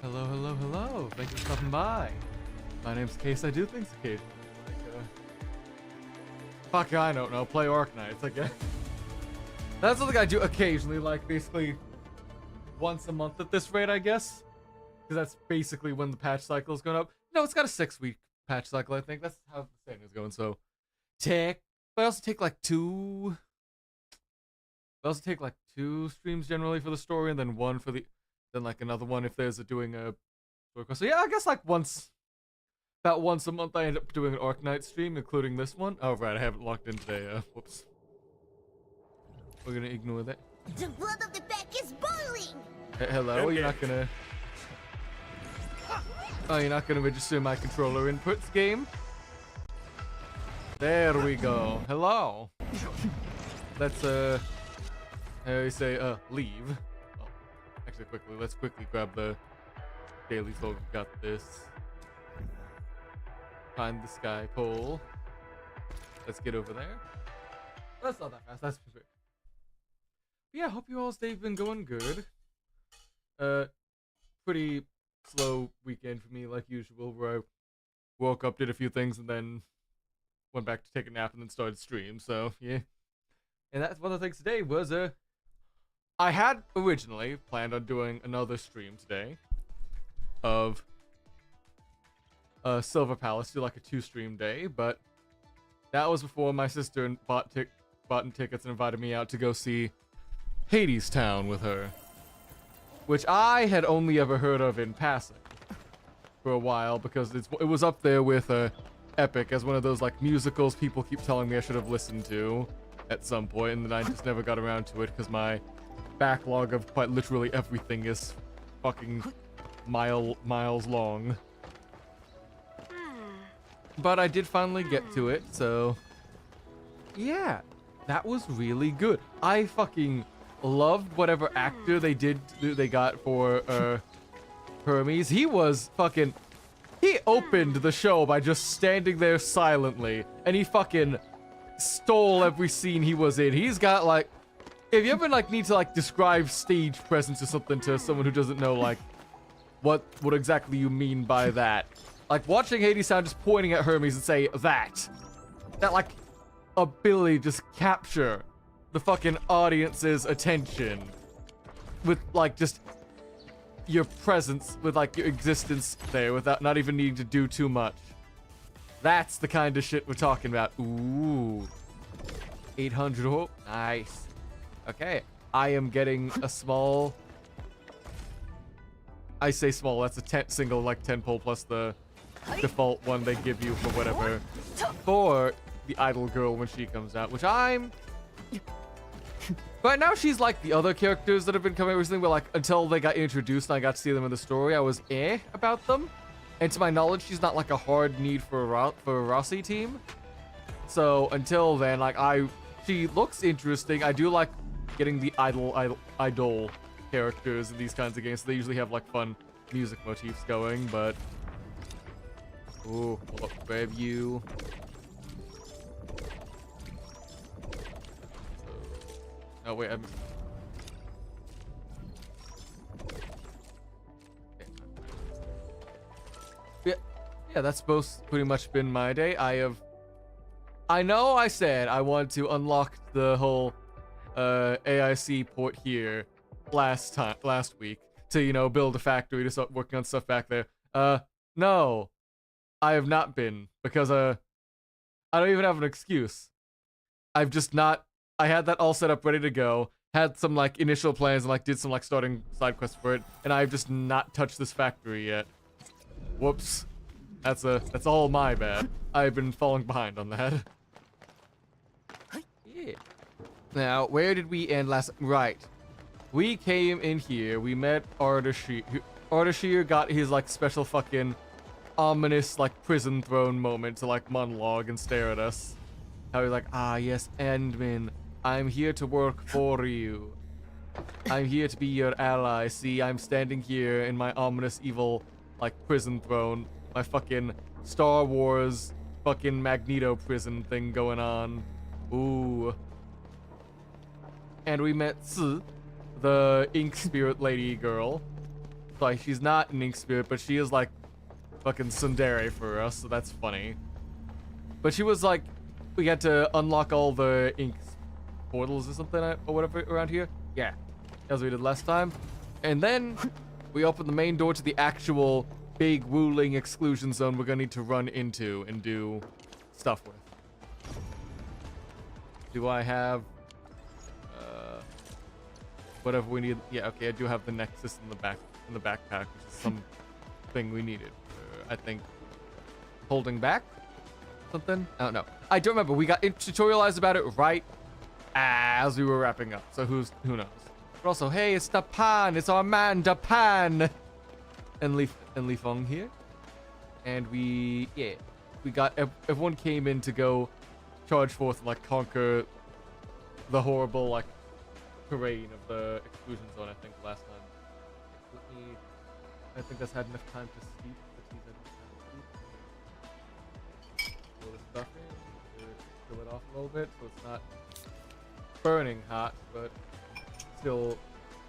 Hello, hello, hello. Thank you for stopping by. My name's Case. I do things occasionally. Fuck, I don't know. Play Arknights, I guess. That's something I do occasionally, like basically once a month at this rate, I guess. Because that's basically when the patch cycle is going up. No, it's got a 6-week patch cycle, I think. That's how the thing is going. So, but I also take like two streams generally for the story, and then one for the, then like another one if there's doing a. So yeah, I guess like about once a month I end up doing an Arknight stream, including this one. Oh right, I haven't logged in today. Whoops. We're gonna ignore that. The blood of the pack is boiling. Hello, you're not gonna. Oh, you're not gonna register my controller inputs, game? There we go. Hello. Let's how do you say leave? Oh, actually, let's quickly grab the daily so we've got this. Find the sky pole. Let's get over there. That's not that fast. That's perfect. Yeah, hope you all's day's been going good. Pretty slow weekend for me, like usual, where I woke up, did a few things, and then went back to take a nap, and then started stream. So yeah, and that's one of the things today was I had originally planned on doing another stream today of Silver Palace, do like a 2-stream day, but that was before my sister bought tickets and invited me out to go see Hades Town with her, which I had only ever heard of in passing for a while because it was up there with Epic as one of those like musicals people keep telling me I should have listened to at some point, and then I just never got around to it because my backlog of quite literally everything is fucking miles long. But I did finally get to it, so yeah, that was really good. I fucking loved whatever actor they got for Hermes. He opened the show by just standing there silently, and he fucking stole every scene he was in. He's got like, if you ever like need to like describe stage presence or something to someone who doesn't know like what exactly you mean by that, like watching Hades Town just pointing at Hermes and say that like ability to just capture the fucking audience's attention with like just your presence, with like your existence there without not even needing to do too much. That's the kind of shit we're talking about. Ooh. 800 hope. Nice. Okay. I am getting a small. I say small, that's a single like 10 pole plus the default one they give you for whatever. For the idol girl when she comes out, which I'm. But now she's like the other characters that have been coming recently, where like until they got introduced and I got to see them in the story, I was about them. And to my knowledge, she's not like a hard need for a Rossi team. So until then, like she looks interesting. I do like getting the idol characters in these kinds of games. So they usually have like fun music motifs going, but ooh, hold up, grab you. Oh wait, yeah, that's both pretty much been my day. I know I said I wanted to unlock the whole AIC port here last week to, you know, build a factory to start working on stuff back there. No, I have not been, because I don't even have an excuse. I've just not. I had that all set up, ready to go. Had some like initial plans and like did some like starting side quests for it, and I've just not touched this factory yet. Whoops. That's all my bad. I've been falling behind on that. Yeah. Now, where did we end last? Right. We came in here. We met Ardashir. Ardashir got his like special fucking ominous like prison throne moment to like monologue and stare at us. How he's like, ah yes, Endmin. I'm here to work for you. I'm here to be your ally. See, I'm standing here in my ominous, evil, like, prison throne. My fucking Star Wars fucking Magneto prison thing going on. Ooh. And we met Tsu, the ink spirit lady girl. Like, she's not an ink spirit, but she is like fucking tsundere for us, so that's funny. But she was like, we had to unlock all the ink portals or something or whatever around here. Yeah, as we did last time. And then we opened the main door to the actual big ruling exclusion zone we're gonna need to run into and do stuff with. Do I have whatever we need? Yeah, okay, I do have the Nexus in the backpack, which is something we needed. I think holding back something. I don't know. I don't remember. We got tutorialized about it right as we were wrapping up. So who knows? But also, hey, it's Dapan. It's our man Dapan. And Li Feng here. And we got everyone came in to go charge forth and like conquer the horrible like terrain of the exclusion zone. I think last time. I think that's had enough time to sleep. Pull this stuff in, chill it off a little bit so it's not burning hot, but still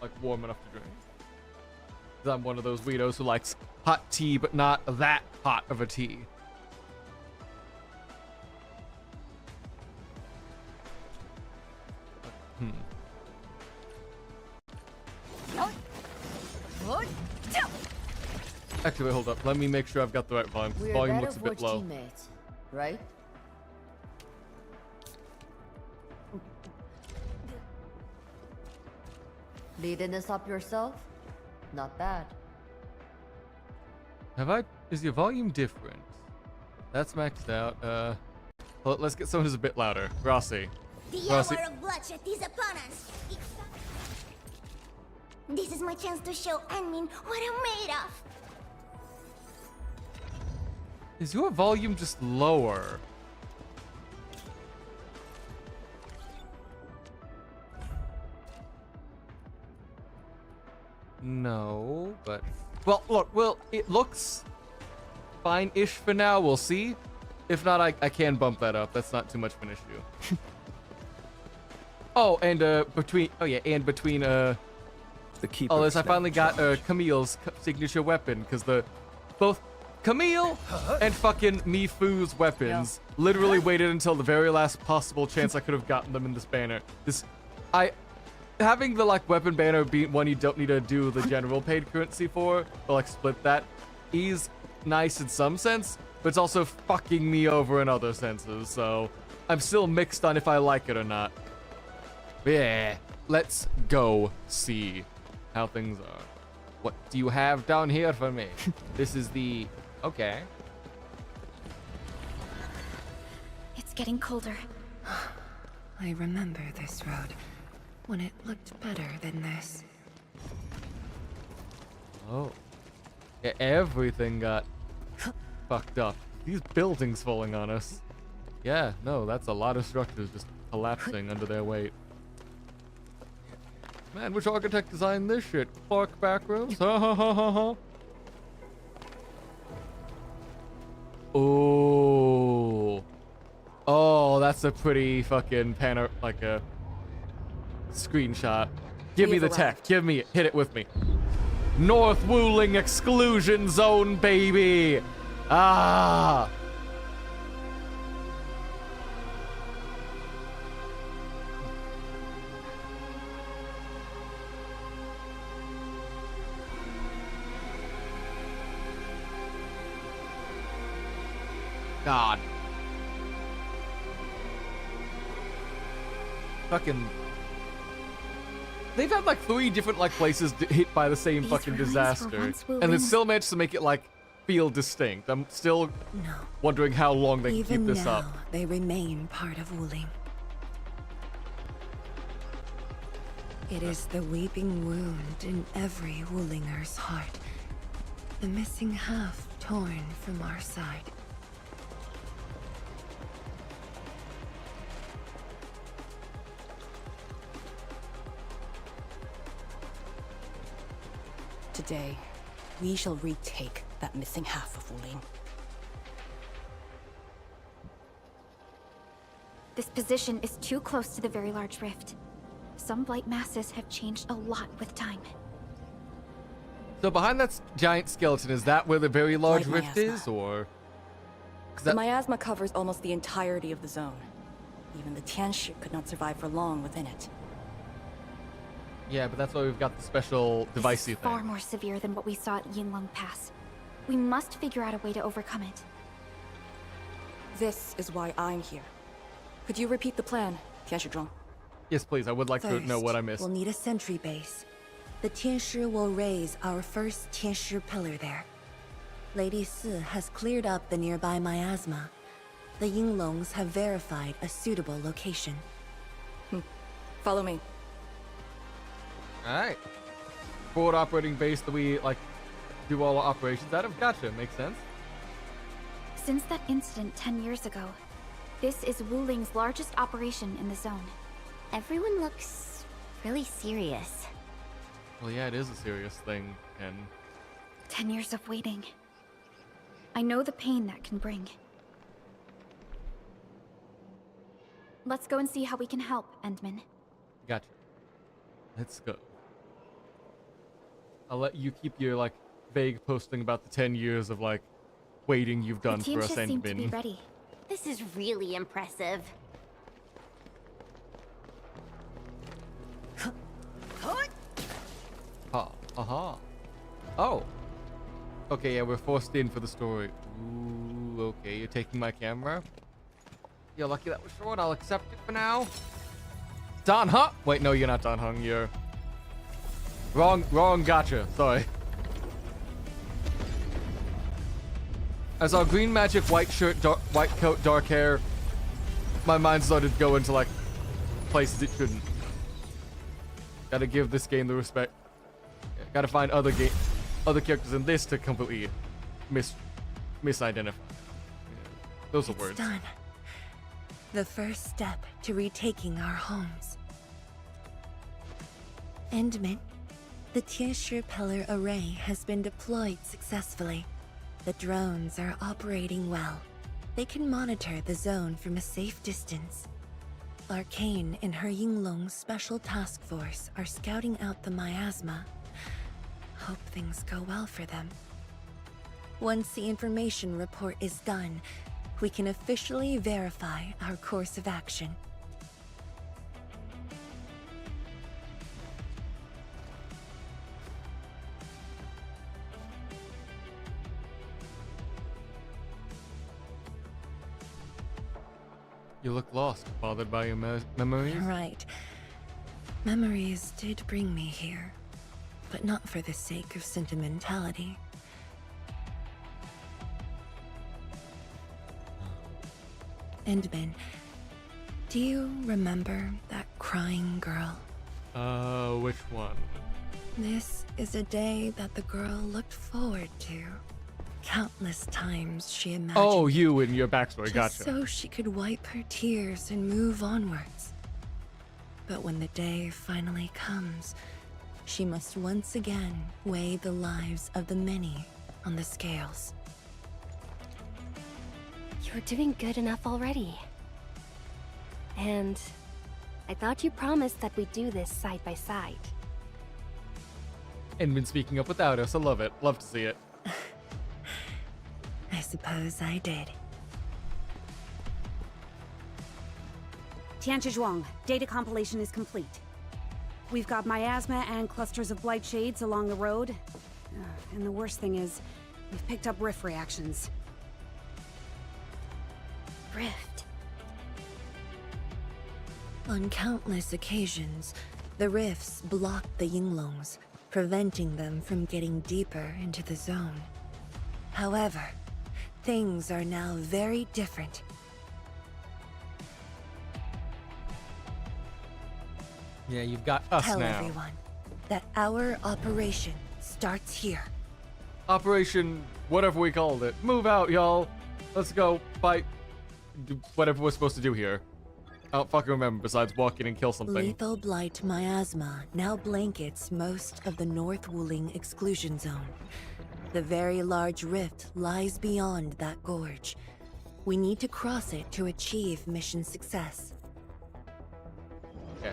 like warm enough to drink. Because I'm one of those weirdos who likes hot tea, but not that hot of a tea. Actually, wait, hold up. Let me make sure I've got the right volume. We're Volume looks a bit low. Teammates, right? Leading this up yourself? Not bad. Is your volume different? That's maxed out. Well, let's get someone who's a bit louder. Rossi. The Rossi. hour of bloodshed is upon us. This is my chance to show Anmin what I'm made of. Is your volume just lower? No, but... Well, it looks fine-ish for now. We'll see. If not, I can bump that up. That's not too much of an issue. Oh, and between all this, I finally got Camille's signature weapon, because both Camille and fucking Mifu's weapons literally waited until the very last possible chance I could have gotten them in this banner. Having the like weapon banner be one you don't need to do the general paid currency for, or like split that, is nice in some sense, but it's also fucking me over in other senses, so I'm still mixed on if I like it or not. But yeah, let's go see how things are. What do you have down here for me? This is the... Okay. It's getting colder. I remember this road when it looked better than this. Oh. Yeah, everything got fucked up. These buildings falling on us. Yeah, no, that's a lot of structures just collapsing under their weight. Man, which architect designed this shit? Clark Backrooms? Ha ha ha ha ha. Oh. Oh, that's a pretty fucking like a screenshot. Give me the tech. Give me it. Hit it with me. North Wuling Exclusion Zone, baby. Ah. God. Fucking. They've had like 3 different like places hit by the same fucking disaster, and then still managed to make it like feel distinct. I'm still wondering how long they can keep this up. They remain part of Wuling. It is the weeping wound in every Wulinger's heart. The missing half torn from our side. Today, we shall retake that missing half of Wuling. This position is too close to the very large rift. Some blight masses have changed a lot with time. So behind that giant skeleton, is that where the very large Like rift miasma. is, or? 'Cause The that- miasma covers almost the entirety of the zone. Even the Tianshi could not survive for long within it. Yeah, but that's why we've got the special This devicey is far thing. more severe than what we saw at Yinglong Pass. We must figure out a way to overcome it. This is why I'm here. Could you repeat the plan, Tianshi? Yes, please. I would like to know what I missed. We'll need a sentry base. The Tianshi will raise our first Tianshi pillar there. Lady Si has cleared up the nearby miasma. The Yinglongs have verified a suitable location. Follow me. All right. Forward operating base that we like do all our operations out of. Gotcha. Makes sense. Since that incident 10 years ago, this is Wuling's largest operation in the zone. Everyone looks really serious. Well, yeah, it is a serious thing, and 10 years of waiting. I know the pain that can bring. Let's go and see how we can help, Endman. gotcha. Let's go. I'll let you keep your like vague posting about the 10 years of like waiting you've done The for team us, just seem to be Endman. ready. This is really impressive. Aha. Oh. Okay, yeah, we're forced in for the story. Ooh, okay, you're taking my camera? You're lucky that was short. I'll accept it for now. Dan Hung. Wait, no, you're not Dan Hung. You're wrong. Gotcha. Sorry. As our green magic, white shirt, white coat, dark hair, my mind started going to like places it shouldn't. Gotta give this game the respect. Gotta find other characters in this to completely misidentify. Those are It's words. done. The first step to retaking our homes. Endman, the Tianshi pillar array has been deployed successfully. The drones are operating well. They can monitor the zone from a safe distance. Arcane and her Yinglong special task force are scouting out the miasma. Hope things go well for them. Once the information report is done, we can officially verify our course of action. You look lost, bothered by your memories? Right. Memories did bring me here, but not for the sake of sentimentality. Endman, do you remember that crying girl? Which one? This is a day that the girl looked forward to. Countless times she imagined. Oh, you and your backstory, just gotcha. so she could wipe her tears and move onwards. But when the day finally comes, she must once again weigh the lives of the many on the scales. You're doing good enough already. And I thought you promised that we'd do this side by side. And been speaking up without us. I love it. Love to see it. I suppose I did. Tianzhuang, data compilation is complete. We've got miasma and clusters of blight shades along the road. And the worst thing is, we've picked up rift reactions. Rift. On countless occasions, the rifts blocked the Yinglongs, preventing them from getting deeper into the zone. However, things are now very different. Yeah, you've got us Tell now. everyone that our operation starts here. Operation, whatever we called it. Move out, y'all. Let's go fight whatever we're supposed to do here. I don't fucking remember besides walk in and kill something. Lethal blight miasma now blankets most of the North Wuling exclusion zone. The very large rift lies beyond that gorge. We need to cross it to achieve mission success. Okay.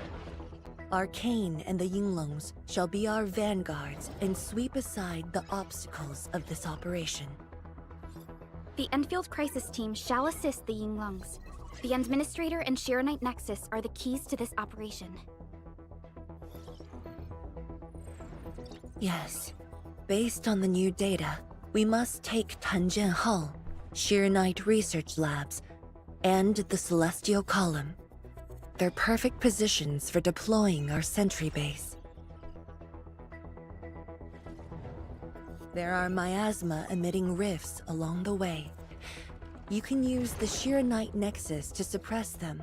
Arcane and the Yinglongs shall be our vanguards and sweep aside the obstacles of this operation. The Endfield Crisis Team shall assist the Yinglongs. The Administrator and Shiranite Nexus are the keys to this operation. Yes. Based on the new data, we must take Tanjian Hull, Shiranite Research Labs, and the Celestial Column. They're perfect positions for deploying our sentry base. There are miasma emitting rifts along the way. You can use the Shiranite Nexus to suppress them,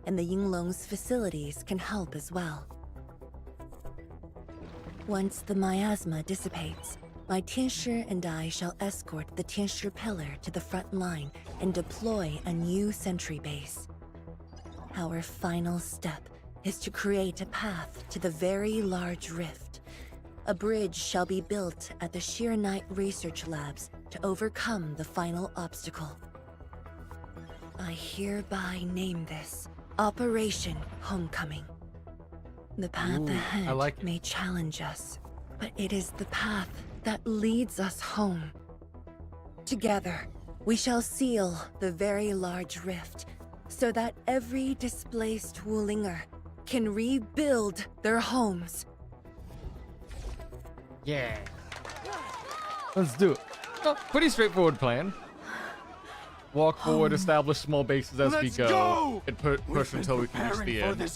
and the Yinglong's facilities can help as well. Once the miasma dissipates, my Tianshi and I shall escort the Tianshi pillar to the front line and deploy a new sentry base. Our final step is to create a path to the very large rift. A bridge shall be built at the Shiranite Research Labs to overcome the final obstacle. I hereby name this Operation Homecoming. The path ahead may challenge us, but it is the path that leads us home. Together, we shall seal the very large rift so that every displaced Wulinger can rebuild their homes. Yeah. Let's do it. Oh, pretty straightforward plan. Walk forward, establish small bases as we go, and push until we can reach the end.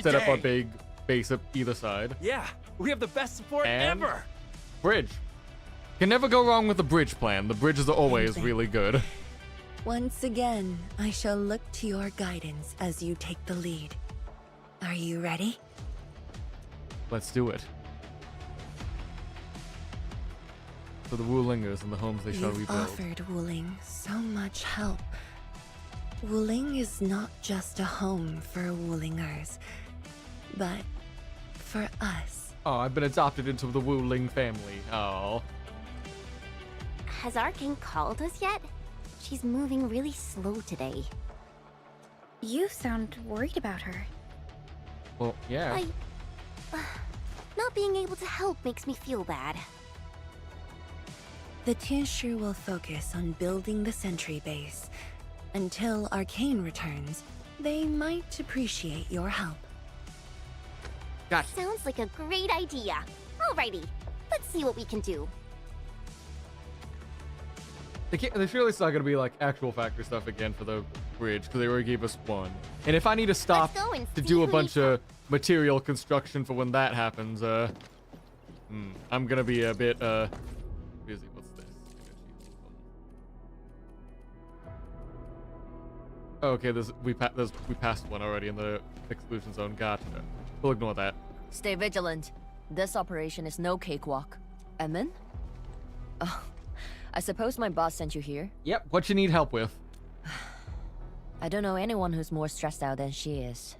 Set up our big base up either side. Yeah, we have the best support And ever. bridge. Can never go wrong with the bridge plan. The bridges are always really good. Once again, I shall look to your guidance as you take the lead. Are you ready? Let's do it. For the Wulingers and the homes they shall You've rebuild. offered Wuling so much help. Wuling is not just a home for Wulingers, but for us. Oh, I've been adopted into the Wuling family. Oh. Has Arkane called us yet? She's moving really slow today. You sound worried about her. Well, yeah. Not being able to help makes me feel bad. The Tianshi will focus on building the sentry base. Until Arcane returns, they might appreciate your help. Gotcha. Sounds like a great idea. Alrighty, let's see what we can do. They're surely it's not gonna be like actual factory stuff again for the bridge because they already gave us one. And if I need to stop Let's go and to see do a who bunch needs of material construction for when that happens, I'm gonna be a bit busy. What's this? Okay, we passed one already in the exclusion zone. Gotcha. We'll ignore that. Stay vigilant. This operation is no cakewalk. Emin? Oh, I suppose my boss sent you here? Yep. What you need help with? I don't know anyone who's more stressed out than she is.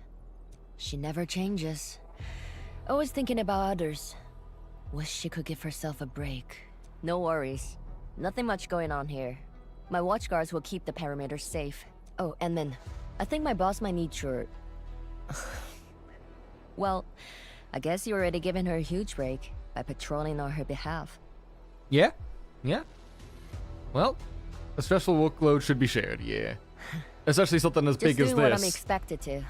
She never changes. Always thinking about others. Wish she could give herself a break. No worries. Nothing much going on here. My watchguards will keep the perimeter safe. Oh, and then, I think my boss might need your... Well, I guess you already given her a huge break by patrolling on her behalf. Yeah? Yeah? Well, a stressful workload should be shared, yeah. Especially something as big as Just doing what I'm this. expected to.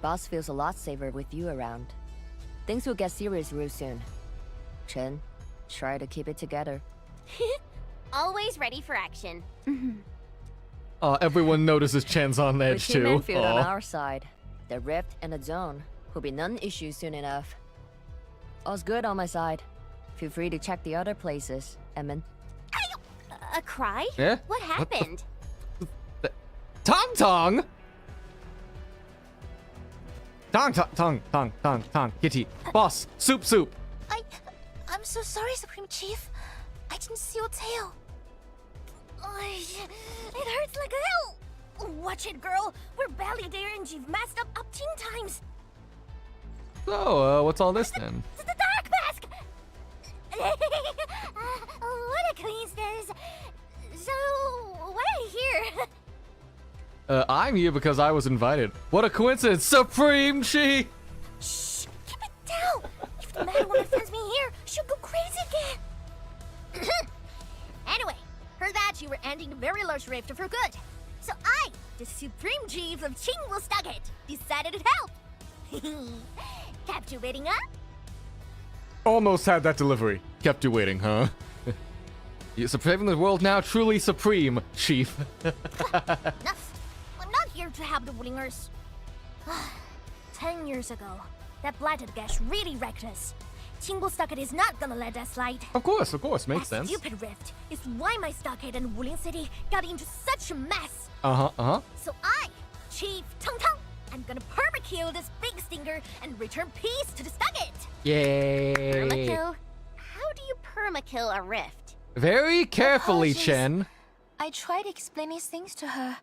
Boss feels a lot safer with you around. Things will get serious real soon. Chen, try to keep it together. Always ready for action. Everyone notices Chen's on edge With Team too. Endfield on Aw. our side, the rift and the zone will be non-issue soon enough. All's good on my side. Feel free to check the other places, Emin. A cry? Yeah? What What the happened? Tong Tong! Tong, Kitty. Boss, soup. I'm so sorry, Supreme Chief. I didn't see your tail. It hurts like hell. Watch it, girl. We're barely there and you've messed up 10 times. So, what's all this then? The dark mask! What a coincidence. So, why are you here? I'm here because I was invited. What a coincidence, Supreme Chi! Shh, keep No matter what sends me here, she'll go crazy again. Anyway, heard that you were ending the very large rift for good. So I, the Supreme Chief of Chingwilstucket, decided to help. Kept you waiting, huh? Almost had that delivery. Kept you waiting, huh? You're saving the world now, truly supreme, Chief. Enough. I'm not here to help the Wulingers. 10 years ago, that blighted gash really wrecked us. Chingwilstucket is not gonna let that slide. Of course, makes That sense. stupid rift is why my stockade and Wuling City got into such a mess. Uh-huh. So I, Chief Tung Tung, I'm gonna permakill this big stinker and return peace to the stockade. Yay. Permakill? How do you permakill a rift? Very carefully, Apologies. Chen. I tried explaining things to her,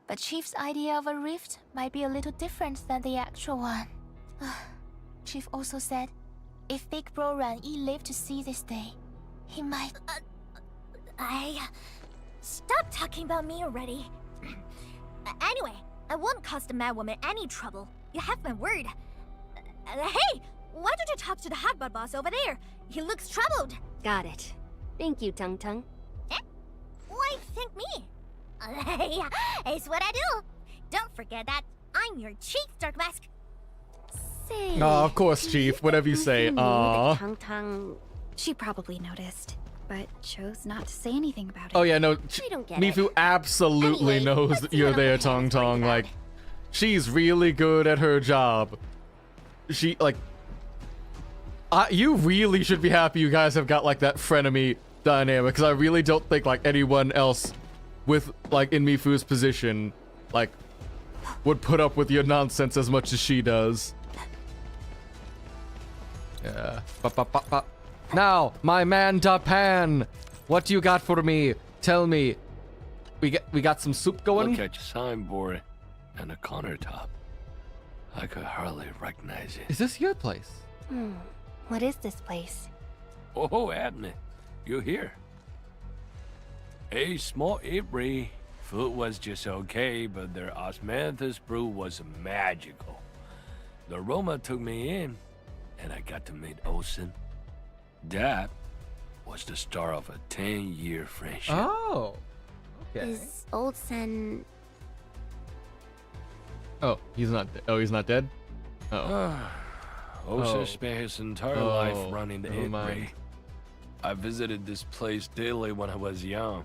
but Chief's idea of a rift might be a little different than the actual one. Chief also said, if Big Bro Ran Yi lived to see this day, he might... Stop talking about me already. Anyway, I won't cause the mad woman any trouble. You have my word. Hey, why don't you talk to the hotbot boss over there? He looks troubled. Got it. Thank you, Tung Tung. Why thank me? Hey, it's what I do. Don't forget that I'm your chief, Dark Mask. Say. Oh, of course, Chief. Whatever you say. Aww. Tung Tung. She probably noticed, but chose not to say anything about it. Oh yeah, no. We don't get Mifu it. absolutely Anyway, knows let's that see you're what there, Uncle Tong Ken's worried Tong. about. Like, she's really good at her job. She like. You really should be happy you guys have got like that frenemy dynamic, because I really don't think like anyone else with like in Mifu's position like would put up with your nonsense as much as she does. Yeah. Now, my man Dapan, what do you got for me? Tell me. We got some soup going? Look at your signboard and the countertop. I could hardly recognize it. Is this your place? What is this place? Oh, Admin, you here? A small Ibri. Food was just okay, but their osmanthus brew was magical. The aroma took me in, and I got to meet Olsen. That was the start of a 10-year friendship. Oh. Okay. Is Old Sen... Oh, he's not. He's not dead. Oh. Olsen Oh. spent his entire life Oh, running the never mind. Ibri. I visited this place daily when I was young.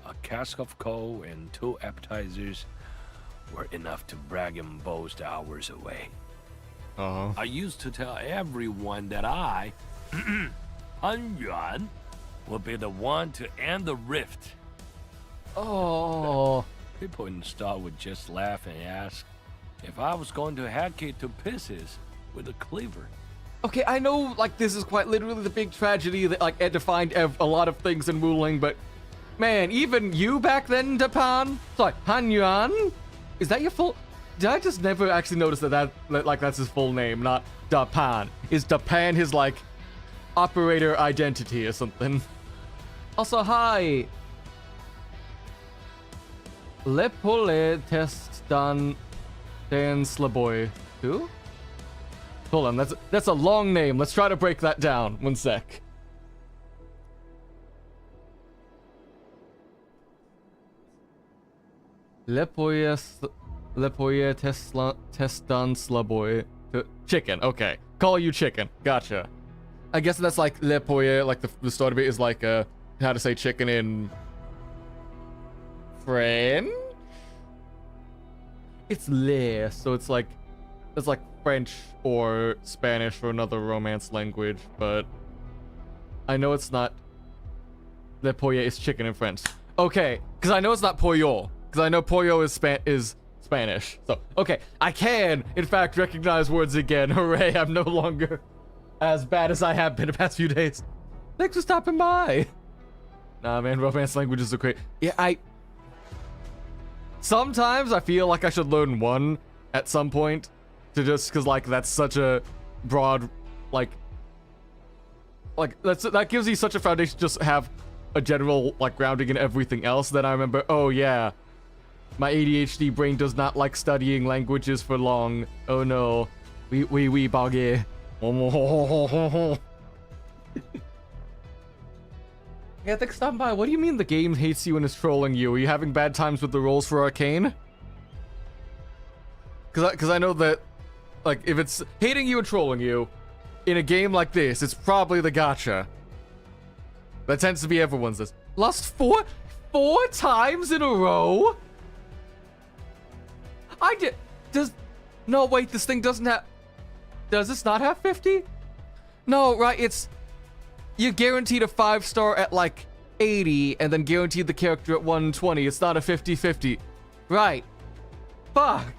A cask of coal and 2 appetizers were enough to brag and boast hours away. I used to tell everyone that I, Han Yuan, would be the one to end the rift. Oh. People in the store would just laugh and ask if I was going to hack it to pieces with a cleaver. Okay, I know, like, this is quite literally the big tragedy that, like, defined a lot of things in Wuling, but, man, even you back then, Dapan? Sorry, Han Yuan? Is that your full... Did I just never actually notice that that's his full name, not Dapan? Is Dapan his, like, operator identity or something? Also, hi! Lepole test dan Slaboy. Who? Hold on, that's a long name. Let's try to break that down. One sec. Lepoye testan slaboy. Chicken. Okay, call you chicken. Gotcha. I guess that's like lepoye. Like the start of it is like how to say chicken in French. It's le, so it's like French or Spanish or another Romance language, but I know it's not. Le pollo is chicken in French. Okay, because I know it's not pollo, because I know pollo is Spanish. So, okay, I can, in fact, recognize words again. Hooray, I'm no longer as bad as I have been the past few days. Thanks for stopping by. Nah, man, Romance languages are great. Yeah, sometimes I feel like I should learn one at some point. To just, because, like, that's such a broad, like that gives you such a foundation to just have a general, like, grounding in everything else. Then I remember, oh yeah, my ADHD brain does not like studying languages for long. Oh no, we buggy. Yeah, thanks for stopping by. What do you mean the game hates you and is trolling you? Are you having bad times with the rolls for Arcane? Because I know that, like, if it's hating you and trolling you, in a game like this, it's probably the gacha. That tends to be everyone's this. Lost four times in a row? No, wait, this thing doesn't have... Does this not have 50? No, right, it's... You're guaranteed a 5-star at, like, 80, and then guaranteed the character at 120. It's not a 50-50. Right. Fuck.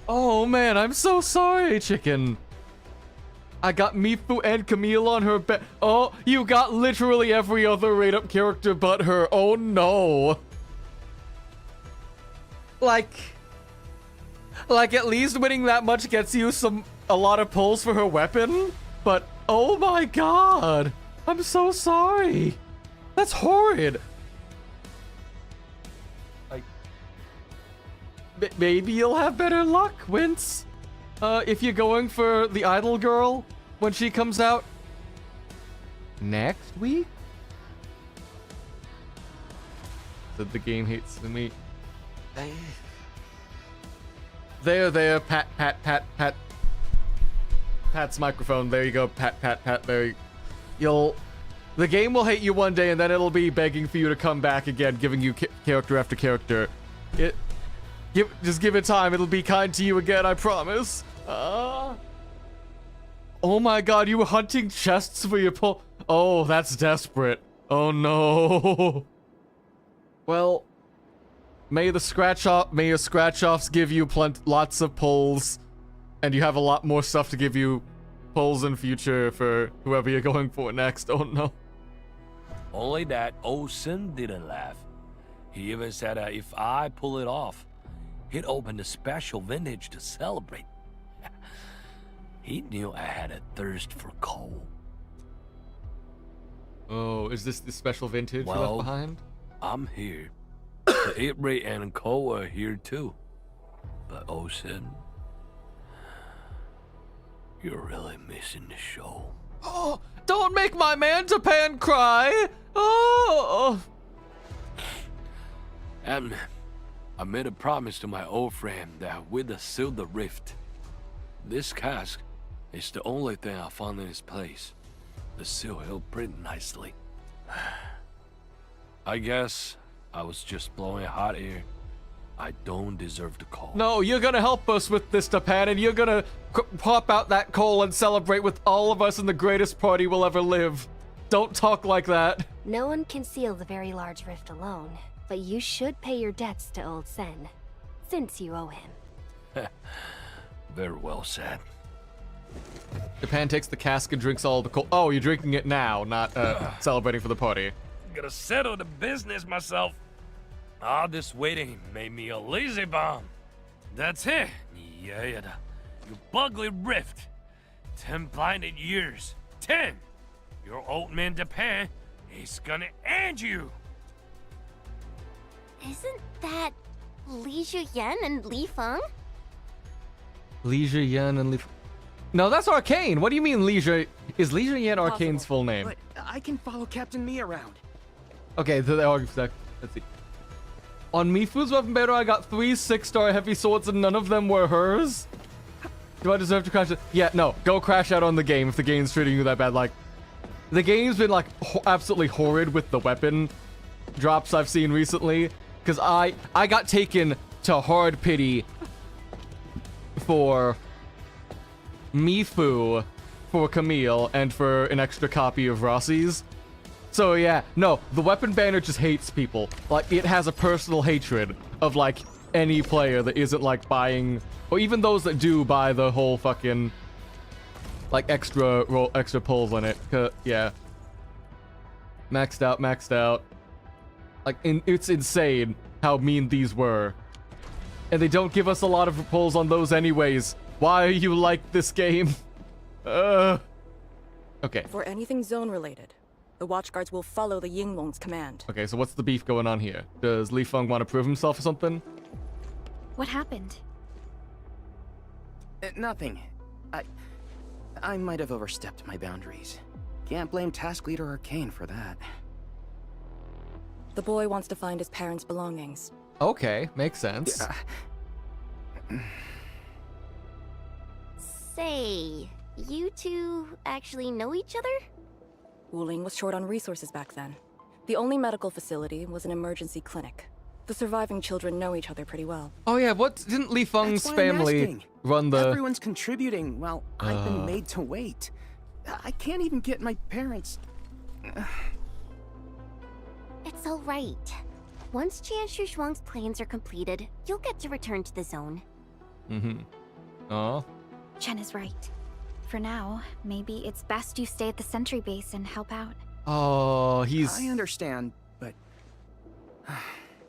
Oh, man, I'm so sorry, chicken. I got Mifu and Camille on her bed. Oh, you got literally every other rate-up character but her. Oh, no. Like, at least winning that much gets you a lot of pulls for her weapon, but oh my god, I'm so sorry. That's horrid. Like, maybe you'll have better luck, Wince. If you're going for the Idol Girl when she comes out next week. Said the game hates me. There, pat. Pat's microphone. There you go, pat. There the game will hate you one day, and then it'll be begging for you to come back again, giving you character after character. Just give it time. It'll be kind to you again, I promise. Oh my god, you were hunting chests for your pull. Oh, that's desperate. Oh no. Well, may your scratch-offs give you lots of pulls, and you have a lot more stuff to give you pulls in future for whoever you're going for next. Oh no. Only that old Sin didn't laugh. He even said that if I pull it off, he'd open a special vintage to celebrate. He knew I had a thirst for coal. Oh, is this the special vintage well, left behind? I'm here. The Ibri and Co are here too. But Osin, you're really missing the show. Oh, don't make my man Japan cry! Oh! And I made a promise to my old friend that we'd seal the rift. This cask is the only thing I found in his place. The seal held pretty nicely. I guess I was just blowing hot air. I don't deserve the coal. No, you're gonna help us with this, Japan, and you're gonna pop out that coal and celebrate with all of us in the greatest party we'll ever live. Don't talk like that. No one can seal the very large rift alone, but you should pay your debts to Old Sen, since you owe him. Very well said. Japan takes the cask and drinks all the coal. Oh, you're drinking it now, not celebrating for the party. Gotta settle the business myself. All this waiting made me a lazy bomb. That's it. Yeah, you bugly rift. 10 blinded years. 10. Your old man Japan is gonna end you. Isn't that Li Zhuyan and Li Feng? Li Zhuyan and Li... No, that's Arcane. What do you mean Li Zhuyan? Is Li Zhuyan Arcane's full name? But I can follow Captain Me around. Okay, let's see. On Mifu's weapon battle, I got 3 6-star heavy swords and none of them were hers? Do I deserve to crash it? Yeah, no. Go crash out on the game if the game's treating you that bad. Like, the game's been, like, absolutely horrid with the weapon drops I've seen recently. Because I got taken to hard pity for Mifu, for Camille, and for an extra copy of Rossi's. So yeah, no, the weapon banner just hates people. Like, it has a personal hatred of, like, any player that isn't, like, buying, or even those that do buy the whole fucking, like, extra pulls on it. Yeah. Maxed out. Like, it's insane how mean these were. And they don't give us a lot of pulls on those anyways. Why are you like this game? Okay. For anything zone-related, the Watchguards will follow the Yinglong's command. Okay, so what's the beef going on here? Does Li Feng want to prove himself or something? What happened? Nothing. I might have overstepped my boundaries. Can't blame Task Leader Arcane for that. The boy wants to find his parents' belongings. Okay, makes sense. Say, you two actually know each other? Wuling was short on resources back then. The only medical facility was an emergency clinic. The surviving children know each other pretty well. Oh yeah, what didn't Li Feng's That's why I'm family asking. run the? Everyone's contributing while I've been made to wait. I can't even get my parents. It's all right. Once Jianshu Zhuang's plans are completed, you'll get to return to the zone. Mm-hmm. Oh. Chen is right. For now, maybe it's best you stay at the sentry base and help out. Oh, I understand, but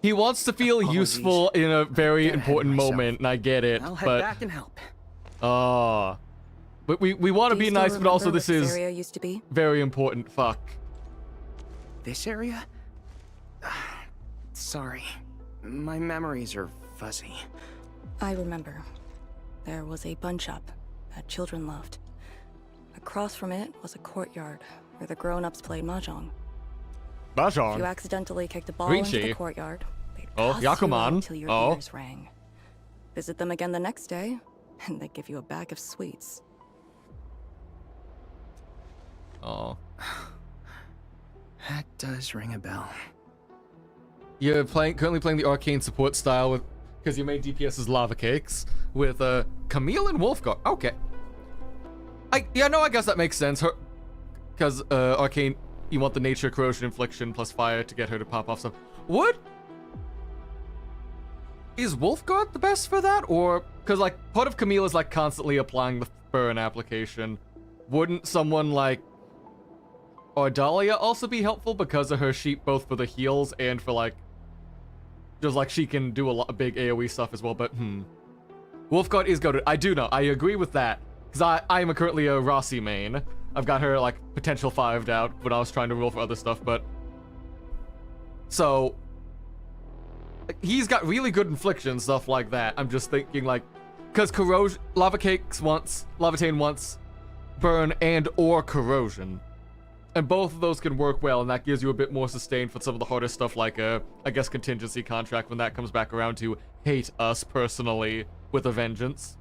he wants to feel Apologies. useful in a very Get ahead of important myself. moment, and I get it. I'll head but back and help. but we want to Do you be still nice, but also remember this what is area used to be? very important. Fuck. This area? Sorry. My memories are fuzzy. I remember. There was a bun shop that children loved. Across from it was a courtyard where the grown-ups played mahjong. If you accidentally kicked a ball into the Richie. courtyard, they'd Oh, cuss you out Yakuman. until your Oh. ears rang. Visit them again the next day, and they'd give you a bag of sweets. Oh. That does ring a bell. You're currently playing the arcane support style with, because your main DPS is Lava Cakes with Camille and Wolfguard. Okay. I guess that makes sense. Because arcane, you want the nature, corrosion, infliction plus fire to get her to pop off stuff. Is Wolfguard the best for that, or because like part of Camille is like constantly applying the burn application? Wouldn't someone like Ardalia also be helpful because of her sheep, both for the heals and for like, just like she can do a lot of big AoE stuff as well? But Wolfguard is goated. I do know. I agree with that because I am currently a Rossi main. I've got her like potential 5'd out when I was trying to roll for other stuff, but so he's got really good infliction stuff like that. I'm just thinking like, because corrosion, Lavatane wants burn and or corrosion. And both of those can work well, and that gives you a bit more sustain for some of the harder stuff like, I guess, contingency contract when that comes back around to hate us personally with a vengeance.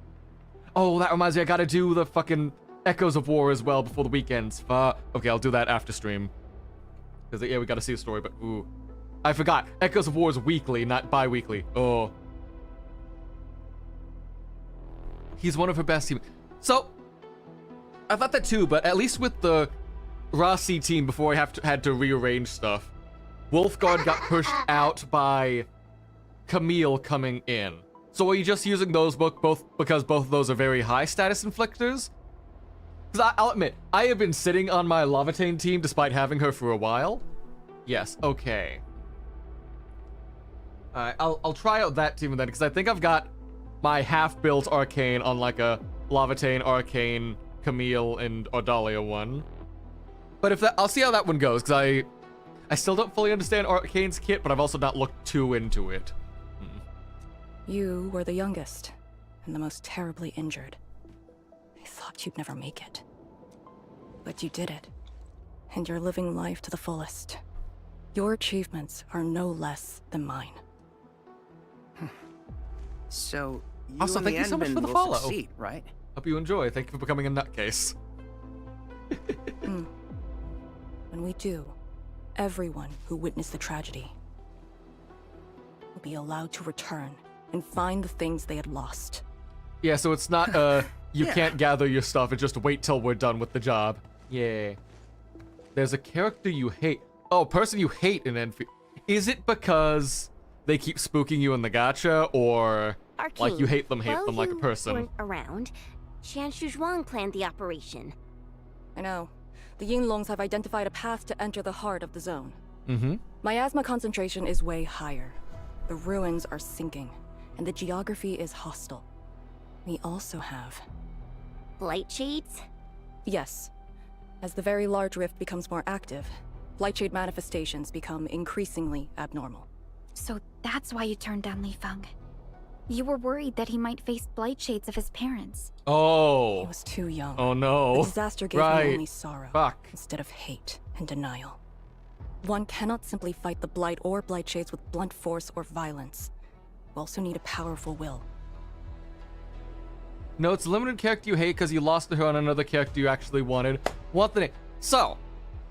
Oh, that reminds me, I gotta do the fucking Echoes of War as well before the weekends. Okay, I'll do that after stream. Because, yeah, we gotta see the story, but ooh. I forgot. Echoes of War is weekly, not bi-weekly. Oh. He's one of her best team. So, I thought that too, but at least with the Rossi team before I had to rearrange stuff, Wolfguard got pushed out by Camille coming in. So are you just using those both because both of those are very high status inflictors? Because I'll admit, I have been sitting on my Lavatane team despite having her for a while. Yes, okay. Alright, I'll try out that team then, because I think I've got my half-built Arcane on like a Lavatane, Arcane, Camille, and Ardalia one. But if that, I'll see how that one goes, because I still don't fully understand Arcane's kit, but I've also not looked too into it. You were the youngest, and the most terribly injured. I thought you'd never make it. But you did it. And you're living life to the fullest. Your achievements are no less than mine. So, you Also, and thank the you so much Endman for the will follow. succeed, right? Hope you enjoy. Thank you for becoming a nutcase. When we do, everyone who witnessed the tragedy will be allowed to return and find the things they had lost. Yeah, so it's not, you Yeah. can't gather your stuff, it's just wait till we're done with the job. Yeah. There's a character you hate. Oh, person you hate in Enfield. Is it because they keep spooking you in the gacha, or Arcane, like you hate them while like a you person? weren't around, Jianshu Zhuang planned the operation. I know. The Yinglongs have identified a path to enter the heart of the zone. Mm-hmm. Miasma concentration is way higher. The ruins are sinking, and the geography is hostile. We also have... Blight shades? Yes. As the very large rift becomes more active, Blightshade manifestations become increasingly abnormal. So that's why you turned down Li Feng. You were worried that he might face blight shades of his parents. Oh. He was too young. Oh no. The disaster gave him Right. only sorrow. Fuck. Instead of hate and denial. One cannot simply fight the blight or blight shades with blunt force or violence. You also need a powerful will. No, it's a limited character you hate because you lost to her on another character you actually wanted. What the name? So,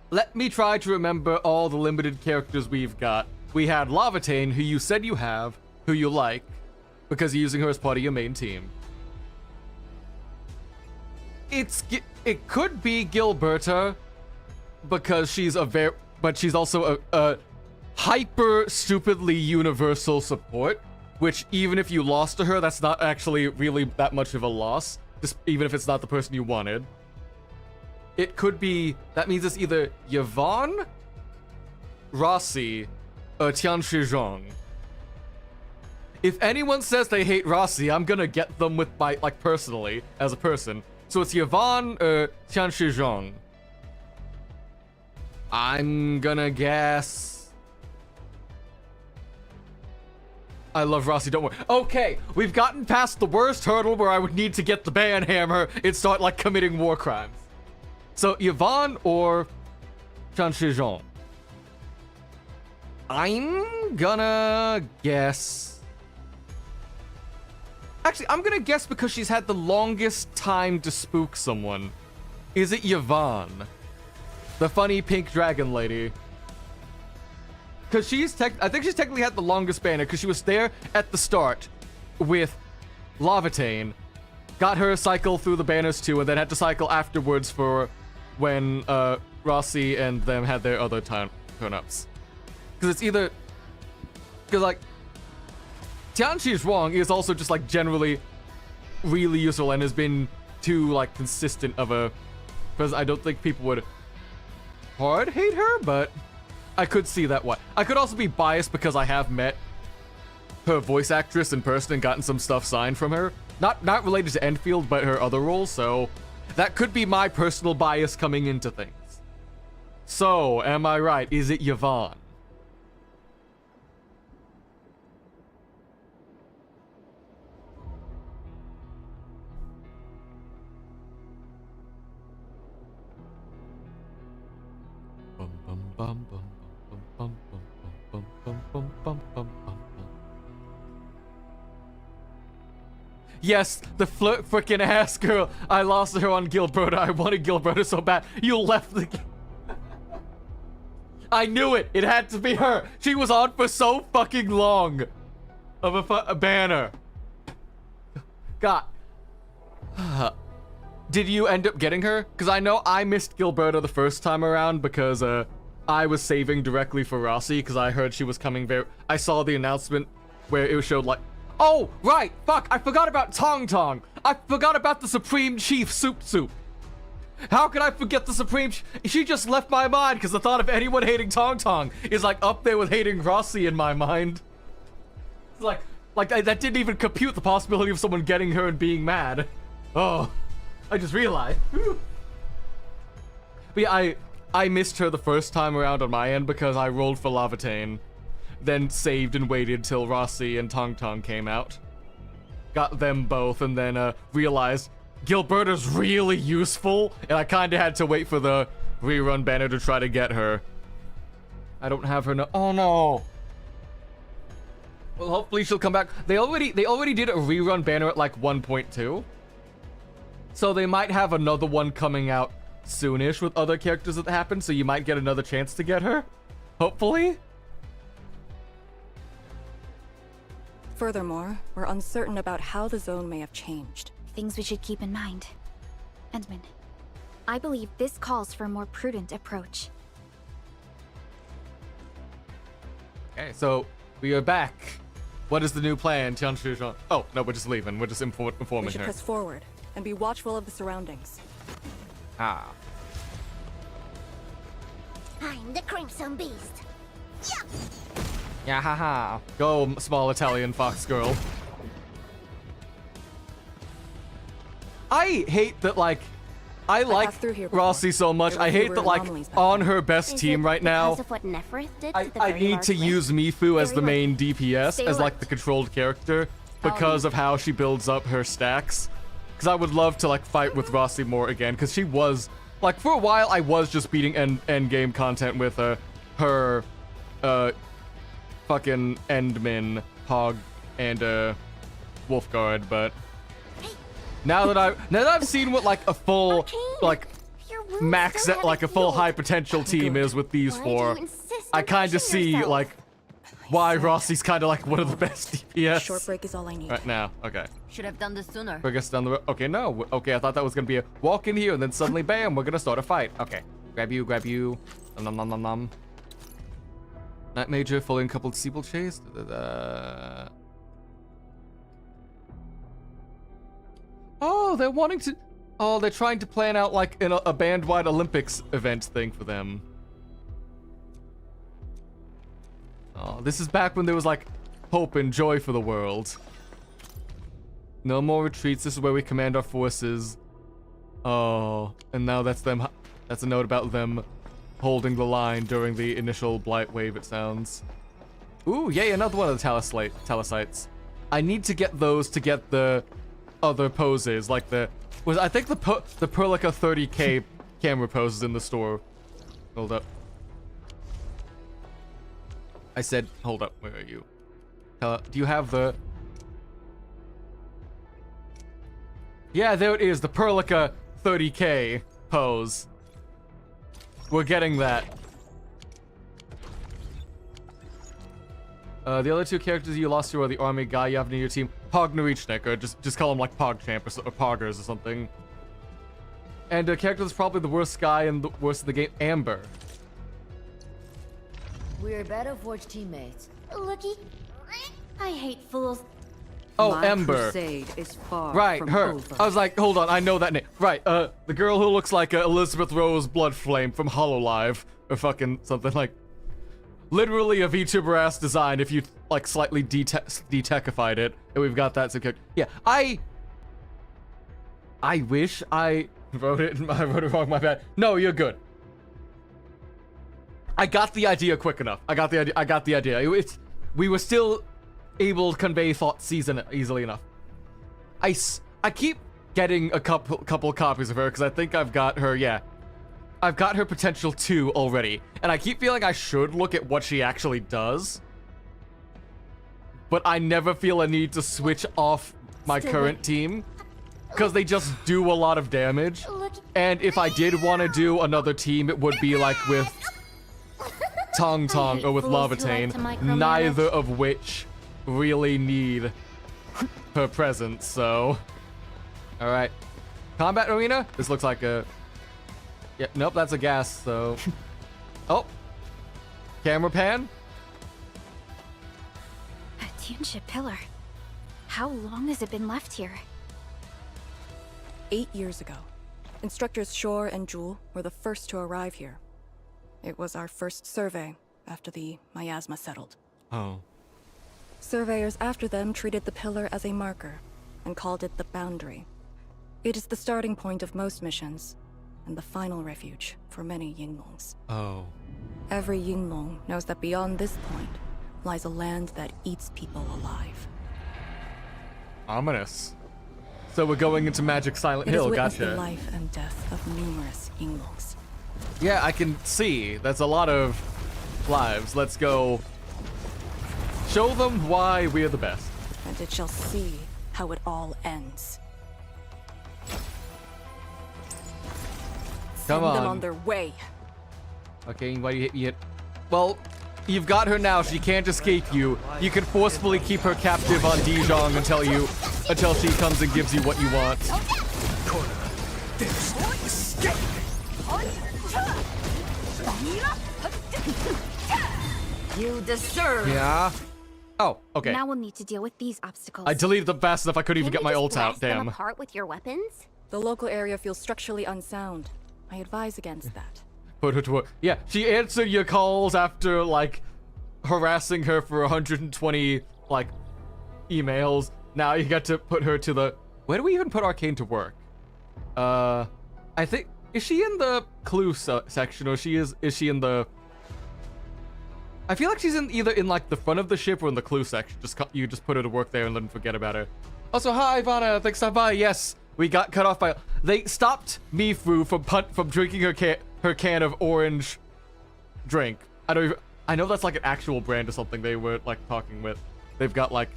let me try to remember all the limited characters we've got. We had Lavatane, who you said you have, who you like, because you're using her as part of your main team. It could be Gilberta, because she's but she's also a hyper stupidly universal support, which even if you lost to her, that's not actually really that much of a loss, just even if it's not the person you wanted. It could be, that means it's either Yvonne, Rossi, or Tian Shizhong. If anyone says they hate Rossi, I'm gonna get them with my, like, personally, as a person. So it's Yvonne or Tian Shizhong. I'm gonna guess... I love Rossi, don't worry. Okay, we've gotten past the worst hurdle where I would need to get the banhammer and start, like, committing war crimes. So, Yvonne or Tian Shizhong? I'm gonna guess... Actually, I'm gonna guess because she's had the longest time to spook someone. Is it Yvonne? The funny pink dragon lady. Because I think she's technically had the longest banner because she was there at the start with Lavatane. Got her cycle through the banners too, and then had to cycle afterwards for when Rossi and them had their other turn-ups. Because it's either... Because, like... Tianqi's wrong is also just, like, generally really useful and has been too, like, consistent of a... Because I don't think people would hard hate her, but I could see that way. I could also be biased because I have met her voice actress in person and gotten some stuff signed from her. Not related to Endfield, but her other roles, so that could be my personal bias coming into things. So, am I right? Is it Yvonne? Yes, the flirt frickin' ass girl. I lost her on Gilberta. I wanted Gilberta so bad. You left the... I knew it. It had to be her. She was on for so fucking long. Of a banner. God. Did you end up getting her? Because I know I missed Gilberta the first time around because I was saving directly for Rossi because I heard she was coming I saw the announcement where it showed like... Oh, right! Fuck, I forgot about Tong Tong! I forgot about the Supreme Chief Soup Soup! How could I forget the Supreme She just left my mind because the thought of anyone hating Tong Tong is like up there with hating Rossi in my mind. It's like that didn't even compute the possibility of someone getting her and being mad. Oh, I just realized. But yeah, I missed her the first time around on my end because I rolled for Lavatane. Then saved and waited till Rossi and Tong Tong came out. Got them both and then realized Gilberta's really useful and I kinda had to wait for the rerun banner to try to get her. I don't have her no- Oh no! Well, hopefully she'll come back. They already did a rerun banner at like 1.2. So they might have another one coming out soonish with other characters that happen, so you might get another chance to get her. Hopefully. Furthermore, we're uncertain about how the zone may have changed. Things we should keep in mind. Endman, I believe this calls for a more prudent approach. Okay, so we are back. What is the new plan, Tian Shizhong? Oh, no, we're just leaving. We're just informing We should her. press forward and be watchful of the surroundings. Ah. I'm the Crimson Beast. Yeah. Yeah, haha. Go, small Italian fox girl. I hate that, like, I like Rossi so much. I hate that, like, on her best team right now, Because of what Neferith did to the I very need large to list? use Mifu as the Very main DPS, Stay as, like, alert. the controlled character. because of how she builds up her stacks. Because I would love to like fight with Rossi more again, because she was like, for a while I was just beating end game content with her fucking Endmin, Hog, and Wolfguard, but now that I've seen what like a full like max like a full high potential team is with these four, I kind of see like why Rossi's kind of like one of the best DPS. Short break is all I need. Right now, okay. Should have done this sooner. I guess down the road. Okay, no. Okay, I thought that was gonna be a walk in here and then suddenly, bam, we're gonna start a fight. Okay, grab you. Nom nom nom nom. Night Major, fully uncoupled steeplechase. Oh, they're wanting to. Oh, they're trying to plan out like a band-wide Olympics event thing for them. Oh, this is back when there was like hope and joy for the world. No more retreats. This is where we command our forces. Oh, and now that's them. That's a note about them holding the line during the initial blight wave, it sounds. Ooh, yay, another one of the Talisites. I need to get those to get the other poses, like I think the Perlica 30k camera poses in the store. Hold up. I said, hold up, where are you? Do you have the... Yeah, there it is, the Perlica 30k pose. We're getting that. The other two characters you lost to are the army guy you have near your team, Pognarichnik, or just call him like PogChamp or Poggers or something. And a character that's probably the worst guy and the worst in the game, Amber. We're Battleforge teammates. Looky. I hate fools. Oh, My Ember. crusade is far Right, from her. over. I was like, hold on, I know that name. Right, the girl who looks like Elizabeth Rose Bloodflame from HoloLive, or fucking something like. Literally a VTuber-ass design if you like slightly detechified it, and we've got that. So yeah, I wish I wrote it. I wrote it wrong. My bad. No, you're good. I got the idea quick enough. I got the idea. We were still able to convey thoughts easily enough. I keep getting a couple copies of her because I think I've got her. Yeah, I've got her potential 2 already, and I keep feeling I should look at what she actually does, but I never feel a need to switch off my current team because they just do a lot of damage. And if I did want to do another team, it would be like with Tong Tong or with Lavatane, neither of which really need her presence. So, all right, combat arena. This looks like a. Yeah, nope, that's a gas. So, oh, camera pan. A Tianxia pillar. How long has it been left here? 8 years ago, instructors Shore and Jewel were the first to arrive here. It was our first survey after the miasma settled. Oh. Surveyors after them treated the pillar as a marker and called it the boundary. It is the starting point of most missions and the final refuge for many Yinglongs. Oh. Every Yinglong knows that beyond this point lies a land that eats people alive. Ominous. So we're going into Magic Silent Hill, It has witnessed gotcha. the life and death of numerous Yinglongs. Yeah, I can see. That's a lot of lives. Let's go show them why we're the best. And it shall see how it all ends. Come Send them on. on their way. Okay, why do you hit me yet? Well, you've got her now. She can't escape you. You can forcefully keep her captive on Dijon until she comes and gives you what you want. You deserve. Yeah. Oh, okay. Now we'll need to deal with these obstacles. I deleted them fast enough I couldn't even get my ult out. Them Damn. apart with your weapons? The local area feels structurally unsound. I advise against that. Put her to work. Yeah, she answered your calls after like harassing her for 120 like emails. Now you got to put her to the. Where do we even put Arcane to work? I think is she in the clue section or is she in the? I feel like she's either in like the front of the ship or in the crew section. You just put her to work there and then forget about her. Also, hi Ivana, thanks for stopping by. Yes, we got cut off by. They stopped Mifu from drinking her can of orange drink. I know that's like an actual brand or something they were like talking with. They've got like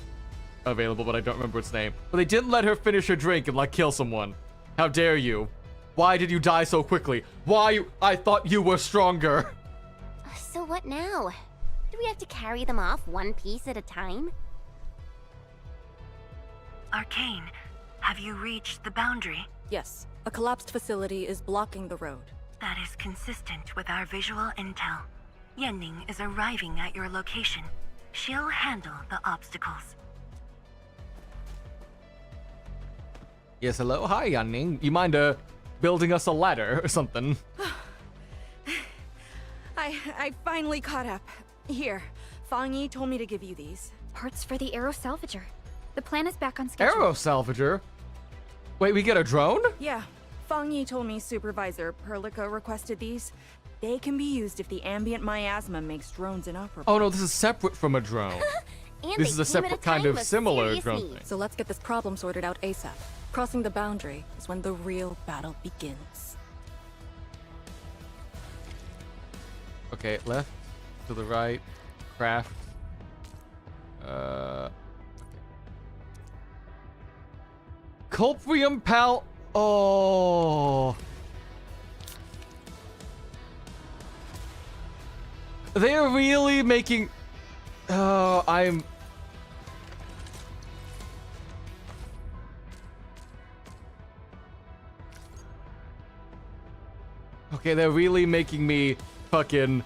available, but I don't remember its name. But they didn't let her finish her drink and like kill someone. How dare you? Why did you die so quickly? Why? I thought you were stronger. So what now? Do we have to carry them off one piece at a time? Arcane, have you reached the boundary? Yes, a collapsed facility is blocking the road. That is consistent with our visual intel. Yenning is arriving at your location. She'll handle the obstacles. Yes, hello? Hi, Yanning. You mind, building us a ladder or something? I finally caught up. Here, Fang Yi told me to give you these. Parts for the Aero Salvager. The plan is back on schedule. Aero Salvager? Wait, we get a drone? Yeah, Fang Yi told me Supervisor Perlica requested these. They can be used if the ambient miasma makes drones inoperable. Oh no, this is separate from a drone. This is a separate kind of similar drone thing. So let's get this problem sorted out ASAP. Crossing the boundary is when the real battle begins. Okay, left, to the right, craft. Culprium pal. Oh. They're really making. Oh, I'm. Okay, they're really making me fucking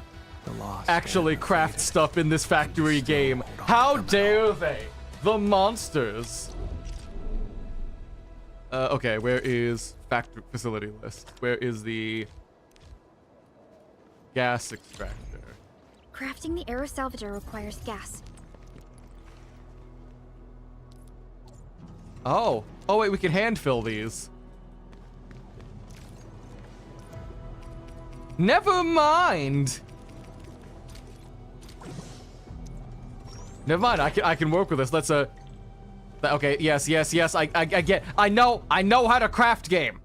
actually craft stuff in this factory game. How dare they? The monsters. Okay, where is factory facility list? Where is the gas extractor? Crafting the Aero Salvager requires gas. Oh. Oh wait, we can hand fill these. Never mind. Never mind. I can work with this. Let's okay. Yes. I get. I know how to craft game.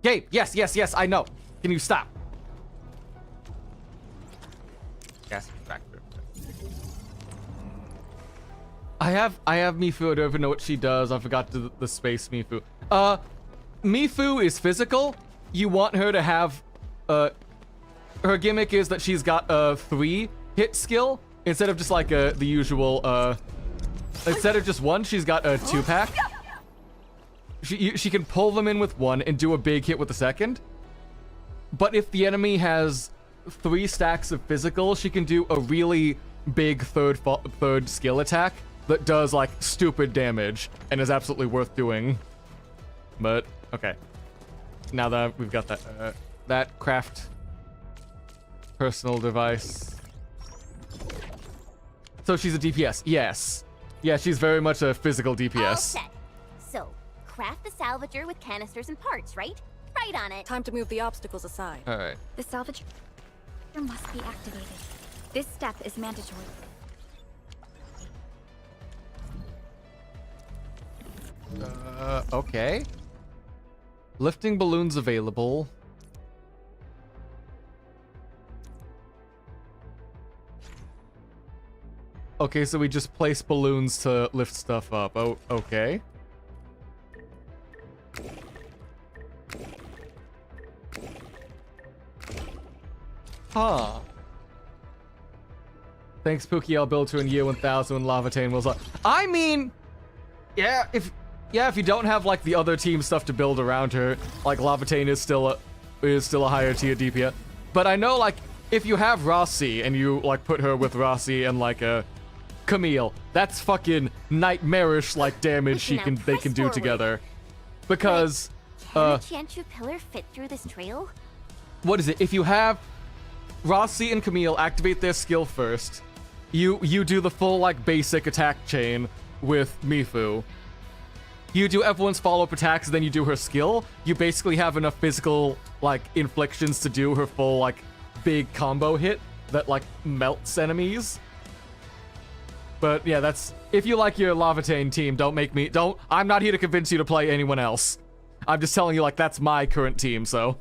Gabe. Yes. I know. Can you stop? Gas extractor. I have Mifu. I don't even know what she does. I forgot the space Mifu. Mifu is physical. You want her to have her gimmick is that she's got a 3 hit skill instead of just like the usual instead of just 1, she's got a 2-pack. She can pull them in with 1 and do a big hit with the second. But if the enemy has 3 stacks of physical, she can do a really big third skill attack that does like stupid damage and is absolutely worth doing. But okay, now that we've got that craft personal device. So she's a DPS. Yes. Yeah, she's very much a physical DPS. All set. So, craft the salvager with canisters and parts, right? Right on it. Time to move the obstacles aside. All right. The Salvager must be activated. This step is mandatory. Okay. Lifting balloons available. Okay, so we just place balloons to lift stuff up. Oh, okay. Huh. Thanks, Pookie. I'll build to in year 1000 when Lavatane was up. I mean, yeah, if you don't have like the other team stuff to build around her, like Lavatane is still a higher tier DPS. But I know like if you have Rossi and you like put her with Rossi and like a Camille, that's fucking nightmarish like damage they can do together. Because Can a Chantru pillar fit through this trail? what is it? If you have Rossi and Camille activate their skill first, you do the full like basic attack chain with Mifu. You do everyone's follow-up attacks, then you do her skill. You basically have enough physical like inflictions to do her full like big combo hit that like melts enemies. But yeah, that's if you like your Lavatane team, I'm not here to convince you to play anyone else. I'm just telling you like that's my current team, so.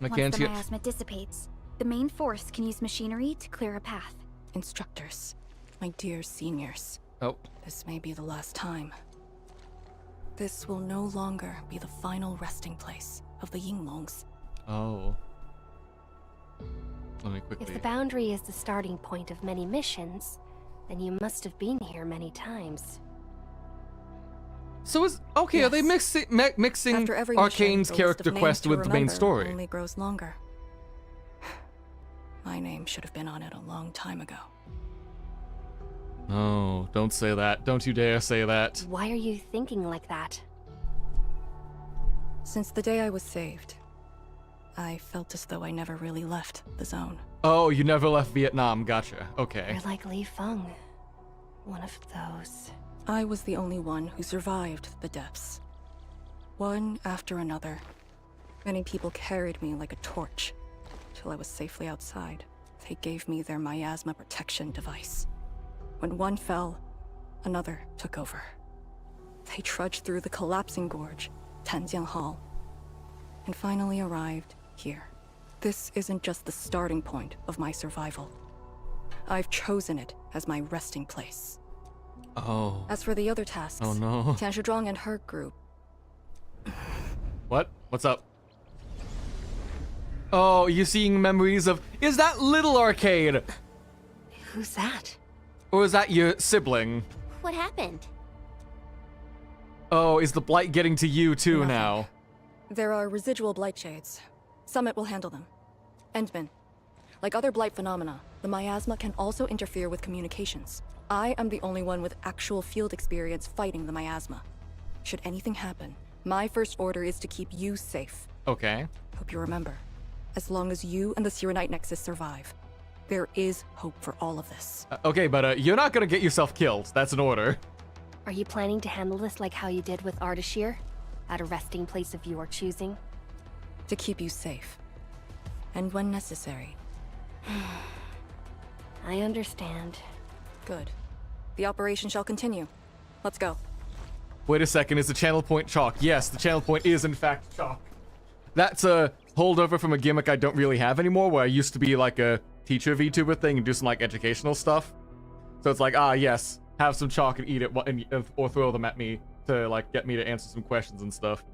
Once the miasma dissipates, the main force can use machinery to clear a path. Instructors, my dear seniors. Oh. This may be the last time. This will no longer be the final resting place of the Yinglongs. Oh. Let me quickly. If the boundary is the starting point of many missions, then you must have been here many times. So okay, yes. Are they mixing Arcane's character quest with the main story? Only grows longer. My name should have been on it a long time ago. No, don't say that. Don't you dare say that. Why are you thinking like that? Since the day I was saved, I felt as though I never really left the zone. Oh, you never left Vietnam. Gotcha. Okay. You're like Li Feng. One of those. I was the only one who survived the depths. One after another. Many people carried me like a torch, till I was safely outside. They gave me their miasma protection device. When one fell, another took over. They trudged through the collapsing gorge, Tanjiang Hall, and finally arrived here. This isn't just the starting point of my survival. I've chosen it as my resting place. Oh. As for the other tasks, oh no. Tian Shizhuang and her group. What? What's up? Oh, you seeing memories of... Is that Little Arcade? Who's that? Or is that your sibling? What happened? Oh, is the blight getting to you too Nothing. now? There are residual blight shades. Summit will handle them. Endman. Like other blight phenomena, the miasma can also interfere with communications. I am the only one with actual field experience fighting the miasma. Should anything happen, my first order is to keep you safe. Okay. Hope you remember. As long as you and the Serenite Nexus survive, there is hope for all of this. Okay, but you're not gonna get yourself killed. That's an order. Are you planning to handle this like how you did with Ardashir? At a resting place of your choosing? To keep you safe. And when necessary. I understand. Good. The operation shall continue. Let's go. Wait a second, is the channel point chalk? Yes, the channel point is in fact chalk. That's a holdover from a gimmick I don't really have anymore, where I used to be like a teacher VTuber thing and do some like educational stuff. So it's like, yes, have some chalk and eat it, or throw them at me to like get me to answer some questions and stuff.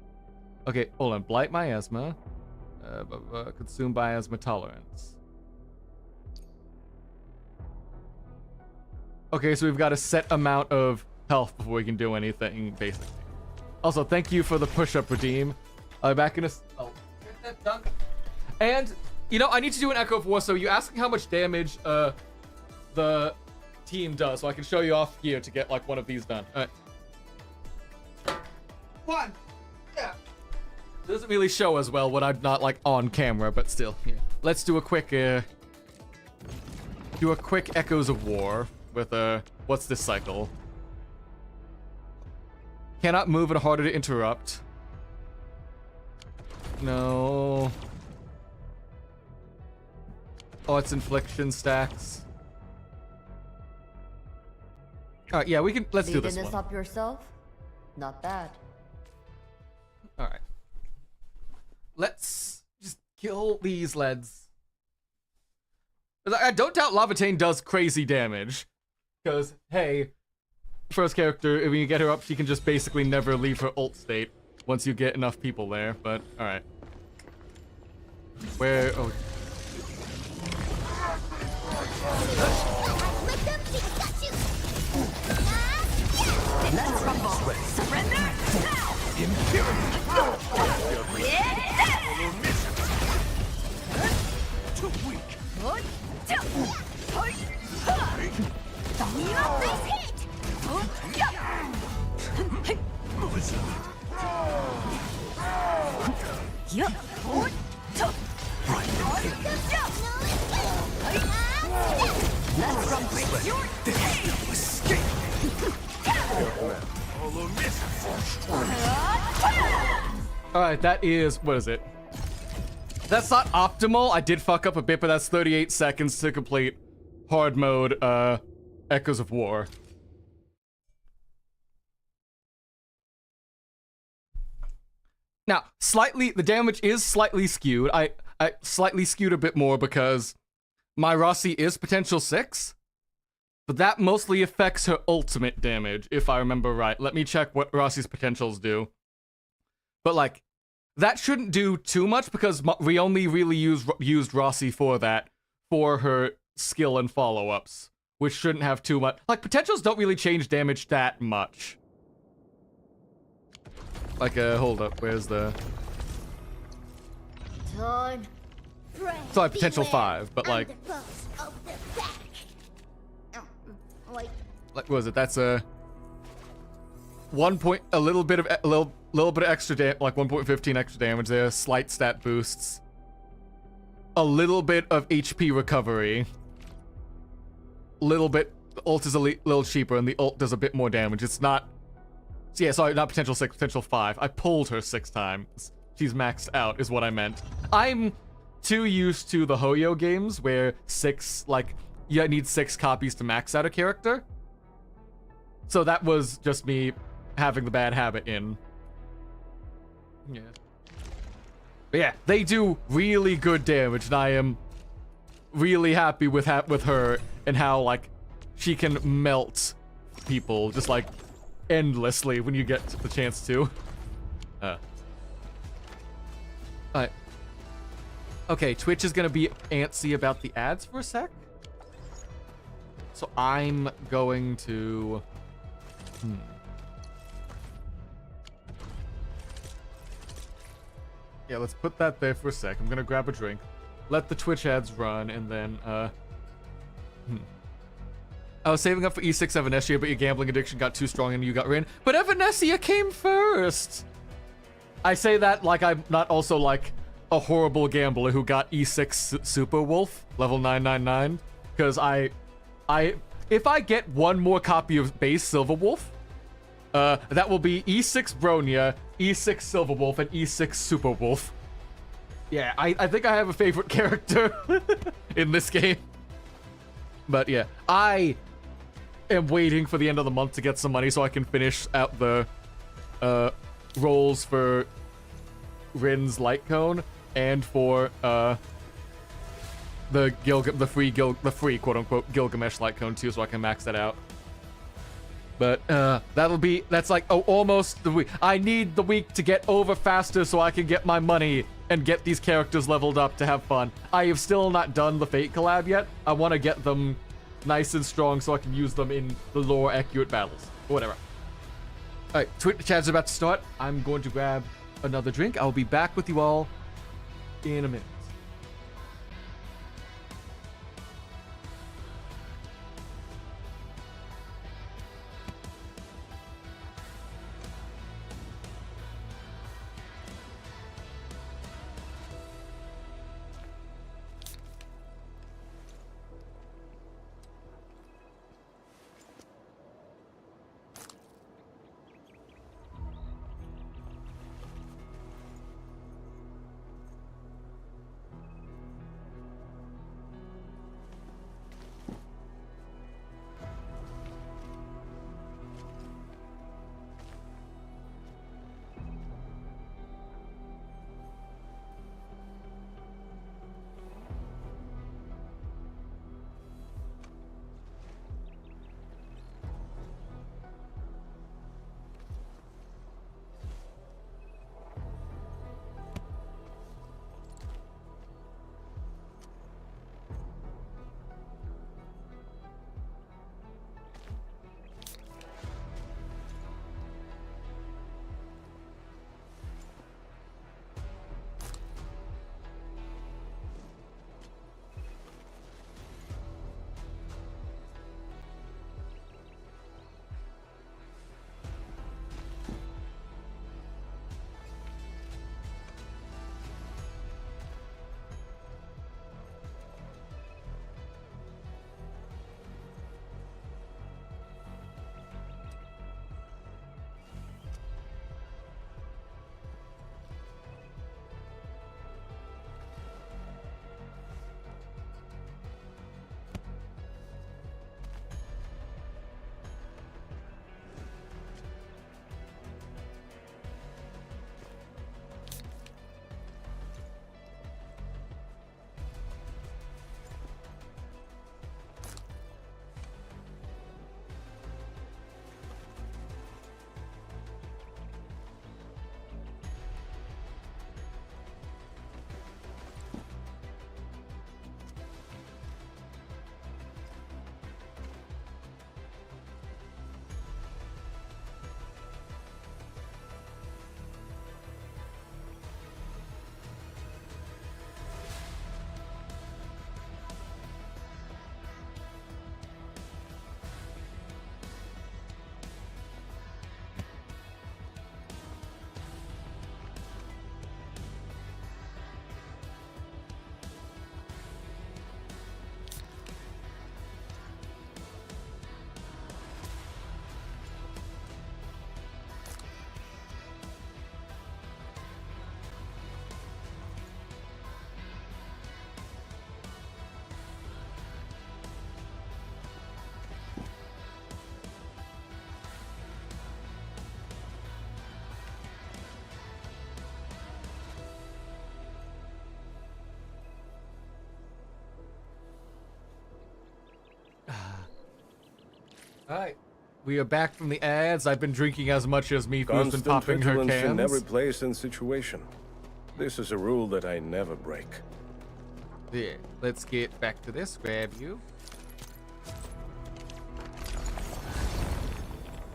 Okay, hold on. Blight miasma. Consume miasma tolerance. Okay, so we've got a set amount of health before we can do anything, basically. Also, thank you for the push-up redeem. Back in a... Oh, get that done. And, you know, I need to do an Echo of War, so you asking how much damage the team does, so I can show you off here to get, like, one of these done. All right. One! Yeah. Doesn't really show as well when I'm not, like, on camera, but still. Yeah. Let's do a quick, Echoes of War with, what's this cycle? Cannot move and harder to interrupt. No. Oh, it's infliction stacks. Alright, yeah, we can, let's do this one. This up yourself? Not bad. Alright. Let's just kill these leads. I don't doubt Lavatane does crazy damage. Because, hey, first character, when you get her up, she can just basically never leave her ult state once you get enough people there, but alright. Where, oh. Let's rumble. Surrender now. Too weak. Alright, that is, what is it? That's not optimal. I did fuck up a bit, but that's 38 seconds to complete hard mode, Echoes of War. Now, the damage is slightly skewed. I slightly skewed a bit more because my Rossi is potential 6, but that mostly affects her ultimate damage, if I remember right. Let me check what Rossi's potentials do. But, like, that shouldn't do too much because we only really used Rossi for that, for her skill and follow-ups, which shouldn't have too much. Like, potentials don't really change damage that much. Like, hold up, where's the... Time. It's like potential 5, but like... Like, what was it? That's a... a little bit of extra like 1.15 extra damage there, slight stat boosts. A little bit of HP recovery. Little bit, ult is a little cheaper and the ult does a bit more damage. It's not, so yeah, sorry, not potential 6, potential 5. I pulled her 6 times. She's maxed out is what I meant. I'm too used to the Hoyo games where 6, like, you need 6 copies to max out a character. So that was just me having the bad habit in. Yeah. But yeah, they do really good damage, and I am really happy with her and how, like, she can melt people just, like, endlessly when you get the chance to. Alright. Okay, Twitch is gonna be antsy about the ads for a sec. So I'm going to... Yeah, let's put that there for a sec. I'm gonna grab a drink, let the Twitch ads run, and then, I was saving up for E6 Evanescia, but your gambling addiction got too strong and you got ran. But Evanescia came first! I say that like I'm not also, like, a horrible gambler who got E6 Super Wolf, level 999, because if I get one more copy of base Silver Wolf, that will be E6 Bronya, E6 Silver Wolf, and E6 Super Wolf. Yeah, I think I have a favorite character in this game. But yeah, I am waiting for the end of the month to get some money so I can finish out the rolls for Rin's Light Cone and for the free quote unquote Gilgamesh Light Cone too, so I can max that out. But that's like almost the week. I need the week to get over faster so I can get my money and get these characters leveled up to have fun. I have still not done the Fate collab yet. I want to get them nice and strong so I can use them in the lore accurate battles. Or whatever. Alright, Twitch chat's about to start. I'm going to grab another drink. I'll be back with you all in a minute. Alright. We are back from the ads. I've been drinking as much as Mifu's been Constant popping her vigilance in every cans. place and situation. This is a rule that I never break. Yeah, let's get back to this. Grab you.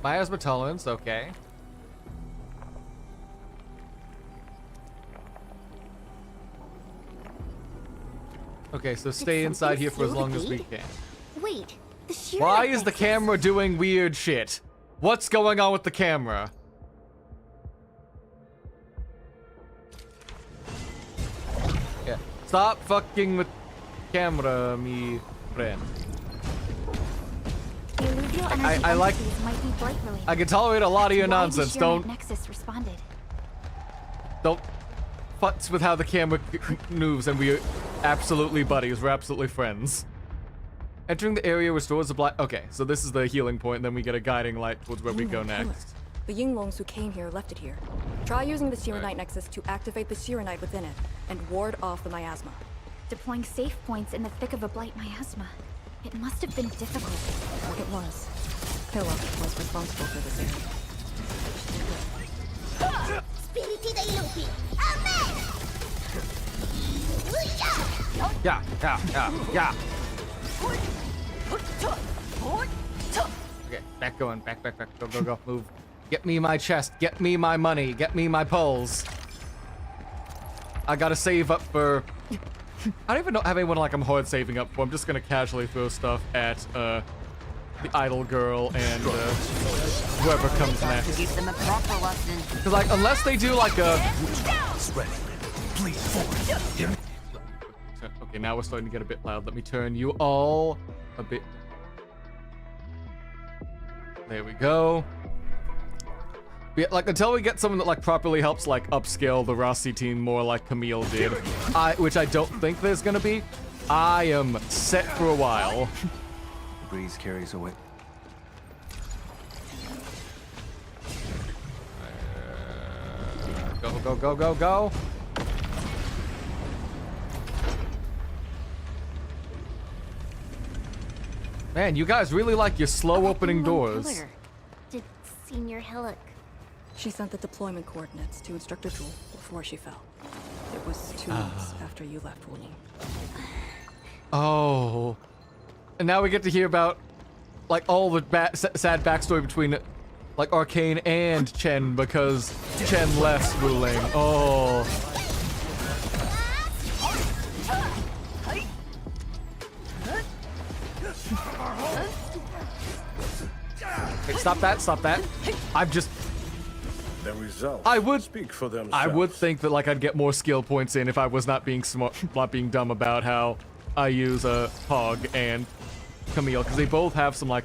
Miasma tolerance, okay. Okay, so stay inside here for as long as we can. Wait, the sheer Why is the camera doing weird shit? What's going on with the camera? Yeah, stop fucking with camera, me friend. I like. I can tolerate a lot of your nonsense. Don't futz with how the camera moves, and we are absolutely buddies. We're absolutely friends. Entering the area restores the black. Okay, so this is the healing point, and then we get a guiding light towards where we go next. The Yinglongs who came here left it here. Try using the Serenite Nexus to activate the Serenite within it and ward off the miasma. Deploying safe points in the thick of a blight miasma. It must have been difficult. It was. Hilla was responsible for this area. Spiriti dei lupi! Amen! Yeah. Okay, back going. Back. Go. Move. Get me my chest. Get me my money. Get me my pulls. I gotta save up for... I don't even have anyone like I'm hard saving up for. I'm just gonna casually throw stuff at the idol girl and whoever comes next. Give them a proper lesson. Cause like unless they do like a... Okay, now we're starting to get a bit loud. Let me turn you all a bit. There we go. Yeah, like until we get someone that like properly helps like upscale the Rossi team more like Camille did, which I don't think there's gonna be. I am set for a while. The breeze carries away. Go. Man, you guys really like your slow opening doors. Did Senior Hillock? She sent the deployment coordinates to Instructor Jewel before she fell. It was 2 months after you left Wooling. Oh. And now we get to hear about like all the sad backstory between like Arcane and Chen because Chen left Wuling. Oh. Hey, stop that. I've just... The results I would speak for themselves. I would think that like I'd get more skill points in if I was not being smart, not being dumb about how I use Hog and Camille, because they both have some like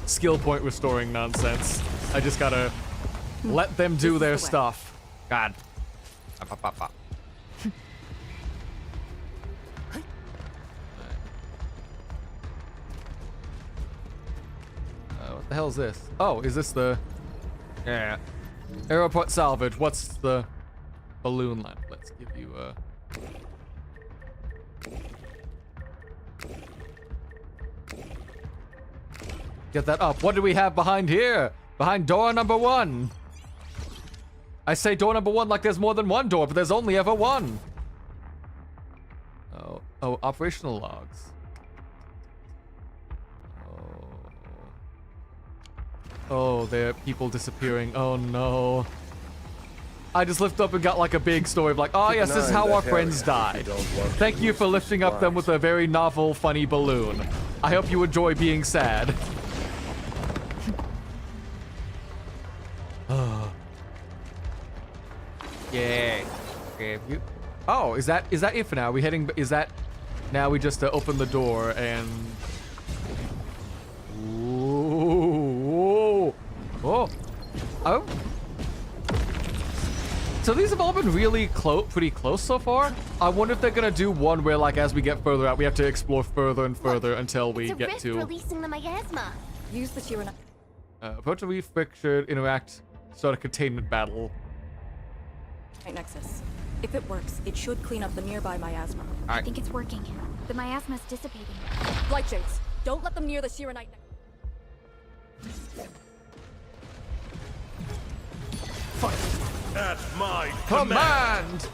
skill point restoring nonsense. I just gotta let them do their stuff. God. What the hell is this? Oh, is this the... Yeah. Aeroport salvage. What's the balloon lamp? Let's give you a... Get that up. What do we have behind here? Behind door number 1. I say door number 1 like there's more than one door, but there's only ever one. Oh, operational logs. Oh, there are people disappearing. Oh no. I just lifted up and got like a big story of like, oh yes, this is how our friends died. Thank you for lifting up them with a very novel, funny balloon. I hope you enjoy being sad. Yeah. Okay. Oh, is that it for now? Are we heading? Is that now? We just open the door and. Ooh. Oh. Oh. So these have all been really pretty close so far. I wonder if they're gonna do one where, like, as we get further out, we have to explore further and further until we get rift to. Releasing the miasma. Use the Serenite. Approach a reef pictured, interact, start a containment battle. Nexus. If it works, it should clean up the nearby miasma. I think it's working. The miasma's dissipating. Blight Shades, don't let them near the Serenite. At my Command!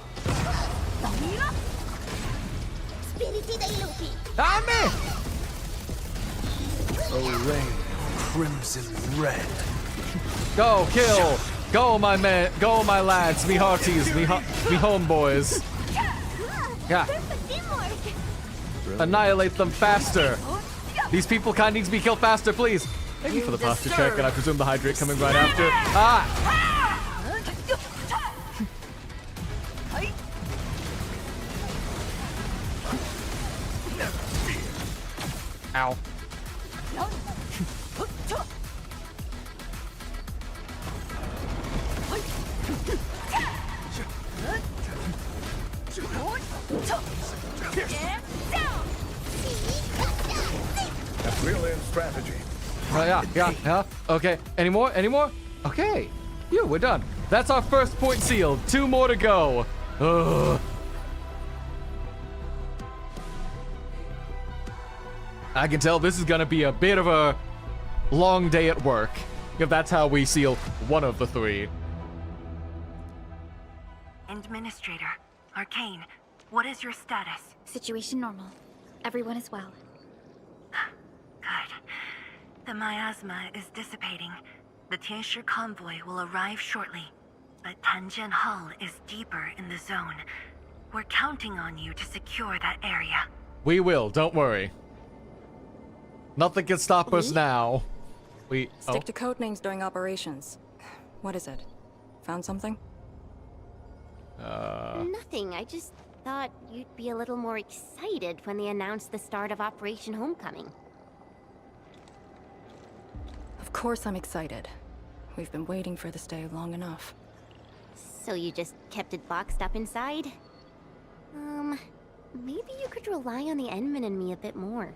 Dame! A rain of crimson red. Go, kill! Go, my men! Go, my lads! Me hearties! Me homeboys! Yeah. Annihilate them faster! These people kind of need to be killed faster, please! Thank you for the posture check, and I presume the hydrate coming right after. Ah! Ow. That's brilliant strategy. Yeah. Okay. Any more? Okay. Yeah, we're done. That's our first point sealed. 2 more to go. Ugh. I can tell this is gonna be a bit of a long day at work, if that's how we seal one of the 3. Administrator, Arcane, what is your status? Situation normal. Everyone is well. Good. The miasma is dissipating. The Tianshi convoy will arrive shortly, but Tanjian Hall is deeper in the zone. We're counting on you to secure that area. We will, don't worry. Nothing can stop us now. Stick to code names during operations. What is it? Found something? Nothing. I just thought you'd be a little more excited when they announced the start of Operation Homecoming. Of course I'm excited. We've been waiting for this day long enough. So you just kept it boxed up inside? Maybe you could rely on the Endman and me a bit more.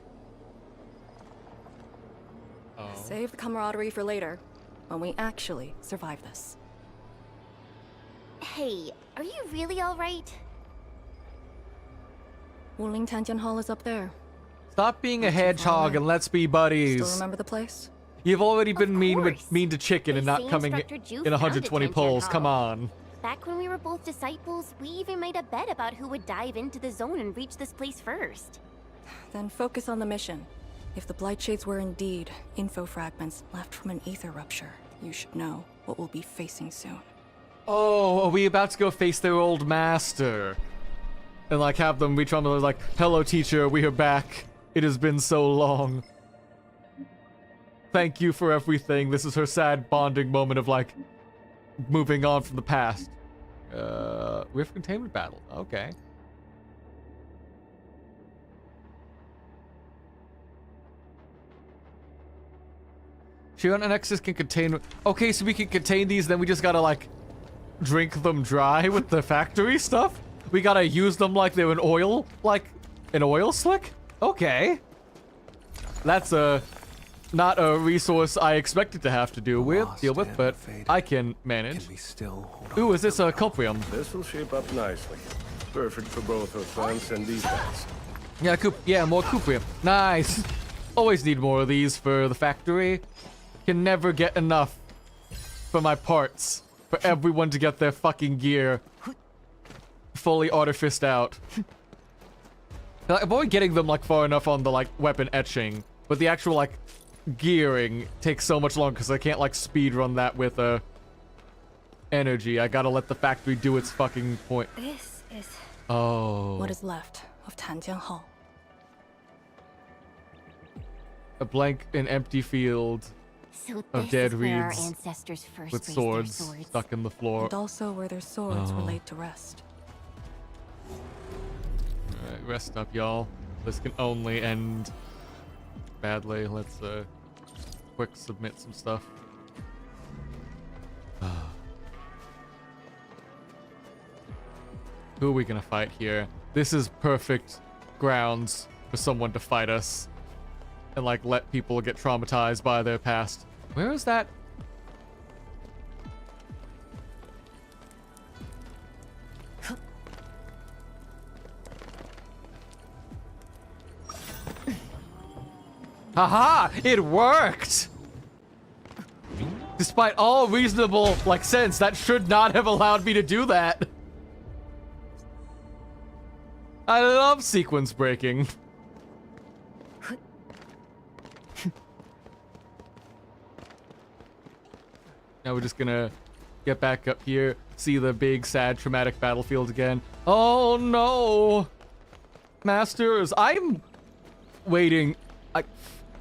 Save the camaraderie for later, when we actually survive this. Hey, are you really alright? Wuling Tanjian Hall is up there. Stop being a hedgehog and let's be buddies. Still remember the place? You've already been mean to chicken and not coming in 120 pulls. Come on. Back when we were both disciples, we even made a bet about who would dive into the zone and reach this place first. Then focus on the mission. If the Blightshades were indeed info fragments left from an ether rupture, you should know what we'll be facing soon. Oh, are we about to go face their old master? And like have them reach on to like, hello teacher, we are back. It has been so long. Thank you for everything. This is her sad bonding moment of like, moving on from the past. Rift containment battle, okay. Shion and Nexus can contain... Okay, so we can contain these, then we just gotta, like, drink them dry with the factory stuff? We gotta use them like they're an oil slick? Okay. That's not a resource I expected to have to deal with, but I can manage. Ooh, is this a Coprium? This will shape up nicely. Perfect for both offense and defense. Yeah, more Coprium. Nice. Always need more of these for the factory. Can never get enough for my parts. For everyone to get their fucking gear fully artificed out. I'm only getting them like far enough on the like weapon etching, but the actual like gearing takes so much longer because I can't like speed run that with energy. I gotta let the factory do its fucking point. This is what is left of Tanjian Hall. A blank and empty field So of dead where our reeds ancestors first with raised swords their swords. stuck in the floor. And also where their swords were laid to rest. Alright, rest up, y'all. This can only end badly. Let's quick submit some stuff. Who are we gonna fight here? This is perfect grounds for someone to fight us and like let people get traumatized by their past. Where is that? Haha! It worked! Despite all reasonable, like, sense, that should not have allowed me to do that. I love sequence breaking. Now we're just gonna get back up here, see the big, sad, traumatic battlefield again. Oh no! Masters, I'm waiting.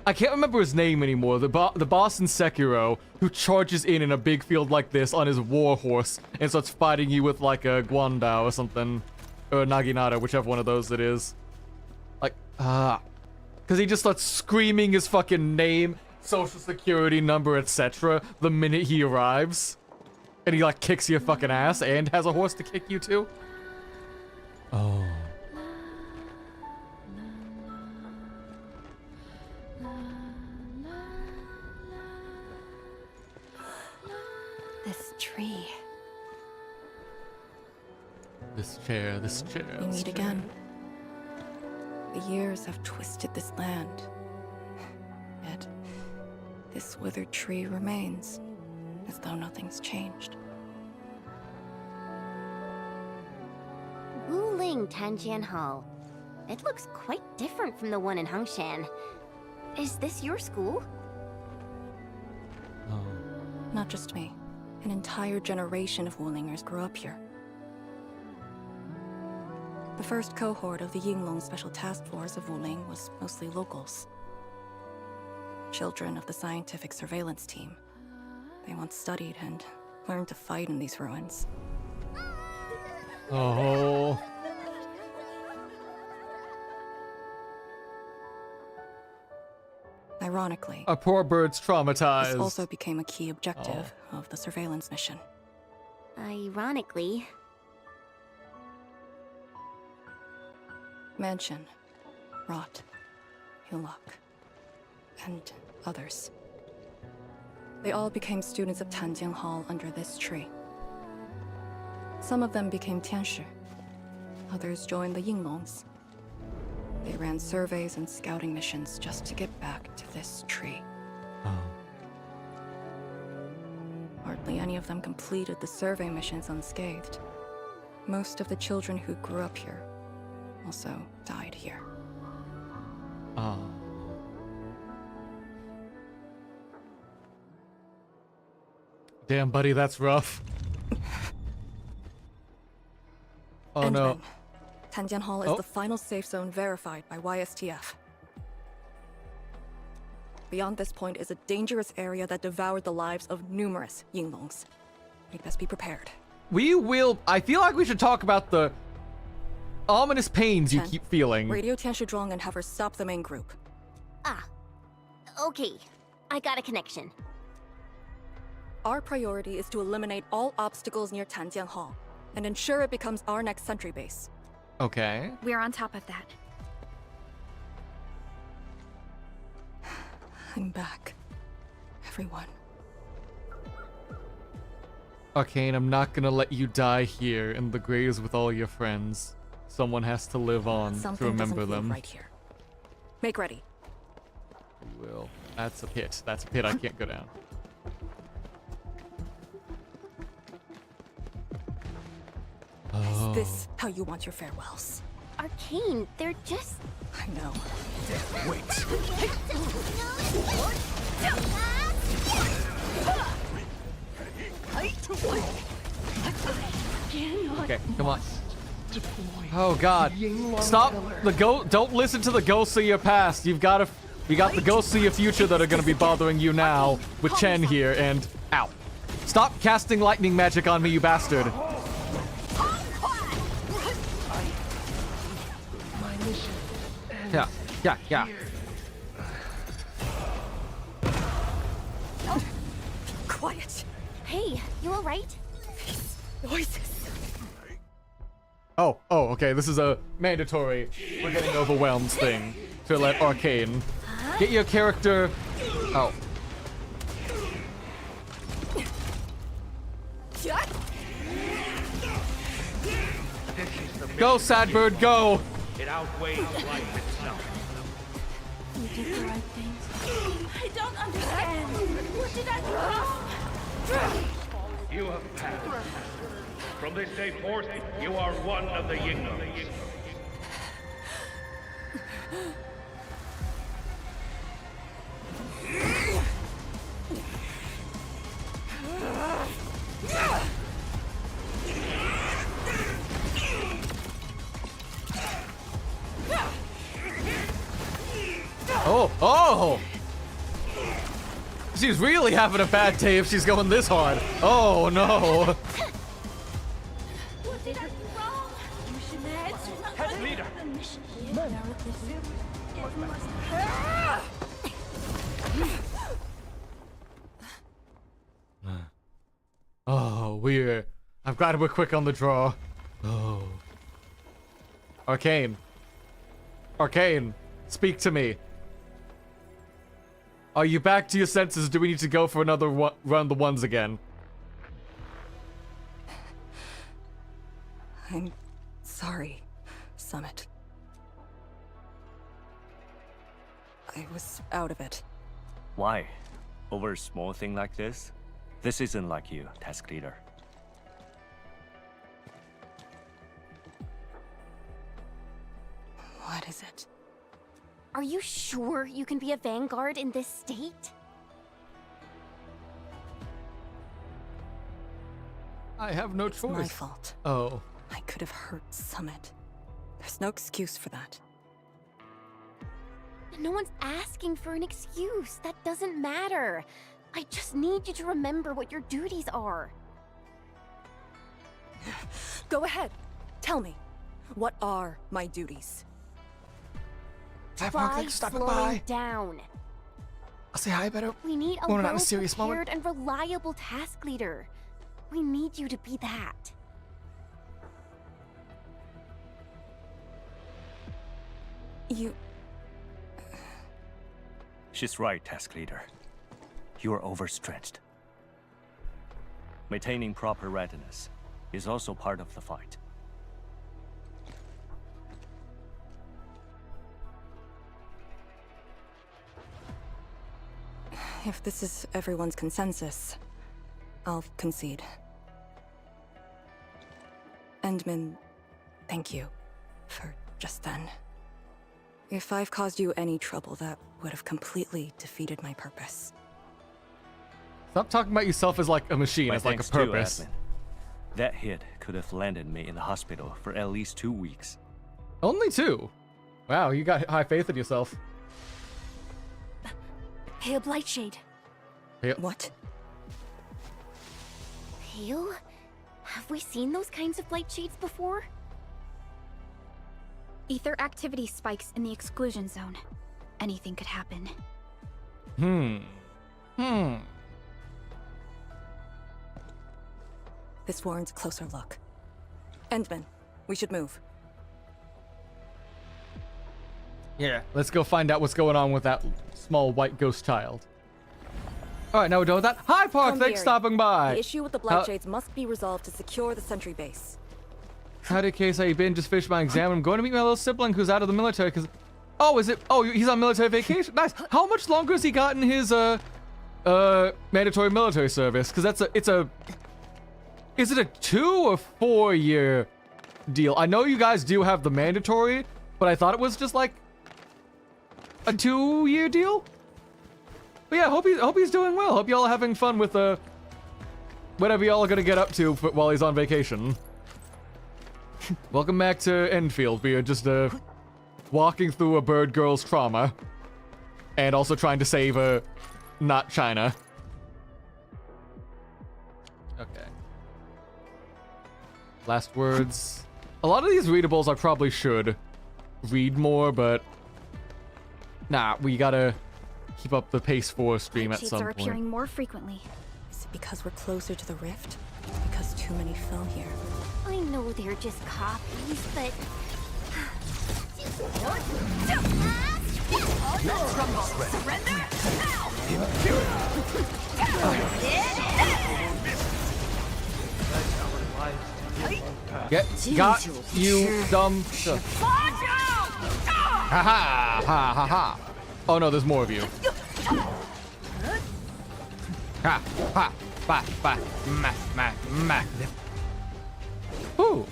I can't remember his name anymore. The boss in Sekiro who charges in a big field like this on his war horse and starts fighting you with like a Guandao or something. Or Naginata, whichever one of those it is. Like, because he just starts screaming his fucking name, social security number, etc. the minute he arrives. And he like kicks your fucking ass and has a horse to kick you too. Oh. This tree. This chair. We meet again. The years have twisted this land. Yet, this withered tree remains, as though nothing's changed. Wuling Tanjian Hall. It looks quite different from the one in Hongshan. Is this your school? Oh. Not just me. An entire generation of Wulingers grew up here. The first cohort of the Yinglong Special Task Force of Wuling was mostly locals. Children of the scientific surveillance team. They once studied and learned to fight in these ruins. Oh. Ironically, A poor bird's traumatized. this also became a key objective of the surveillance mission. Ironically. Mansion, Rot, Hillock, and others. They all became students of Tanjian Hall under this tree. Some of them became Tianshi. Others joined the Yinglongs. They ran surveys and scouting missions just to get back to this tree. Hardly any of them completed the survey missions unscathed. Most of the children who grew up here also died here. Damn, buddy, that's rough. Oh no. Tanjian Hall is the final safe zone verified by YSTF. Beyond this point is a dangerous area that devoured the lives of numerous Yinglongs. We'd best be prepared. We will. I feel like we should talk about the ominous pains you keep feeling. Radio Tianshi Zhuang and have her stop the main group. Okay. I got a connection. Our priority is to eliminate all obstacles near Tanjian Hall and ensure it becomes our next sentry base. Okay. We're on top of that. I'm back. Everyone. Arcane, I'm not gonna let you die here in the graves with all your friends. Someone has to live on Something to remember doesn't feel them. right here. Make ready. We will. That's a pit. That's a pit I can't go down. Is this how you want your farewells? Arcane, they're just... I know. Wait. Okay, come on. Oh god. Stop the don't listen to the ghosts of your past. You got the ghosts of your future that are gonna be bothering you now with Chen here and ow. Stop casting lightning magic on me, you bastard. Yeah. Quiet. Hey, you alright? Noises. Oh, okay, this is a mandatory we're getting overwhelmed thing to let Arcane get your character. Oh. Go, Sadbird, go! It outweighs life itself. You did the right thing. I don't understand. What did I do wrong? You have passed. From this day forth, you are one of the Yinglings. Oh! She's really having a bad day if she's going this hard. Oh no! What did I do wrong? You should Head leader. Oh, I'm glad we're quick on the draw. Oh. Arcane. Arcane, speak to me. Are you back to your senses? Do we need to go for another round the ones again? I'm sorry, Summit. I was out of it. Why? Over a small thing like this? This isn't like you, task leader. What is it? Are you sure you can be a vanguard in this state? I have no choice. My fault. Oh. I could have hurt Summit. There's no excuse for that. No one's asking for an excuse. That doesn't matter. I just need you to remember what your duties are. Go ahead. Tell me. What are my duties? Try slowing down. I'll say hi better. We need a Well, not in a serious well-prepared and reliable task leader. We need you to be that. You... She's right, task leader. You are overstretched. Maintaining proper readiness is also part of the fight. If this is everyone's consensus, I'll concede. Endman, thank you for just then. If I've caused you any trouble, that would have completely defeated my purpose. Stop talking about yourself as like a machine, My as like a thanks purpose. too, admin. That hit could have landed me in the hospital for at least 2 weeks. Only 2? Wow, you got high faith in yourself. Pale Blightshade. Pale. What? Pale? Have we seen those kinds of Blightshades before? Ether activity spikes in the exclusion zone. Anything could happen. This warrants a closer look. Endman, we should move. Yeah. Let's go find out what's going on with that small white ghost child. Alright, now we're done with that. Hi, Park, thanks for stopping by. The issue with the Blightshades must be resolved to secure the sentry base. Howdy, Case, how you been? Just finished my exam. I'm going to meet my little sibling who's out of the military, because... Oh, is it... Oh, he's on military vacation? Nice. How much longer has he gotten his, mandatory military service? Because that's it's a... Is it a 2 or 4 year deal? I know you guys do have the mandatory, but I thought it was just like a 2-year deal? But yeah, hope he's doing well. Hope y'all are having fun with, whatever y'all are gonna get up to while he's on vacation. Welcome back to Endfield. We are just, walking through a bird girl's trauma. And also trying to save, not China. Okay. Last words. A lot of these readables I probably should read more, but... Nah, we gotta keep up the pace for stream at some Blightshades are point. appearing more frequently. Is it because we're closer to the rift? Because too many fell here? I know they're just copies, but... Surrender now! Got you, dumb shit. Ha ha ha ha ha. Oh no, there's more of you. Ha ha Magnificent. Ooh.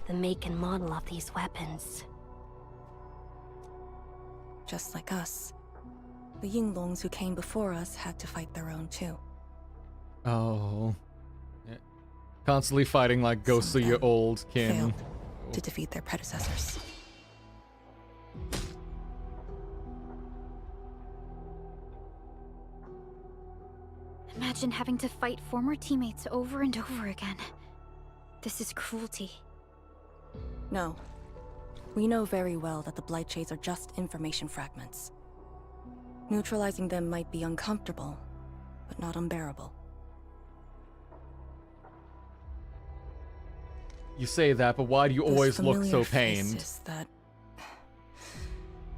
The make and model of these weapons. Just like us. The Yinglongs who came before us had to fight their own too. Oh. Yeah. Constantly fighting like ghosts of your old kin. Failed to defeat their predecessors. Imagine having to fight former teammates over and over again. This is cruelty. No. We know very well that the Blightshades are just information fragments. Neutralizing them might be uncomfortable, but not unbearable. You say that, but why do you always look so Those familiar pained? faces that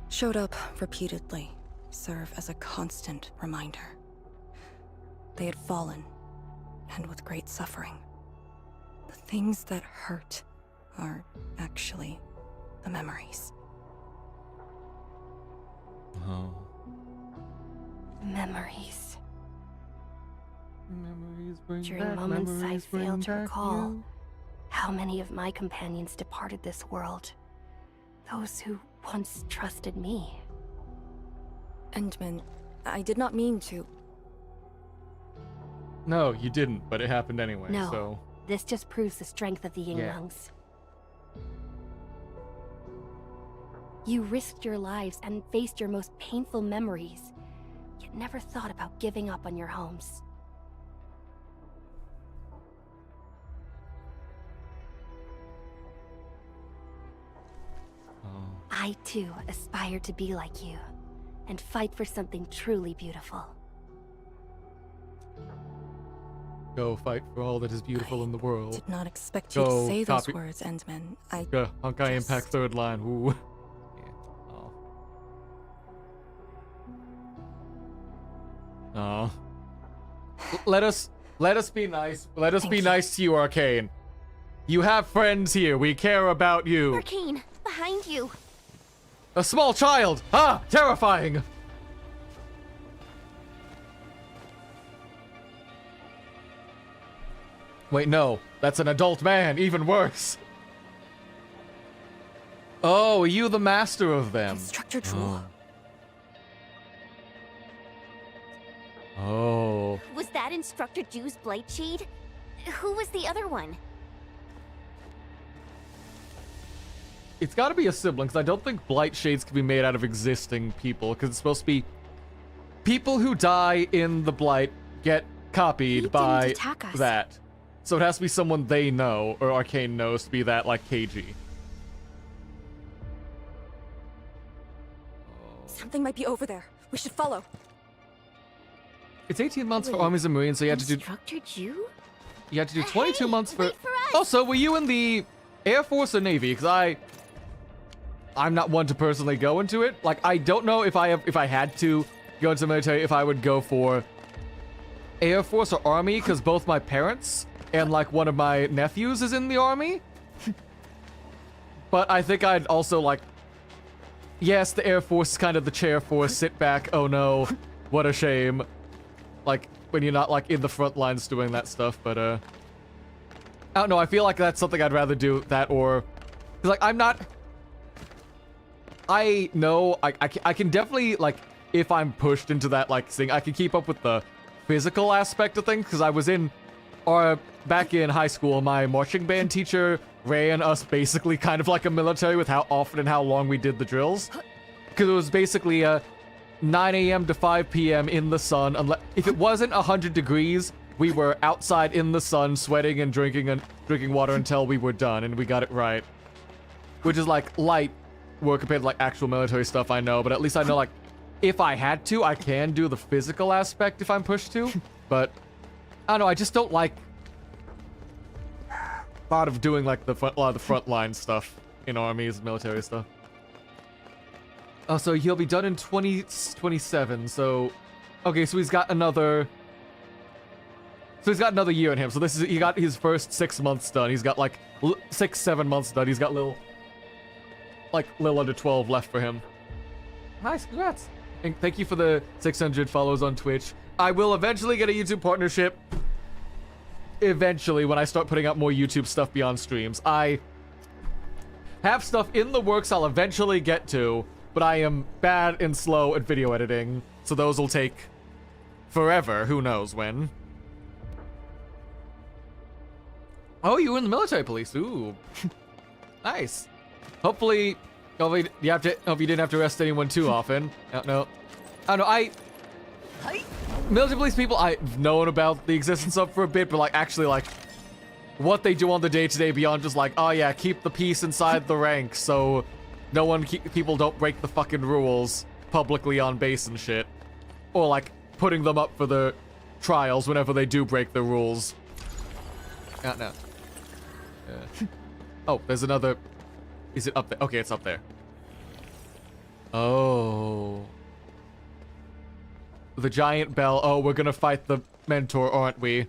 showed up repeatedly serve as a constant reminder. They had fallen, and with great suffering. The things that hurt are actually the memories. Oh. Memories. Memories bring During back, moments I memories bring failed to back recall you. how many of my companions departed this world. Those who once trusted me. Endman, I did not mean to. No, you didn't, but it happened anyway, No, so... this just proves the strength of the Yeah. Yinglongs. You risked your lives and faced your most painful memories, yet never thought about giving up on your homes. I too aspire to be like you, and fight for something truly beautiful. Go fight for all that is beautiful in the world. Did not expect you to say those words, Endman. Honkai Impact third line. Ooh. Yeah. Oh. Oh. Let us be nice. Let us be nice to you, Arcane. You have friends here. We care about you. Arcane, behind you. A small child! Ah! Terrifying! Wait, no. That's an adult man. Even worse. Oh, are you the master of them? Instructor Drool. Oh. Was that Instructor Drew's Blightshade? Who was the other one? It's got to be a sibling, because I don't think Blightshades can be made out of existing people, because it's supposed to be people who die in the Blight get copied by that. So it has to be someone they know, or Arcane knows, to be that, like, KG. Something might be over there. We should follow. It's 18 months for armies and marines, so you had to do... Instructor Drew? You had to do 22 months for... wait for us! Also, were you in the Air Force or Navy? Because I'm not one to personally go into it. Like, I don't know if I had to go into the military, if I would go for Air Force or Army, because both my parents and, like, one of my nephews is in the Army. But I think I'd also, like... Yes, the Air Force is kind of the chair force, sit back, oh no, what a shame. Like, when you're not, like, in the front lines doing that stuff, but, I don't know, I feel like that's something I'd rather do, that or... Because, like, I'm not... I know, I can definitely, like, if I'm pushed into that, like, thing, I can keep up with the physical aspect of things, because I was in... back in high school, my marching band teacher ran us basically kind of like a military with how often and how long we did the drills. Because it was basically 9 a.m. to 5 p.m. in the sun. If it wasn't 100 degrees, we were outside in the sun, sweating and drinking water until we were done, and we got it right. Which is like light work compared to like actual military stuff, I know, but at least I know like if I had to, I can do the physical aspect if I'm pushed to. But I don't know, I just don't like thought of doing like a lot of the frontline stuff in armies, military stuff. Oh, so he'll be done in 2027. So, okay, so he's got another. So he's got another year in him. So he got his first 6 months done. He's got like 6-7 months done. He's got little like a little under 12 left for him. Nice, congrats. And thank you for the 600 follows on Twitch. I will eventually get a YouTube partnership. Eventually, when I start putting out more YouTube stuff beyond streams. I have stuff in the works I'll eventually get to, but I am bad and slow at video editing, so those will take forever. Who knows when. Oh, you were in the military police. Ooh. Nice. Hopefully you didn't have to arrest anyone too often. No. I don't know, military police people I've known about the existence of for a bit, but like actually like what they do on the day-to-day beyond just like, oh yeah, keep the peace inside the ranks so people don't break the fucking rules publicly on base and shit. Or like putting them up for the trials whenever they do break the rules. No. Oh, there's another. Is it up there? Okay, it's up there. Oh. The giant bell. Oh, we're gonna fight the mentor, aren't we?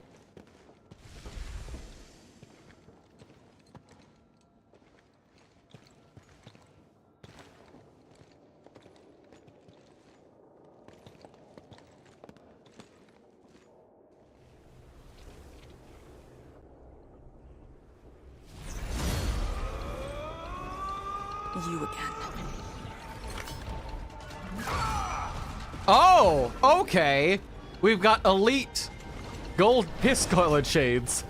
You again. Oh, okay. We've got elite gold piss-colored shades.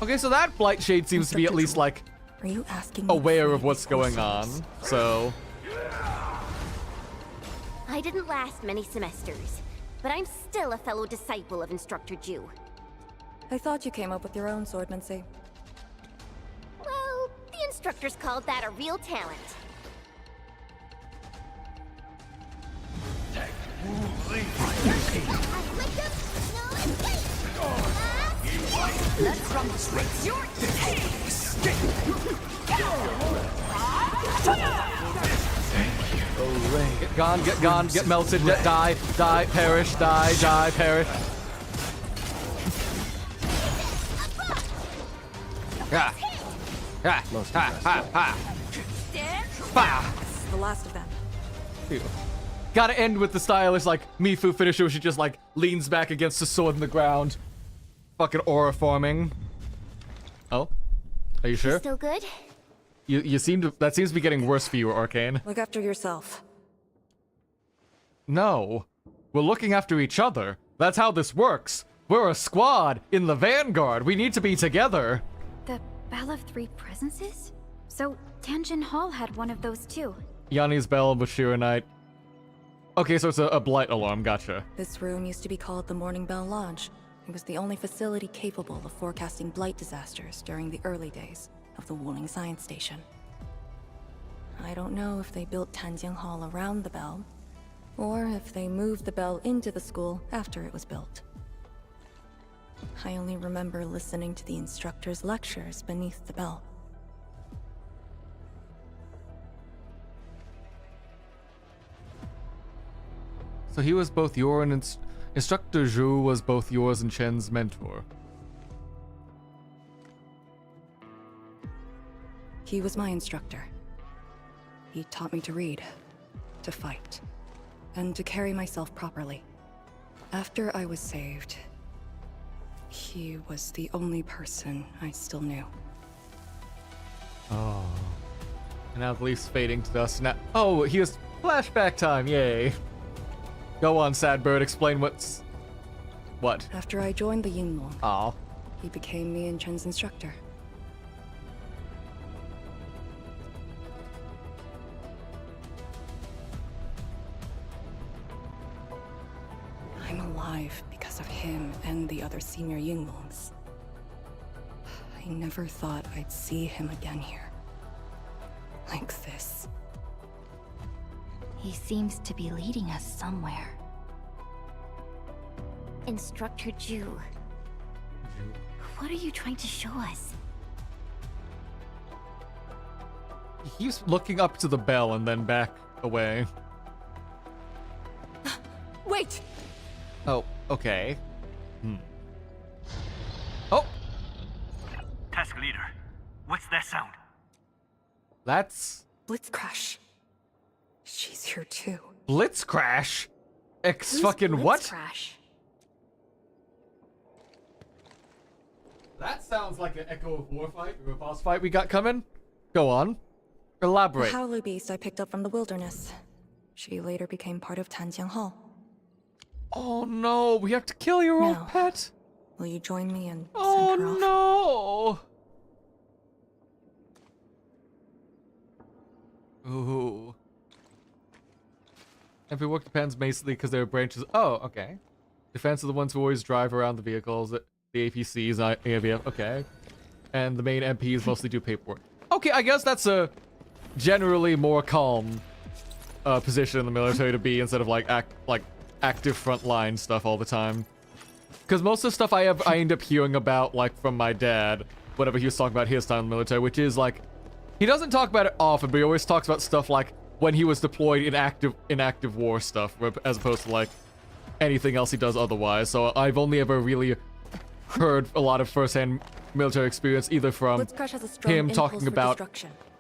Okay, so that blight shade seems to be at least like Are you asking aware of what's going on. So I didn't last many semesters, but I'm still a fellow disciple of Instructor Jew. I thought you came up with your own swordmancy. Well, the instructors called that a real talent. Let's run this race. Your get gone, get melted, die, perish, die, perish. Ha! Ha! Ha! The last of them. Phew. Gotta end with the stylish, like, Mifu finisher where she just, like, leans back against the sword in the ground. Fucking aura forming. Oh? Are you sure? Still good? You seem to... That seems to be getting worse for you, Arcane. Look after yourself. No. We're looking after each other. That's how this works. We're a squad in the vanguard. We need to be together. The Bell of Three Presences? So, Tanjin Hall had one of those too. Yanni's Bell, Bashira Knight. Okay, so it's a blight alarm, gotcha. This room used to be called the Morning Bell Lodge. It was the only facility capable of forecasting blight disasters during the early days of the Wuling Science Station. I don't know if they built Tanjin Hall around the bell, or if they moved the bell into the school after it was built. I only remember listening to the instructor's lectures beneath the bell. So he was both your and Instructor Zhu was both yours and Chen's mentor. He was my instructor. He taught me to read, to fight, and to carry myself properly. After I was saved, he was the only person I still knew. Oh. And now the leaf's fading to dust. Now, oh, he was flashback time, yay. Go on, sad bird, explain what's... What? After I joined the Yinglong, oh, he became me and Chen's instructor. I'm alive because of him and the other senior Yinglongs. I never thought I'd see him again here. Like this. He seems to be leading us somewhere. Instructor Jew. What are you trying to show us? he's looking up to the bell and then back away. Wait! Oh, okay. Oh! What's that sound? That's Blitz Crash. She's here too. Blitz Crash. Who's Fucking Blitz what? Crash? That sounds like an Echo of War fight or a boss fight we got coming. Go on. The Elaborate. howler beast I picked up from the wilderness. She later became part of Tanjiang Hall. Oh no, we have to kill your old Now, pet. Will you join me and Oh send her off? no. Ooh. Every work depends basically because there are branches. Oh, okay. Defense are the ones who always drive around the vehicles. The APCs, AVF, okay. And the main MPs mostly do paperwork. Okay, I guess that's a generally more calm position in the military to be instead of like active frontline stuff all the time. Because most of the stuff I end up hearing about like from my dad, whatever he was talking about his time in the military, which is like he doesn't talk about it often, but he always talks about stuff like when he was deployed in active war stuff, as opposed to like anything else he does otherwise. So I've only ever really heard a lot of first-hand military experience, either from him talking about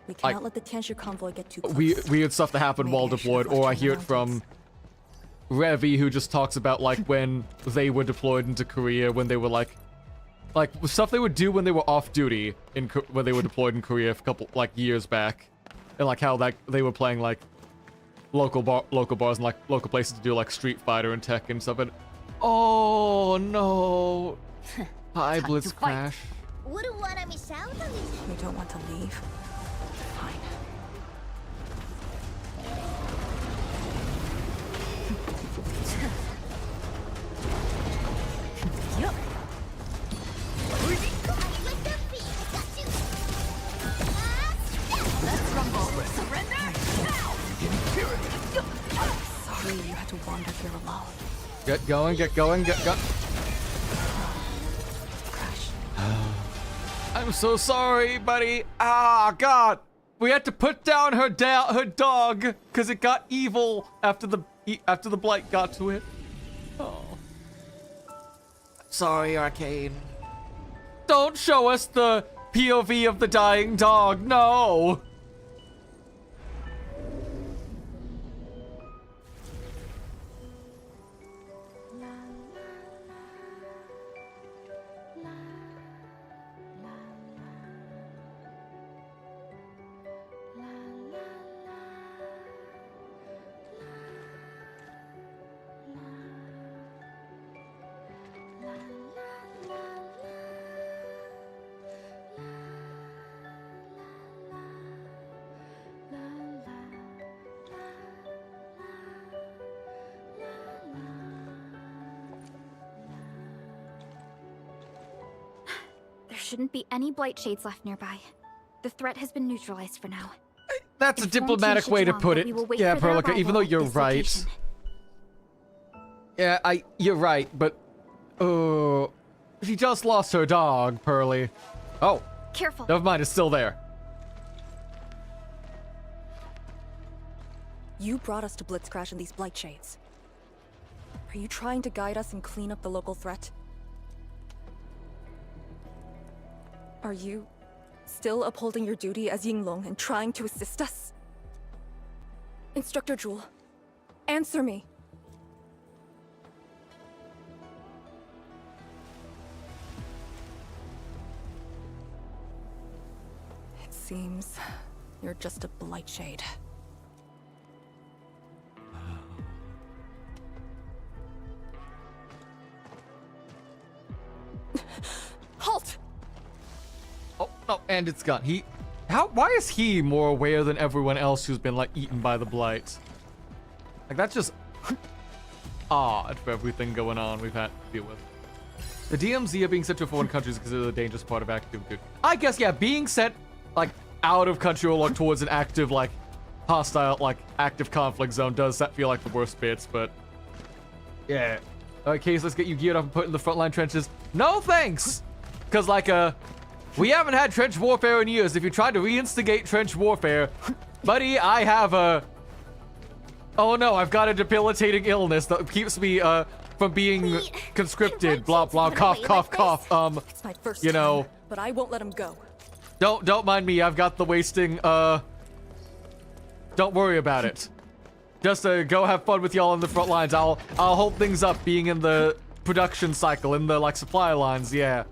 we cannot let the Tianshi convoy get too close. weird stuff that happened while deployed, or I hear it from Revi, who just talks about like when they were deployed into Korea, when they were like stuff they would do when they were off duty when they were deployed in Korea a couple years back, and like how they were playing like local bars and like local places to do like Street Fighter and Tekken and stuff. And oh no. Hi, Blitz Crash. Wouldn't want to miss out on this. We don't want to leave. Fine. Yup. Let's rumble. Surrender now. Sorry you had to wander here alone. Get going, get going, get going. I'm so sorry, buddy. Ah, God. We had to put down her dog because it got evil after the blight got to it. Oh. Sorry, Arcane. Don't show us the POV of the dying dog. No. There shouldn't be any blight shades left nearby. The threat has been neutralized for now. That's a diplomatic way to put it. Yeah, Perlica, even though you're right. Yeah, you're right, but she just lost her dog, Pearly. Oh. Careful. Never mind, it's still there. You brought us to Blitz Crash in these blight shades. Are you trying to guide us and clean up the local threat? Are you still upholding your duty as Yinglong and trying to assist us? Instructor Jewel, answer me. It seems you're just a blight shade. Halt! Oh, no, and it's gone. Why is he more aware than everyone else who's been, like, eaten by the blight? Like, that's just odd for everything going on we've had to deal with. The DMZ are being sent to foreign countries because they're the dangerous part of active duty. I guess, yeah, being sent, like, out of country or, like, towards an active, like, hostile, like, active conflict zone does feel like the worst bits, but... Yeah. Alright, Case, let's get you geared up and put in the frontline trenches. No thanks! Because, like, we haven't had trench warfare in years. If you tried to reinstigate trench warfare, buddy, I have a... Oh no, I've got a debilitating illness that keeps me, from being conscripted, blah, blah, cough, cough, cough, It's my first you know... time, but I won't let him go. Don't mind me. I've got the wasting. Don't worry about it. Just go have fun with y'all in the front lines. I'll hold things up being in the production cycle, in the like supply lines, yeah.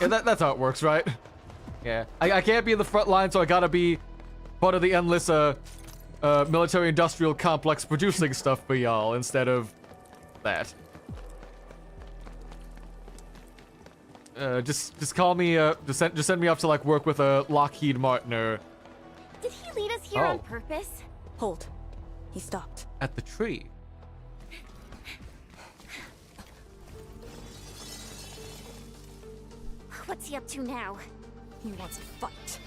Yeah, that's how it works, right? Yeah. I can't be in the front line, so I gotta be part of the endless military industrial complex producing stuff for y'all instead of that. Just call me, just send me up to like work with a Lockheed Martin or... Did he lead us here on purpose? Hold. He stopped. At the tree. What's he up to now? He wants a fight.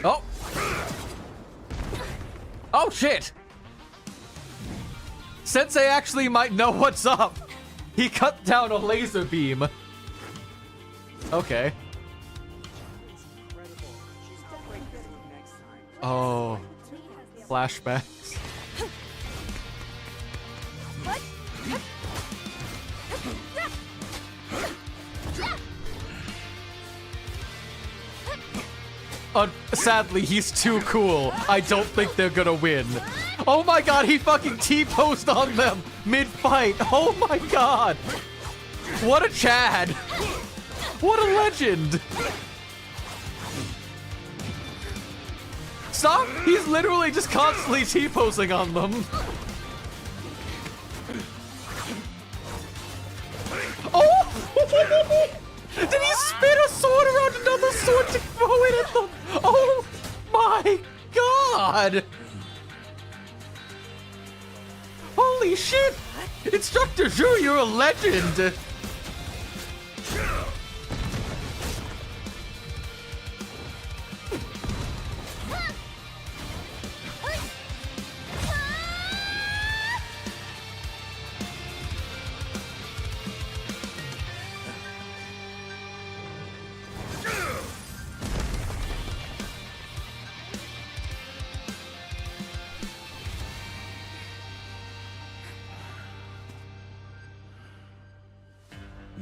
Oh! Oh shit! Sensei actually might know what's up. He cut down a laser beam. Okay. Oh. Flashbacks. Sadly, he's too cool. I don't think they're gonna win. Oh my god, he fucking T-posed on them mid-fight. Oh my god. What a Chad. What a legend. Stop. He's literally just constantly T-posing on them. Oh! Did he spin a sword around another sword to throw it at them? Oh my god! Holy shit! Instructor Zhu, you're a legend!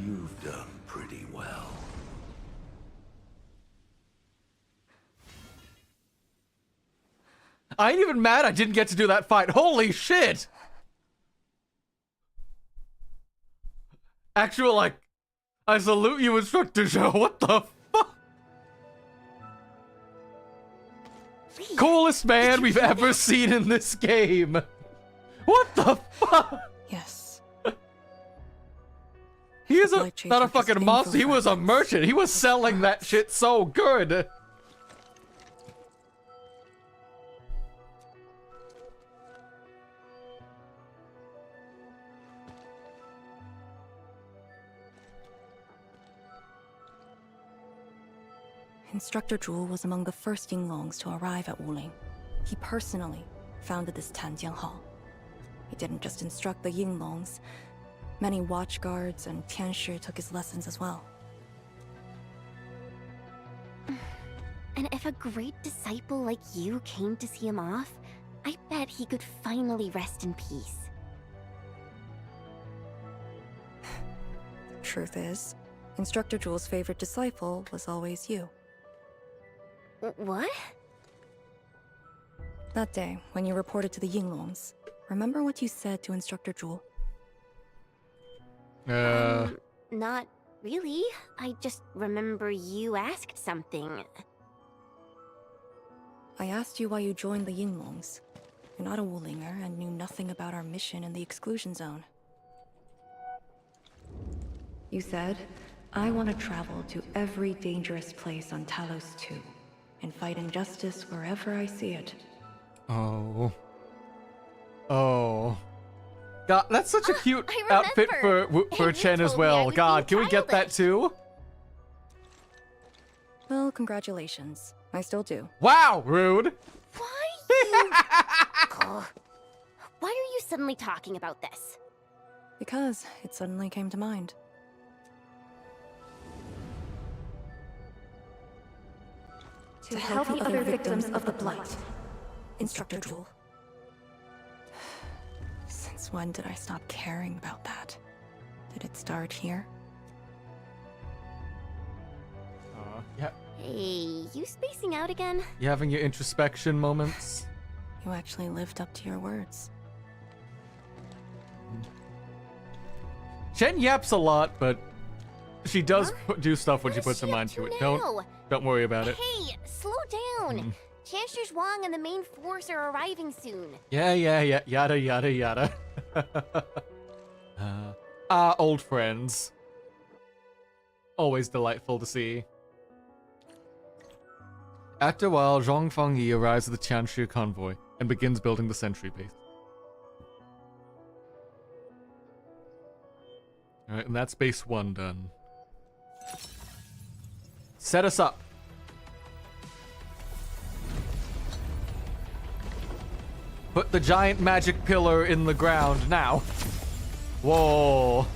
You've done pretty well. I ain't even mad I didn't get to do that fight. Holy shit! Actual, like, I salute you, Instructor Zhou. What the fuck? Coolest man we've ever seen in this game. What the fuck? Yes. He is not a fucking monster. He was a merchant. He was selling that shit so good. Instructor Zhu was among the first Yinglongs to arrive at Wuling. He personally founded this Tanjiang Hall. He didn't just instruct the Yinglongs. Many watchguards and Tianshi took his lessons as well. And if a great disciple like you came to see him off, I bet he could finally rest in peace. Truth is, Instructor Zhu's favorite disciple was always you. What? That day, when you reported to the Yinglongs, remember what you said to Instructor Zhu? Not really. I just remember you asked something. I asked you why you joined the Yinglongs. You're not a Wulinger and knew nothing about our mission in the exclusion zone. You said, I want to travel to every dangerous place on Talos 2 and fight injustice wherever I see it. Oh. Oh. God, that's such a cute outfit for Chen as well. God, can we get that too? Well, congratulations. I still do. Wow, rude. Why are you suddenly talking about this? Because it suddenly came to mind. To help the other victims of the Blight. Instructor Zhu. Since Since when did I stop caring about that? Did it start here? Yeah. Hey, you spacing out again? You having your introspection moments? You actually lived up to your words. Shen yaps a lot, but she does do stuff when she puts her mind to it. Don't worry about it. Hey, slow down. Chancellor Zhuang and the main force are arriving soon. Yeah, yada, yada, yada. Old friends. Always delightful to see. After a while, Zhang Fengyi arrives at the Tianshi convoy and begins building the sentry base. Alright, and that's base 1 done. Set us up. Put the giant magic pillar in the ground now. Whoa.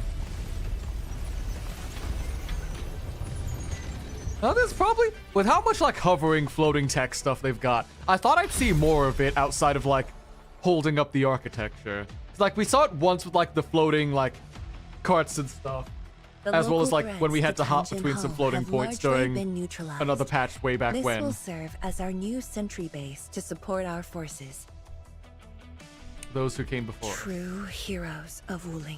Now there's probably, with how much like hovering floating tech stuff they've got, I thought I'd see more of it outside of like holding up the architecture. Like we saw it once with like the floating like carts and stuff. As well as like when we had to hop between some floating points during another patch way back when. This will serve as our new sentry base to support our forces. Those who came before. True heroes of Wuling.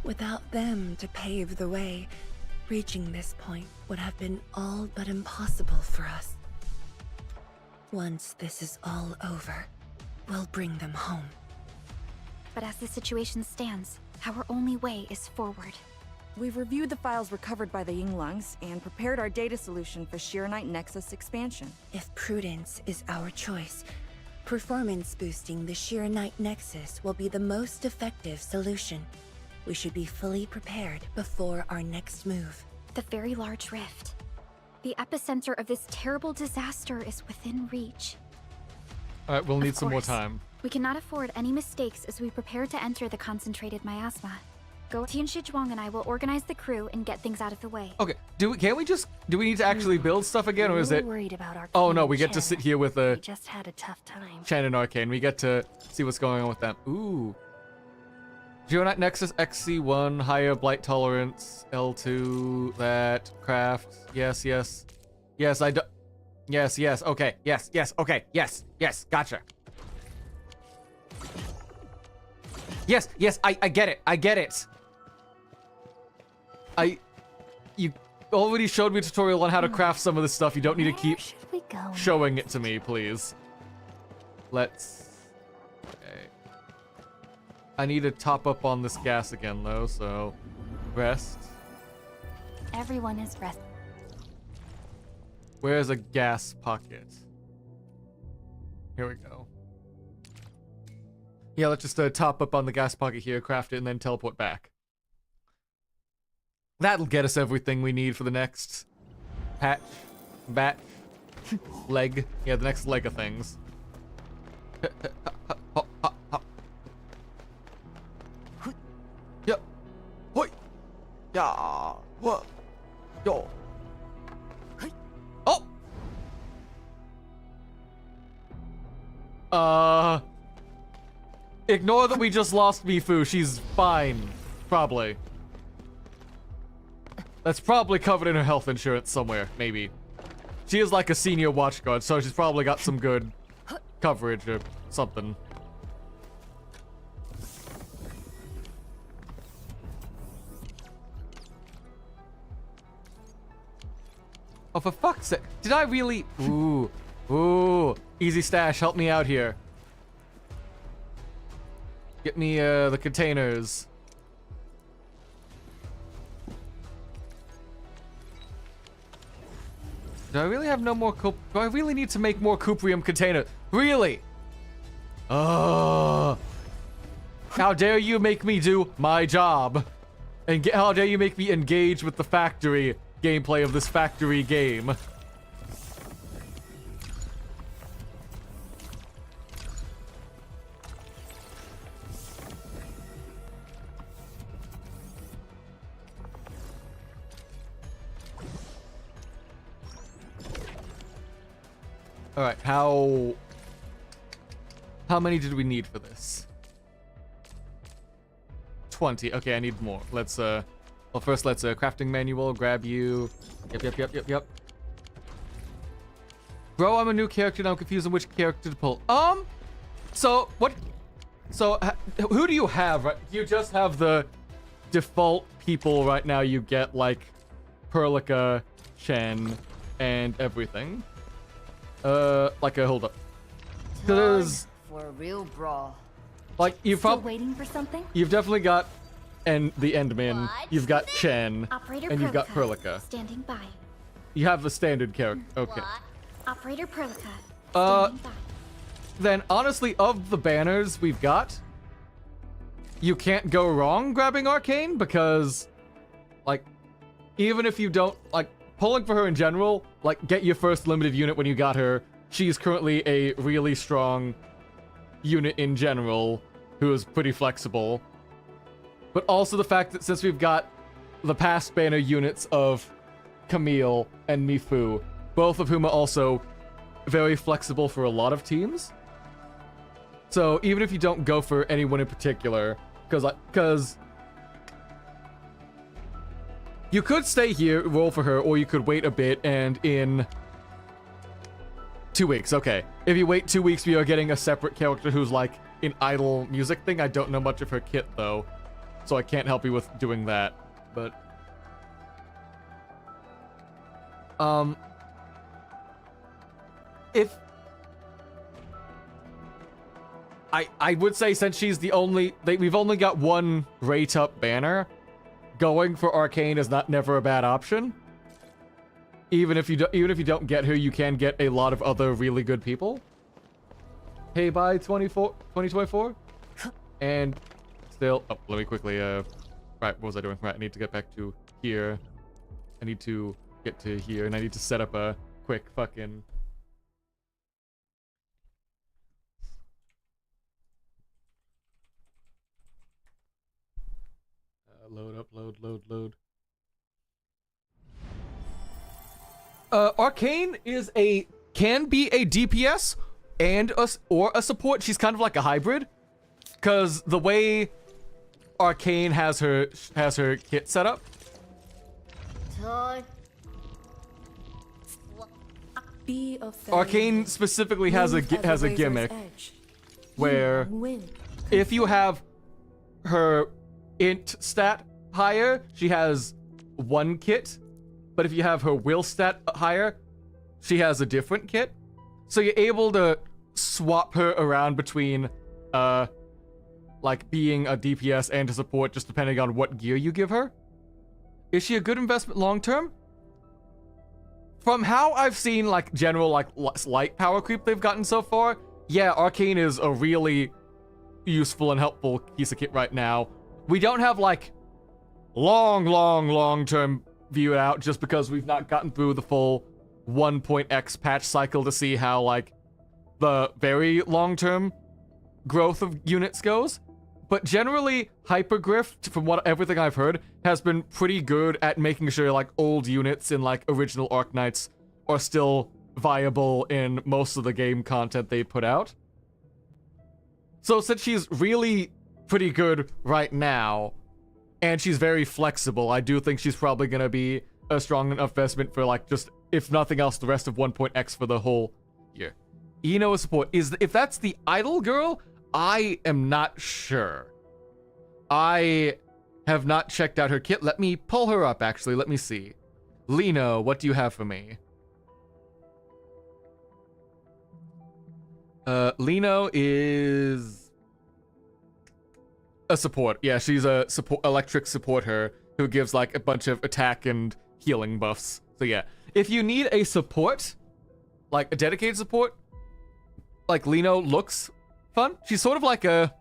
Without them to pave the way, reaching this point would have been all but impossible for us. Once this is all over, we'll bring them home. But as the situation stands, our only way is forward. We've reviewed the files recovered by the Yinglungs and prepared our data solution for Shiranite Nexus expansion. If prudence is our choice, performance boosting the Shiranite Nexus will be the most effective solution. We should be fully prepared before our next move. The very large rift. The epicenter of this terrible disaster is within reach. Alright, we'll need some more time. We cannot afford any mistakes as we prepare to enter the concentrated miasma. Tianshi Zhuang and I will organize the crew and get things out of the way. Okay, do we need to actually build stuff again, or is it? Worried about Arcane Oh no, we get Chen. to sit here with We just had a tough time. Chen and Arcane. We get to see what's going on with them. Ooh. Geonite Nexus XC1, higher blight tolerance, L2, that, craft, yes, I do, yes, okay, yes, okay, yes, gotcha. Yes, I get it. You already showed me a tutorial on how to craft some of this stuff. You don't need to keep showing it to me, please. Let's... Okay. I need to top up on this gas again, though, so... Rest. Everyone is rest. Where's a gas pocket? Here we go. Yeah, let's just top up on the gas pocket here, craft it, and then teleport back. That'll get us everything we need for the next patch, batch, leg. Yeah, the next leg of things. Yep. Hoi. Yeah. What? Yo. Oh. Ignore that we just lost Mifu. She's fine. Probably. That's probably covered in her health insurance somewhere, maybe. She is like a senior watchguard, so she's probably got some good coverage or something. Oh, for fuck's sake. Did I really? Ooh. Easy stash, help me out here. Get me the containers. Do I really have no more do I really need to make more cuprium containers? Really? How dare you make me do my job? And how dare you make me engage with the factory gameplay of this factory game? All right, how many did we need for this? 20. Okay, I need more. Let's, well, first let's, crafting manual, grab you. Yep. Bro, I'm a new character and I'm confused on which character to pull. So, what? So, who do you have, right? You just have the default people right now. You get, like, Perlica, Chen, and everything. Hold up. Cause for a real brawl. Like, you've Still waiting for something? You've definitely got the Endman. You've got Chen, Operator and you've got Perlica. Perlica. Standing by. You have the standard character. Okay. Operator Perlica. Standing by. Then honestly, of the banners we've got, you can't go wrong grabbing Arcane because, like, even if you don't, like, pulling for her in general, like, get your first limited unit when you got her. She's currently a really strong unit in general who is pretty flexible. But also the fact that since we've got the past banner units of Camille and Mifu, both of whom are also very flexible for a lot of teams. So even if you don't go for anyone in particular, because you could stay here, roll for her, or you could wait a bit and in 2 weeks. Okay. If you wait 2 weeks, we are getting a separate character who's like an idle music thing. I don't know much of her kit though, so I can't help you with doing that. But if I would say since she's the only we've only got one rate up banner, going for Arcane is never a bad option. Even if you don't get her, you can get a lot of other really good people. Hey, bye 2024. And still, oh, let me quickly right, what was I doing? Right, I need to get back to here. I need to get to here, and I need to set up a quick fucking load. Arcane can be a DPS and a support. She's kind of like a hybrid, because the way Arcane has her kit set up. Arcane specifically has a gimmick where if you have her int stat higher, she has one kit, but if you have her will stat higher, she has a different kit. So you're able to swap her around between like being a DPS and a support, just depending on what gear you give her. Is she a good investment long term? From how I've seen, like, general, like, light power creep they've gotten so far, yeah, Arcane is a really useful and helpful piece of kit right now. We don't have, like, long-term view out, just because we've not gotten through the full 1.x patch cycle to see how, like, the very long-term growth of units goes. But generally, Hypergriff, from everything I've heard, has been pretty good at making sure, like, old units in, like, original Arknights are still viable in most of the game content they put out. So since she's really pretty good right now, and she's very flexible, I do think she's probably gonna be a strong enough investment for, like, just, if nothing else, the rest of 1.x for the whole year. Eno support. If that's the idol girl, I am not sure. I have not checked out her kit. Let me pull her up, actually. Let me see. Lino, what do you have for me? Lino is a support. Yeah, she's a electric supporter who gives, like, a bunch of attack and healing buffs. So yeah, if you need a support, like a dedicated support, like, Lino looks fun. She's sort of like a...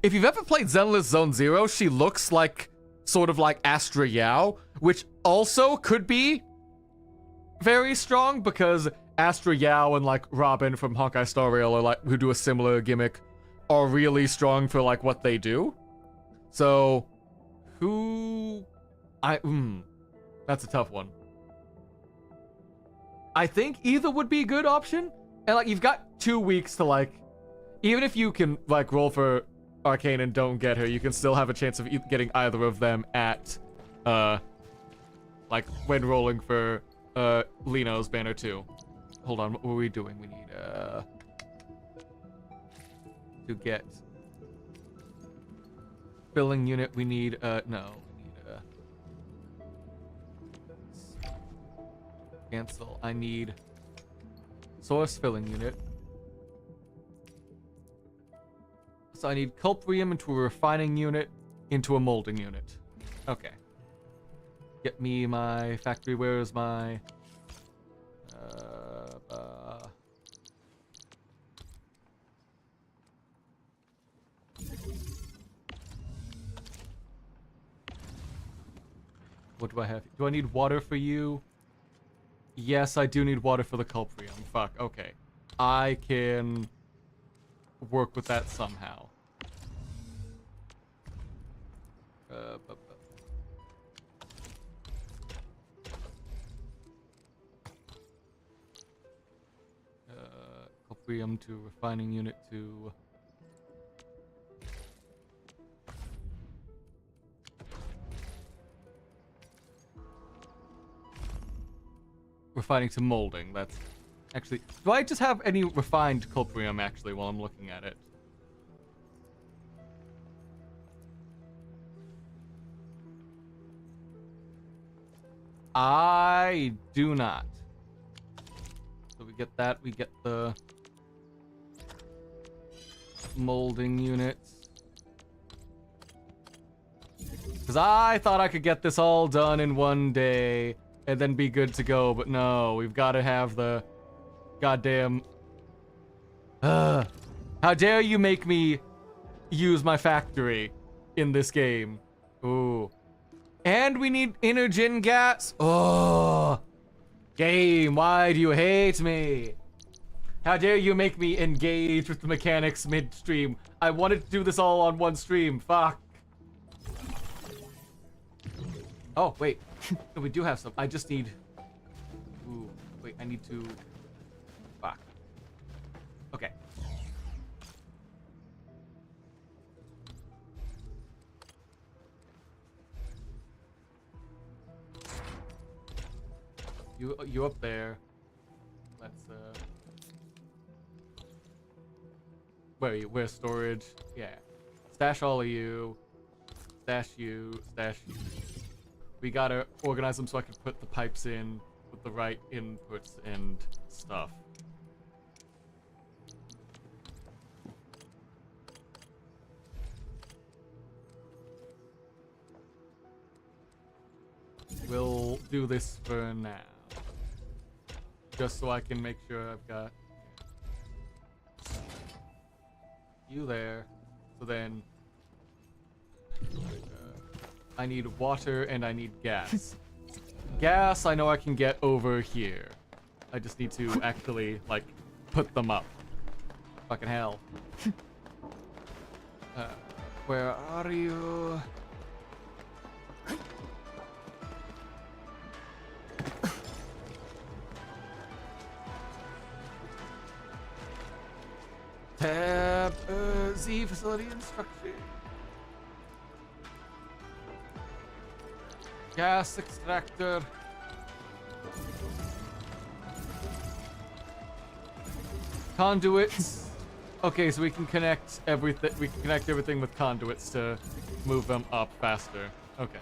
If you've ever played Zenless Zone Zero, she looks like, sort of like Astra Yao, which also could be very strong, because Astra Yao and, like, Robin from Honkai Star Rail, are, like, who do a similar gimmick, are really strong for, like, what they do. So, that's a tough one. I think either would be a good option. And, like, you've got 2 weeks to, like, even if you can, like, roll for Arcane and don't get her, you can still have a chance of getting either of them at, like, when rolling for, Lino's banner too. Hold on, what were we doing? We need, to get filling unit, we need, no, we need, cancel. I need source filling unit. So I need culprium into a refining unit, into a molding unit. Okay. Get me my factory. Where is my... What do I have? Do I need water for you? Yes, I do need water for the culprium. Fuck, okay. I can work with that somehow. Culprium to refining unit to... Refining to molding, that's... Actually, do I just have any refined culprium, actually, while I'm looking at it? I do not. So we get that, we get the... molding units. Because I thought I could get this all done in one day and then be good to go, but no, we've got to have the goddamn... How dare you make me use my factory in this game. Ooh. And we need energen gas. Oh, game, why do you hate me? How dare you make me engage with the mechanics midstream? I wanted to do this all on one stream. Fuck. Oh, wait. No, we do have some. I just need... Ooh, wait, I need to... Fuck. Okay. You up there. Let's, Where are you? Where's storage? Yeah. Stash all of you. Stash you. Stash you. We gotta organize them so I can put the pipes in with the right inputs and stuff. We'll do this for now. Just so I can make sure I've got you there. So then I need water and I need gas. Gas I know I can get over here. I just need to actually, like, put them up. Fucking hell. Where are you? Tab Z facility instruction. Gas extractor. Conduits. Okay, so we can connect everything. We can connect everything with conduits to move them up faster. Okay.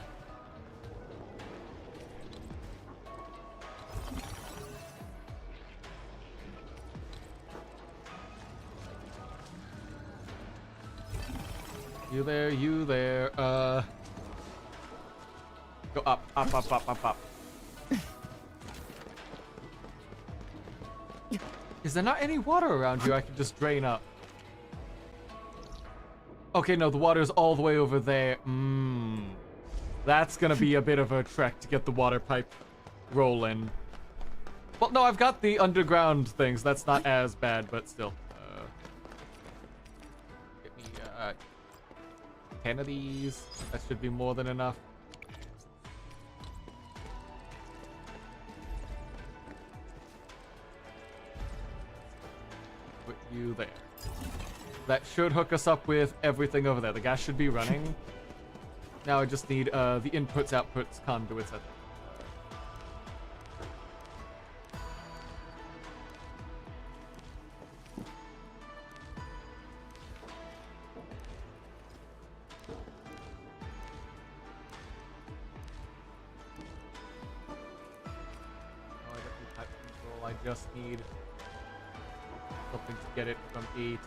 You there, you there. Go up, up, up, up, up, up. Is there not any water around here I can just drain up? Okay, no, the water's all the way over there. That's gonna be a bit of a trek to get the water pipe rolling. Well, no, I've got the underground things. That's not as bad, but still. Get me, 10 of these. That should be more than enough. Put you there. That should hook us up with everything over there. The gas should be running. Now I just need the inputs, outputs, conduits, I think. I just need something to get it from A to B.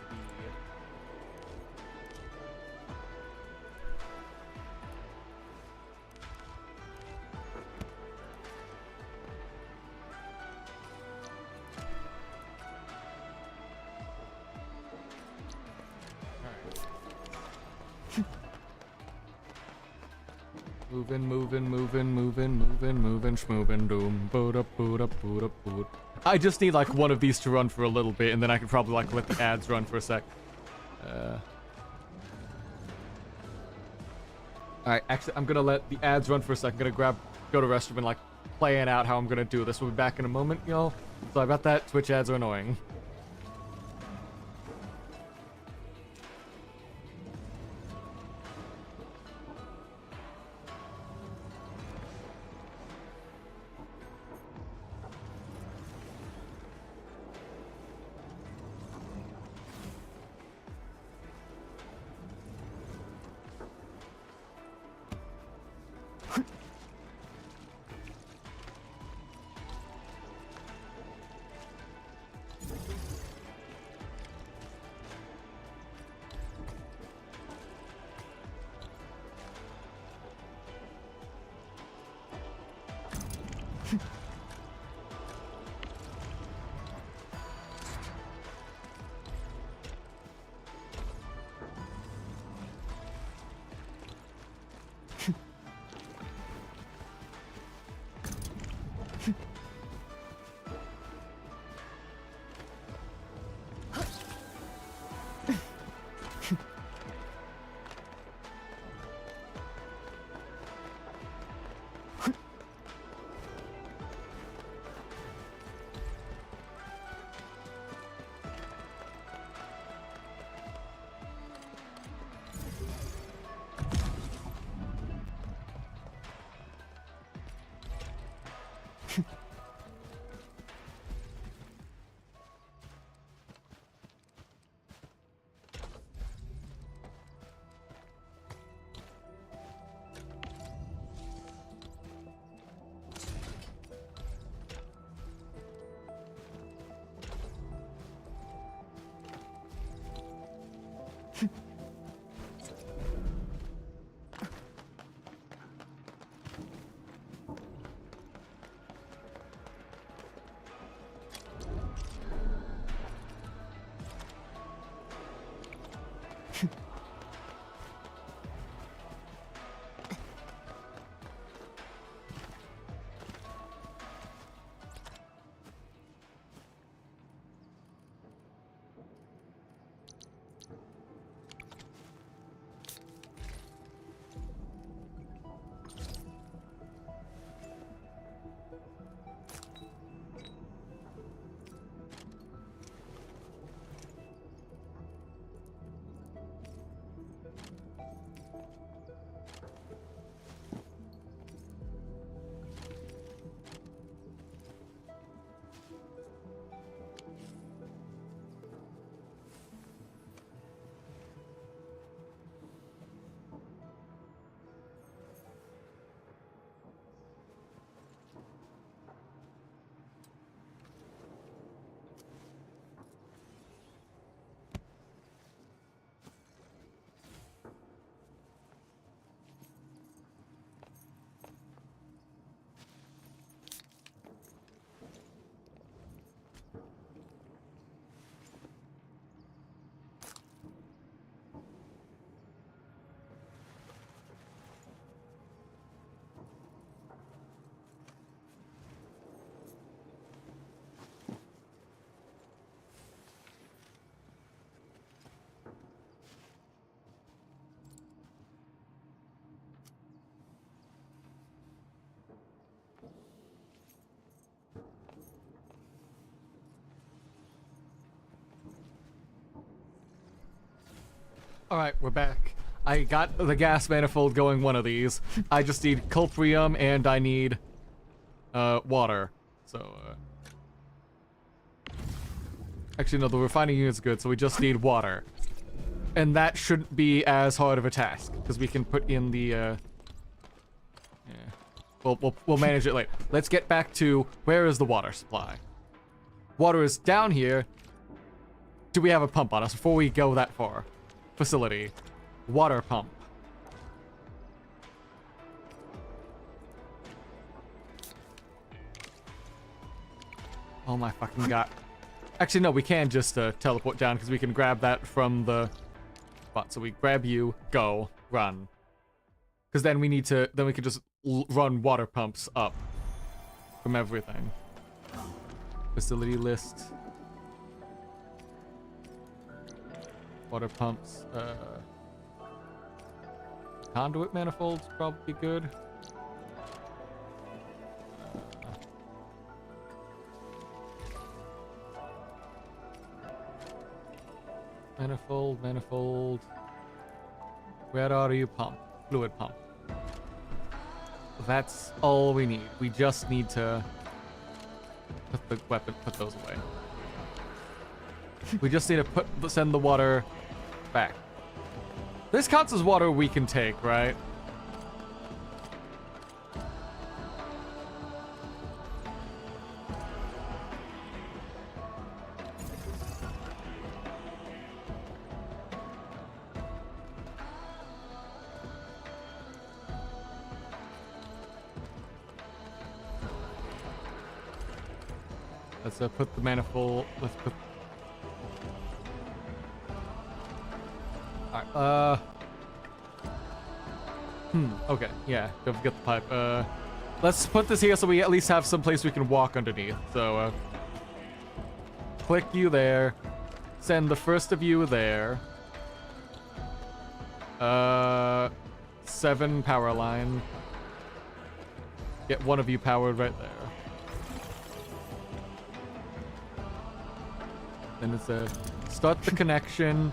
Moving, schmoving, doom, boot up, boot up, boot up, boot. I just need like one of these to run for a little bit, and then I could probably like let the ads run for a sec. Alright, actually, I'm gonna let the ads run for a sec. I'm gonna go to the restroom and like plan out how I'm gonna do this. We'll be back in a moment, y'all. Sorry about that. Twitch ads are annoying. Alright, we're back. I got the gas manifold going one of these. I just need culprium and I need water. So actually no, the refining unit's good, so we just need water. And that shouldn't be as hard of a task, because we can put in the yeah. We'll manage it later. Let's get back to where is the water supply? Water is down here. Do we have a pump on us before we go that far? Facility. Water pump. Oh my fucking god. Actually, no, we can just teleport down because we can grab that from the spot. So we grab you, go, run. Because then we need to, then we can just run water pumps up from everything. Facility list. Water pumps. Conduit manifolds probably good. Manifold. Where are you, pump? Fluid pump. That's all we need. We just need to put those away. We just need to send the water back. This counts as water we can take, right? Let's put the manifold. Let's put. Alright, okay, yeah, don't forget the pipe. Let's put this here so we at least have some place we can walk underneath. So, click you there. Send the first of you there. 7 power line. Get one of you powered right there. Then it's start the connection.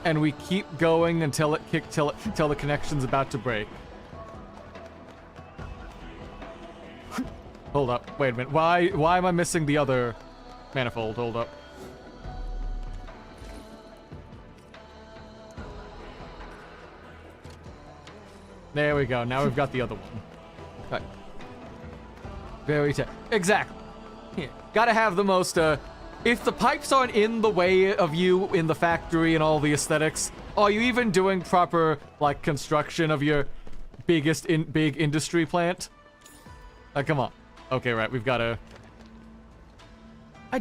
And we keep going until till the connection's about to break. Hold up, wait a minute. Why am I missing the other manifold? Hold up. There we go. Now we've got the other one. Right. Very exactly. Yeah. Gotta have the most if the pipes aren't in the way of you in the factory and all the aesthetics, are you even doing proper, like, construction of your big industry plant? Come on. Okay, right, we've gotta...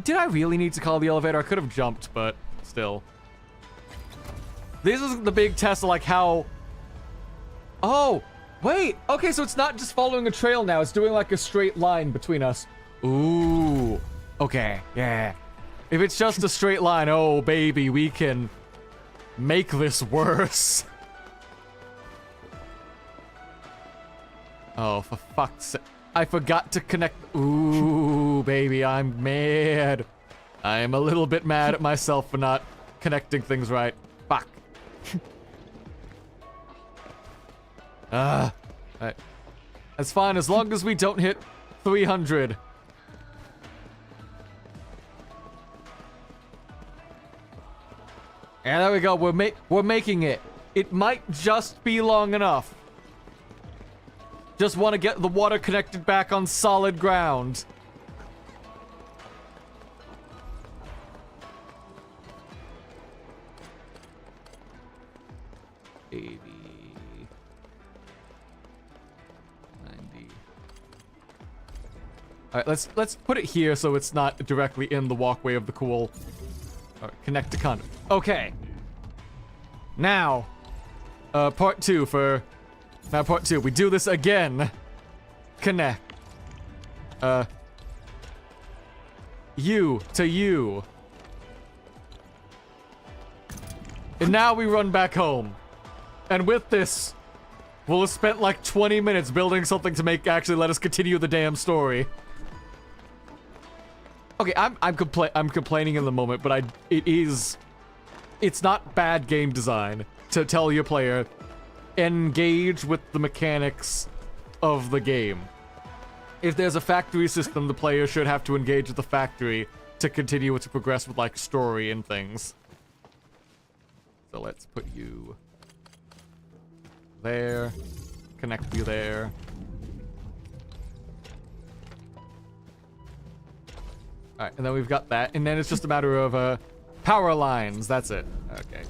Did I really need to call the elevator? I could have jumped, but still. This is the big test of, like, how... Oh, wait! Okay, so it's not just following a trail now, it's doing, like, a straight line between us. Ooh. Okay, yeah. If it's just a straight line, oh baby, we can make this worse. Oh, for fuck's sake. I forgot to connect. Ooh, baby, I'm mad. I am a little bit mad at myself for not connecting things right. Fuck. Right. That's fine, as long as we don't hit 300. And there we go. We're making it. It might just be long enough. Just want to get the water connected back on solid ground. $80, 90. All right, let's put it here so it's not directly in the walkway of the cool. All right, connect to conduit. Okay. Now, part 2 for... Now part 2. We do this again. Connect. You to you. And now we run back home. And with this, we'll have spent like 20 minutes building something to actually let us continue the damn story. Okay, I'm complaining in the moment, but it is it's not bad game design to tell your player, engage with the mechanics of the game. If there's a factory system, the player should have to engage with the factory to continue to progress with, like, story and things. So let's put you there, connect you there. Alright, and then we've got that, and then it's just a matter of, power lines, that's it. Okay,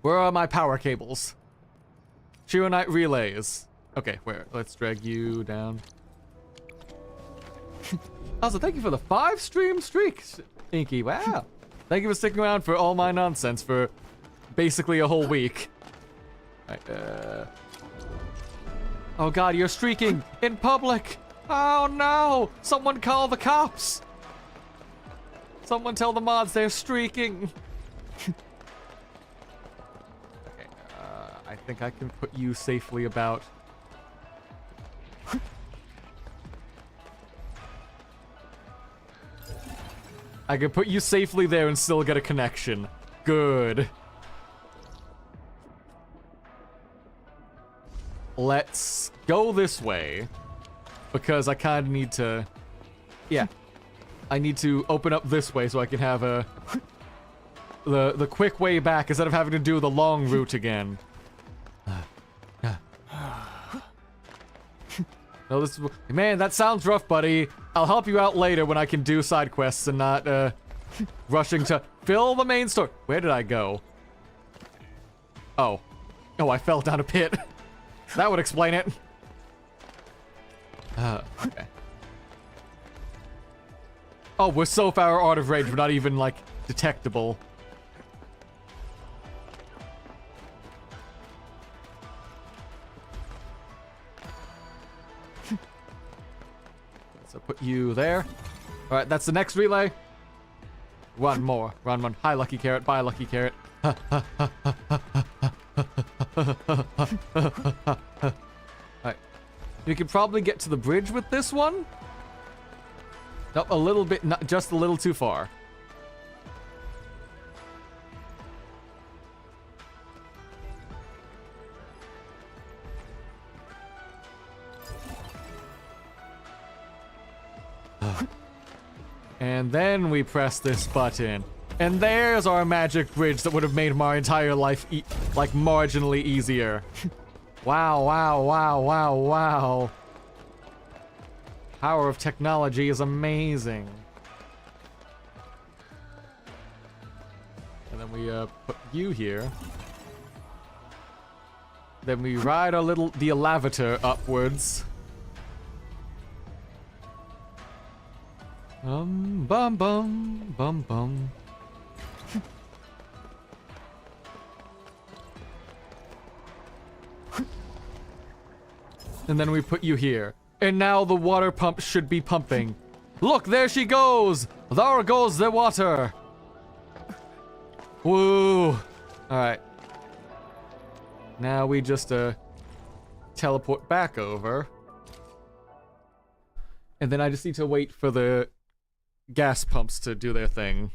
where are my power cables? Shiro Knight relays. Okay, where? Let's drag you down. Also, thank you for the 5-stream streak, Inky. Wow. Thank you for sticking around for all my nonsense for basically a whole week. Alright, oh god, you're streaking in public! Oh no! Someone call the cops! Someone tell the mods they're streaking! Okay, I think I can put you safely about. I can put you safely there and still get a connection. Good. Let's go this way. Because I kind of need to... Yeah. I need to open up this way so I can have a... the quick way back instead of having to do the long route again. No, this is... Man, that sounds rough, buddy. I'll help you out later when I can do side quests and not, rushing to fill the main story. Where did I go? Oh. Oh, I fell down a pit. That would explain it. Okay. Oh, we're so far out of range, we're not even, like, detectable. So put you there. Alright, that's the next relay. One more. Run, one. Hi, Lucky Carrot. Bye, Lucky Carrot. Alright. You can probably get to the bridge with this one. Nope, a little bit, not just a little too far. And then we press this button. And there's our magic bridge that would have made my entire life, like, marginally easier. Wow, wow, wow, wow, wow. Power of technology is amazing. And then we, put you here. Then we ride our the elevator upwards. Bum, bum, bum, bum. And then we put you here. And now the water pump should be pumping. Look, there she goes! There goes the water! Woo! Alright. Now we just, teleport back over. And then I just need to wait for the gas pumps to do their thing.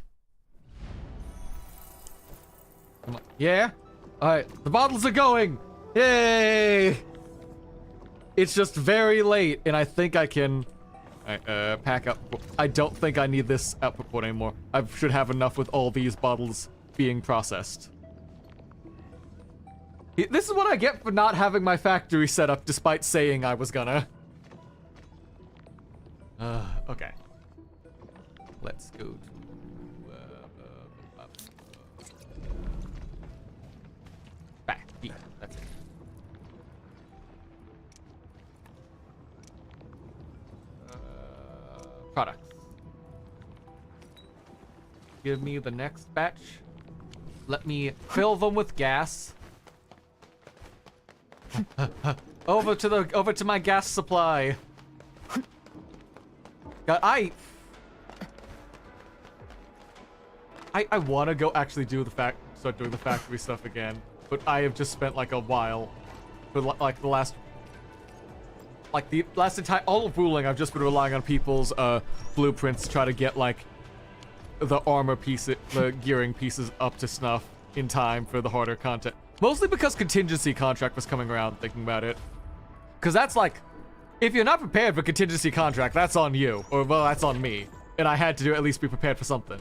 Come on. Yeah? Alright, the bottles are going! Yay! It's just very late, and I think I can... Alright, pack up. I don't think I need this output port anymore. I should have enough with all these bottles being processed. This is what I get for not having my factory set up despite saying I was gonna. Okay. Let's go to... back. Yeah, that's it. Products. Give me the next batch. Let me fill them with gas. Over to my gas supply. God, I want to go actually do start doing the factory stuff again, but I have just spent like a while, for like the last entire all of ruling. I've just been relying on people's blueprints to try to get like the armor piece, the gearing pieces up to snuff in time for the harder content. Mostly because contingency contract was coming around, thinking about it. Because that's like, if you're not prepared for contingency contract, that's on you. Or, well, that's on me. And I had to at least be prepared for something.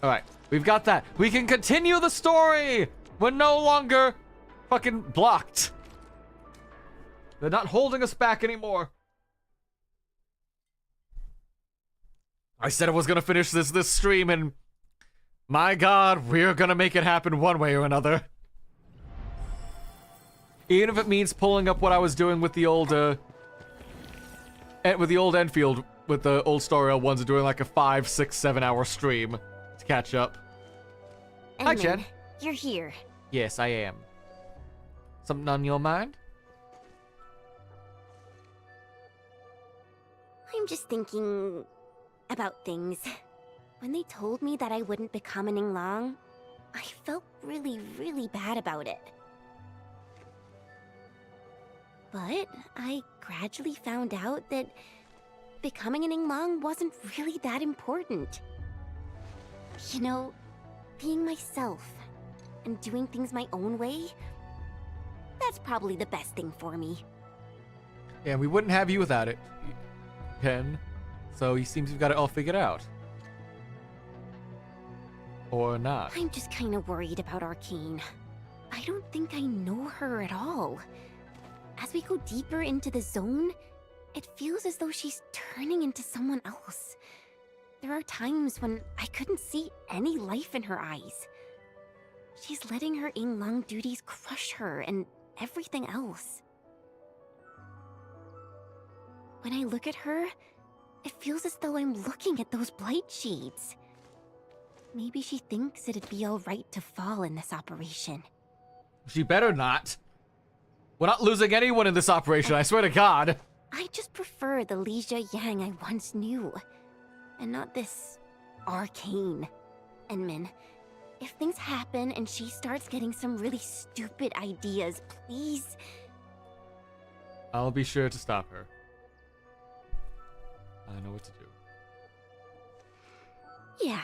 Alright, we've got that. We can continue the story! We're no longer fucking blocked. They're not holding us back anymore. I said I was gonna finish this stream, and my god, we're gonna make it happen one way or another. Even if it means pulling up what I was doing with the old, Endfield, with the old Star Rail ones, and doing like a 5, 6, 7 hour stream to catch up. Hi, Jen. You're here. Yes, I am. Something on your mind? I'm just thinking about things. When they told me that I wouldn't become an Yinglong, I felt really, really bad about it. But I gradually found out that becoming an Yinglong wasn't really that important. You know, being myself and doing things my own way, that's probably the best thing for me. Yeah, we wouldn't have you without it, Ken. So he seems you've got it all figured out. Or not. I'm just kind of worried about Arcane. I don't think I know her at all. As we go deeper into the zone, it feels as though she's turning into someone else. There are times when I couldn't see any life in her eyes. She's letting her Yinglong duties crush her and everything else. When I look at her, it feels as though I'm looking at those blight shades. Maybe she thinks it'd be alright to fall in this operation. She better not. We're not losing anyone in this operation, I swear to God. I just prefer the Leisha Yang I once knew. And not this Arcane. Enmin, if things happen and she starts getting some really stupid ideas, please... I'll be sure to stop her. I know what to do. Yeah.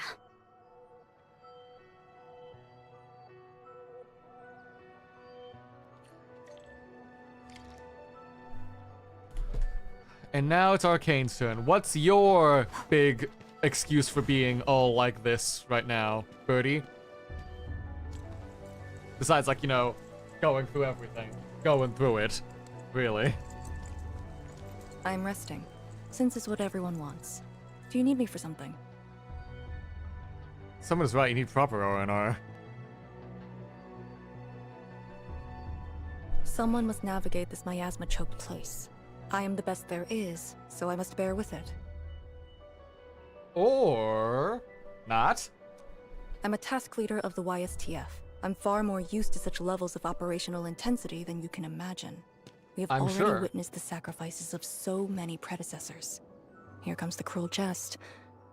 And now it's Arcane's turn. What's your big excuse for being all like this right now, Birdie? Besides, like, you know, going through everything. Going through it. Really. I'm resting, since it's what everyone wants. Do you need me for something? Someone is right, you need proper R&R. Someone must navigate this miasma-choked place. I am the best there is, so I must bear with it. Or... not? I'm a task leader of the YSTF. I'm far more used to such levels of operational intensity than you can imagine. We have already witnessed the sacrifices of so many predecessors. Here comes the cruel jest.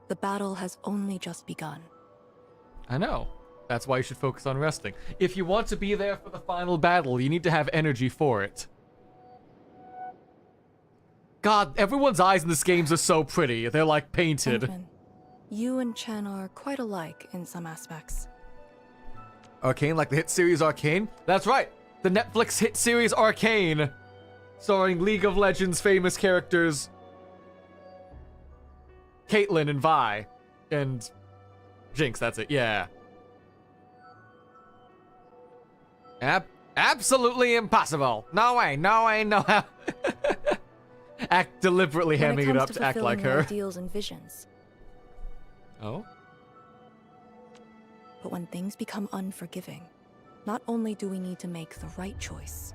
The battle has only just begun. I know. That's why you should focus on resting. If you want to be there for the final battle, you need to have energy for it. God, everyone's eyes in this game are so pretty. They're like painted. Endman, you and Chen are quite alike in some aspects. Arcane, like the hit series Arcane? That's right. The Netflix hit series Arcane. Starring League of Legends famous characters Caitlyn and Vi. And Jinx, that's it. Yeah. Absolutely impossible. No way, no way, no how. Act deliberately hamming it up to act like her. Ideals and visions. Oh? But when things become unforgiving, not only do we need to make the right choice,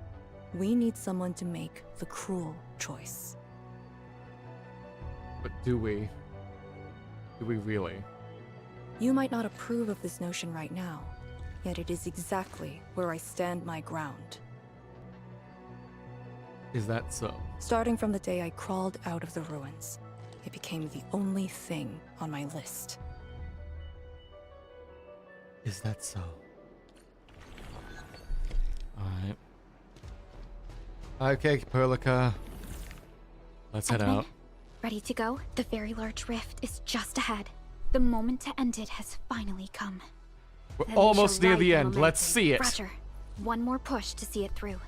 we need someone to make the cruel choice. But do we? Do we really? You might not approve of this notion right now, yet it is exactly where I stand my ground. Is that so? Starting from the day I crawled out of the ruins, it became the only thing on my list. Is that so? Alright. Okay, Perlica. Let's head out. Ready to go? The very large rift is just ahead. The moment to end it has finally come. We're Then we almost shall near ride the the end. Let's momentum. see it. Roger. One more push to see it through.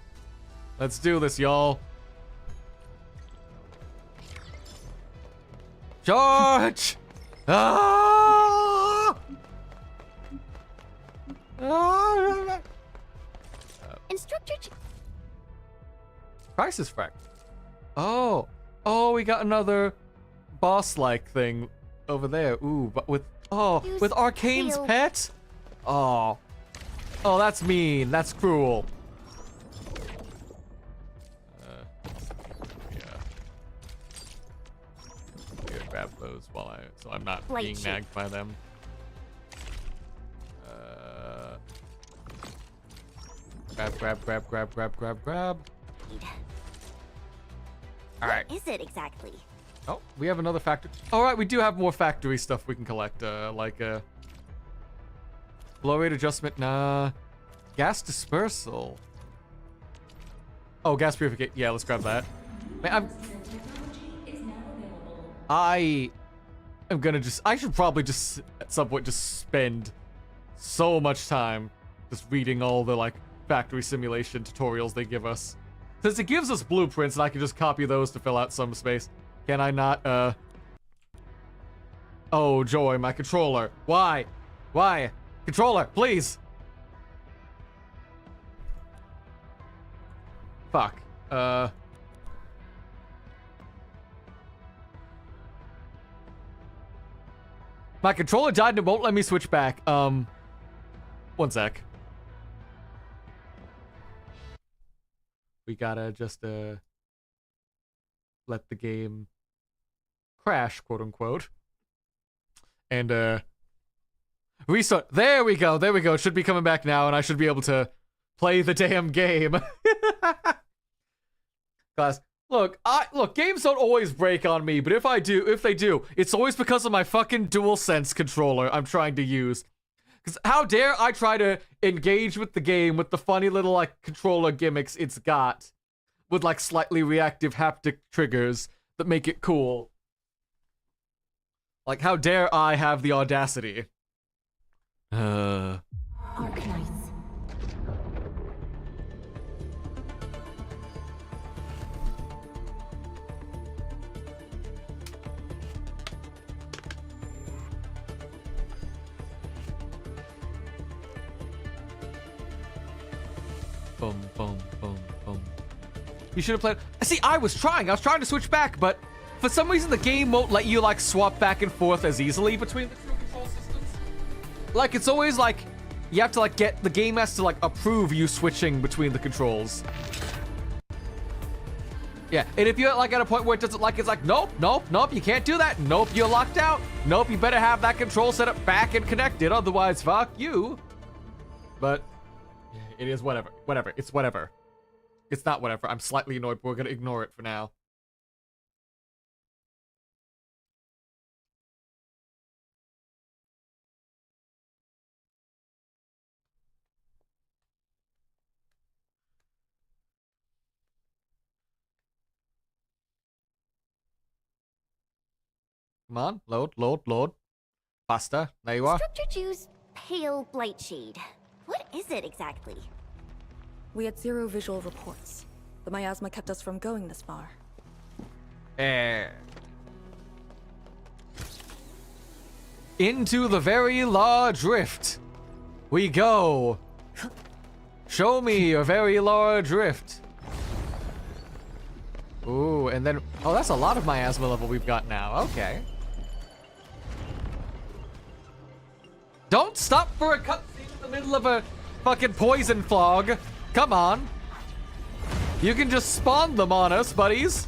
Let's do this, y'all. George! Ah! Ah! Instructor Crisis frag. Oh. Oh, we got another boss-like thing over there. Ooh, but with... Oh, Use with Arcane's tail. pet? Oh. Oh, that's mean. That's cruel. Here, grab those while so I'm not Light being sheet. nagged by them. Grab. All right. What is it exactly? Oh, we have another factory. All right, we do have more factory stuff we can collect, like flow rate adjustment. Nah, gas dispersal. Oh, gas purification. Yeah, let's grab that. Man, I am gonna just. I should probably just at some point just spend so much time just reading all the like factory simulation tutorials they give us. Since it gives us blueprints, and I can just copy those to fill out some space. Can I not, Oh, joy, my controller. Why? Why? Controller, please! Fuck. My controller died and it won't let me switch back. One sec. We gotta just, let the game crash, quote unquote. And, restart. There we go. There we go. It should be coming back now, and I should be able to play the damn game. Guys, look, games don't always break on me, but if they do, it's always because of my fucking DualSense controller I'm trying to use. Because how dare I try to engage with the game with the funny little, like, controller gimmicks it's got. With, like, slightly reactive haptic triggers that make it cool. Like, how dare I have the audacity? Arknights. Boom, boom, boom, boom. You should have played... See, I was trying to switch back, but for some reason the game won't let you, like, swap back and forth as easily between the two control systems. Like, it's always, like, you have to, like, the game has to, like, approve you switching between the controls. Yeah, and if you're, like, at a point where it doesn't, like, it's like, nope, you can't do that. Nope, you're locked out. Nope, you better have that control set up back and connected, otherwise, fuck you. But... it is whatever. It's whatever. It's not whatever. I'm slightly annoyed, but we're gonna ignore it for now. Come on. Load. Faster. There you are. Instructor Jew's pale blight shade. What is it exactly? We had 0 visual reports. The miasma kept us from going this far. Into the very large rift. We go. Show me your very large rift. Ooh, and then... oh, that's a lot of miasma level we've got now. Okay. Don't stop for a cutscene in the middle of a fucking poison fog. Come on. You can just spawn them on us, buddies.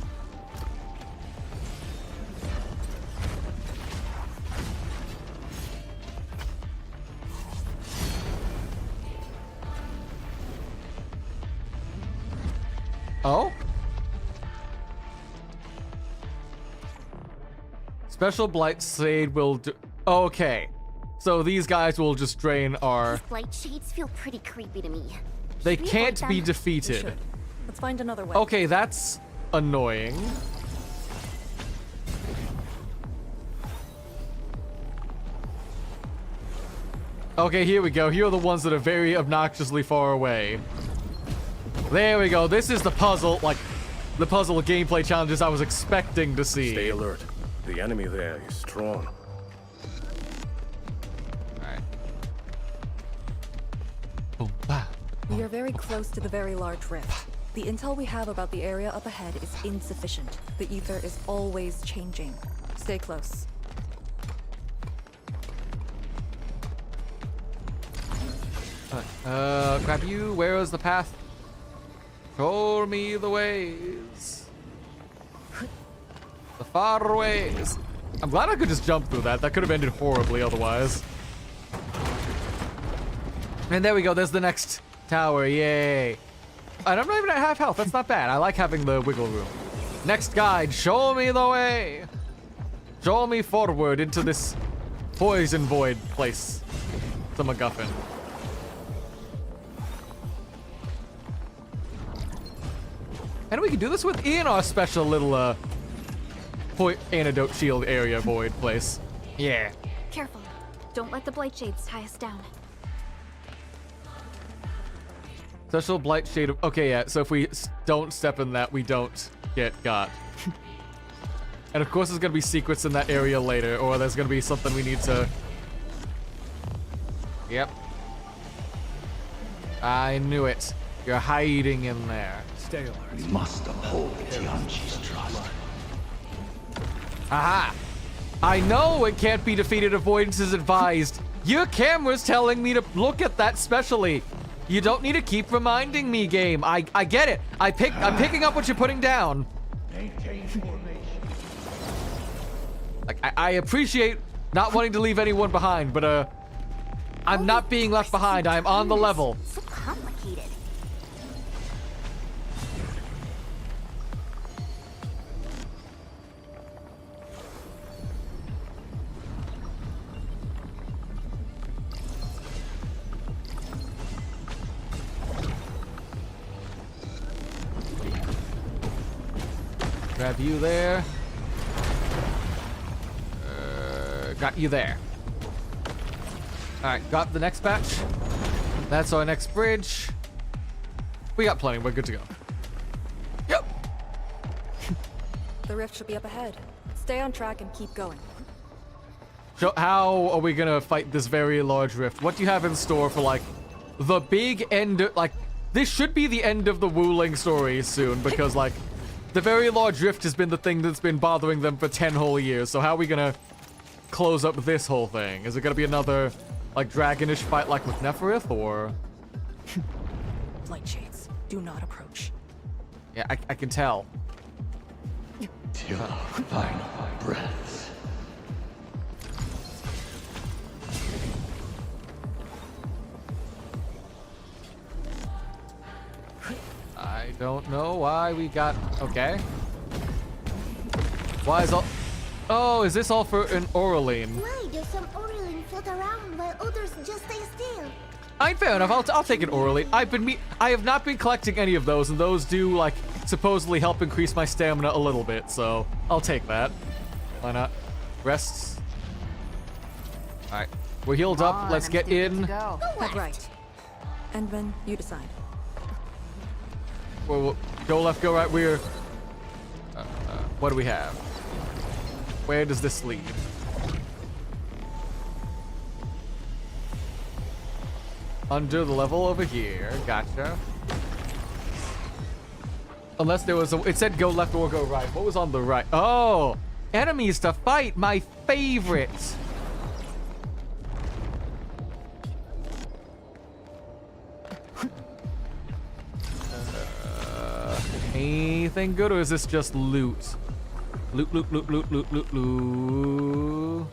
Oh? Special blight shade will do... okay. So these guys will just drain our... These blight shades feel pretty creepy to me. They Should we can't avoid be them? defeated. Let's find another way. Okay, that's annoying. Okay, here we go. Here are the ones that are very obnoxiously far away. There we go. This is the puzzle, like, the puzzle gameplay challenges I was expecting to see. Stay alert. The enemy there is strong. Alright. We are very close to the very large rift. The intel we have about the area up ahead is insufficient. The ether is always changing. Stay close. Grab you. Where is the path? Show me the ways. The far ways. I'm glad I could just jump through that. That could have ended horribly otherwise. And there we go. There's the next tower. Yay. And I'm not even at half health. That's not bad. I like having the wiggle room. Next guide. Show me the way. Show me forward into this poison void place. It's a MacGuffin. And we can do this within our special little point antidote shield area void place. Yeah. Careful. Don't let the blight shades tie us down. Special blight shade of... Okay, yeah. So if we don't step in that, we don't get got. And of course there's going to be secrets in that area later, or there's going to be something we need to... Yep. I knew it. You're hiding in there. Stay alert. We must uphold Tianqi's trust. Aha! I know it can't be defeated. Avoidance is advised. Your camera's telling me to look at that specially. You don't need to keep reminding me, game. I get it. I'm picking up what you're putting down. Maintain formation. Like I appreciate not wanting to leave anyone behind, but I'm not being left behind. I'm on the level. So complicated. Grab you there. Got you there. Alright, got the next batch. That's our next bridge. We got plenty. We're good to go. Yep. The rift should be up ahead. Stay on track and keep going. So how are we gonna fight this very large rift? What do you have in store for, like, the big end? Like, this should be the end of the Wuling story soon, because, like, the very large rift has been the thing that's been bothering them for 10 whole years. So how are we gonna close up this whole thing? Is it gonna be another, like, dragonish fight like with Neferith, or? Light shades, do not approach. Yeah, I can tell. Your final breaths. I don't know why we got... Okay. Why is all... Oh, is this all for an Oraline? Why do some Oraline float around while others just stay still? Fair enough. I'll take an Oraline. I have not been collecting any of those, and those do, like, supposedly help increase my stamina a little bit, so I'll take that. Why not? Rests. Alright. We're healed up. Let's get in. Head right. Endman, you decide. We'll go left, go right. We're... what do we have? Where does this lead? Under the level over here. Gotcha. Unless there was a... It said go left or go right. What was on the right? Oh! Enemies to fight! My favorite! Anything good, or is this just loot? Loot, loot, loot, loot, loot, loot, loot.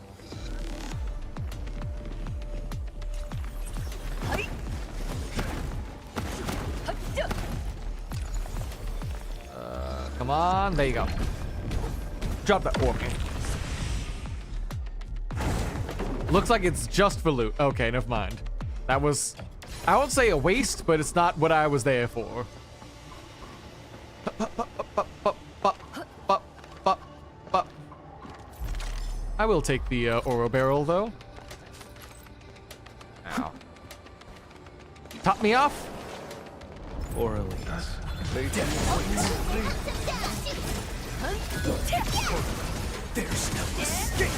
Come on, there you go. Drop that for me. Looks like it's just for loot. Okay, never mind. That was, I won't say a waste, but it's not what I was there for. I will take the oro barrel, though. Ow. top me off? Or Elise. There's no escape.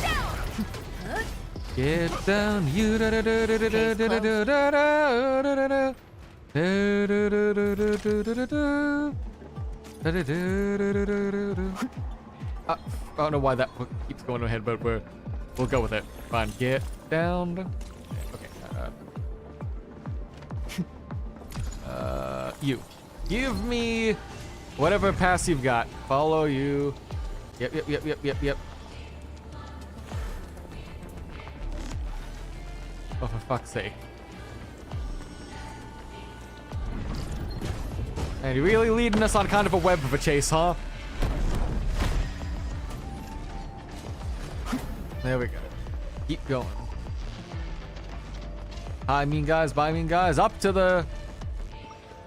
Get down, you da da da da da da da da da da da. I don't know why that keeps going ahead, but we'll go with it. Fine. Get down. Okay. You. Give me whatever pass you've got. Follow you. Yep. Oh, for fuck's sake. And you're really leading us on kind of a web of a chase, huh? There we go. Keep going. I mean, guys, by mean, guys, up to the...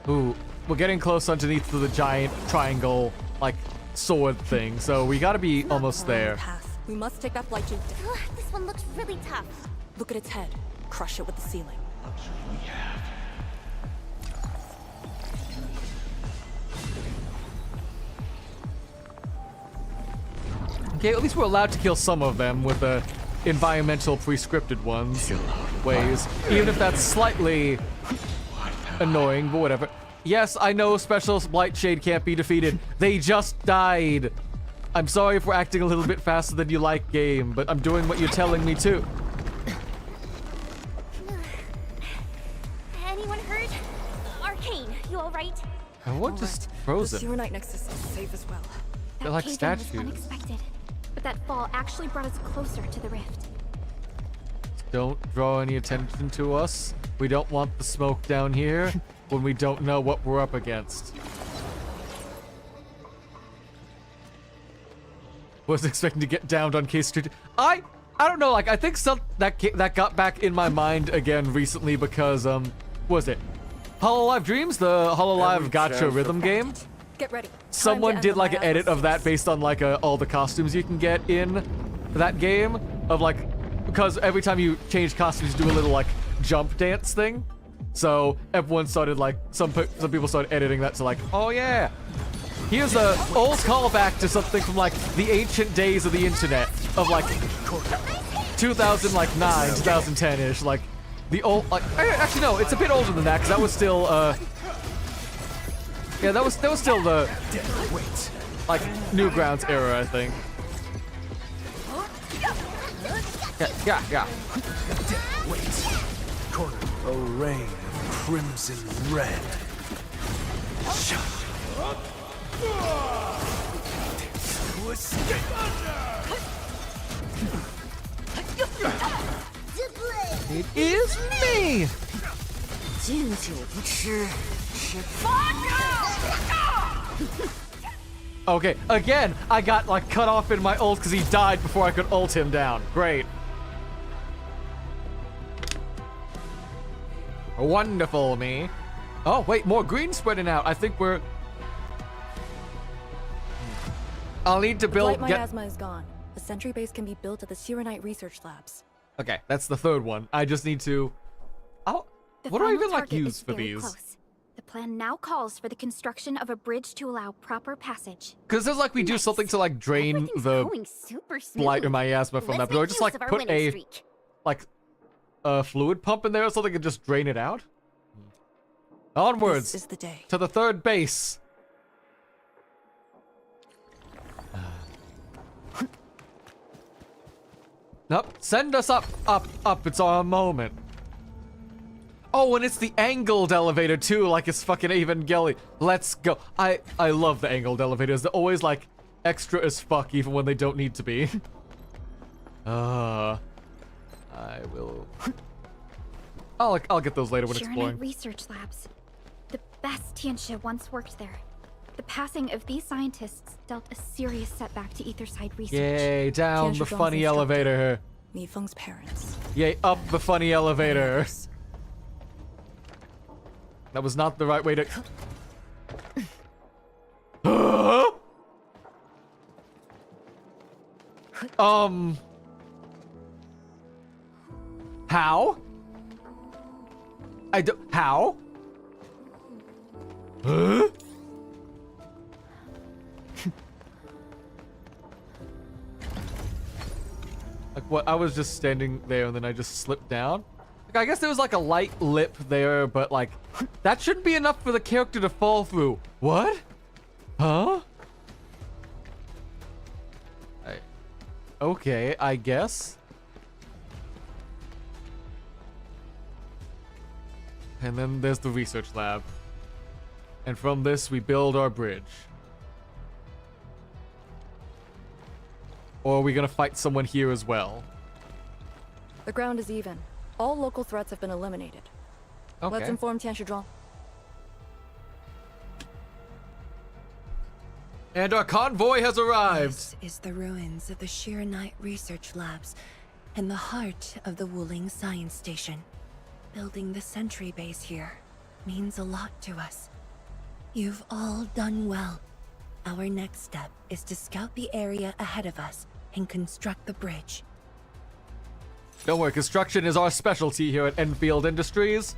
Ooh, we're getting close underneath to the giant triangle, like, sword thing, so we gotta be almost there. Path. We must take that blight shade down. This one looks really tough. Look at its head. Crush it with the ceiling. Okay, at least we're allowed to kill some of them with the environmental pre-scripted ones ways, even if that's slightly annoying, but whatever. Yes, I know Special Blight Shade can't be defeated. They just died. I'm sorry if we're acting a little bit faster than you like, game, but I'm doing what you're telling me to. Anyone hurt? Arcane, you alright? What just froze The it? Sewer Knight Nexus is safe as well. They're like cave-in was statues. unexpected, but that fall actually brought us closer to the rift. Don't draw any attention to us. We don't want the smoke down here when we don't know what we're up against. Was expecting to get downed on Case Street. I don't know, like, I think that got back in my mind again recently because, what was it? Hololive Dreams? The Hololive Gacha rhythm game? Get ready. Someone did like an edit of that based on like all the costumes you can get in that game of like, because every time you change costumes you do a little like jump dance thing. So everyone started like, some people started editing that to like, oh yeah, here's a old callback to something from like the ancient days of the internet of like 2009, 2010-ish, like the old, like, actually no, it's a bit older than that because that was still yeah, that was still the like Newgrounds era, I think. Yeah. A rain of crimson red. It is me! Okay, again, I got like cut off in my ult because he died before I could ult him down. Great. Wonderful, me. Oh, wait, more green spreading out. I think we're... I'll need to build... Blight miasma is gone. A sentry base can be built at the Sewer Knight research labs. Okay, that's the third one. I just need to... Oh, what do I even like use for these? Close. The plan now calls for the construction of a bridge to allow proper passage. Because there's like we do something to like drain the blight or miasma from that, but do I just like put a like a fluid pump in there or something and just drain it out? Onwards This is the day. to the third base. Nope, send us up. It's our moment. Oh, and it's the angled elevator too, like it's fucking Evangelion. Let's go. I love the angled elevators. They're always like extra as fuck, even when they don't need to be. I will. I'll get those later when exploring. Sharonite research labs. The best Tianxia once worked there. The passing of these scientists dealt a serious setback to Etherside research. Yay, down the Tianxia funny Zhong's elevator. Mifeng's parents. Yay, up the funny elevator. That was not the right way to... How? How? Huh? Like what? I was just standing there and then I just slipped down. Like, I guess there was like a light lip there, but like that shouldn't be enough for the character to fall through. What? Huh? Okay, I guess. And then there's the research lab. And from this, we build our bridge. Or are we gonna fight someone here as well? The ground is even. All local threats have been eliminated. Okay. Let's inform Tian Shizhuang. And our convoy has arrived! This is the ruins of the Shiranite research labs and the heart of the Wuling Science Station. Building the sentry base here means a lot to us. You've all done well. Our next step is to scout the area ahead of us and construct the bridge. Don't worry, construction is our specialty here at Enfield Industries.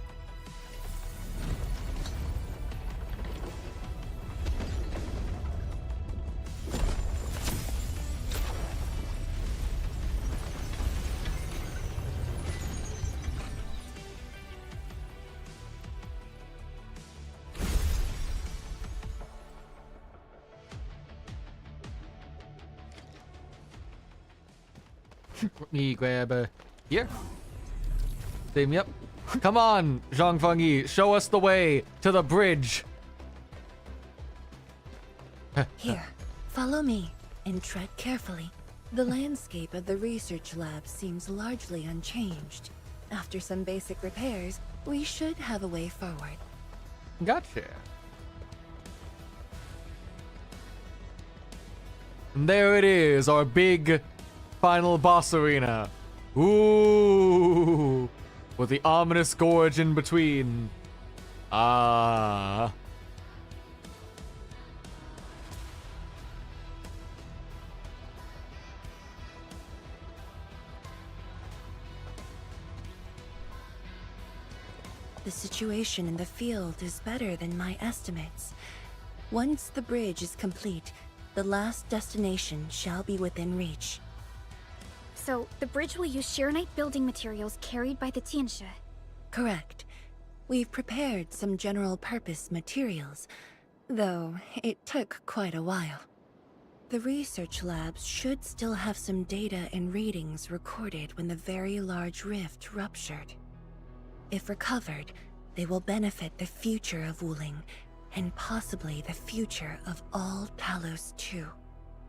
Let me grab here. Same, yep. Come on, Zhang Fengyi, show us the way to the bridge. Here, follow me and tread carefully. The landscape of the research lab seems largely unchanged. After some basic repairs, we should have a way forward. Gotcha. And there it is, our big final boss arena. Ooh, with the ominous gorge in between. Ah. The situation in the field is better than my estimates. Once the bridge is complete, the last destination shall be within reach. So, the bridge will use Shiranite building materials carried by the Tianshi. Correct. We've prepared some general-purpose materials, though it took quite a while. The research labs should still have some data and readings recorded when the very large rift ruptured. If recovered, they will benefit the future of Wuling, and possibly the future of all Talos too.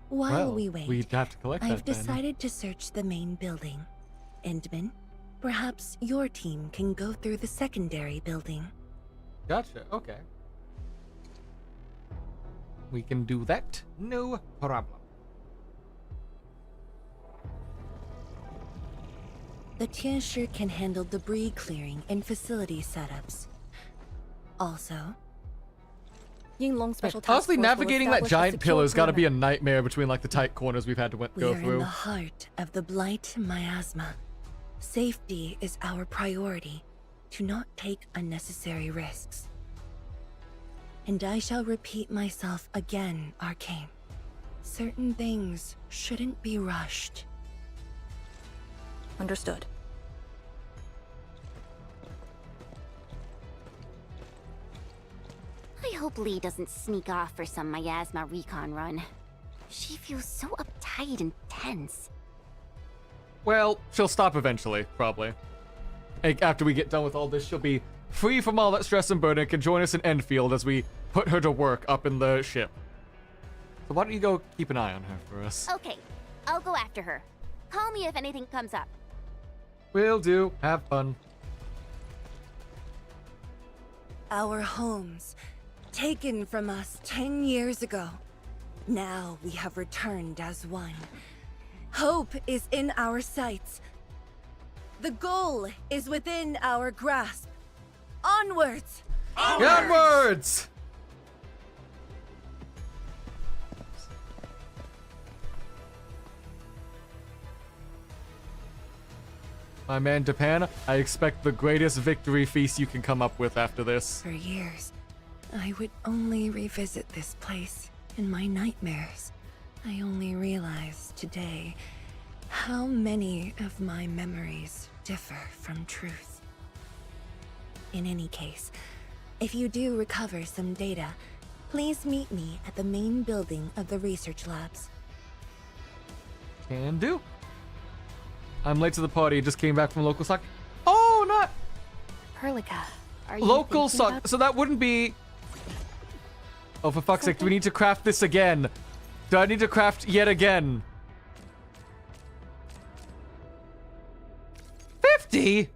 While Well, we wait, we'd have to collect that I've then. decided to search the main building. Endman, perhaps your team can go through the secondary building. Gotcha, okay. We can do that, no problem. The Tianshi can handle debris clearing and facility setups. Also, Yinglong Special Task Honestly, Force will navigating that establish a giant secure pillar's gotta be a perimeter. nightmare between like the tight corners we've had to go we're in through. the heart of the Blight miasma. Safety is our priority. Do not take unnecessary risks. And I shall repeat myself again, Arcane. Certain things shouldn't be rushed. Understood. I hope Lee doesn't sneak off for some miasma recon run. She feels so uptight and tense. Well, she'll stop eventually, probably. Like, after we get done with all this, she'll be free from all that stress and burden and can join us in Endfield as we put her to work up in the ship. So why don't you go keep an eye on her for us? Okay, I'll go after her. Call me if anything comes up. Will do. Have fun. Our homes, taken from us 10 years ago. Now we have returned as one. Hope is in our sights. The goal is within our grasp. Onwards! Onwards! My man Japan, I expect the greatest victory feast you can come up with after this. For years, I would only revisit this place in my nightmares. I only realized today how many of my memories differ from truth. In any case, if you do recover some data, please meet me at the main building of the research labs. Can do. I'm late to the party. Just came back from local sock. Oh, not Perlica, are you local thinking sock. about- So that wouldn't be. Oh, for fuck's sake! Do we need to craft this again? Do I need to craft yet again? 50.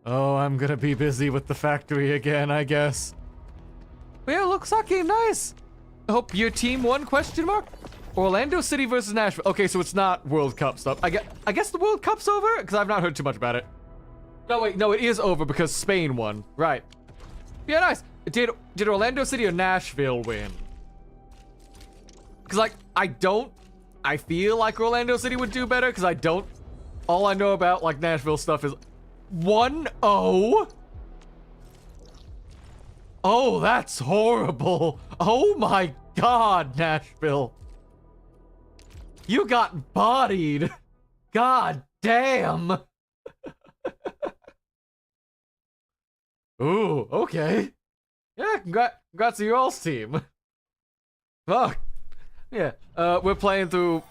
Oh, I'm gonna be busy with the factory again, I guess. But yeah, look, Saki, nice. I hope your team won, question mark? Orlando City versus Nashville. Okay, so it's not World Cup stuff. I guess the World Cup's over? Because I've not heard too much about it. No, wait, no, it is over because Spain won. Right. Yeah, nice. Did Orlando City or Nashville win? Because, like, I feel like Orlando City would do better because all I know about, like, Nashville stuff is 1-0. Oh, that's horrible. Oh my God, Nashville. You got bodied. God damn. Ooh, okay. Yeah, congrats to your all's team. Fuck. Yeah, we're playing through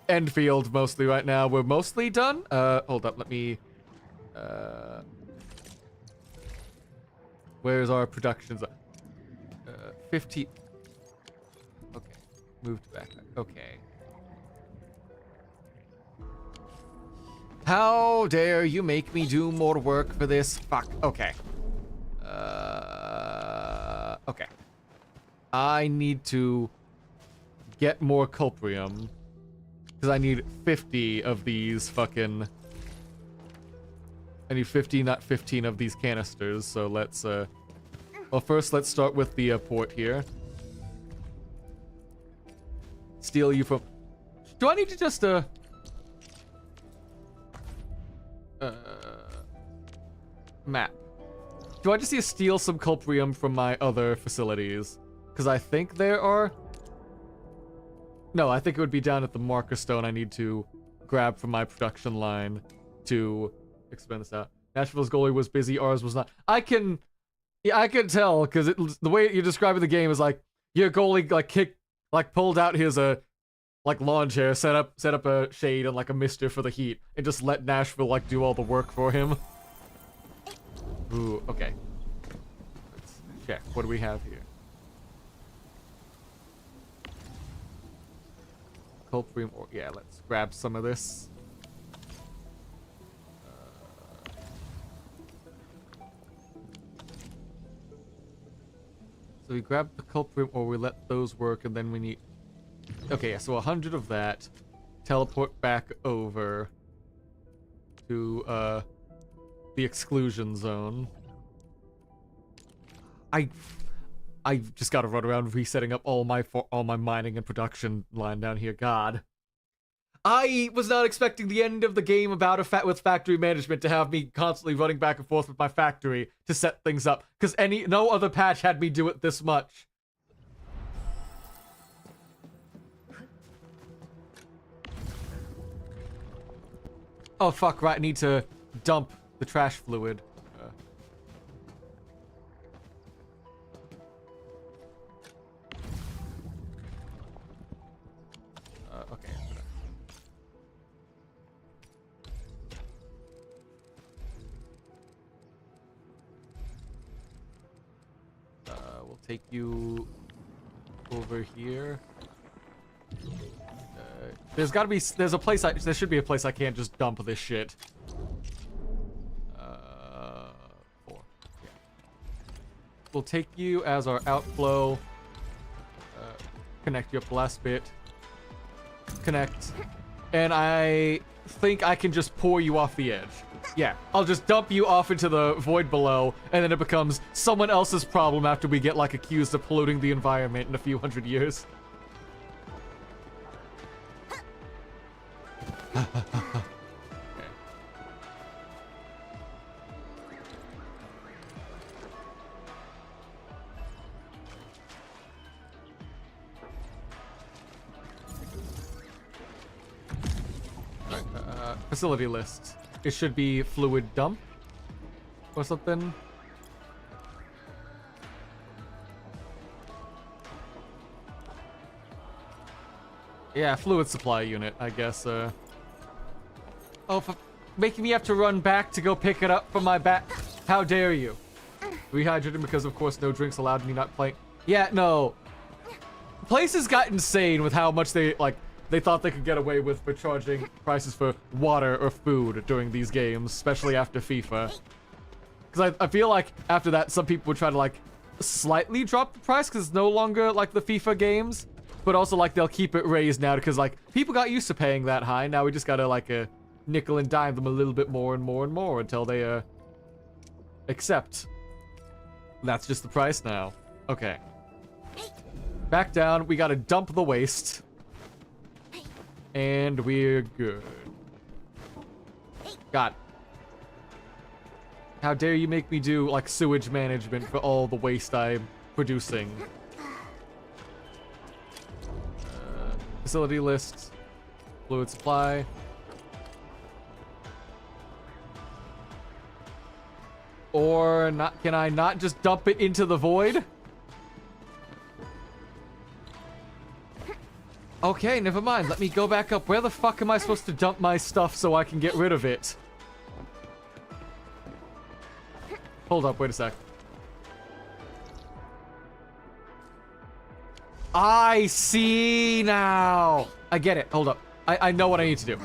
Endfield mostly right now. We're mostly done. Hold up, let me... where's our productions? 50... Okay, moved back. Okay. How dare you make me do more work for this? Fuck, okay. Okay. I need to get more culprium. Because I need 50 of these fucking... I need 50, not 15 of these canisters, so let's, well, first let's start with the port here. Steal you from... Do I need to just, map. Do I just need to steal some culprium from my other facilities? Because I think there are... No, I think it would be down at the marker stone I need to grab from my production line to expand this out. Nashville's goalie was busy, ours was not. I can tell, because the way you're describing the game is like, your goalie, like, pulled out his, like, lawn chair, set up a shade and, like, a mister for the heat, and just let Nashville, like, do all the work for him. Ooh, okay. Let's check. What do we have here? Culprium, or yeah, let's grab some of this. So we grab the culprium, or we let those work, and then we need... Okay, so 100 of that. Teleport back over to, the exclusion zone. I've just got to run around resetting up all my mining and production line down here. God, I was not expecting the end of the game with factory management to have me constantly running back and forth with my factory to set things up, because no other patch had me do it this much. Oh fuck! Right, I need to dump the trash fluid. Okay. We'll take you over here. There should be a place I can't just dump this shit. 4. Yeah. We'll take you as our outflow. Connect you up the last bit. Connect. And I think I can just pour you off the edge. Yeah, I'll just dump you off into the void below, and then it becomes someone else's problem after we get, like, accused of polluting the environment in a few hundred years. Okay. Facility list. It should be fluid dump or something. Yeah, fluid supply unit, I guess. Oh, for making me have to run back to go pick it up from my back. How dare you? Rehydrating because, of course, no drinks allowed me not playing. Yeah, no. Places got insane with how much they thought they could get away with for charging prices for water or food during these games, especially after FIFA. Because I feel like after that, some people would try to, like, slightly drop the price because it's no longer, like, the FIFA games. But also, like, they'll keep it raised now because, like, people got used to paying that high. Now we just gotta, like, nickel and dime them a little bit more and more and more until they, accept. That's just the price now. Okay. Back down. We gotta dump the waste. And we're good. God. How dare you make me do, like, sewage management for all the waste I'm producing. Facility list. Fluid supply. Or not? Can I not just dump it into the void? Okay, never mind. Let me go back up. Where the fuck am I supposed to dump my stuff so I can get rid of it? Hold up, wait a sec. I see now. I get it. Hold up. I know what I need to do.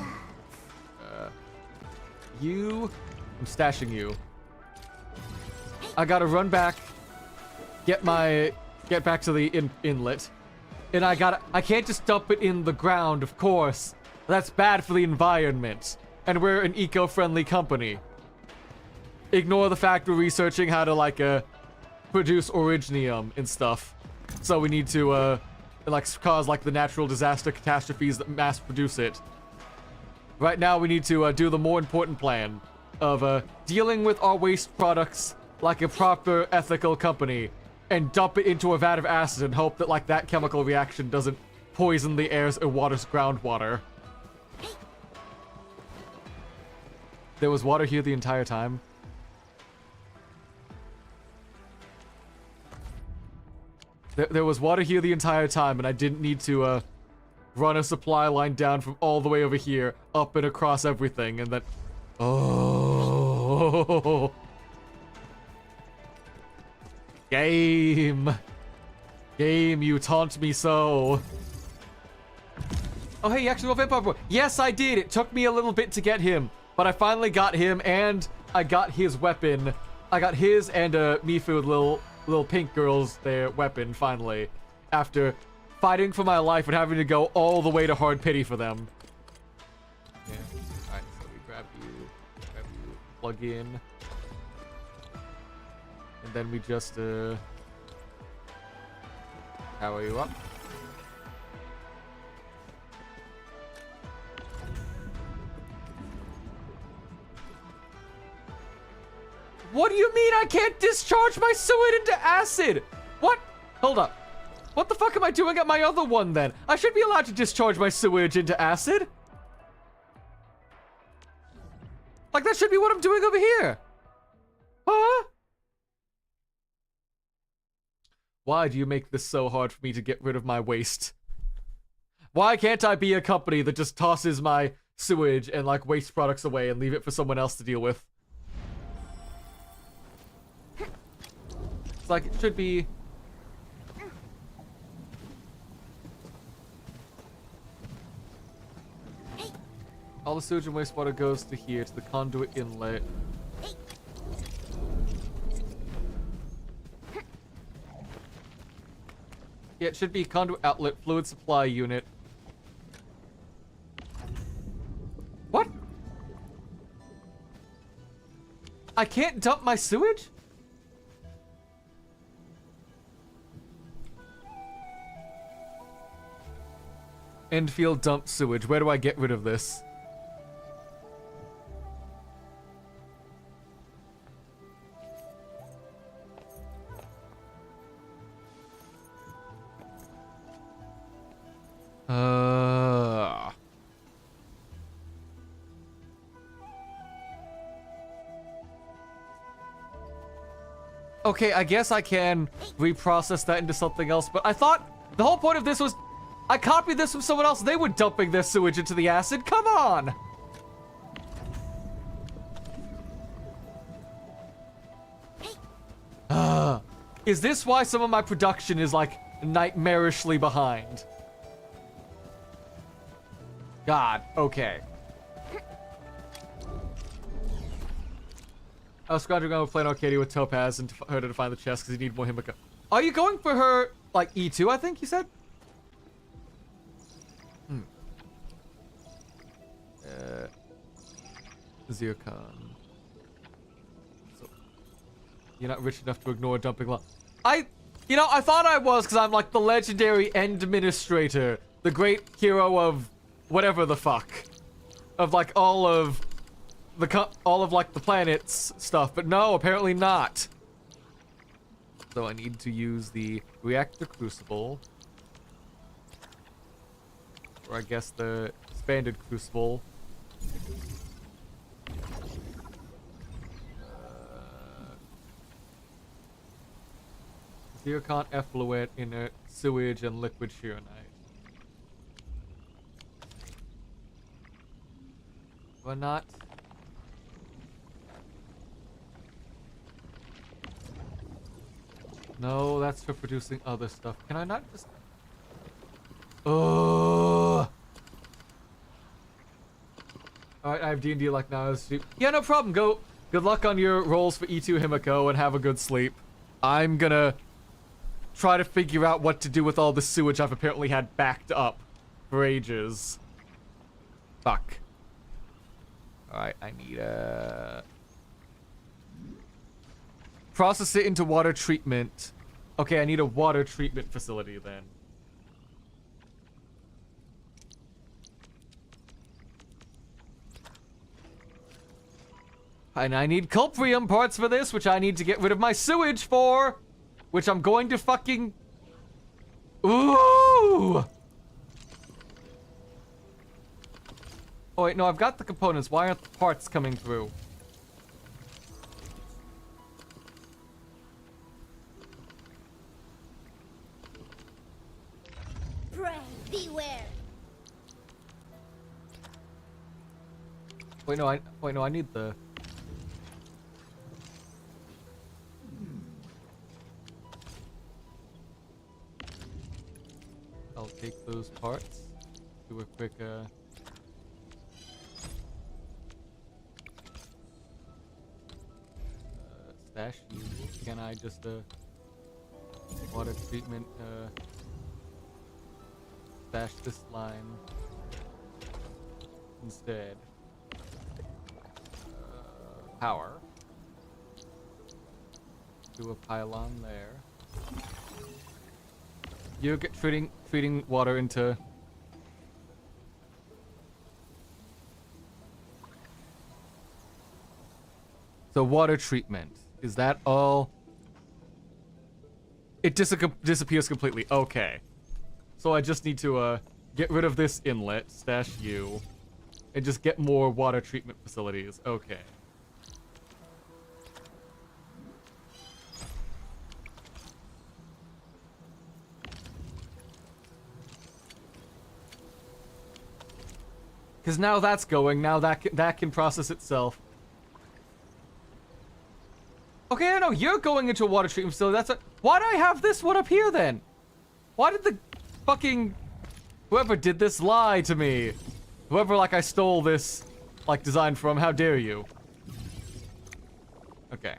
I'm stashing you. I gotta run back, get back to the inlet, and I can't just dump it in the ground, of course. That's bad for the environment, and we're an eco-friendly company. Ignore the fact we're researching how to, like, produce originium and stuff. So we need to, like, cause, like, the natural disaster catastrophes that mass produce it. Right now, we need to, do the more important plan of, dealing with our waste products like a proper ethical company and dump it into a vat of acid and hope that, like, that chemical reaction doesn't poison the air's and water's groundwater. There was water here the entire time. There was water here the entire time, and I didn't need to, run a supply line down from all the way over here, up and across everything, and then... Oh... Game, you taunt me so. Oh, hey, you actually got Vampire Boy. Yes, I did. It took me a little bit to get him, but I finally got him, and I got his weapon. I got his and Mifu, little pink girl's their weapon finally, after fighting for my life and having to go all the way to hard pity for them. Yeah. All right, so we grab you, plug in. And then we just, power you up. What do you mean I can't discharge my sewage into acid? What? Hold up. What the fuck am I doing at my other one then? I should be allowed to discharge my sewage into acid. Like, that should be what I'm doing over here. Huh? Why do you make this so hard for me to get rid of my waste? Why can't I be a company that just tosses my sewage and, like, waste products away and leave it for someone else to deal with? It's like, it should be... All the sewage and wastewater goes to here, to the conduit inlet. Yeah, it should be conduit outlet, fluid supply unit. What? I can't dump my sewage? Endfield dump sewage. Where do I get rid of this? Okay, I guess I can reprocess that into something else, but I thought the whole point of this was I copied this from someone else. They were dumping their sewage into the acid. Come on! Is this why some of my production is like nightmarishly behind? God, okay. I was scrounging around playing Arcadia with Topaz and her to find the chest because you need more Himiko. Are you going for her, like, E2, I think you said? Zircon. So, you're not rich enough to ignore dumping law. You know, I thought I was because I'm like the legendary End Administrator, the great hero of whatever the fuck. Of like all of like the planet's stuff, but no, apparently not. So I need to use the reactor crucible. Or I guess the expanded crucible. Zircon effluent, inert, sewage, and liquid shearonite. Why not? No, that's for producing other stuff. Can I not just... Oh. Alright, I have D&D like now. Yeah, no problem. Go. Good luck on your rolls for E2 Himiko and have a good sleep. I'm gonna try to figure out what to do with all the sewage I've apparently had backed up for ages. Fuck. Alright, I need process it into water treatment. Okay, I need a water treatment facility then. And I need culprium parts for this, which I need to get rid of my sewage for. Which I'm going to fucking... Ooh! Oh wait, no, I've got the components. Why aren't the parts coming through? Pray, beware. Wait, no, I need the... I'll take those parts. Do a quick, stash. Can I just, water treatment, stash this line instead? Power. Do a pylon there. You get feeding water into... So water treatment. Is that all? It disappears completely. Okay. So I just need to get rid of this inlet, stash you, and just get more water treatment facilities. Okay. Because now that's going. Now that can process itself. Okay, I know you're going into a water treatment facility. That's why do I have this one up here then? Why did the fucking whoever did this lie to me? Whoever like I stole this like design from? How dare you? Okay.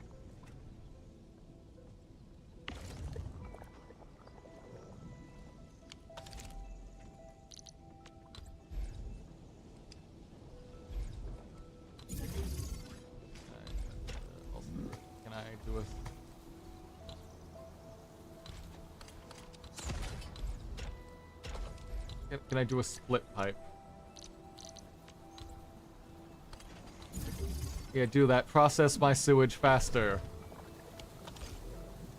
Can I do a split pipe? Yeah, do that. Process my sewage faster.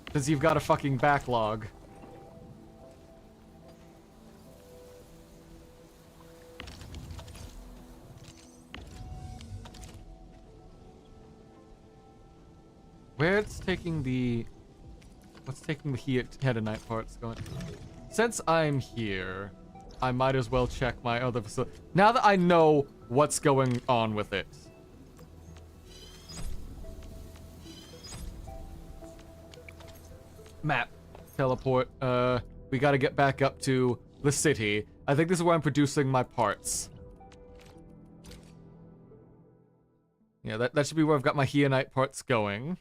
Because you've got a fucking backlog. Where it's taking the What's taking the head and night parts going? Since I'm here, I might as well check my other facility. Now that I know what's going on with it. Map. Teleport. We gotta get back up to the city. I think this is where I'm producing my parts. Yeah, that should be where I've got my Heonite parts going.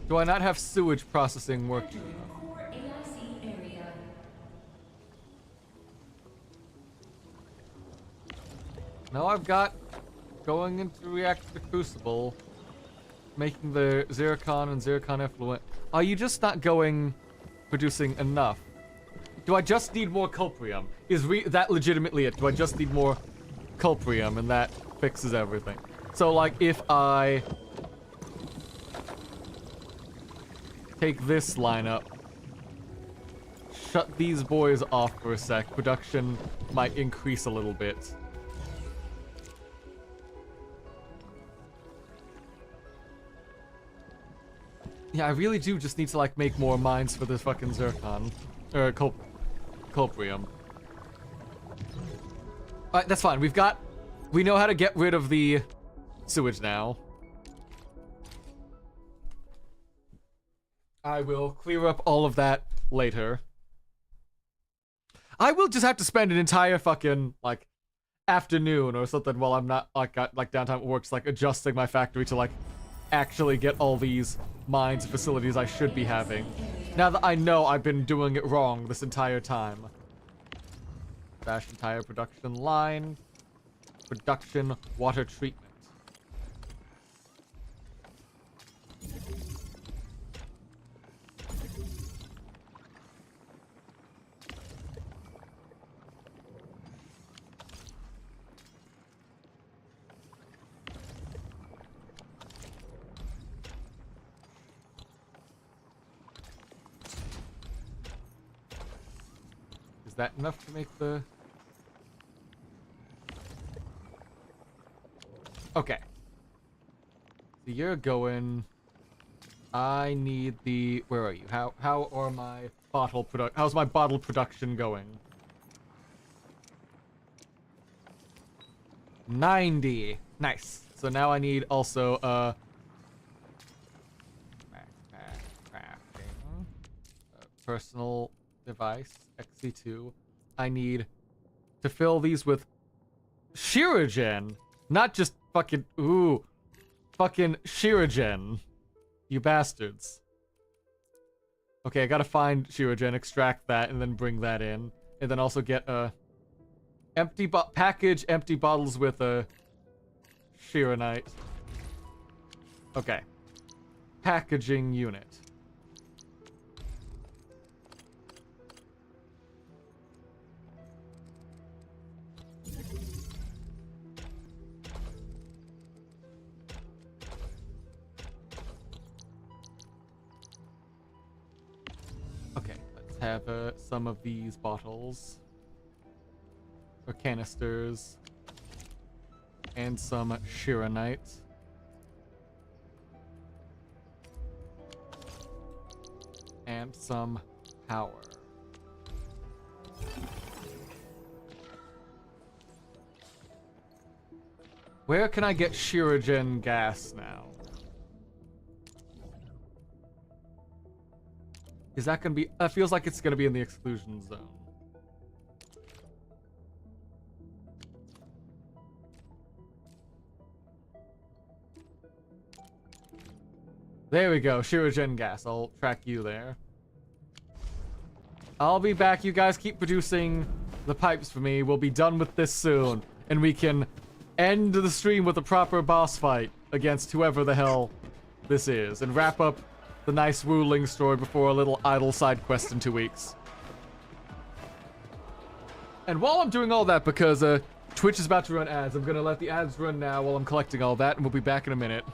Do I not have sewage processing working? No, I've got going into reactor crucible, making the zircon and zircon effluent. Are you just not producing enough? Do I just need more culprium? Is that legitimately it? Do I just need more culprium and that fixes everything? So like if I take this lineup, shut these boys off for a sec, production might increase a little bit. Yeah, I really do just need to like make more mines for this fucking zircon. Or culprium. Alright, that's fine. We know how to get rid of the sewage now. I will clear up all of that later. I will just have to spend an entire fucking, like, afternoon or something while I'm not, like, got, like, downtime at work, just, like, adjusting my factory to, like, actually get all these mines and facilities I should be having. Now that I know I've been doing it wrong this entire time. Dash entire production line. Production water treatment. Is that enough to make the... Okay. So you're going... I need the... Where are you? How are my bottle how's my bottle production going? 90. Nice. So now I need also, crafting. Personal device. XC2. I need to fill these with Shiragen. Not just fucking... Ooh. Fucking Shiragen. You bastards. Okay, I gotta find Shiragen, extract that, and then bring that in. And then also get a... package empty bottles with a... Shiranite. Okay. Packaging unit. Okay, let's have some of these bottles. Or canisters. And some Shiranite. And some power. Where can I get Shiragen gas now? Is that gonna be... That feels like it's gonna be in the exclusion zone. There we go, Shiragen gas. I'll track you there. I'll be back. You guys keep producing the pipes for me. We'll be done with this soon. And we can end the stream with a proper boss fight against whoever the hell this is. And wrap up the nice ruling story before a little idle side quest in 2 weeks. And while I'm doing all that, because Twitch is about to run ads, I'm gonna let the ads run now while I'm collecting all that, and we'll be back in a minute.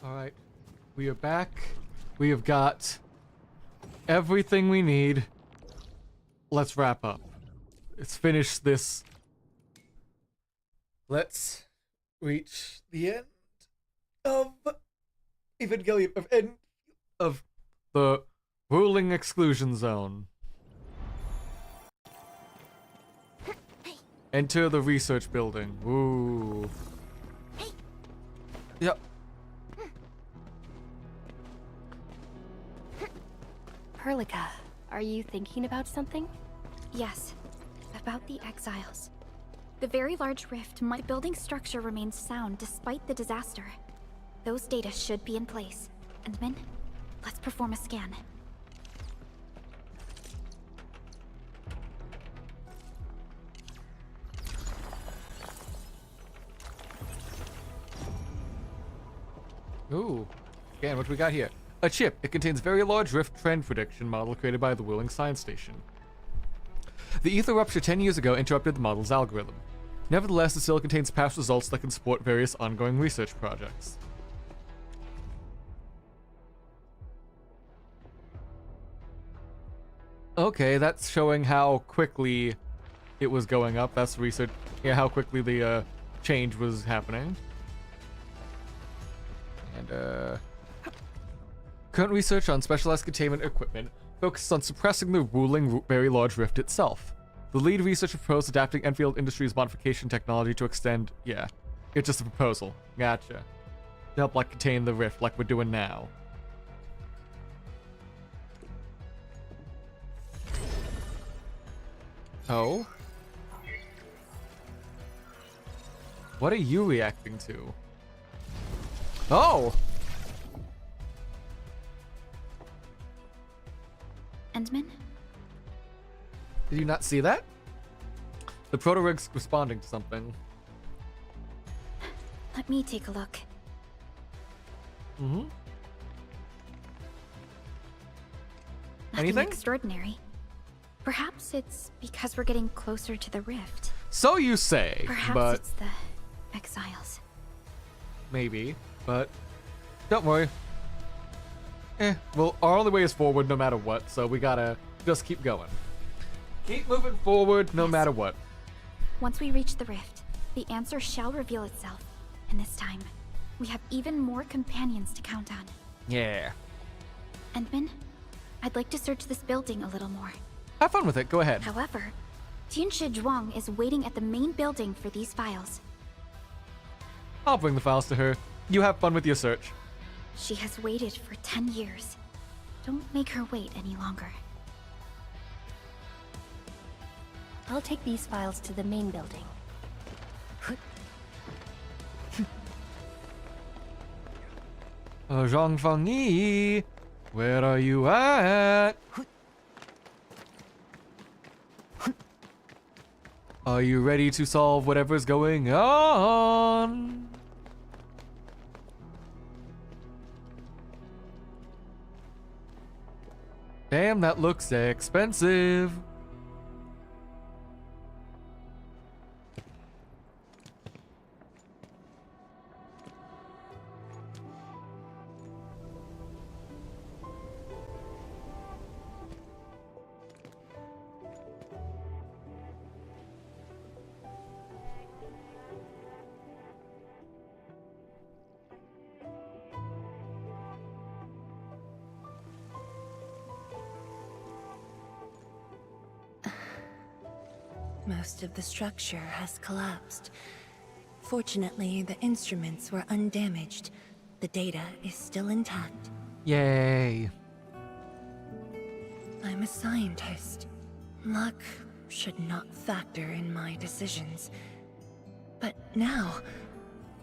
Alright. We are back. We have got everything we need. Let's wrap up. Let's finish this. Let's reach the end of Evangelion, of the ruling exclusion zone. Enter the research building. Ooh. Yep. Perlica, are you thinking about something? Yes, about the exiles. The very large rift, my building structure remains sound despite the disaster. Those data should be in place. Endman, let's perform a scan. Ooh. Again, what we got here? A chip. It contains very large rift trend prediction model created by the Willing Science Station. The ether rupture 10 years ago interrupted the model's algorithm. Nevertheless, it still contains past results that can support various ongoing research projects. Okay, that's showing how quickly it was going up. That's research. Yeah, how quickly the change was happening. And current research on specialized containment equipment focuses on suppressing the ruling very large rift itself. The lead researcher proposed adapting Endfield Industries' modification technology to extend. Yeah, it's just a proposal. Gotcha. To help like contain the rift, like we're doing now. Oh? What are you reacting to? Oh! Endman? Did you not see that? The proto-rig's responding to something. Let me take a look. Mm-hmm. Nothing Anything? extraordinary. Perhaps it's because we're getting closer to the rift. So you say, Perhaps but it's the exiles. maybe, but don't worry. Well, our only way is forward no matter what, so we gotta just keep going. Keep moving forward no matter what. Once we reach the rift, the answer shall reveal itself. And this time, we have even more companions to count on. Yeah. Endman, I'd like to search this building a little more. Have fun with it, go ahead. However, Tianshi Zhuang is waiting at the main building for these files. I'll bring the files to her. You have fun with your search. She has waited for 10 years. Don't make her wait any longer. I'll take these files to the main building. Zhang Fangyi, where are you at? Are you ready to solve whatever's going on? Damn, that looks expensive. Most of the structure has collapsed. Fortunately, the instruments were undamaged. The data is still intact. Yay. I'm a scientist. Luck should not factor in my decisions. But now,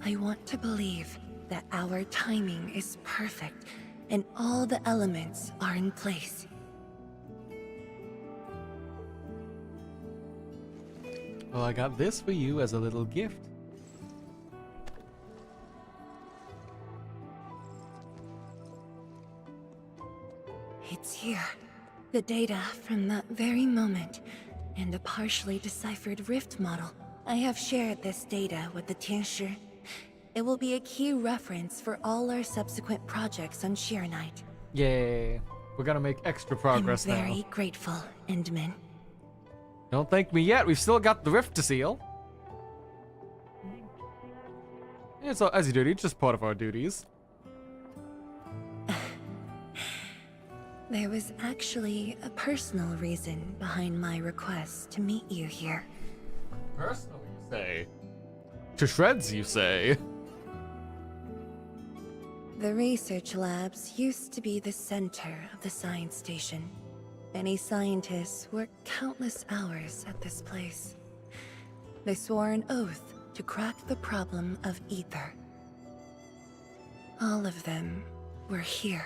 I want to believe that our timing is perfect and all the elements are in place. Well, I got this for you as a little gift. It's here. The data from that very moment, and a partially deciphered rift model. I have shared this data with the Tianshi, It will be a key reference for all our subsequent projects on Sheer Night. Yay. We're gonna make extra progress I'm very now. grateful, Endman. Don't thank me yet. We've still got the rift to seal. It's as you do. It's just part of our duties. There was actually a personal reason behind my request to meet you here. Personal, you say? To shreds, you say? The research labs used to be the center of the science station. Many scientists worked countless hours at this place. They swore an oath to crack the problem of ether. All of them were here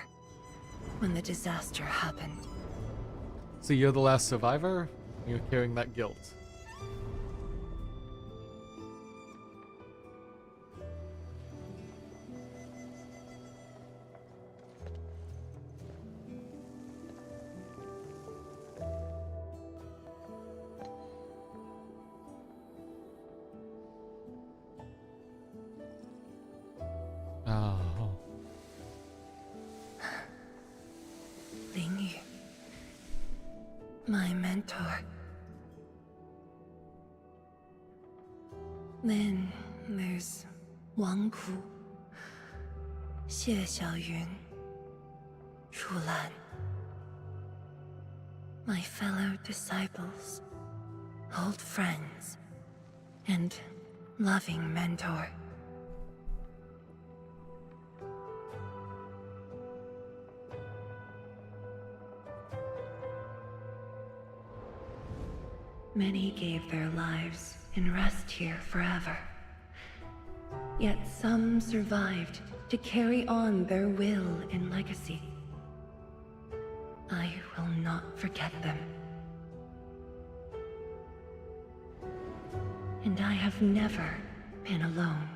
when the disaster happened. So you're the last survivor? You're carrying that guilt. Oh. Ling, my mentor. Then there's Wang Ku, Xie Xiaoyun, Shu Lan. My fellow disciples, old friends, and loving mentor. Many gave their lives and rest here forever. Yet some survived to carry on their will and legacy. I will not forget them. And I have never been alone.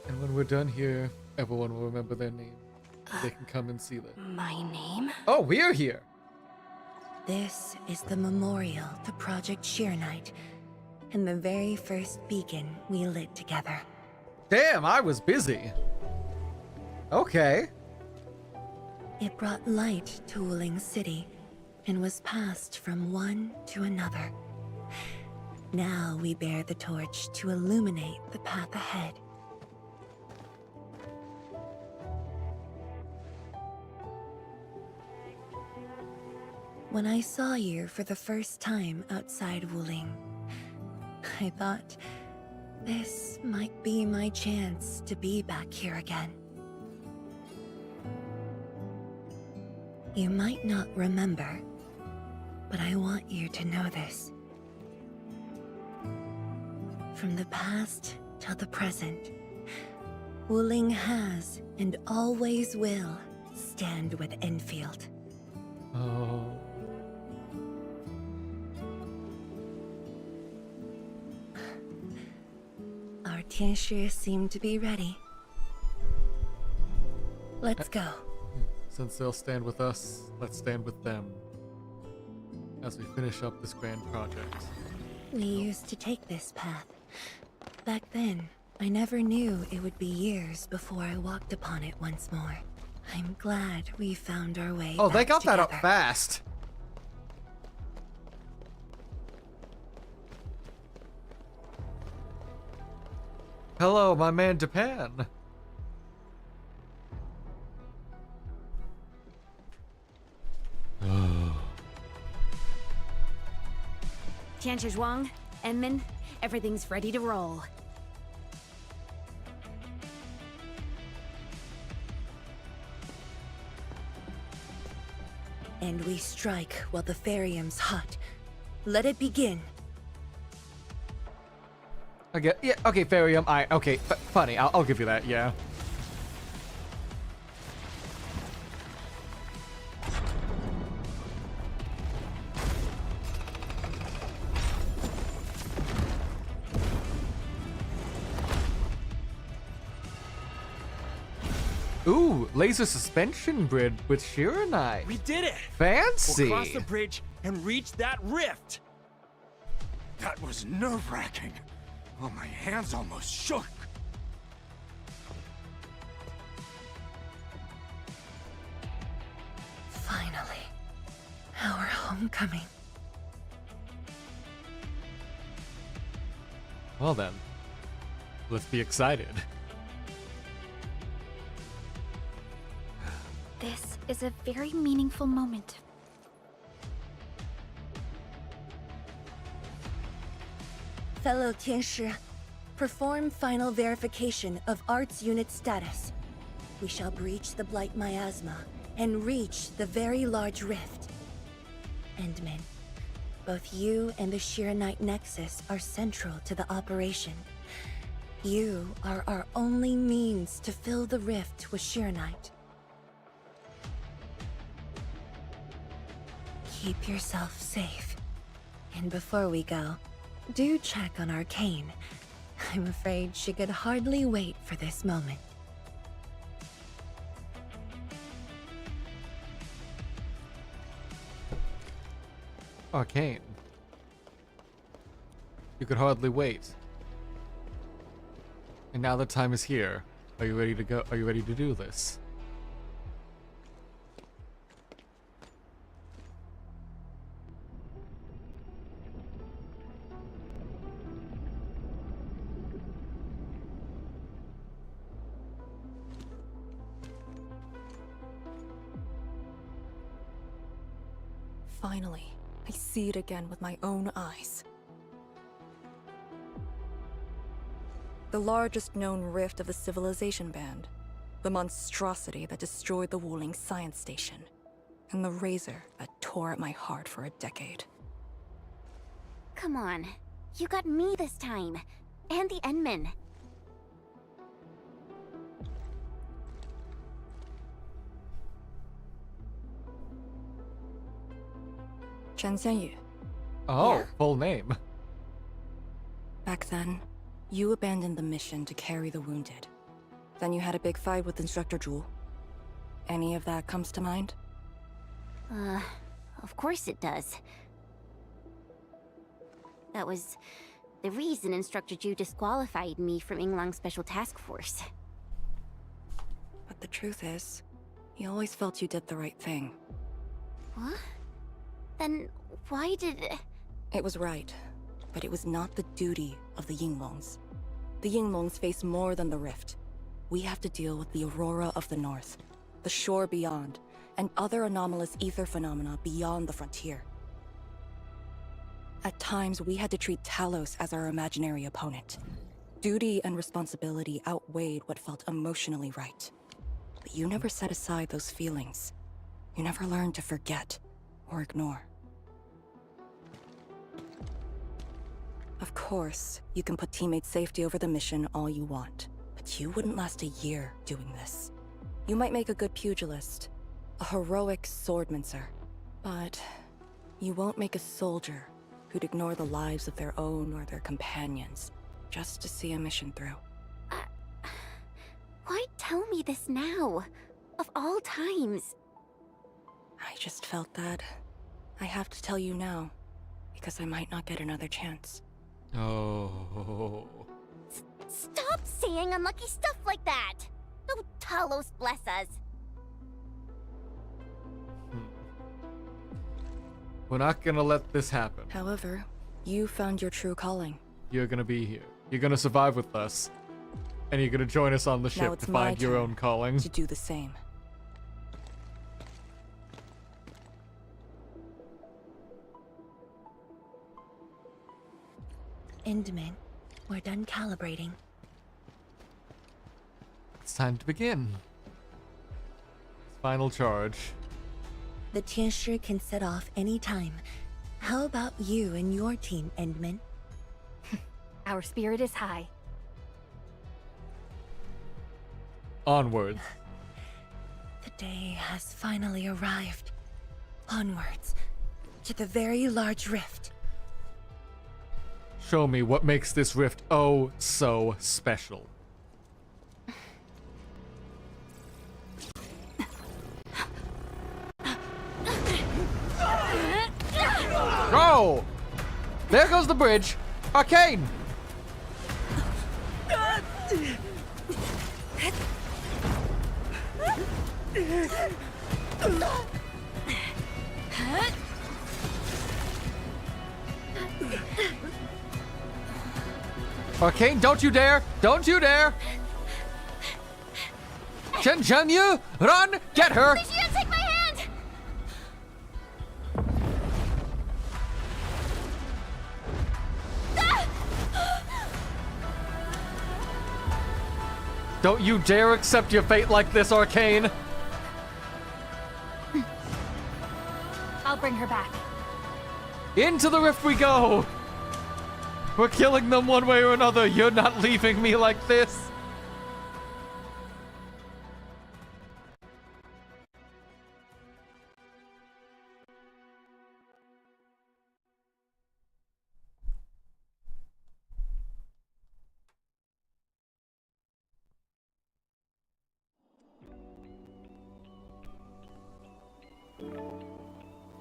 And when we're done here, everyone will remember their name. They can come and see them. My name? Oh, we're here! This is the memorial to Project Sheer Night, and the very first beacon we lit together. Damn, I was busy. Okay. It brought light to Wuling City, and was passed from one to another. Now we bear the torch to illuminate the path ahead. When I saw you for the first time outside Wuling, I thought this might be my chance to be back here again. You might not remember, but I want you to know this. From the past till the present, Wuling has and always will stand with Endfield. Oh. Our Tianshi seem to be ready. Let's go. Since they'll stand with us, let's stand with them as we finish up this grand project. We used to take this path. Back then, I never knew it would be years before I walked upon it once more. I'm glad we found our way. Oh, they back got that up together. fast. Hello, my man Japan. Tianchi Zhuang, Enman, everything's ready to roll. And we strike while the Therium's hot. Let it begin. Okay, yeah, okay, Farium, okay, funny, I'll give you that, yeah. Ooh, laser suspension bridge with Shiranite. We did it! Fancy. We'll cross the bridge and reach that rift! That was nerve-wracking. Oh, my hands almost shook. Finally, our homecoming. Well then, let's be excited. This is a very meaningful moment. Fellow Tianshi, perform final verification of Arts Unit status. We shall breach the Blight Miasma and reach the very large rift. Endman, both you and the Shiranite Nexus are central to the operation. You are our only means to fill the rift with Shiranite. Keep yourself safe. And before we go, do check on Arcane. I'm afraid she could hardly wait for this moment. Arcane. You could hardly wait. And now the time is here. Are you ready to go? Are you ready to do this? Finally, I see it again with my own eyes. The largest known rift of the Civilization Band. The monstrosity that destroyed the Wuling Science Station. And the razor that tore at my heart for a decade. Come on. You got me this time. And the Endman. Chen Xianyu. Oh, Yeah. full name. Back then, you abandoned the mission to carry the wounded. Then you had a big fight with Instructor Zhu. Any of that comes to mind? Of course it does. That was the reason Instructor Zhu disqualified me from Yinglang's Special Task Force. But the truth is, he always felt you did the right thing. What? Then why did... It was right, but it was not the duty of the Yinglongs. The Yinglongs face more than the rift. We have to deal with the Aurora of the North, the shore beyond, and other anomalous ether phenomena beyond the frontier. At times, we had to treat Talos as our imaginary opponent. Duty and responsibility outweighed what felt emotionally right. But you never set aside those feelings. You never learned to forget or ignore. Of course, you can put teammate safety over the mission all you want, but you wouldn't last a year doing this. You might make a good pugilist, a heroic swordmancer, but you won't make a soldier who'd ignore the lives of their own or their companions just to see a mission through. Why tell me this now? Of all times. I just felt that I have to tell you now, because I might not get another chance. Oh. Stop saying unlucky stuff like that! Oh, Talos bless us. We're not gonna let this happen. However, you found your true calling. You're gonna be here. You're gonna survive with us. And you're gonna join us on the Now ship it's to my find your turn own calling. to do the same. Endman, we're done calibrating. It's time to begin. Final charge. The Tianshi can set off any time. How about you and your team, Endman? Our spirit is high. Onwards. The day has finally arrived. Onwards, to the very large rift. Show me what makes this rift oh so special. go! There goes the bridge. Arcane! Arcane, don't you dare! Don't you dare! Chen Yu, run! Get her! Please, you gotta take my hand! Don't you dare accept your fate like this, Arcane! I'll bring her back. Into the rift we go! We're killing them one way or another. You're not leaving me like this.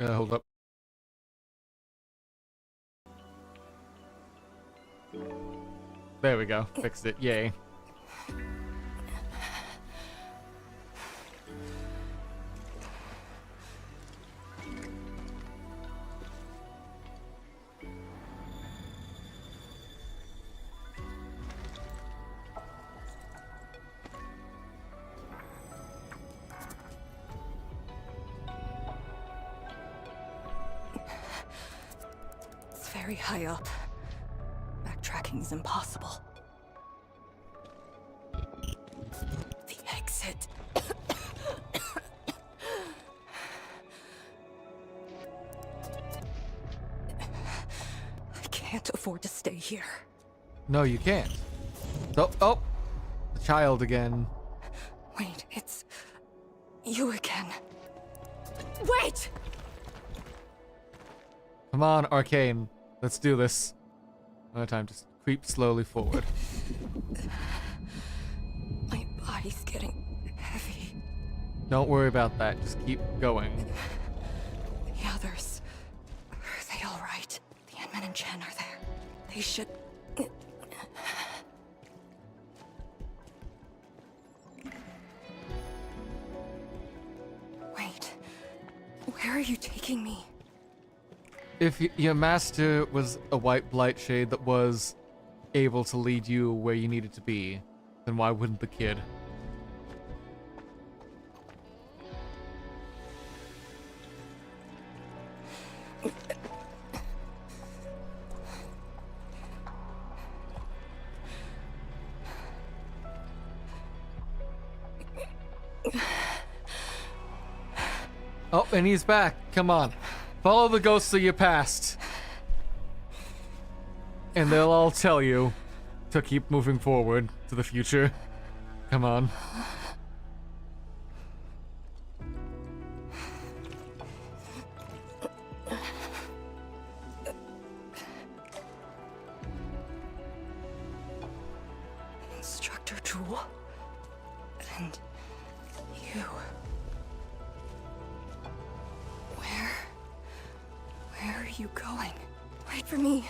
Hold up. There we go. Fixed it. Yay. It's very high up. Backtracking is impossible. The exit. I can't afford to stay here. No, you can't. Oh, the child again. Wait, it's you again. Wait! Come on, Arcane. Let's do this. Another time, just creep slowly forward. My body's getting heavy. Don't worry about that. Just keep going. The others, are they all right? The Enman and Chen are there. They should. Wait, where are you taking me? If your master was a white blight shade that was able to lead you where you needed to be, then why wouldn't the kid? Oh, and he's back. Come on. Follow the ghosts of your past. And they'll all tell you to keep moving forward to the future. Come on. Instructor Jewel. And you. Where are you going? Wait for me.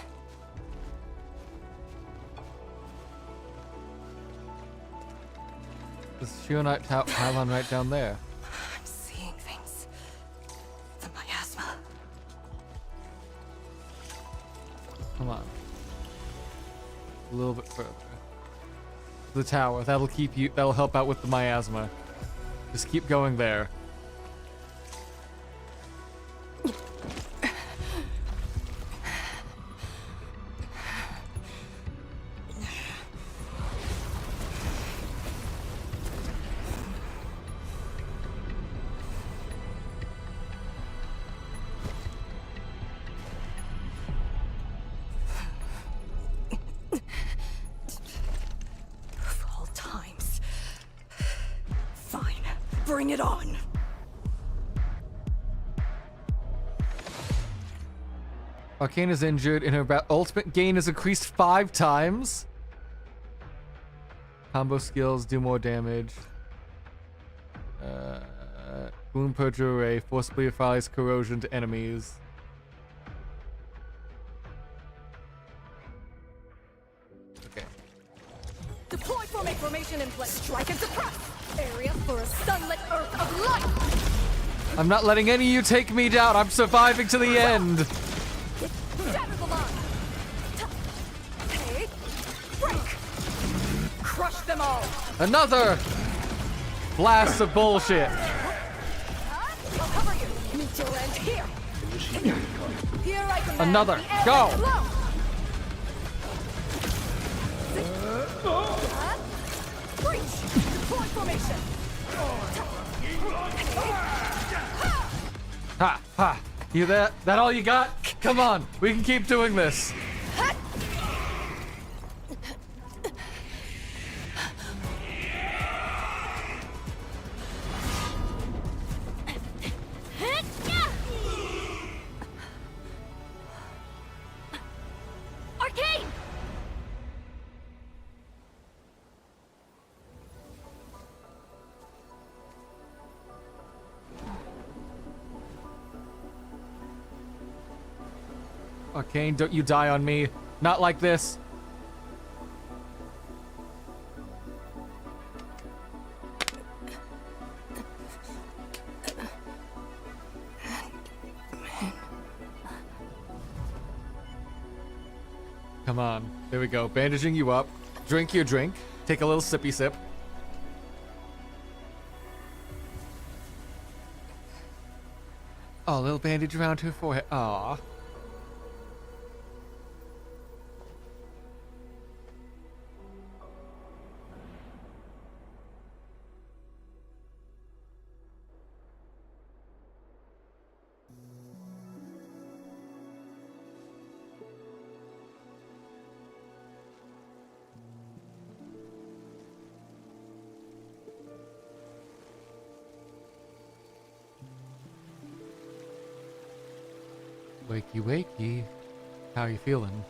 There's Shionite pylon right down there. I'm seeing things. The miasma. Come on. A little bit further. The tower. That'll help out with the miasma. Just keep going there. Bring it on! Arcane is injured and her ultimate gain is increased 5 times. Combo skills do more damage. Wound Purger Array forcibly applies corrosion to enemies. formation in place. Strike and suppress. Area for a sunlit earth of light. I'm not letting any of you take me down. I'm surviving to the end. Shatter the line. Take. Break. Crush them all. Another blast of bullshit. I'll cover you. Meet your end here. Here I command. Another. The air Go. and flow. Breach. Deploy formation. Ha, ha. You that all you got? Come on. We can keep doing this. Arcane! Arcane, don't you die on me. Not like this. Come on. There we go. Bandaging you up. Drink your drink. Take a little sippy sip. Oh, a little bandage around her forehead. Aw. Wakey, wakey. How you feeling?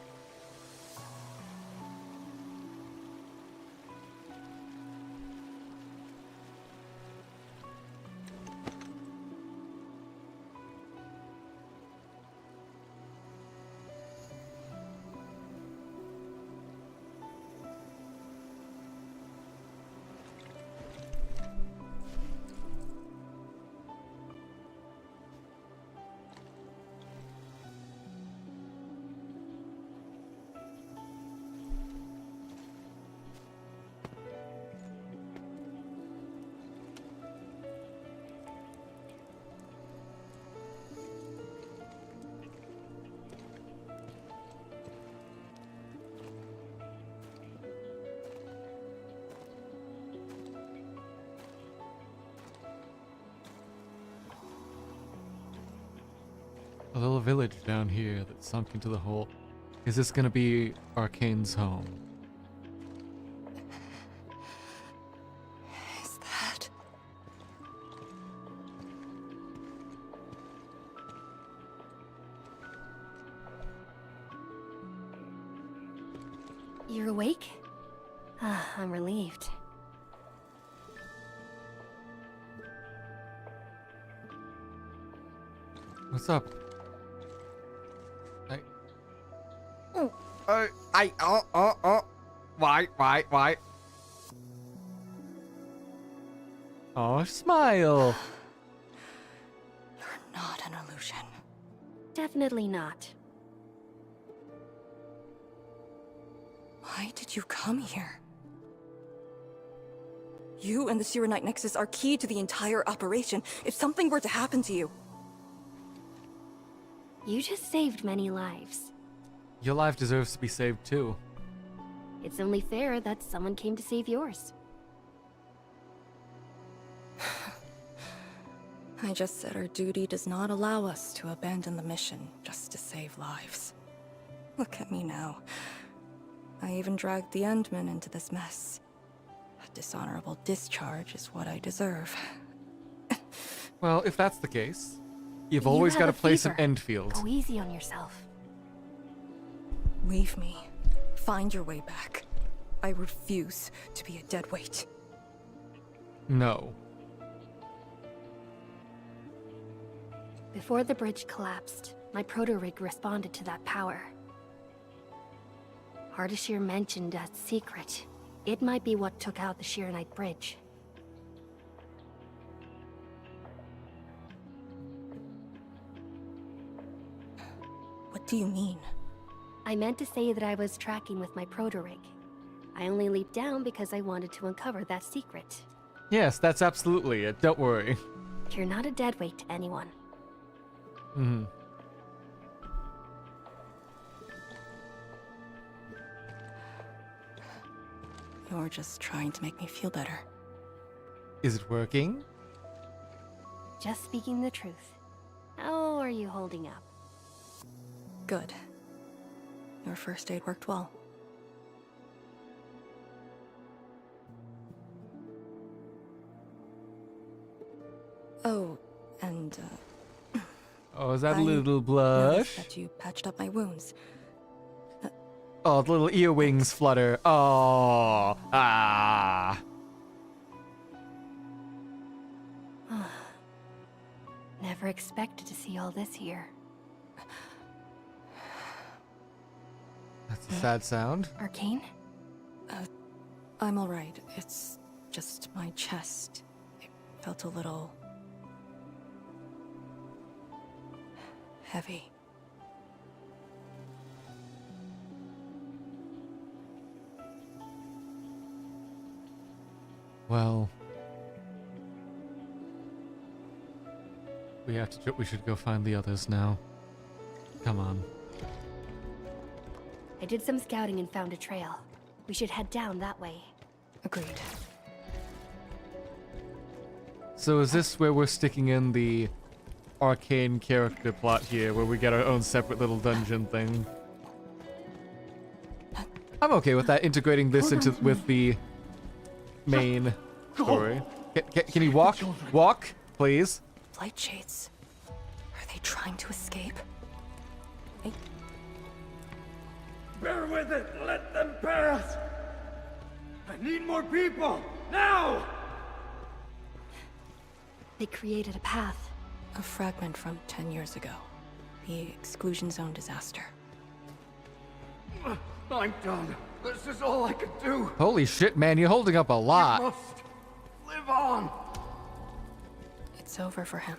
A little village down here that sunk into the hole. Is this gonna be Arcane's home? Is that... You're awake? I'm relieved. What's up? Why? Oh, smile. You're not an illusion. Definitely not. Why did you come here? You and the Sirenite Nexus are key to the entire operation. If something were to happen to you... You just saved many lives. Your life deserves to be saved too. It's only fair that someone came to save yours. I just said our duty does not allow us to abandon the mission just to save lives. Look at me now. I even dragged the Endmen into this mess. A dishonorable discharge is what I deserve. Well, if that's the case, you've always got a place in Endfield. Go easy on yourself. Leave me. Find your way back. I refuse to be a dead weight. No. Before the bridge collapsed, my proto-rig responded to that power. Ardashir mentioned a secret. It might be what took out the Sheer Knight Bridge. What do you mean? I meant to say that I was tracking with my proto-rig. I only leaped down because I wanted to uncover that secret. Yes, that's absolutely it. Don't worry. You're not a deadweight to anyone. Mm-hmm. You're just trying to make me feel better. Is it working? Just speaking the truth. How are you holding up? Good. Your first aid worked well. Oh, and, Oh, is that a I little noticed blush? that you patched up my wounds. Oh, the little ear wings flutter. Oh, ah. Never expected to see all this here. That's a sad sound. Arcane? I'm alright. It's just my chest. It felt a little... heavy. Well, we should go find the others now. Come on. I did some scouting and found a trail. We should head down that way. Agreed. So is this where we're sticking in the arcane character plot here, where we get our own separate little dungeon thing? I'm okay with that, integrating this into with the main story. Can you walk? Walk, please. Light shades. Are they trying to escape? Bear with it! Let them pass! I need more people! Now! They created a path. A fragment from 10 years ago. The exclusion zone disaster. I'm done. This is all I could do. Holy shit, man, you're holding up a lot. You must live on. It's over for him.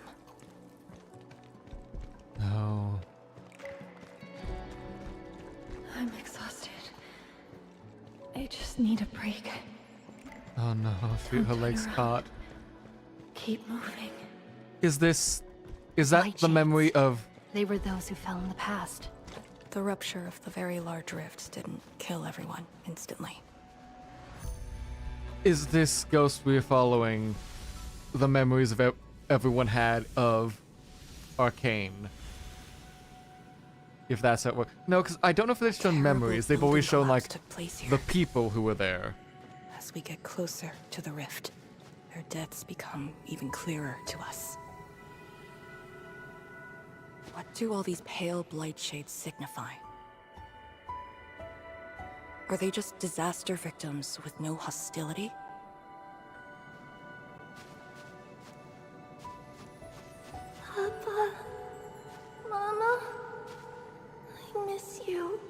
No. I'm exhausted. I just need a break. Oh no, her legs caught. Keep moving. Is that the memory of... They were those who fell in the past. The rupture of the very large rifts didn't kill everyone instantly. Is this ghost we're following the memories of everyone had of Arcane? If that's how it works. No, because I don't know if they've shown memories. They've always shown, like, the people who were there. As we get closer to the rift, their deaths become even clearer to us. What do all these pale blight shades signify? Are they just disaster victims with no hostility? Papa, Mama, I miss you.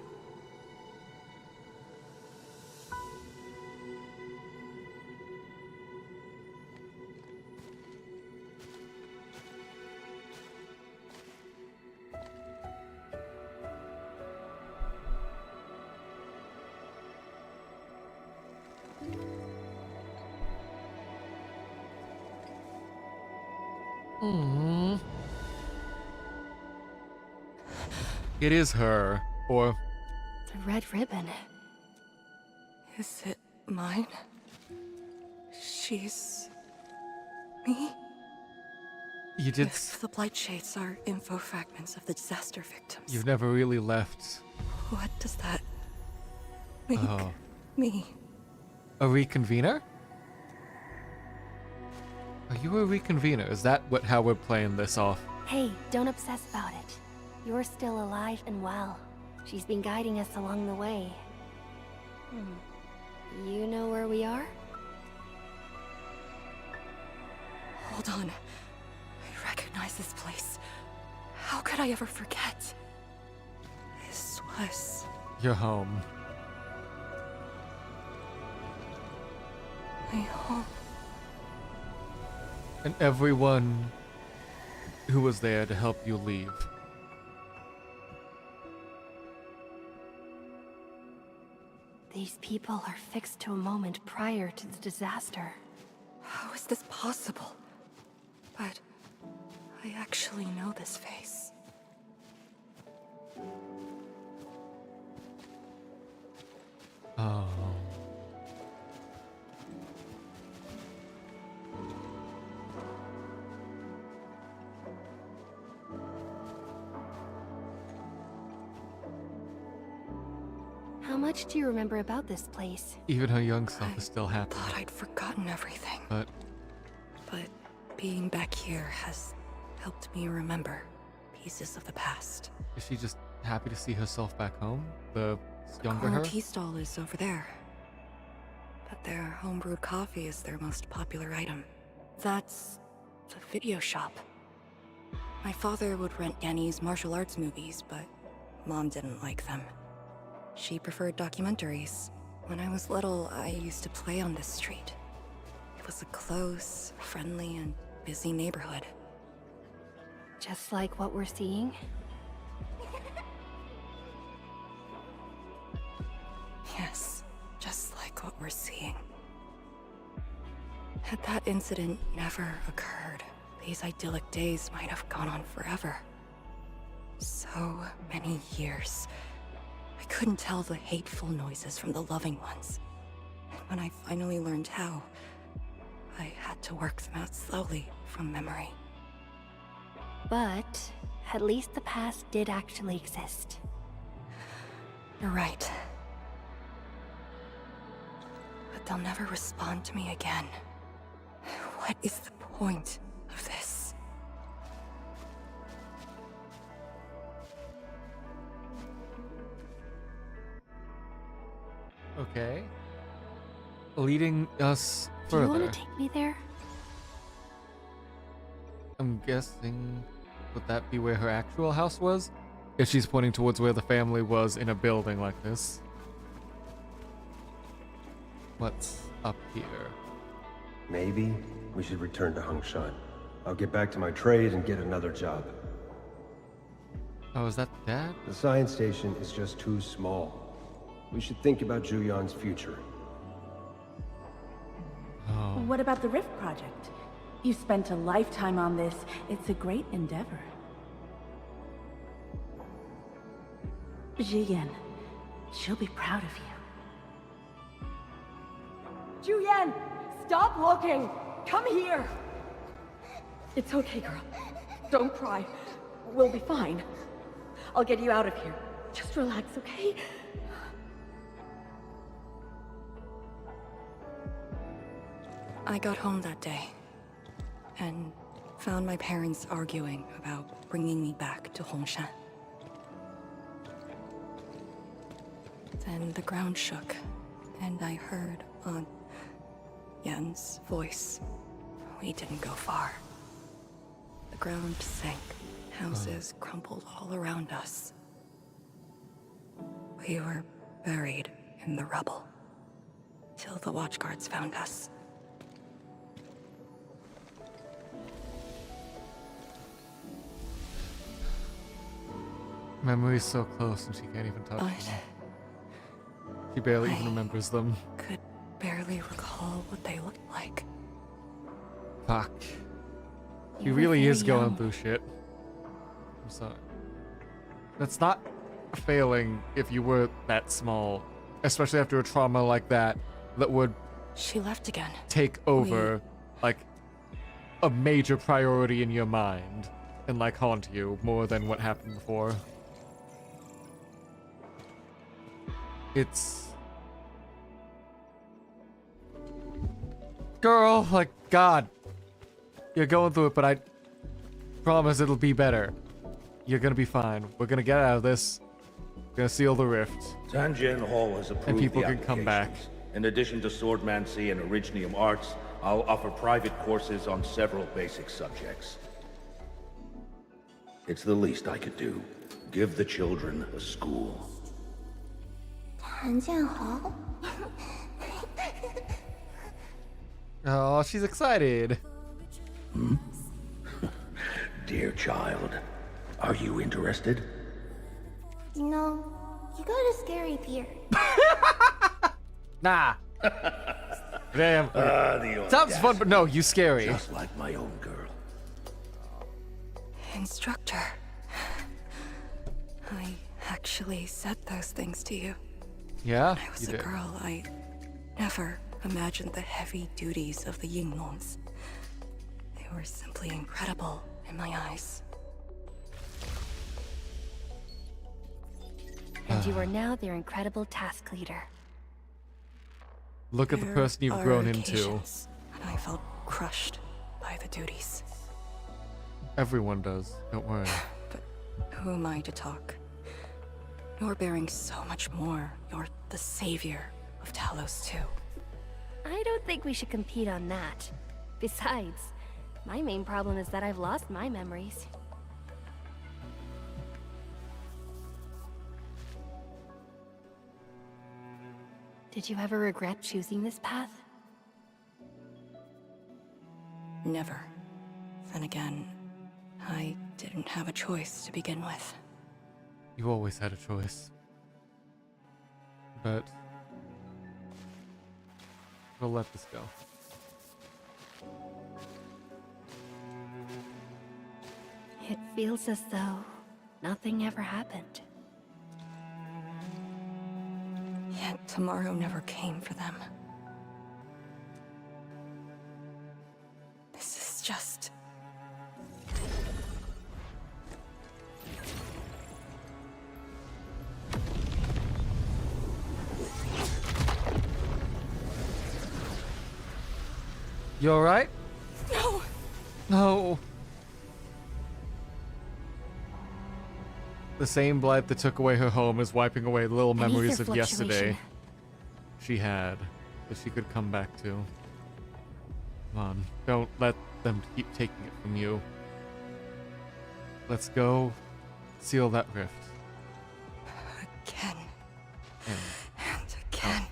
It is her, or... The red ribbon. Is it mine? She's... me? You did... If the blight shades are info fragments of the disaster victims, You've never really left. what does that make Oh. me? A reconvener? Are you a reconvener? Is that how we're playing this off? Hey, don't obsess about it. You're still alive and well. She's been guiding us along the way. You know where we are? Hold on. I recognize this place. How could I ever forget? This was... You're home. my home. And everyone who was there to help you leave. These people are fixed to a moment prior to the disaster. How is this possible? But I actually know this face. Oh. How much do you remember about this place? Even her young self is still happy. Thought I'd forgotten everything. But being back here has helped me remember pieces of the past. is she just happy to see herself back home? The younger Corner her? tea stall is over there. But their homebrewed coffee is their most popular item. That's the video shop. My father would rent Yanni's martial arts movies, but Mom didn't like them. She preferred documentaries. When I was little, I used to play on this street. It was a close, friendly, and busy neighborhood. Just like what we're seeing? Yes, just like what we're seeing. Had that incident never occurred, these idyllic days might have gone on forever. So many years. I couldn't tell the hateful noises from the loving ones. And when I finally learned how, I had to work them out slowly from memory. But at least the past did actually exist. You're right. But they'll never respond to me again. What is the point of this? Okay. Leading us Do you further. want to take me there? I'm guessing, would that be where her actual house was? If she's pointing towards where the family was in a building like this. What's up here? Maybe we should return to Hongshan. I'll get back to my trade and get another job. Oh, is that Dad? The science station is just too small. We should think about Juyan's future. Oh. What about the Rift project? You've spent a lifetime on this. It's a great endeavor. Jiyan, she'll be proud of you. Juyan, stop looking! Come here! It's okay, girl. Don't cry. We'll be fine. I'll get you out of here. Just relax, okay? I got home that day and found my parents arguing about bringing me back to Hongshan. Then the ground shook, and I heard Aunt Yen's voice. We didn't go far. The ground sank. Houses crumpled all around us. We were buried in the rubble till the watchguards found us. Memory's so close and she can't even touch them. She barely even remembers them. Could barely recall what they looked like. Fuck. He You were really very is going young. through shit. I'm sorry. That's not failing if you were that small. Especially after a trauma like that would She left again. take over like a major priority in your mind and like haunt you more than what happened before. It's girl, like God, you're going through it, but I promise it'll be better. You're gonna be fine. We're gonna get out of this. We're gonna seal the rift. Tanjian Hall has approved And people the can come back. applications. In addition to swordmancy and originium arts, I'll offer private courses on several basic subjects. It's the least I could do. Give the children a school. 谭建豪， Oh, she's excited. Dear child, are you interested? You know, you got a scary beard. Nah. Damn. The Sounds fun, but no, you scary. Just like my own girl. Instructor. I actually said those things to you. Yeah, When I was you a did. girl, I never imagined the heavy duties of the Yinglons. They were simply incredible in my eyes. And you are now their incredible task leader. Look at the There person you've are grown into. occasions when I felt crushed by the duties. Everyone does. Don't worry. Who am I to talk? You're bearing so much more. You're the savior of Talos too. I don't think we should compete on that. Besides, my main problem is that I've lost my memories. Did you ever regret choosing this path? Never. Then again, I didn't have a choice to begin with. You always had a choice. But we'll let this go. It feels as though nothing ever happened. Yet tomorrow never came for them. This is just... You alright? No! No. The same blight that took away her home is wiping away the little memories of yesterday she had that she could come back to. Come on, don't let them keep taking it from you. Let's go seal that rift. Again. And again.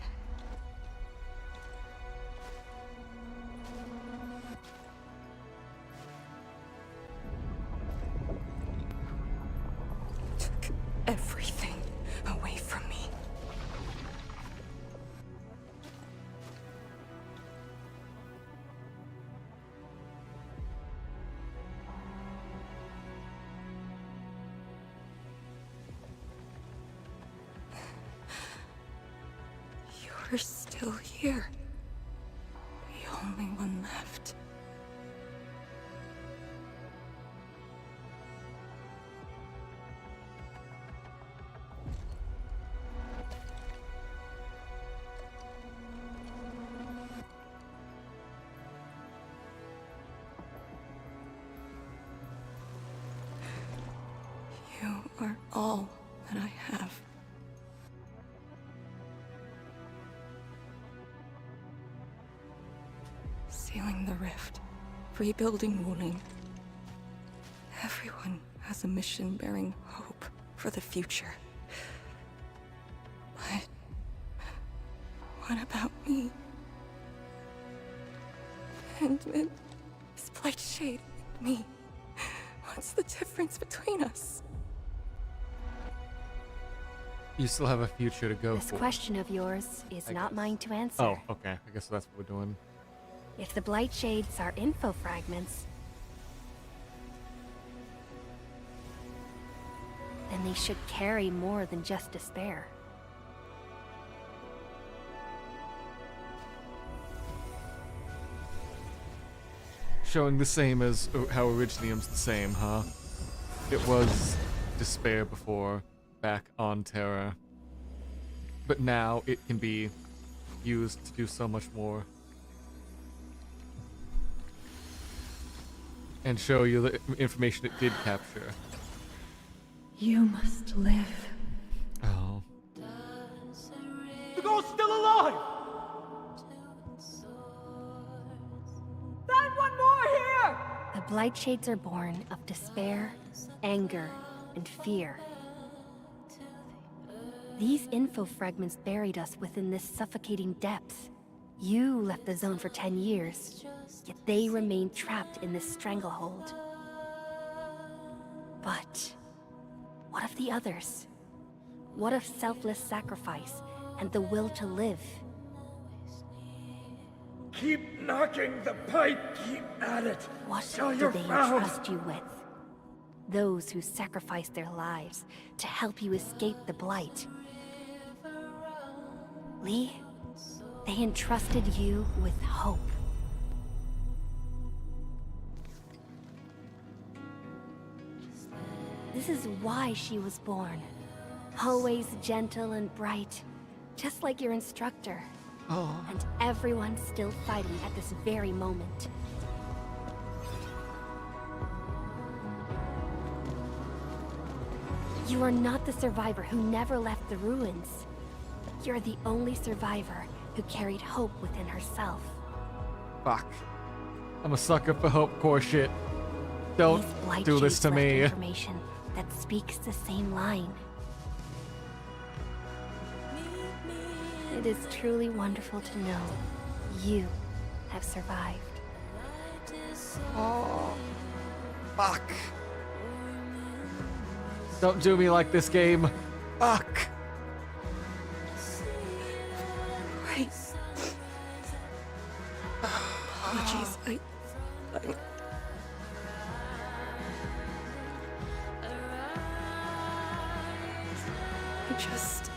Took everything away from me. You're still here. The only one left. You are all that I have. Sealing the rift, rebuilding Wuling. Everyone has a mission bearing hope for the future. But what about me? And this Blight Shade and me. What's the difference between us? you still have a future to go This for. question of yours is not mine to answer. Oh, okay. I guess that's what we're doing. If the Blight Shades are info fragments, then they should carry more than just despair. Showing the same as how Originium's the same, huh? It was despair before, back on Terra. But now it can be used to do so much more. And show you the information it did capture. You must live. Oh. The girl's still alive! Find one more here! The Blight Shades are born of despair, anger, and fear. These info fragments buried us within this suffocating depth. You left the zone for 10 years, yet they remain trapped in this stranglehold. But what of the others? What of selfless sacrifice and the will to live? Keep knocking the pipe, keep at it. What till do you're they found. entrust you with? Those who sacrificed their lives to help you escape the Blight. Lee, they entrusted you with hope. This is why she was born. Always gentle and bright, just like your instructor. Oh. And everyone's still fighting at this very moment. You are not the survivor who never left the ruins. You're the only survivor who carried hope within herself. Fuck. I'm a sucker for hope core shit. Don't These Blight do this Shades to left me. Information that speaks the same line. It is truly wonderful to know you have survived. Oh. Fuck. Don't do me like this game. Fuck. Right. Apologies. I just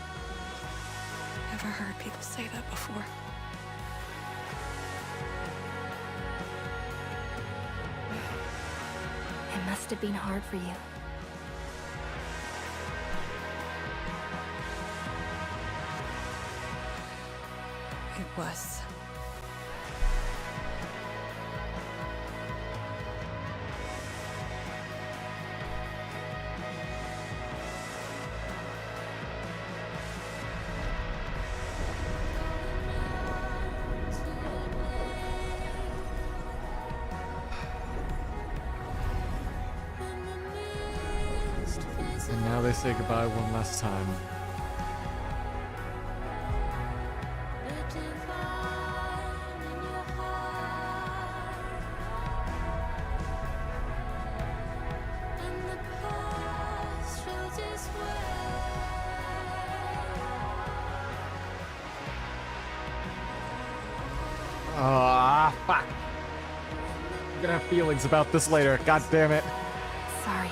never heard people say that before. It must have been hard for you. It was. And now they say goodbye one last time. Ah, fuck. I'm gonna have feelings about this later. God damn it. Sorry,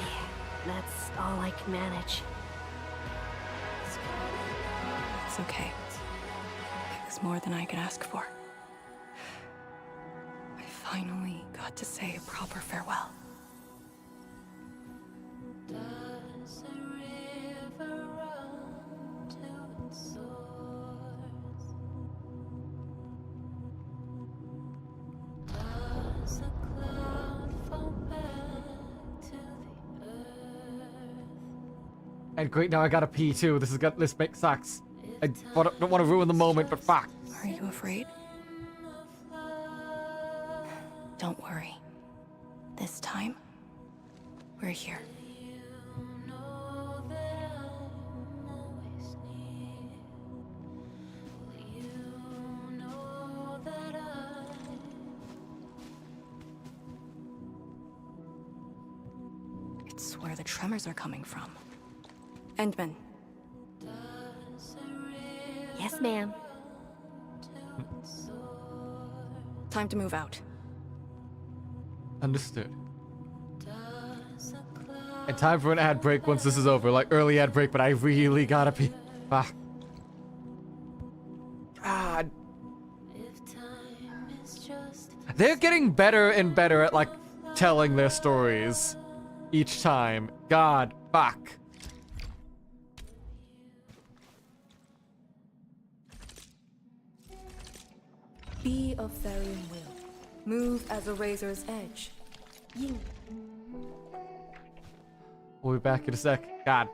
that's all I can manage. It's okay. It was more than I could ask for. I finally got to say a proper farewell. And great, now I gotta pee too. This makes sucks. I don't want to ruin the moment, but fuck. Are you afraid? Don't worry. This time, we're here. It's where the tremors are coming from. Endman. Yes, ma'am. Time to move out. Understood. And time for an ad break once this is over. Like, early ad break, but I really gotta pee. Fuck. God. They're getting better and better at, like, telling their stories each time. God, fuck. Be of varying will. Move as a razor's edge. Ying. We'll be back in a sec. God.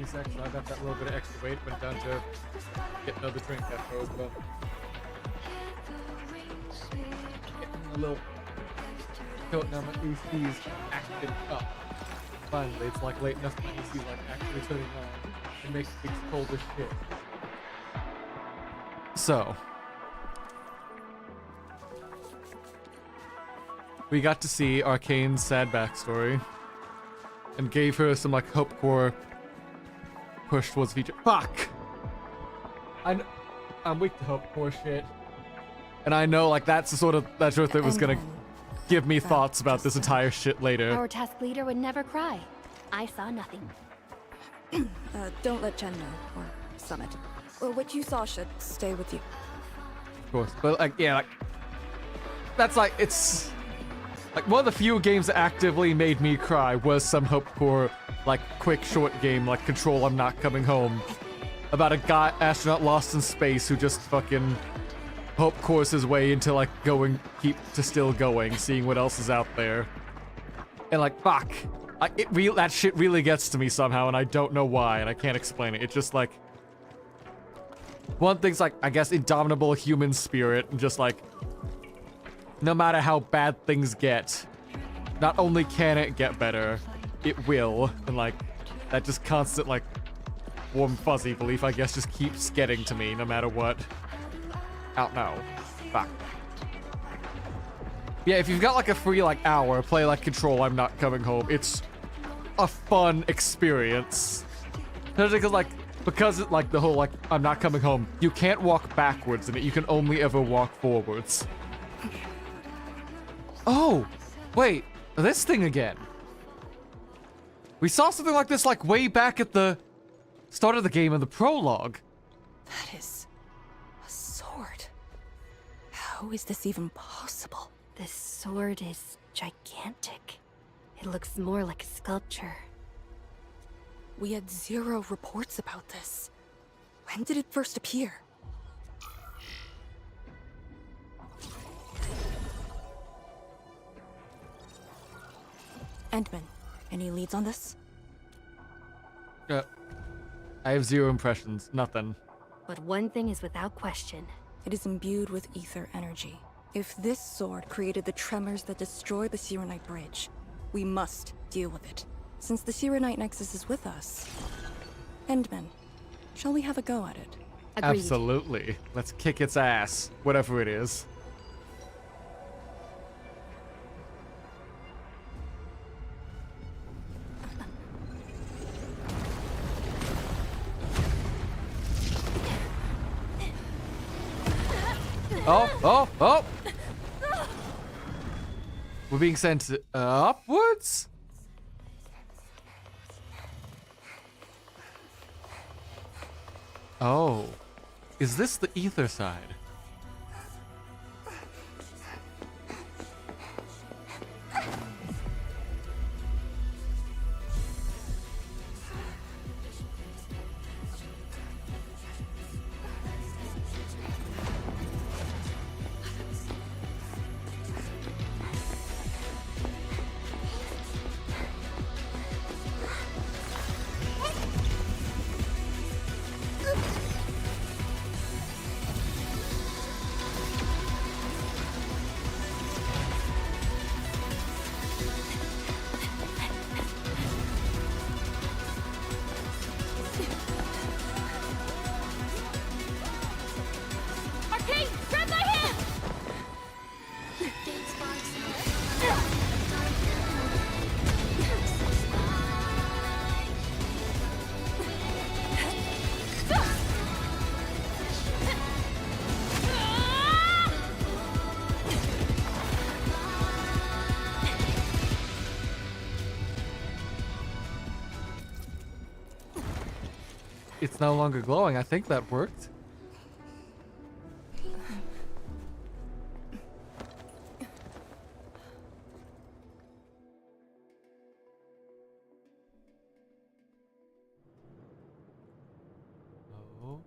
seconds. I got that little bit of extra weight. Went down to get another drink after as well. A little coat now. My AC's acting up. Finally, it's like late enough. My AC's like actually turning on. It makes things cold as shit. So. We got to see Arcane's sad backstory and gave her some like hope core push towards the future. Fuck! I'm weak to hope core shit. And I know like that's the sort of that truth that was gonna give me thoughts about this entire shit later. Our task leader would never cry. I saw nothing. Don't let Jen know, or Summit. Or what you saw should stay with you. Of course, but like, yeah, like, that's like, it's, like, one of the few games that actively made me cry was some Hope Core, like, quick, short game, like Control, I'm Not Coming Home, about a guy, astronaut lost in space who just fucking Hope Cores his way into, like, still going, seeing what else is out there. And, like, fuck. That shit really gets to me somehow, and I don't know why, and I can't explain it. It's just, like, one thing's, like, I guess, indomitable human spirit, and just, like, no matter how bad things get, not only can it get better, it will. And, like, that just constant, like, warm fuzzy belief, I guess, just keeps getting to me no matter what. Out now. Fuck. Yeah, if you've got, like, a free, like, hour, play, like, Control, I'm Not Coming Home. It's a fun experience. Because it, like, the whole, like, I'm not coming home, you can't walk backwards in it, you can only ever walk forwards. Oh, wait, this thing again. We saw something like this, like, way back at the start of the game in the prologue. That is a sword. How is this even possible? This sword is gigantic. It looks more like a sculpture. We had 0 reports about this. When did it first appear? Endman, any leads on this? I have 0 impressions, nothing. But one thing is without question. It is imbued with ether energy. If this sword created the tremors that destroyed the Sirenite Bridge, we must deal with it. Since the Sirenite Nexus is with us. Endman, shall we have a go at it? Agreed. Absolutely. Let's kick its ass, whatever it is. Oh! We're being sent upwards? Oh. Is this the ether side? It's no longer glowing. I think that worked. Oh.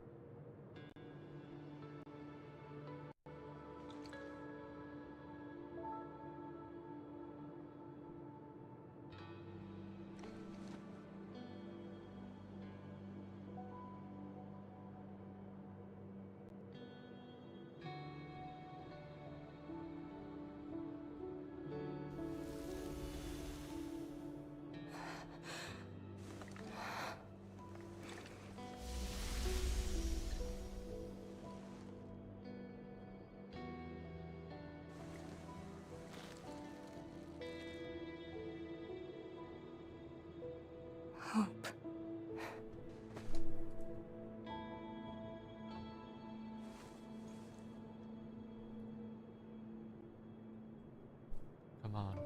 Come on.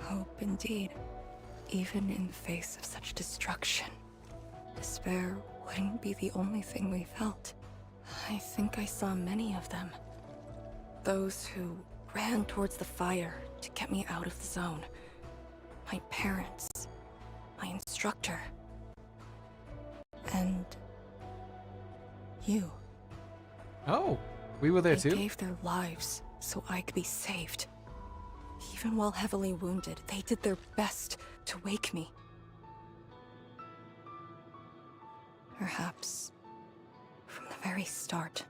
Hope indeed. Even in the face of such destruction, despair wouldn't be the only thing we felt. I think I saw many of them. Those who ran towards the fire to get me out of the zone. My parents, my instructor, and you. Oh, we were there They too? gave their lives so I could be saved. Even while heavily wounded, they did their best to wake me. Perhaps, from the very start,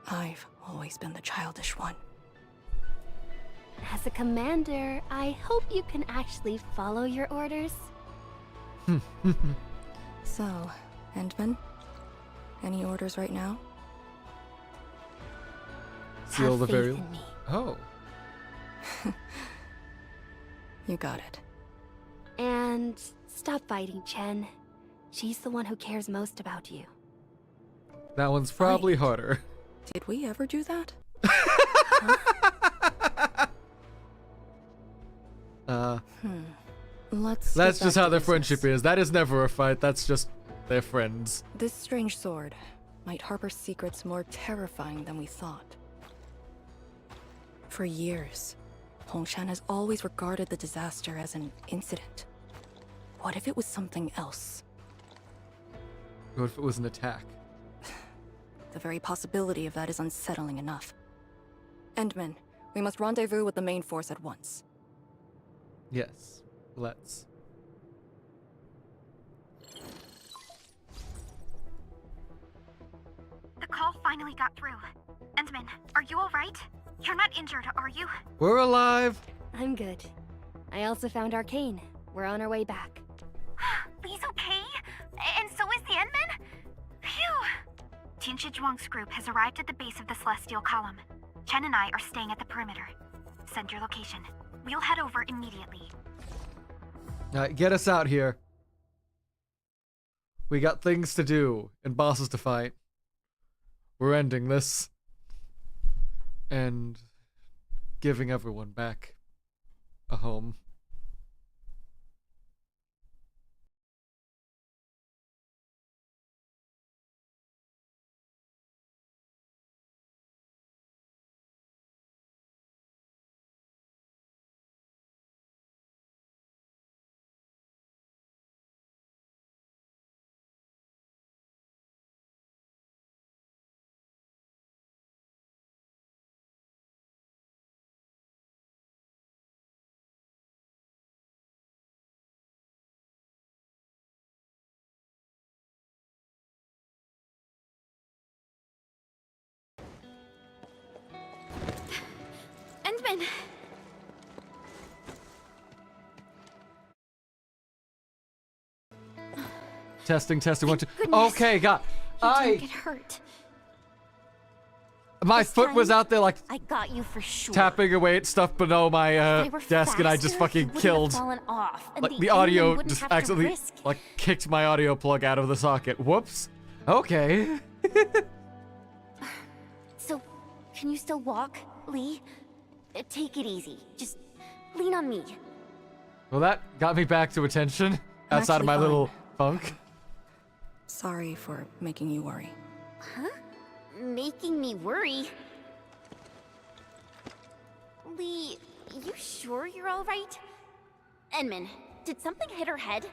I've always been the childish one. As a commander, I hope you can actually follow your orders. So, Endman? Any orders right now? Seal Have the faith very. in me. Oh. You got it. And stop fighting, Chen. She's the one who cares most about you. That one's probably harder. Did we ever do that? That's just how their business. friendship is. That is never a fight. That's just their friends. This strange sword might harbor secrets more terrifying than we thought. For years, Hongshan has always regarded the disaster as an incident. What if it was something else? What if it was an attack? The very possibility of that is unsettling enough. Endman, we must rendezvous with the main force at once. Yes. Let's. The call finally got through. Endman, are you alright? You're not injured, are you? We're alive! I'm good. I also found Arcane. We're on our way back. Lee's okay? And so is the Endman? Phew! Tianshi Zhuang's group has arrived at the base of the Celestial Column. Chen and I are staying at the perimeter. Send your location. We'll head over immediately. Alright, get us out here. We got things to do and bosses to fight. We're ending this. And giving everyone back a home. Endman! Testing, 1, 2. Goodness. Okay, got. You I. didn't get hurt. My This foot was time, out there like I got you for sure. tapping away at stuff below my If I were desk, and I just faster, fucking you wouldn't have killed. fallen off, and Like the audio Endman wouldn't just have to accidentally risk. like kicked my audio plug out of the socket. Whoops. Okay. So, can you still walk, Lee? Take it easy. Just lean on me. Well, that got me back to attention I'm outside of my actually little fine. funk. Sorry for making you worry. Huh? Making me worry. Lee, you sure you're all right? Endman, did something hit her head?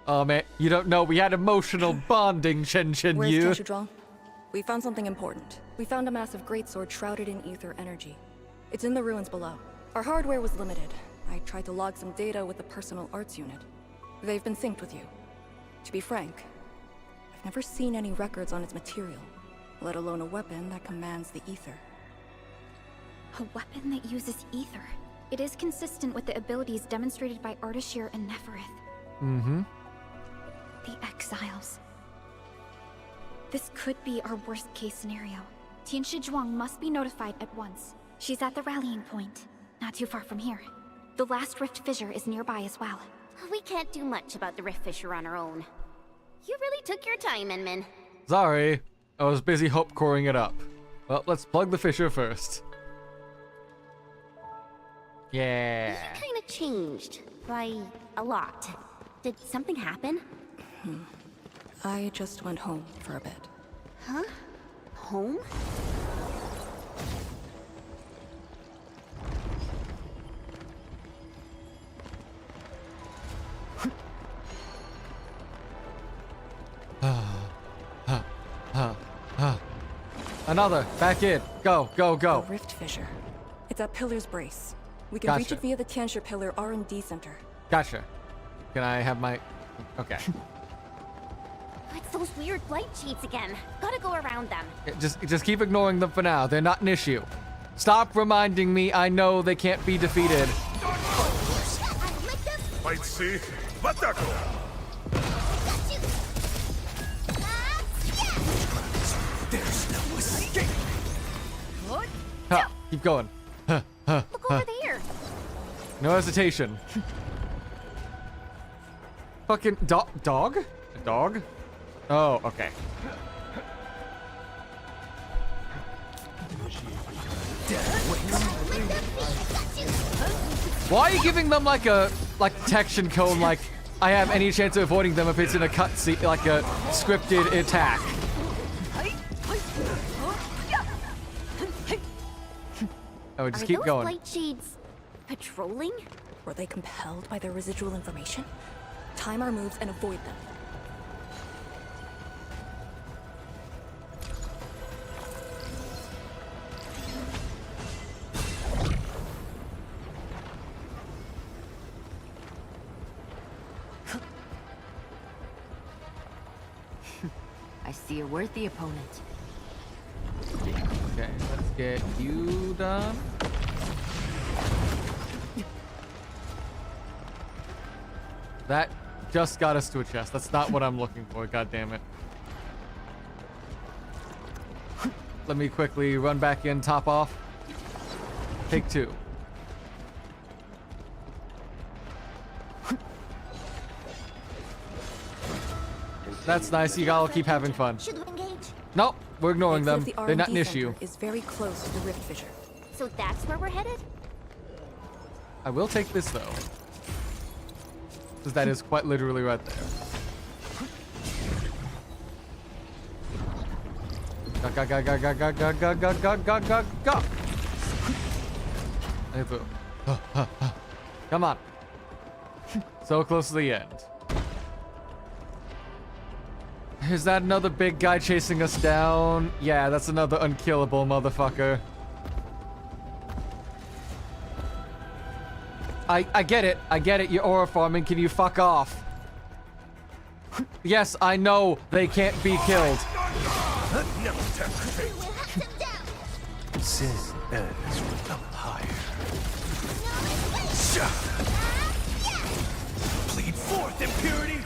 Oh man, you don't know, we had emotional bonding, Chen Where's Yu. Tianshi Zhuang? We found something important. We found a massive greatsword shrouded in ether energy. It's in the ruins below. Our hardware was limited. I tried to log some data with the personal arts unit. They've been synced with you. To be frank, I've never seen any records on its material, let alone a weapon that commands the ether. A weapon that uses ether. It is consistent with the abilities demonstrated by Ardashir and Neferith. Mm-hmm. The Exiles. This could be our worst-case scenario. Tianshi Zhuang must be notified at once. She's at the rallying point, not too far from here. The last rift fissure is nearby as well. We can't do much about the rift fissure on our own. You really took your time, Inman. Sorry, I was busy hope coring it up. Well, let's plug the fissure first. Yeah. You kind of changed. By a lot. Did something happen? I just went home for a bit. Huh? Home? Another. Back in. Go, go, go. The rift fissure. It's at Pillar's Brace. We can Gotcha. reach it via the Tianxia Pillar R&D Center. Gotcha. Can I have my... Okay. It's those weird blight shades again. Gotta go around them. Just keep ignoring them for now. They're not an issue. Stop reminding me I know they can't be defeated. Might see. Batako! There's no escape! Ha, keep going. Huh, huh, Look over there. No hesitation. Fucking dog? A dog? Oh, okay. Why are you giving them like a detection cone like I have any chance of avoiding them if it's in a cutscene, like a scripted attack? Oh, just keep going. Are those blight shades patrolling? Were they compelled by their residual information? Time our moves and avoid them. I see a worthy opponent. Okay, let's get you done. That just got us to a chest. That's not what I'm looking for, god damn it. Let me quickly run back in, top off. Take two. That's nice. You all keep having fun. Should we engage? Nope, we're ignoring them. The They're not R&D an issue. Center is very close to the rift fissure. So that's where we're headed? I will take this though, because that is quite literally right there. Go, go, go, go, go, go, go, go, go, go, go, go. Hey, boo. Come on. So close to the end. Is that another big guy chasing us down? Yeah, that's another unkillable motherfucker. I get it. I get it. You're aura farming. Can you fuck off? Yes, I know they can't be killed. Sin ends with the pyre. Bleed forth, impurity!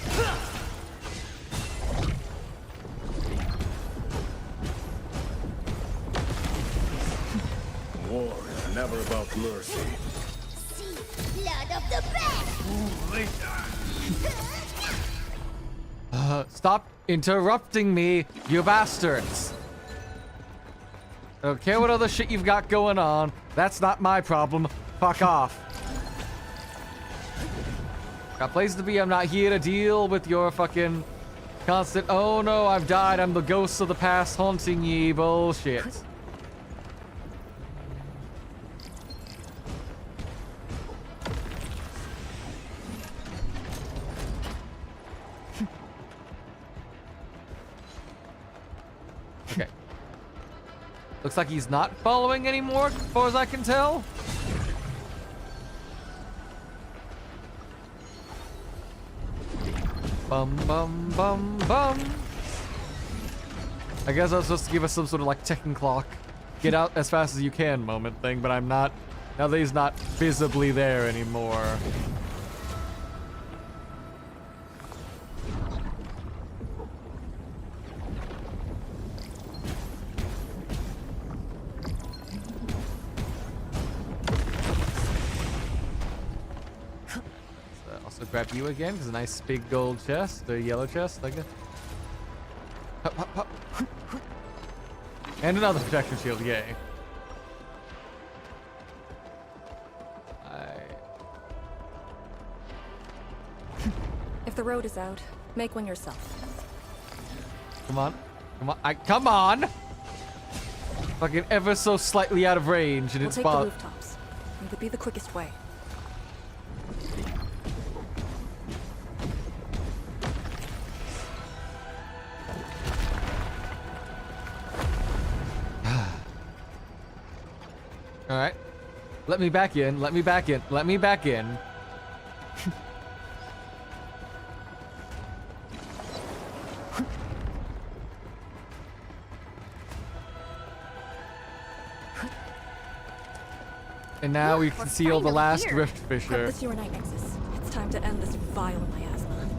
War is never about mercy. Blood of the best! Stop interrupting me, you bastards. I don't care what other shit you've got going on. That's not my problem. Fuck off. Got places to be. I'm not here to deal with your fucking constant, oh no, I've died. I'm the ghost of the past haunting ye bullshit. Okay. Looks like he's not following anymore, as far as I can tell. Bum, bum, bum, bum. I guess I was supposed to give us some sort of like ticking clock. Get out as fast as you can moment thing, but I'm not. Now that he's not visibly there anymore. grab you again, because a nice big gold chest, or yellow chest, like that. Hup, hup, hup. And another protection shield, yay. If the road is out, make one yourself. Come on. Come on. Come on! Fucking ever so slightly out of range, and We'll it's take the rooftops. It could be the quickest way. Alright. Let me back in. Let me back in. Let me back in. And now we can seal the last rift fissure. Grab the sewer night nexus. It's time to end this vile miasma.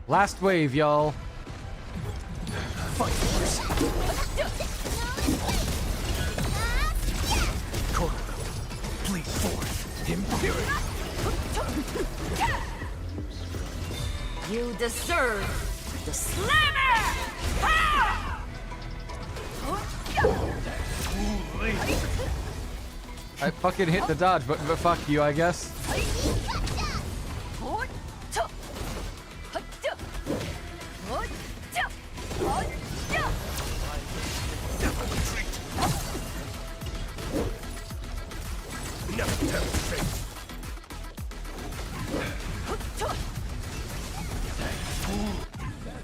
Last wave, y'all. Bleed forth, impurity. You deserve the slammer! Ha! I fucking hit the dodge, but fuck you, I guess.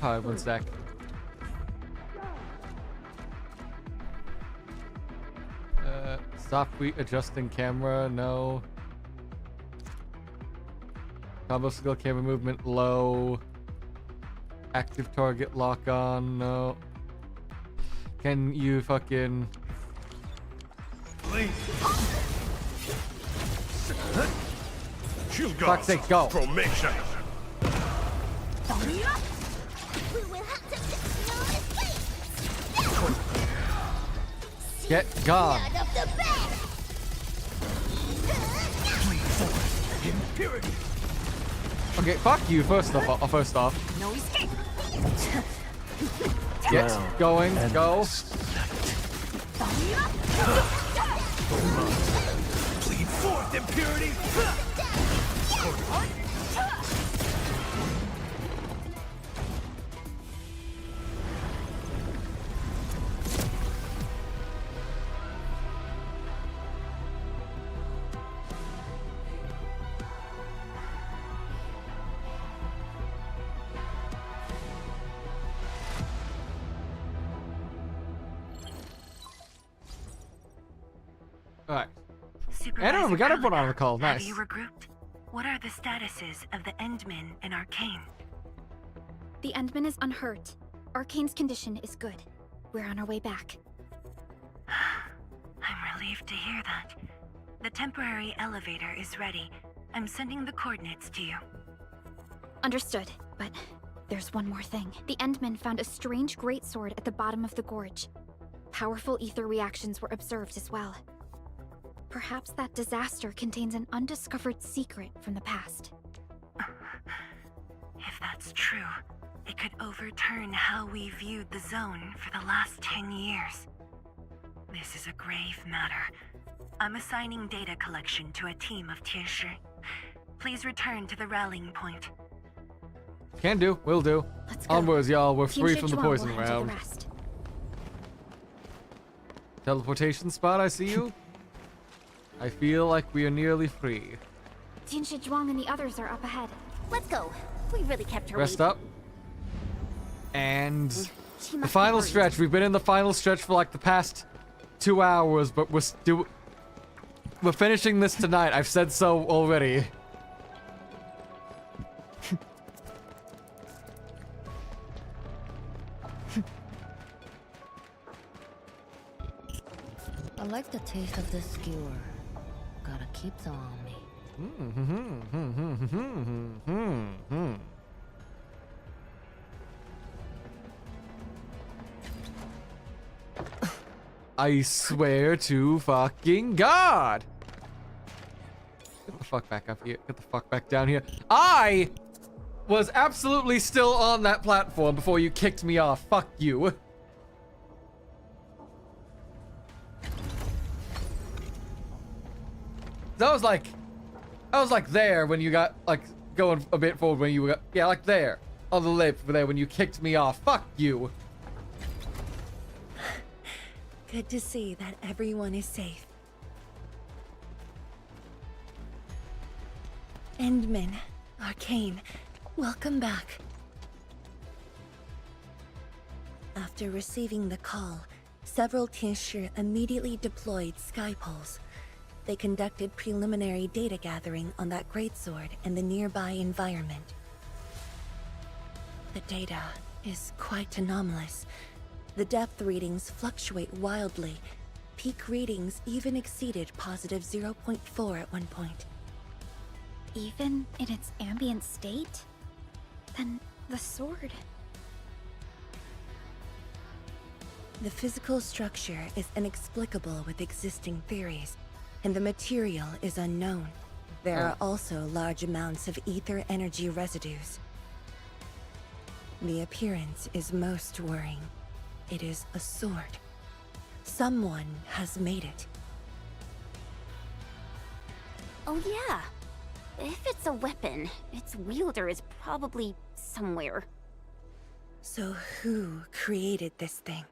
Alright, one sec. Stop adjusting camera, no. Combo skill camera movement low. Active target lock on, no. Can you fucking... Fuck's sake, go! Formation. Get gone! Okay, fuck you, first off. No escape. Get going, go. Bleed forth, impurity. Alright. Anna, we got everyone on the call. Nice. Have you regrouped? What are the statuses of the Endmen and Arcane? The Endman is unhurt. Arcane's condition is good. We're on our way back. I'm relieved to hear that. The temporary elevator is ready. I'm sending the coordinates to you. Understood, but there's one more thing. The Endmen found a strange greatsword at the bottom of the gorge. Powerful ether reactions were observed as well. Perhaps that disaster contains an undiscovered secret from the past. If that's true, it could overturn how we viewed the zone for the last 10 years. This is a grave matter. I'm assigning data collection to a team of Tieshi. Please return to the rallying point. Can do, will do. Let's go. Onwards, y'all. We're Team free from the Sichuan poison will handle the round. rest. Teleportation spot, I see you. I feel like we are nearly free. Jin Zhuang and the others are up ahead. Let's go. We really kept her Rest waiting. up. And She the must be final worried. stretch. We've been in the final stretch for like the past 2 hours, but we're finishing this tonight. I've said so already. I like the taste of this skewer. Gotta keep them on me. I swear to fucking God. Get the fuck back up here. Get the fuck back down here. I was absolutely still on that platform before you kicked me off. Fuck you. I was like there when you got like going a bit forward when you got, yeah, like there on the lip there when you kicked me off. Fuck you. Good to see that everyone is safe. Endman, Arcane, welcome back. After receiving the call, several Tianshi immediately deployed skypoles. They conducted preliminary data gathering on that greatsword and the nearby environment. The data is quite anomalous. The depth readings fluctuate wildly. Peak readings even exceeded positive 0.4 at one point. Even in its ambient state? Then the sword... The physical structure is inexplicable with existing theories, and the material is unknown. There are also large amounts of ether energy residues. The appearance is most worrying. It is a sword. Someone has made it. Oh yeah. If it's a weapon, its wielder is probably somewhere. So who created this thing?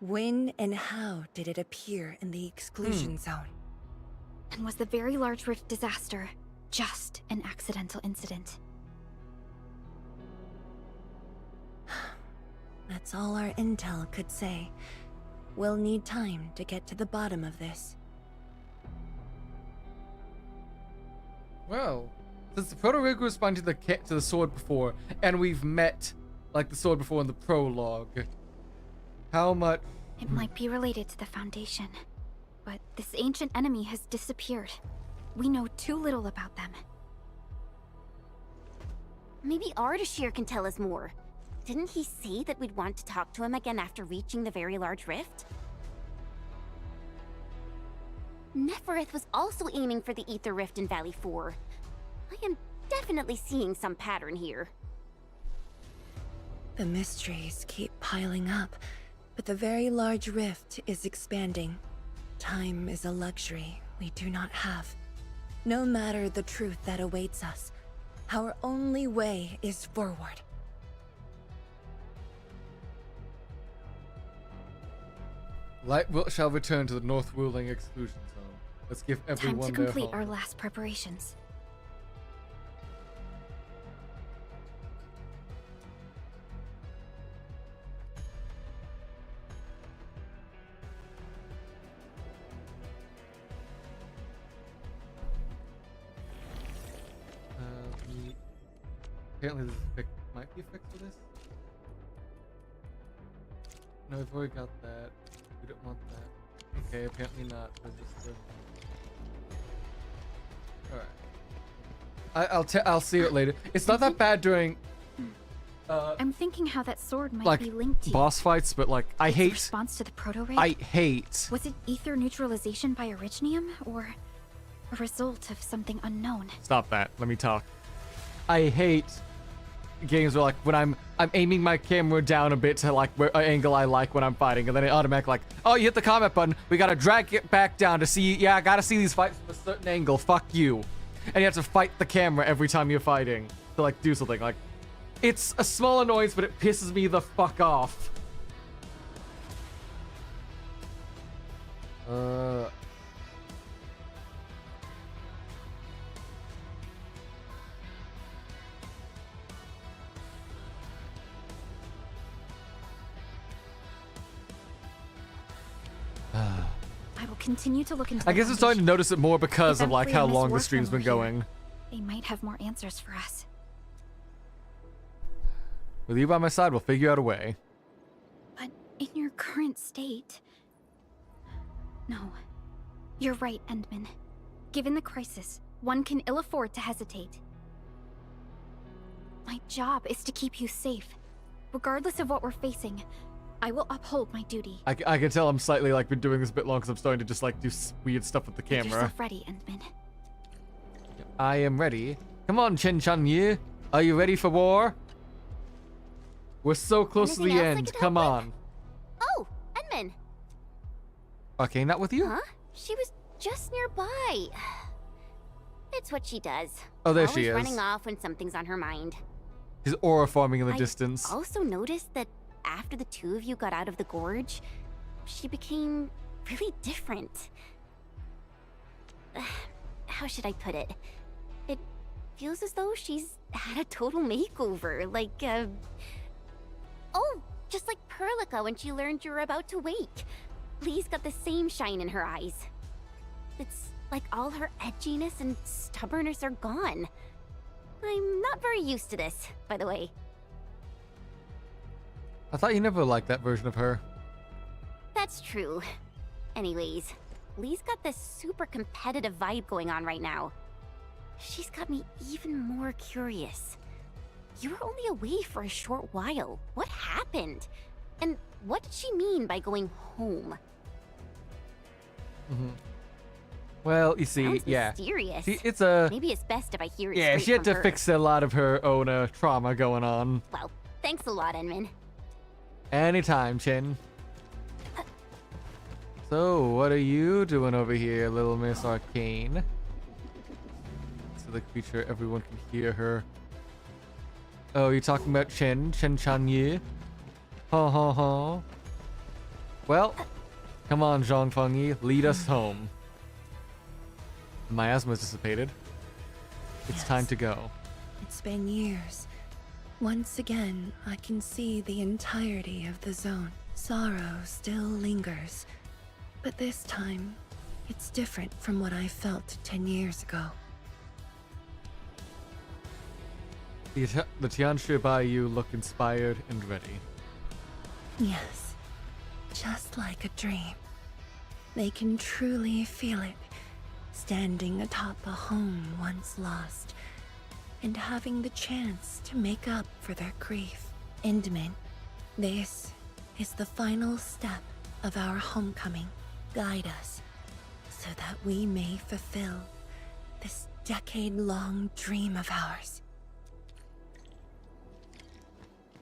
When and how did it appear in the exclusion zone? And was the Very Large Rift disaster just an accidental incident? That's all our intel could say. We'll need time to get to the bottom of this. Well, since the proto-rig responded to the sword before, and we've met like the sword before in the prologue, how much? It might be related to the Foundation, but this ancient enemy has disappeared. We know too little about them. Maybe Ardashir can tell us more. Didn't he say that we'd want to talk to him again after reaching the Very Large Rift? Nefereth was also aiming for the Ether Rift in Valley 4. I am definitely seeing some pattern here. The mysteries keep piling up, but the Very Large Rift is expanding. Time is a luxury we do not have. No matter the truth that awaits us, our only way is forward. Light shall return to the North Ruling exclusion zone. Let's give everyone Time to their complete home. our last preparations. Apparently this is a fix. Might be a fix for this? No, we've already got that. We don't want that. Okay, apparently not. Register. Alright. I'll see it later. It's not that bad during I'm thinking how that sword might like be linked to boss fights, but like I its hate response to the proto-ray? I hate Was it ether neutralization by Originium, or a result of something unknown? Stop that. Let me talk. I hate games where like when I'm aiming my camera down a bit to like where an angle I like when I'm fighting, and then it automatically like, oh, you hit the comment button, we gotta drag it back down to see, yeah, I gotta see these fights from a certain angle, fuck you. And you have to fight the camera every time you're fighting to like do something. Like, it's a small annoyance, but it pisses me the fuck off. I will continue to look into I the guess I'm starting to Foundation. notice it more because If of like Bentley how and Miss long the Workman stream's been were here, going. They might have more answers for us. With you by my side, we'll figure out a way. But in your current state... No. You're right, Endman. Given the crisis, one can ill afford to hesitate. My job is to keep you safe. Regardless of what we're facing, I will uphold my duty. I can tell I'm slightly like been doing this a bit long because I'm starting to just like do weird stuff with the Get camera. yourself ready, Endman. I am ready. Come on, Chen Chan Yu. Are you ready for war? We're so close to the Anything else I end. could Come help on. Oh, Edmund. Okay, not with you? Huh? She was just nearby. It's what she does. Oh, there Always she is. running off when something's on her mind. She's aura forming in the distance. I also noticed that after the two of you got out of the gorge, she became really different. How should I put it? It feels as though she's had a total makeover, like, oh, just like Perlica when she learned you were about to wake. Lee's got the same shine in her eyes. It's like all her edginess and stubbornness are gone. I'm not very used to this, by the way. I thought you never liked that version of her. That's true. Anyways, Lee's got this super competitive vibe going on right now. She's got me even more curious. You were only away for a short while. What happened? And what did she mean by going home? Well, you see, Sounds yeah. mysterious. See, it's a... Maybe it's best if I hear it Yeah, straight she had from to her. fix a lot of her own trauma going on. Well, thanks a lot, Enman. Anytime, Chin. So, what are you doing over here, little Miss Arcane? So the creature, everyone can hear her. Oh, you're talking about Chen Chan Yi? Ha ha ha. Well, come on, Zhang Fengyi, lead us home. My asthma's dissipated. It's time to go. It's been years. Once again, I can see the entirety of the zone. Sorrow still lingers. But this time, it's different from what I felt 10 years ago. The Tianshu Bayou look inspired and ready. Yes, just like a dream. They can truly feel it, standing atop a home once lost, and having the chance to make up for their grief. Endman, this is the final step of our homecoming. Guide us, so that we may fulfill this decade-long dream of ours.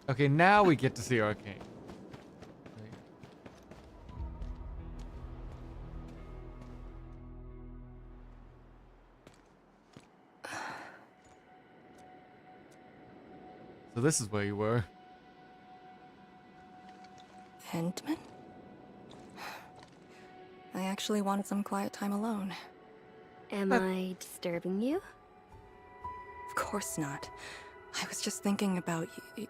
Okay, now we get to see Arcane. So this is where you were. Endman? I actually wanted some quiet time alone. Am I disturbing you? Of course not. I was just thinking about you.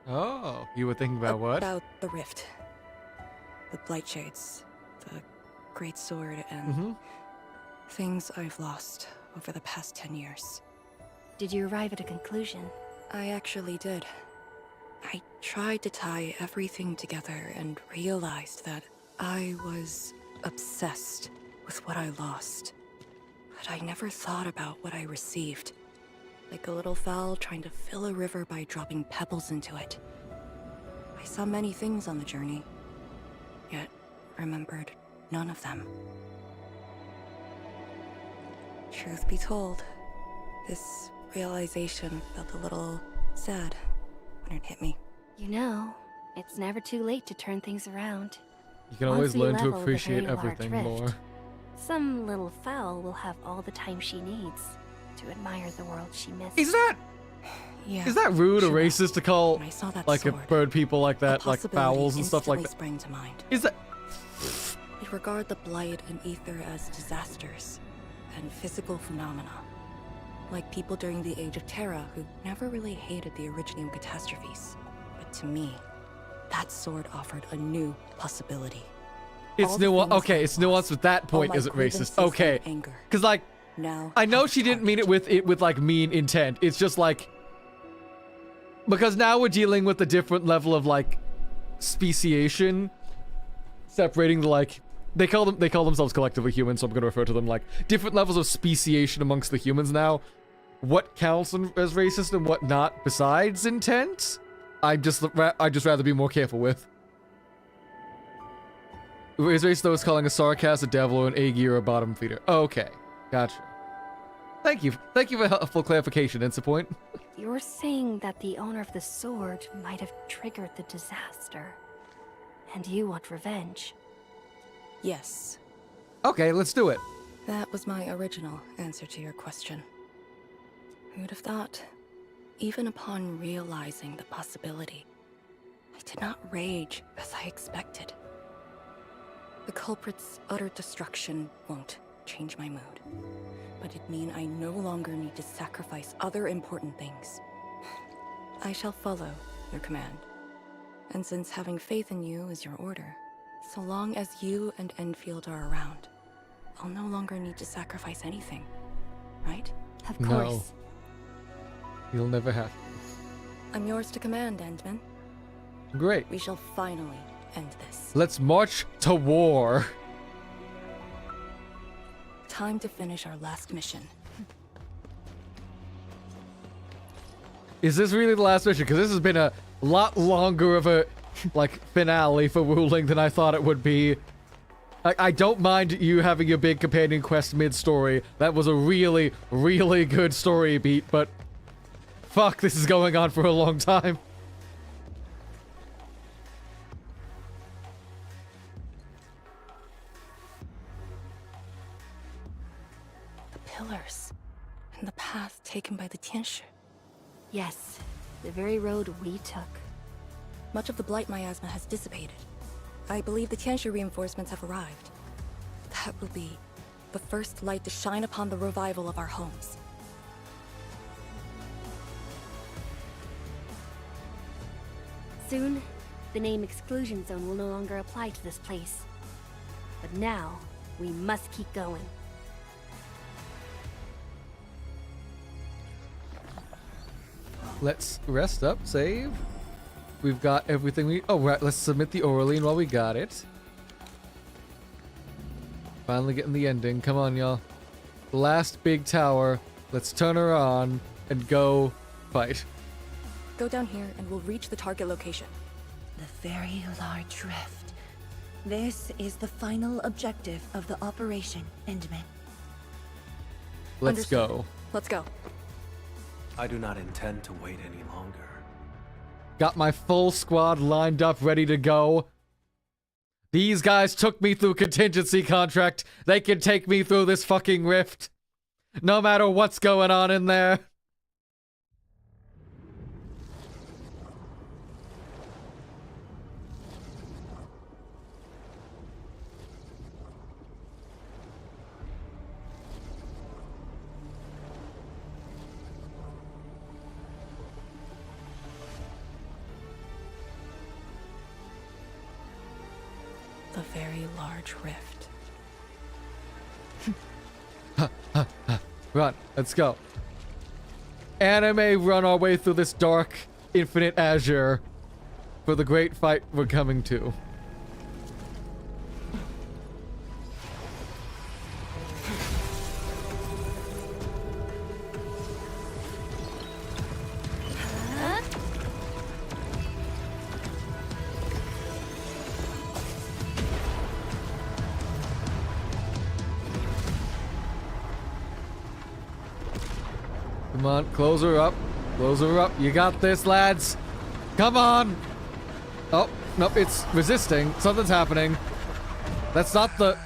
Oh, you were thinking about what? About the rift. The Blightshades. The Great Sword and things I've lost over the past 10 years. Did you arrive at a conclusion? I actually did. I tried to tie everything together and realized that I was obsessed with what I lost. But I never thought about what I received. Like a little fowl trying to fill a river by dropping pebbles into it. I saw many things on the journey, yet remembered none of them. Truth be told, this realization felt a little sad when it hit me. You know, it's never too late to turn things around. You can Once always we learn to level the appreciate very large everything rift, more. Some little fowl will have all the time she needs to admire the world she missed. Is that rude or racist to call like a bird people like that, like fowls and stuff like that? Sprang to mind. Is that? I regard the blight and ether as disasters and physical phenomena, like people during the Age of Terra who never really hated the Originium catastrophes. But to me, that sword offered a new possibility. It's nuanced. Okay, it's nuanced, but that point isn't racist. Okay, because like, I know she didn't mean it with like mean intent. It's just like, because now we're dealing with a different level of like speciation, separating the like they call themselves collectively humans, so I'm gonna refer to them like different levels of speciation amongst the humans now. What counts as racist and what not, besides intent? I'd just rather be more careful with. Is Race though is calling a Sarkaz a devil or an Agi or a bottom feeder? Okay, gotcha. Thank you for helpful clarification, Point. You're saying that the owner of the sword might have triggered the disaster. And you want revenge? Yes. Okay, let's do it. That was my original answer to your question. Who'd have thought? Even upon realizing the possibility, I did not rage as I expected. The culprit's utter destruction won't change my mood, but it'd mean I no longer need to sacrifice other important things. I shall follow your command. And since having faith in you is your order, so long as you and Endfield are around, I'll no longer need to sacrifice anything, right? Of course. No. You'll never have to. I'm yours to command, Endman. Great. We shall finally end this. Let's march to war. Time to finish our last mission. Is this really the last mission? Because this has been a lot longer of a, like, finale for Wuling than I thought it would be. I don't mind you having your big companion quest mid-story. That was a really, really good story beat, but fuck, this is going on for a long time. The pillars and the path taken by the Tianshi. Yes, the very road we took. Much of the blight miasma has dissipated. I believe the Tianshi reinforcements have arrived. That will be the first light to shine upon the revival of our homes. Soon, the name Exclusion Zone will no longer apply to this place. But now, we must keep going. Let's rest up, save. We've got everything we... Oh, right, let's submit the Oraline while we got it. Finally getting the ending. Come on, y'all. Last big tower. Let's turn her on and go fight. Go down here and we'll reach the target location. The very large rift. This is the final objective of the operation, Endman. Let's go. Let's go. I do not intend to wait any longer. Got my full squad lined up, ready to go. These guys took me through contingency contract. They can take me through this fucking rift. No matter what's going on in there. The very large rift. Run, let's go. Anime run our way through this dark, infinite azure for the great fight we're coming to. Come on, close her up. Close her up. You got this, lads. Come on. Oh, nope, it's resisting. Something's happening. That's not the...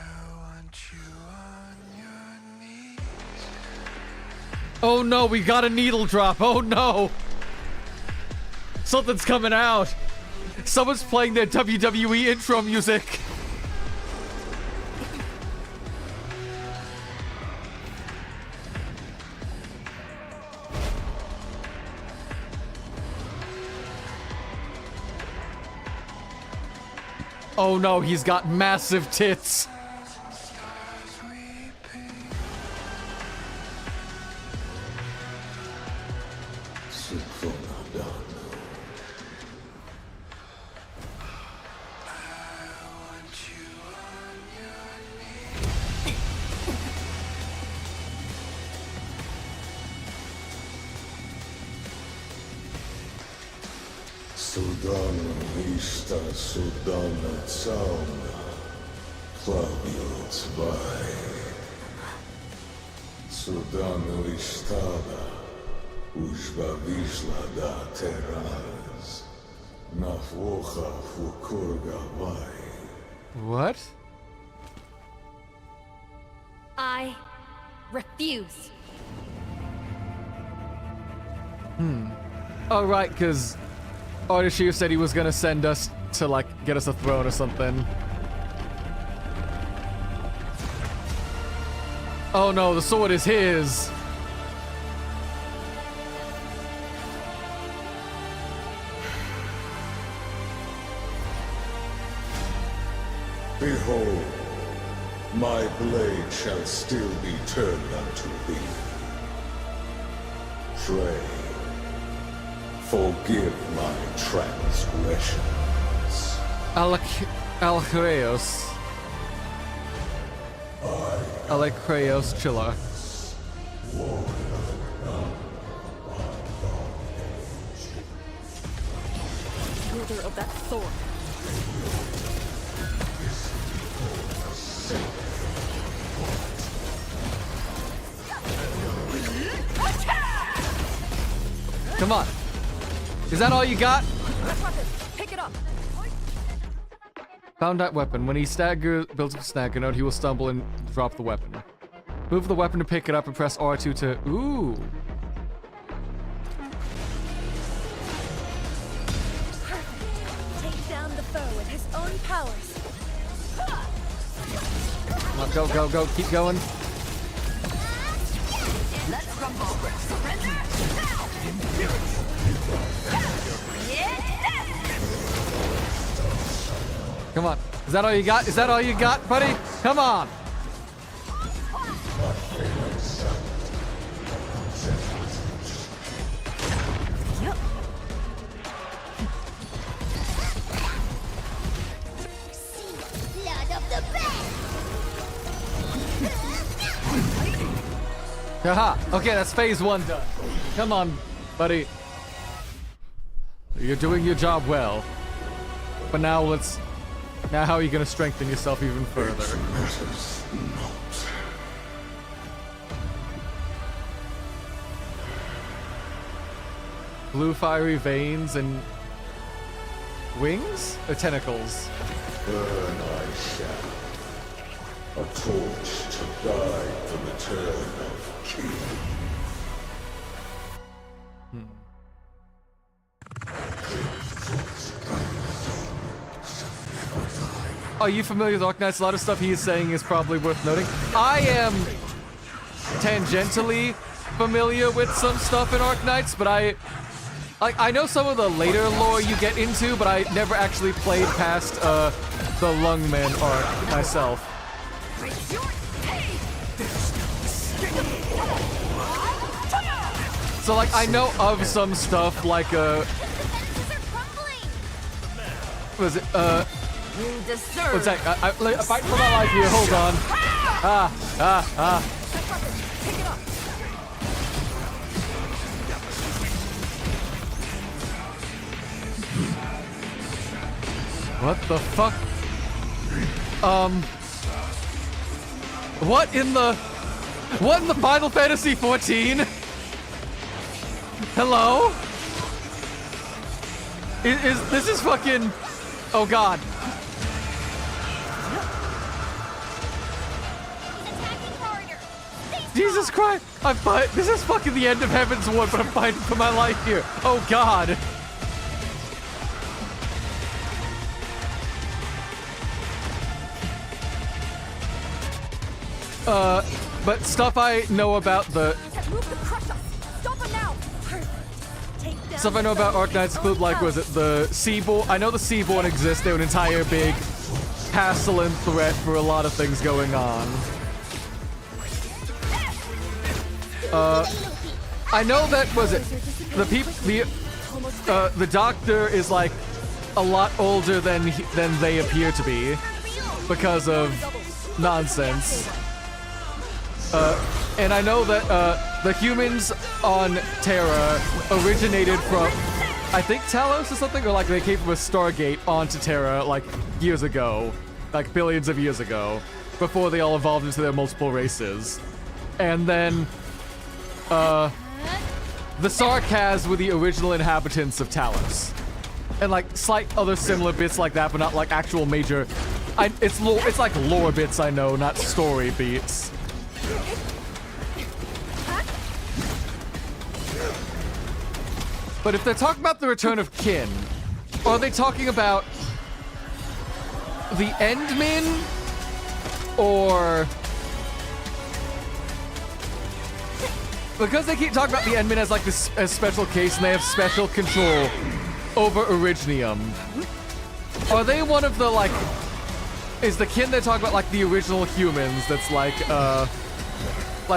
Oh no, we got a needle drop. Oh no. Something's coming out. Someone's playing their WWE intro music. Oh no, he's got massive tits. Судана Вишта, Судана Цауна, Клавио Цвай. Судана Виштада, Ужба Вишла да Тераз, Нафоха Фукургавай. What? I refuse. Oh, right, because Ardashir said he was gonna send us to, like, get us a throne or something. Oh no, the sword is his. Behold, my blade shall still be turned unto thee. Pray, forgive my transgressions. Alakreos. Alakreos Chilla. Wielder of that sword. Come on. Is that all you got? Pick it up. Found that weapon. When he builds up a stagger node, he will stumble and drop the weapon. Move the weapon to pick it up and press R2 to... Ooh. Take down the foe with his own powers. Come on, go, go, go. Keep going. Let's rumble. Surrender. Come on. Is that all you got? Is that all you got, buddy? Come on. Blood of the best. Haha. Okay, that's phase 1 done. Come on, buddy. You're doing your job well. But now let's... Now how are you gonna strengthen yourself even further? Blue fiery veins and... wings? Or tentacles? Burn I shall. A torch to guide the return of King. Are you familiar with Arknights? A lot of stuff he is saying is probably worth noting. I am tangentially familiar with some stuff in Arknights, but I know some of the later lore you get into, but I never actually played past the Lungman arc myself. So like I know of some stuff like was it what's that? I fight for my life here. Hold on. What the fuck? What in the Final Fantasy 14? Hello? This is fucking... Oh god. Jesus Christ! This is fucking the end of Heaven's Ward, but I'm fighting for my life here. Oh god. But stuff I know about Stuff I know about Arknights include, like, was it the Seaborn? I know the Seaborn exist. They're an entire big hassle and threat for a lot of things going on. I know that, was it the Doctor is, like, a lot older than they appear to be because of nonsense. And I know that the humans on Terra originated from I think Talos or something, or like they came from a Stargate onto Terra like years ago, like billions of years ago, before they all evolved into their multiple races. And then, the Sarkaz were the original inhabitants of Talos. And like slight other similar bits like that, but not like actual major. It's like lore bits, I know, not story beats. But if they're talking about the return of kin, are they talking about the Endmen, or because they keep talking about the Endmen as like this as special case and they have special control over Originium, are they one of the like? Is the kin they're talking about like the original humans that's like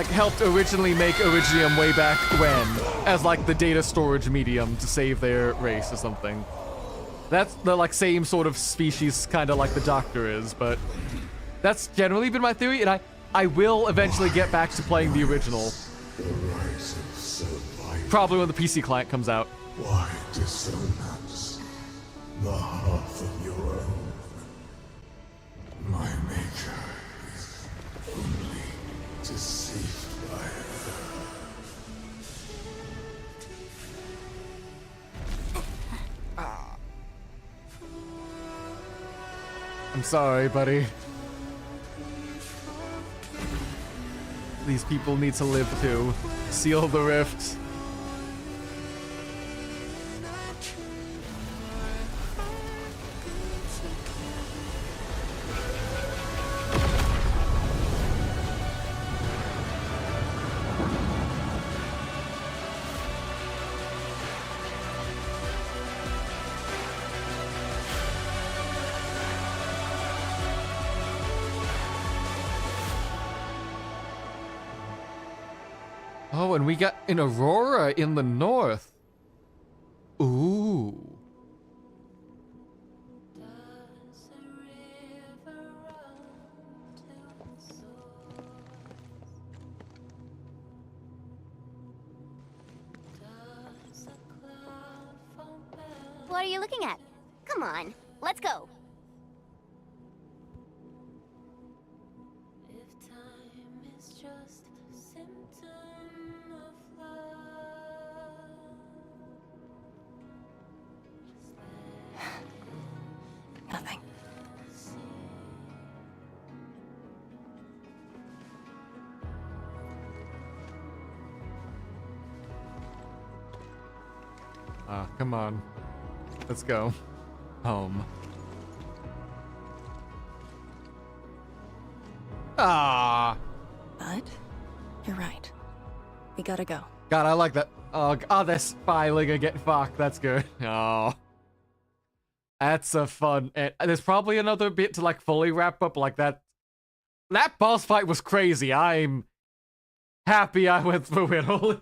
helped originally make Originium way back when as like the data storage medium to save their race or something? That's the like same sort of species, kind of like the Doctor is, but that's generally been my theory, and I will eventually get back to playing the original. Probably when the PC client comes out. Why dissonance? The half of your own. My maker is only deceived by her. I'm sorry, buddy. These people need to live too. Seal the rift. Oh, and we got an Aurora in the north. Ooh. What are you looking at? Come on, let's go. Nothing. Come on. Let's go. Home. Ah. But you're right. We gotta go. God, I like that. Oh, they're spying again. Fuck, that's good. Oh. That's a fun. And there's probably another bit to like fully wrap up like that. That boss fight was crazy. I'm happy I went through it. Holy.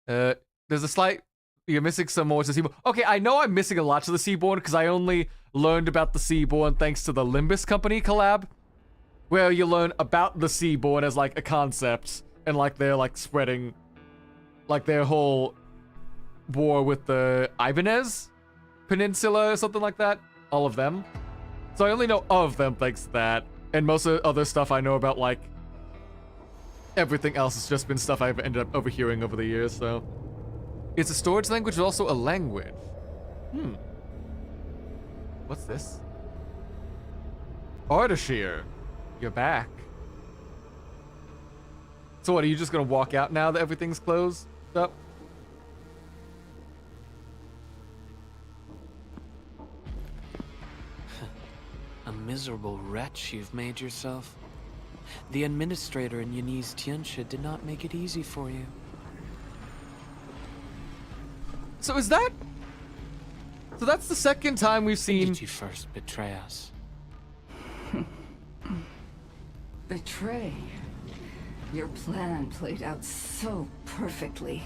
There's a slight. You're missing some more to Seaborn. Okay, I know I'm missing a lot to the Seaborn because I only learned about the Seaborn thanks to the Limbus Company collab, where you learn about the Seaborn as like a concept and like they're like spreading like their whole war with the Ibanez Peninsula or something like that. All of them. So I only know of them thanks to that. And most of the other stuff I know about, like, everything else has just been stuff I've ended up overhearing over the years, so. It's a storage language, but also a language. What's this? Ardashir, you're back. So what, are you just gonna walk out now that everything's closed up? A miserable wretch you've made yourself. The administrator in Yani's Tianxia did not make it easy for you. So is that... So that's the second time we've seen... When did you first betray us? Betray? Your plan played out so perfectly.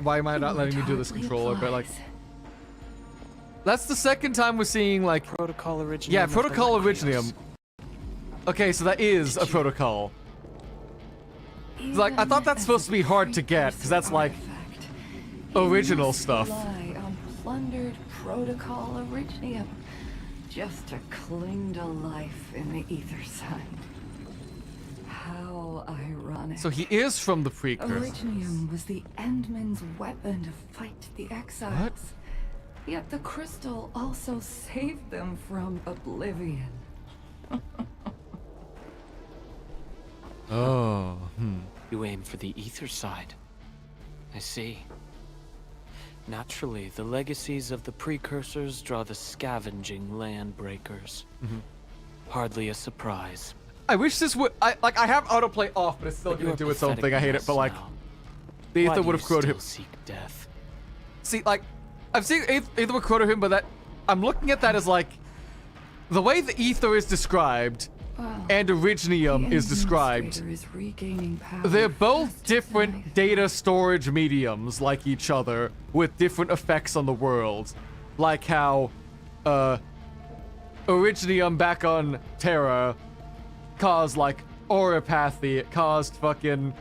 Why am I not letting me do this controller? But like... That's the second time we're seeing, like... Protocol Originium. Yeah, Protocol Originium. Okay, so that is a protocol. It's like, I thought that's supposed to be hard to get, because that's like... original stuff. Rely on plundered protocol originium just to cling to life in the ether side. How ironic. So he is from the precursors. Originium was the Endman's weapon to fight the exiles. What? Yet the crystal also saved them from oblivion. Oh, You aim for the ether side. I see. Naturally, the legacies of the precursors draw the scavenging land breakers. Hardly a surprise. I wish this would. I have autoplay off, but it's still gonna do its own thing. I hate it, but like, the Ether would have quoted him. Seek death. See, like, I've seen Ether would quote him, but that I'm looking at that as like, the way the Ether is described and Originium is described. They're both different data storage mediums like each other with different effects on the world. Like how Originium back on Terra caused like auropathy, it caused fucking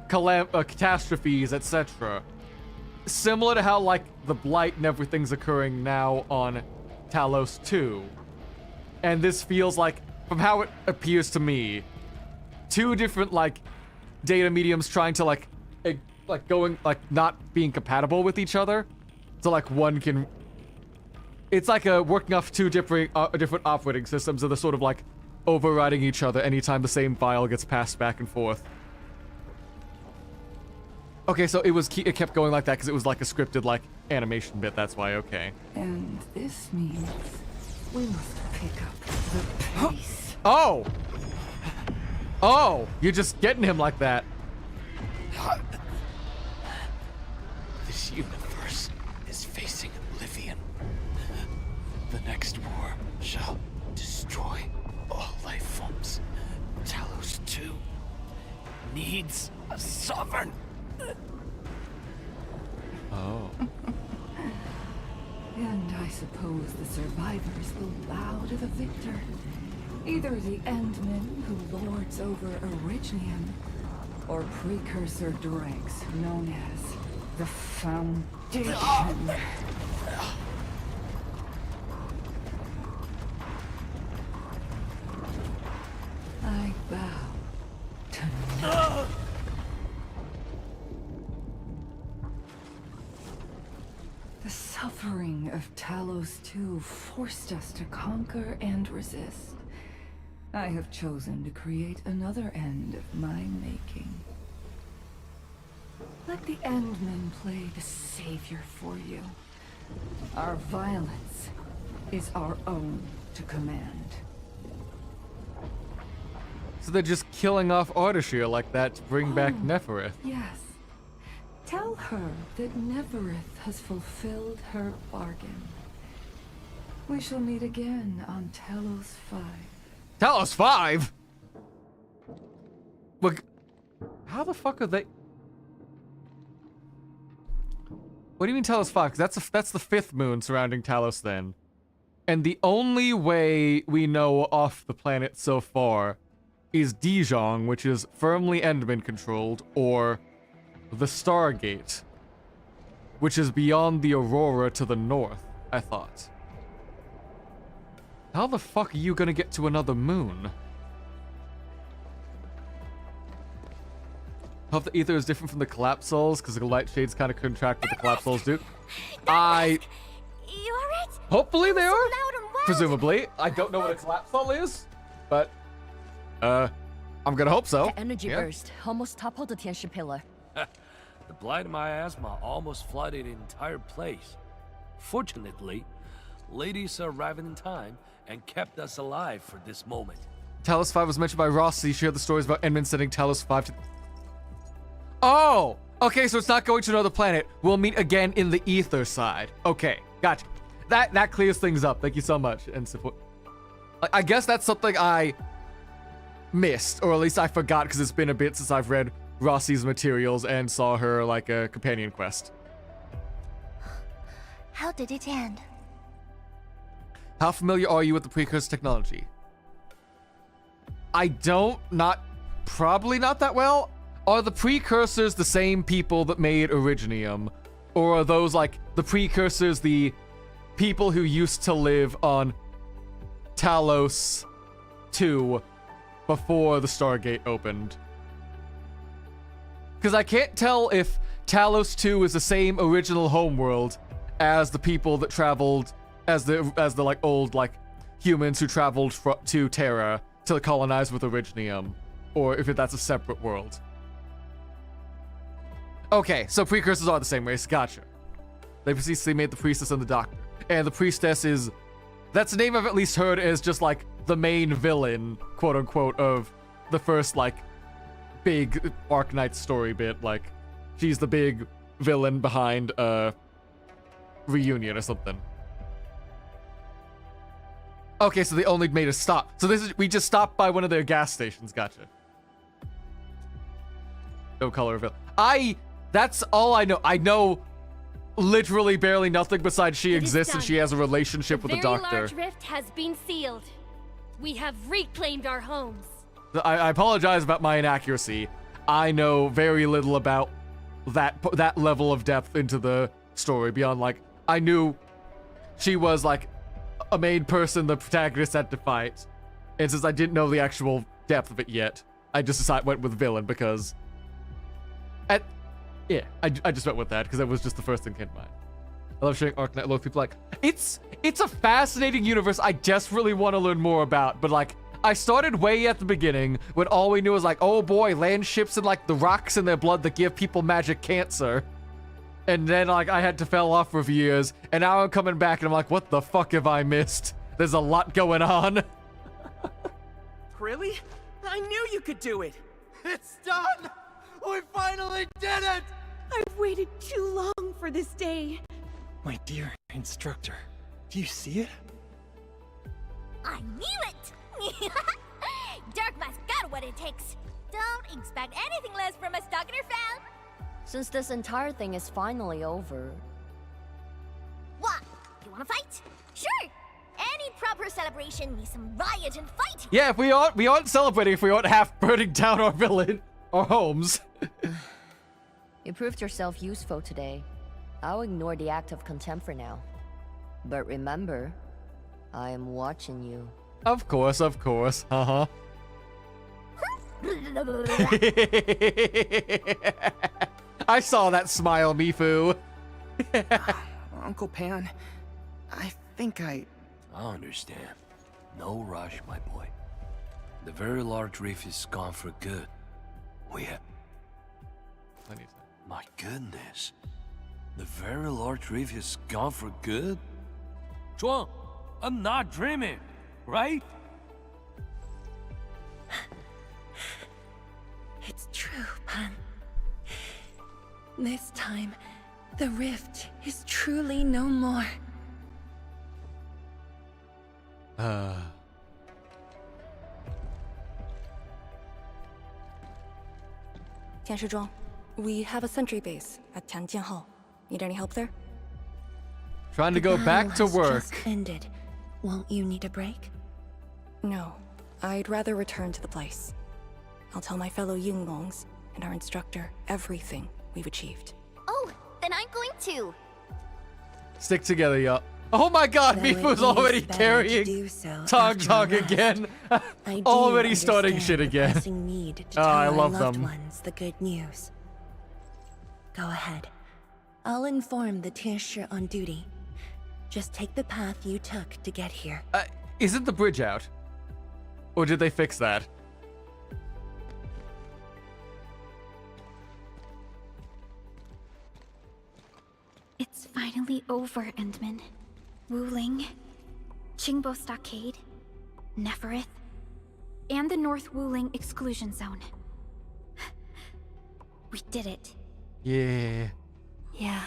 catastrophes, etc. Similar to how like the blight and everything's occurring now on Talos 2. And this feels like, from how it appears to me, two different like data mediums trying to like going like not being compatible with each other. So like one can, it's like working off two different operating systems that are sort of like overriding each other anytime the same file gets passed back and forth. Okay, so it kept going like that because it was like a scripted like animation bit. That's why. Okay. And this means we must pick up the pace. Oh! Oh! You're just getting him like that. This universe is facing oblivion. The next war shall destroy all life forms. Talos 2 needs a sovereign. Oh. And I suppose the survivors will bow to the victor. Either the Endman who lords over Originium, or precursor dregs known as the Foundation. I bow to none. The suffering of Talos 2 forced us to conquer and resist. I have chosen to create another end of my making. Let the Endmen play the savior for you. Our violence is our own to command. So they're just killing off Ardashir like that to bring back Nefereth. Yes. Tell her that Nefereth has fulfilled her bargain. We shall meet again on Talos 5. Talos 5? Look, how the fuck are they? What do you mean Talos 5? Because that's the fifth moon surrounding Talos then. And the only way we know off the planet so far is Dijon, which is firmly Endman controlled, or the Stargate, which is beyond the Aurora to the north, I thought. How the fuck are you gonna get to another moon? Hope the ether is different from the collapse souls, because the light shades kind of contract with the collapse souls do. You alright? Hopefully they So are. loud and wild. Presumably. I don't know what a collapse soul is, but I'm gonna hope so. The energy Yeah. burst almost toppled the Tianshi pillar. The blight of my asthma almost flooded the entire place. Fortunately, ladies arrived in time and kept us alive for this moment. Talos 5 was mentioned by Ross. He shared the stories about Endman sending Talos 5 to... Oh! Okay, so it's not going to another planet. We'll meet again in the ether side. Okay, gotcha. That clears things up. Thank you so much. And support. I guess that's something I missed, or at least I forgot, because it's been a bit since I've read Rossi's materials and saw her like a companion quest. How did it end? How familiar are you with the precursor technology? I don't, probably not that well. are the precursors the same people that made Originium? Or are those, like, the precursors the people who used to live on Talos 2 before the Stargate opened? Because I can't tell if Talos 2 is the same original homeworld as the people that traveled, as the like old like humans who traveled to Terra to colonize with Originium, or if that's a separate world. Okay, so precursors are the same race. Gotcha. They precisely made the priestess and the doctor, and the priestess is, that's a name I've at least heard as just like the main villain, quote unquote, of the first like big Arknights story bit. Like, she's the big villain behind Reunion or something. Okay, so they only made us stop. So this is, we just stopped by one of their gas stations. Gotcha. No color of it. That's all I know. I know literally barely nothing besides she exists and she has a relationship with the doctor. The very large rift has been sealed. We have reclaimed our homes. I apologize about my inaccuracy. I know very little about that level of depth into the story beyond, like, I knew she was like a main person the protagonist had to fight, and since I didn't know the actual depth of it yet, I just went with villain because I just went with that because that was just the first thing that came to mind. I love sharing Arknight lore. People like, it's a fascinating universe I desperately want to learn more about, but like, I started way at the beginning when all we knew was like, oh boy, land ships and like the rocks in their blood that give people magic cancer. And then like I had to fell off for a few years, and now I'm coming back and I'm like, what the fuck have I missed? There's a lot going on. Really? I knew you could do it! It's done! We finally did it! I've waited too long for this day. My dear instructor, do you see it? I knew it! Darkma's got what it takes. Don't expect anything less from a Stalker fan. Since this entire thing is finally over... What? You wanna fight? Sure! Any proper celebration needs some riot and fighting. Yeah, if we aren't celebrating if we aren't half burning down our village, our homes. You proved yourself useful today. I'll ignore the act of contempt for now. But remember, I am watching you. Of course, uh-huh. I saw that smile, Mifu. Uncle Pan, I think I understand. No rush, my boy. The very large reef is gone for good. We have... My goodness. The very large reef is gone for good? Zhuang, I'm not dreaming, right? It's true, Pan. This time, the rift is truly no more. 天师庄, we have a sentry base at Tianjianhao. Need any help there? Trying to go back to work. Just ended. Won't you need a break? No, I'd rather return to the place. I'll tell my fellow Yinglongs and our instructor everything we've achieved. Oh, then I'm going to. Stick together, y'all. Oh my god, Mifu's already carrying Tong again. Already starting shit again. Oh, I love them. Ones the good news. Go ahead. I'll inform the Tieshi on duty. Just take the path you took to get here. Isn't the bridge out? Or did they fix that? It's finally over, Endman. Wuling, Qingbo Stockade, Neferith, and the North Wuling Exclusion Zone. We did it. Yeah. Yeah.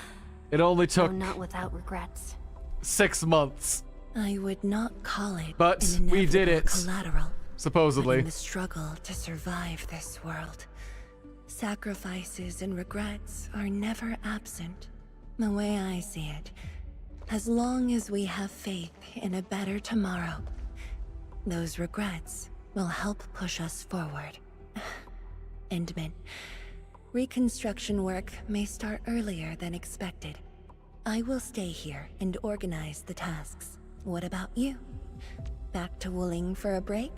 It only took... Oh, not without regrets. 6 months. I would not call it but an we did it. Collateral. Supposedly. But in the struggle to survive this world, sacrifices and regrets are never absent. The way I see it, as long as we have faith in a better tomorrow, those regrets will help push us forward. Endman, Reconstruction work may start earlier than expected. I will stay here and organize the tasks. What about you? Back to Wuling for a break?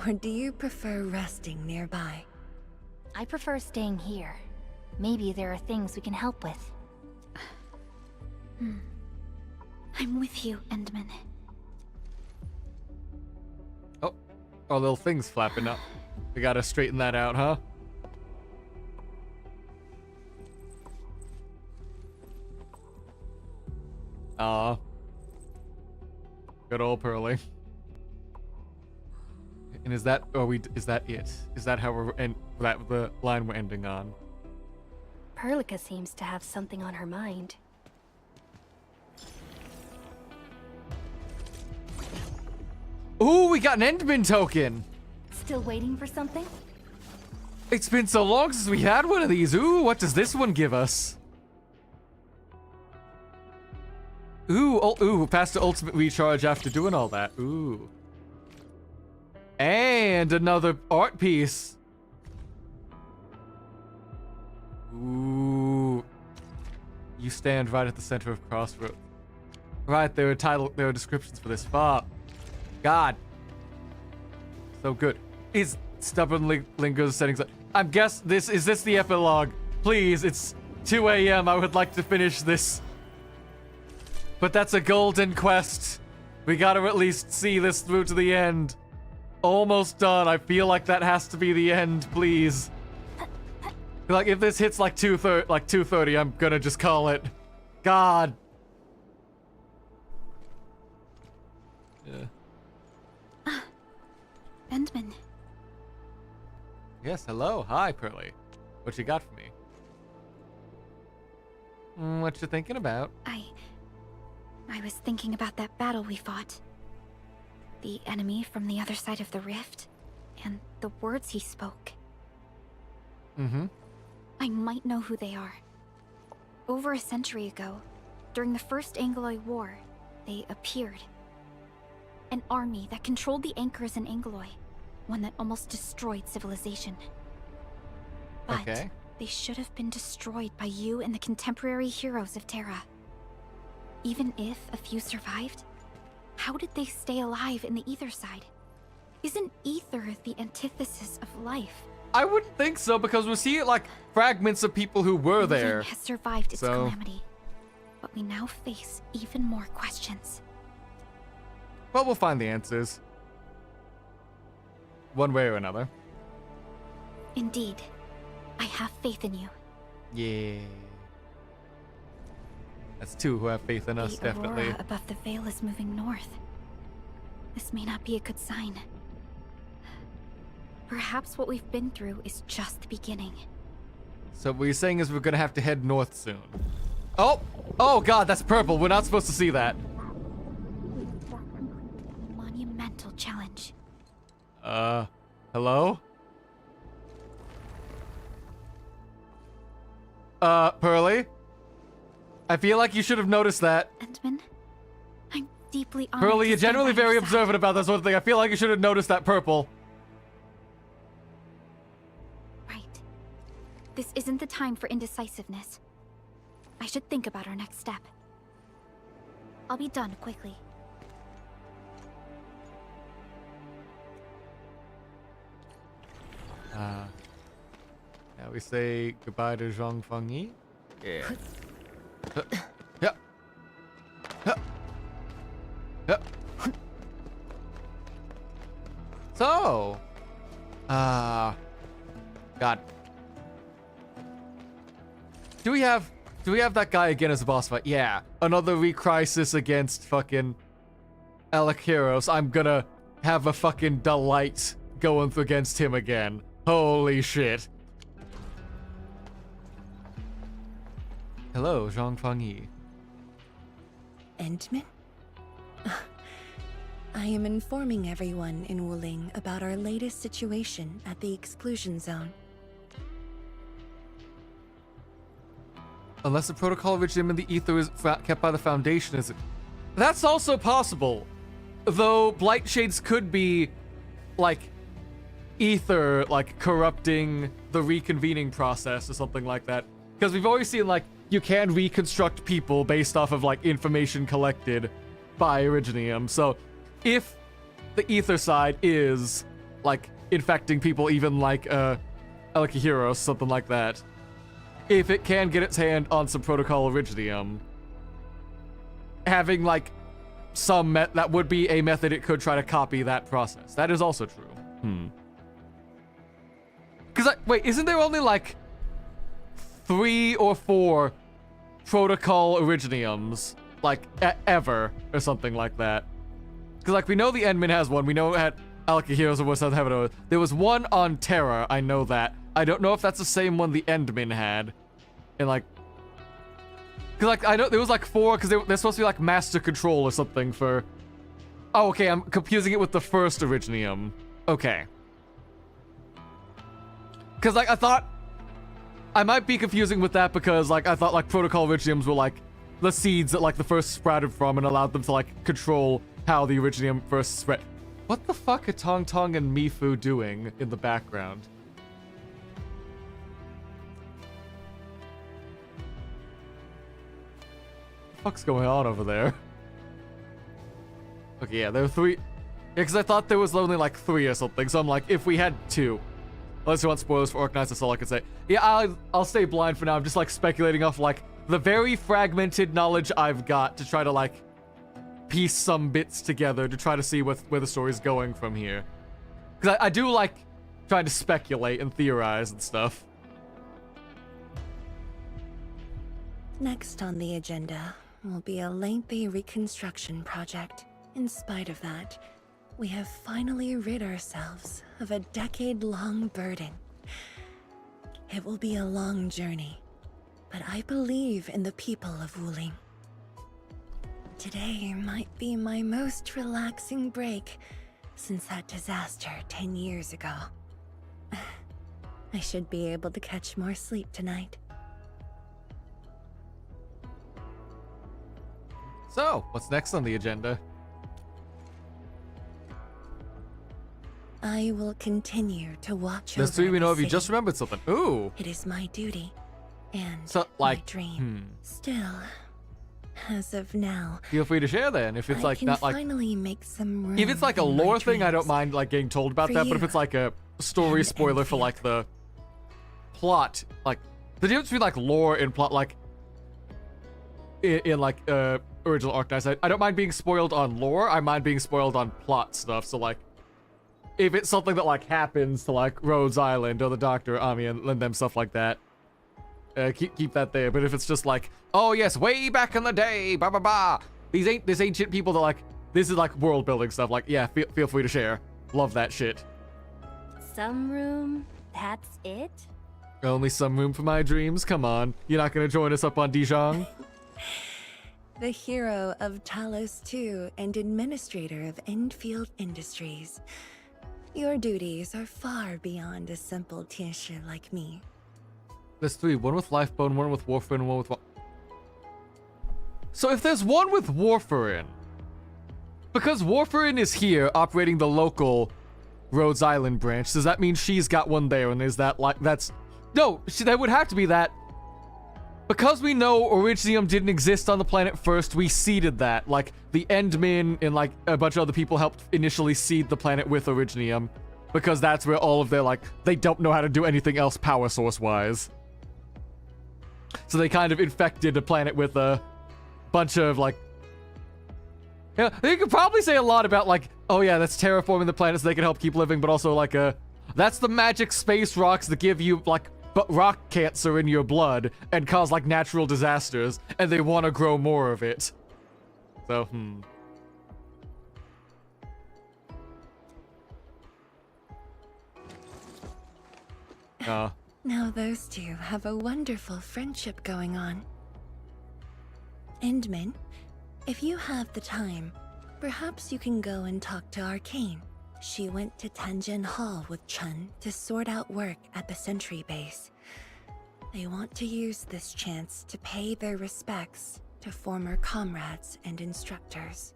Or do you prefer resting nearby? I prefer staying here. Maybe there are things we can help with. I'm with you, Endman. Oh, our little thing's flapping up. We gotta straighten that out, huh? Aw. Good old Pearly. And is that is that it? Is that how we're the line we're ending on? Perlica seems to have something on her mind. Ooh, we got an Endman token! Still waiting for something? It's been so long since we had one of these. Ooh, what does this one give us? Ooh, faster ultimate recharge after doing all that. Ooh. And another art piece. Ooh. You stand right at the center of Crossroads. Right, there are descriptions for this. Fuck. God. So good. Is stubbornly lingers settings. I'm guess is this the epilogue? Please, it's 2 a.m. I would like to finish this. But that's a golden quest. We gotta at least see this through to the end. Almost done. I feel like that has to be the end, please. Like, if this hits like 2:30, I'm gonna just call it. God. Yeah. Endman. Yes, hello. Hi, Pearly. What you got for me? What you thinking about? I was thinking about that battle we fought. The enemy from the other side of the rift, and the words he spoke. I might know who they are. Over a century ago, during the First Angloy War, they appeared. An army that controlled the anchors in Angloy, one that almost destroyed civilization. But they should have been destroyed by you and the contemporary heroes of Terra. Even if a few survived, how did they stay alive in the ether side? Isn't ether the antithesis of life? I wouldn't think so, because we see like fragments of people who were there. Has survived its calamity, but we now face even more questions. Well, we'll find the answers. One way or another. Indeed. I have faith in you. Yeah. That's two who have faith in us, The definitely. aurora above the veil is moving north. This may not be a good sign. Perhaps what we've been through is just the beginning. So what you're saying is we're gonna have to head north soon. Oh! Oh god, that's purple. We're not supposed to see that. Monumental challenge. Hello? Pearly? I feel like you should have noticed that. Endman, I'm deeply honored. Pearly, you're generally very observant about that sort of thing. I feel like you should have noticed that purple. Right. This isn't the time for indecisiveness. I should think about our next step. I'll be done quickly. Now we say goodbye to Zhang Fengyi. Yeah. Yeah. Yeah. So, God. Do we have that guy again as a boss fight? Yeah. Another re-crisis against fucking Alakiros. I'm gonna have a fucking delight going against him again. Holy shit. Hello, Zhang Fengyi. Endman? I am informing everyone in Wuling about our latest situation at the exclusion zone. Unless the protocol regime in the ether is kept by the Foundation, is it? That's also possible. Though Blight Shades could be, like, ether like corrupting the reconvening process or something like that. Because we've always seen like you can reconstruct people based off of like information collected by Originium. So if the ether side is like infecting people, even like Alakahiro, something like that, if it can get its hand on some Protocol Originium, having like some that would be a method it could try to copy that process. That is also true. Because wait, isn't there only like 3 or 4 Protocol Originiums like ever or something like that? Because like we know the Endman has one. We know it had Alakahiro's or what's that have. There was one on Terra. I know that. I don't know if that's the same one the Endman had. And like, cause like I know there was like 4 because they're supposed to be like Master Control or something for. Oh, okay. I'm confusing it with the first Originium. Okay. Cause like I thought I might be confusing with that because like I thought like Protocol Originiums were like the seeds that like the first sprouted from and allowed them to like control how the Originium first spread. What the fuck are Tong Tong and Mifu doing in the background? What the fuck's going on over there? Okay, yeah, there were 3. Yeah, because I thought there was only like 3 or something. So I'm like, if we had 2. Unless you want spoilers for Arknights, that's all I can say. Yeah, I'll stay blind for now. I'm just like speculating off like the very fragmented knowledge I've got to try to like piece some bits together to try to see where the story's going from here. Because I do like trying to speculate and theorize and stuff. Next on the agenda will be a lengthy reconstruction project. In spite of that, we have finally rid ourselves of a decade-long burden. It will be a long journey, but I believe in the people of Wuling. Today might be my most relaxing break since that disaster 10 years ago. I should be able to catch more sleep tonight. So, what's next on the agenda? I will continue to watch There's over 3 we know the of. You city. just remembered something. Ooh. It is my duty and So, like, my dream. Still, as of now, Feel free to share then. If it's I like can not like finally make some room if it's like a in my lore thing, I don't dreams. mind like getting told about For that. But if you it's like a story and spoiler for like the plot, like the difference between like lore and plot, like in like original Arknights, I don't mind being spoiled on lore. I mind being spoiled on plot stuff. So like, if it's something that like happens to like Rhodes Island or the Doctor, Ami, and them stuff like that, keep that there. But if it's just like, oh yes, way back in the day, blah blah blah, this ancient people that like this is like world building stuff. Like yeah, feel free to share. Love that shit. Some room, that's it? Only some room for my dreams. Come on, you're not gonna join us up on Dijon? The hero of Talos II and administrator of Endfield Industries. Your duties are far beyond a simple Tianshi like me. There's 3. One with Lifebone, one with Warfarin, and one with... So if there's one with Warfarin, because Warfarin is here operating the local Rhodes Island branch, does that mean she's got one there? And is that like... That's... No, that would have to be that. Because we know Originium didn't exist on the planet first, we seeded that. Like, the Endmen and, like, a bunch of other people helped initially seed the planet with Originium. Because that's where all of their, like, they don't know how to do anything else power source-wise. So they kind of infected the planet with a bunch of, like... Yeah, you could probably say a lot about, like, oh yeah, that's terraforming the planet so they can help keep living, but also, like, that's the magic space rocks that give you, like, rock cancer in your blood and cause like natural disasters, and they want to grow more of it. So, Now those two have a wonderful friendship going on. Endman, if you have the time, perhaps you can go and talk to Arcane. She went to Tanjin Hall with Chun to sort out work at the Sentry base. They want to use this chance to pay their respects to former comrades and instructors.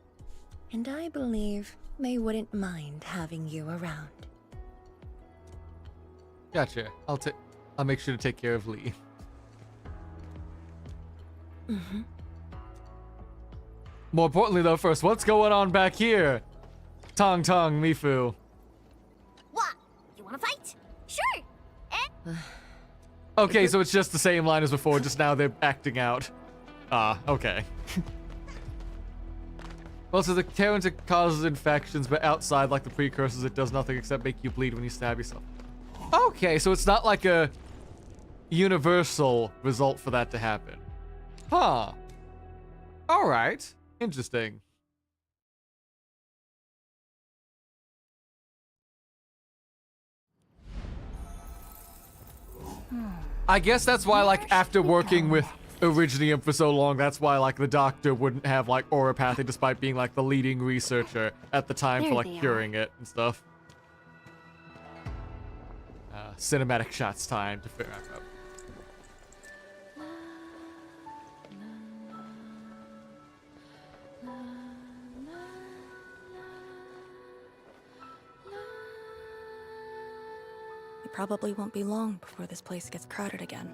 And I believe they wouldn't mind having you around. Gotcha. I'll make sure to take care of Lee. Mm-hmm. More importantly, though, first, what's going on back here? Tong Tong Mifu. What? You wanna fight? Sure. Okay, so it's just the same line as before, just now they're acting out. Ah, okay. Well, so the Terrans, it causes infections, but outside, like the precursors, it does nothing except make you bleed when you stab yourself. Okay, so it's not like a universal result for that to happen. Huh. Alright. Interesting. I guess that's why, like, after working with Originium for so long, that's why, like, the doctor wouldn't have, like, auropathy despite being, like, the leading researcher at the time for, like, curing it and stuff. Cinematic shots time to figure out. It probably won't be long before this place gets crowded again.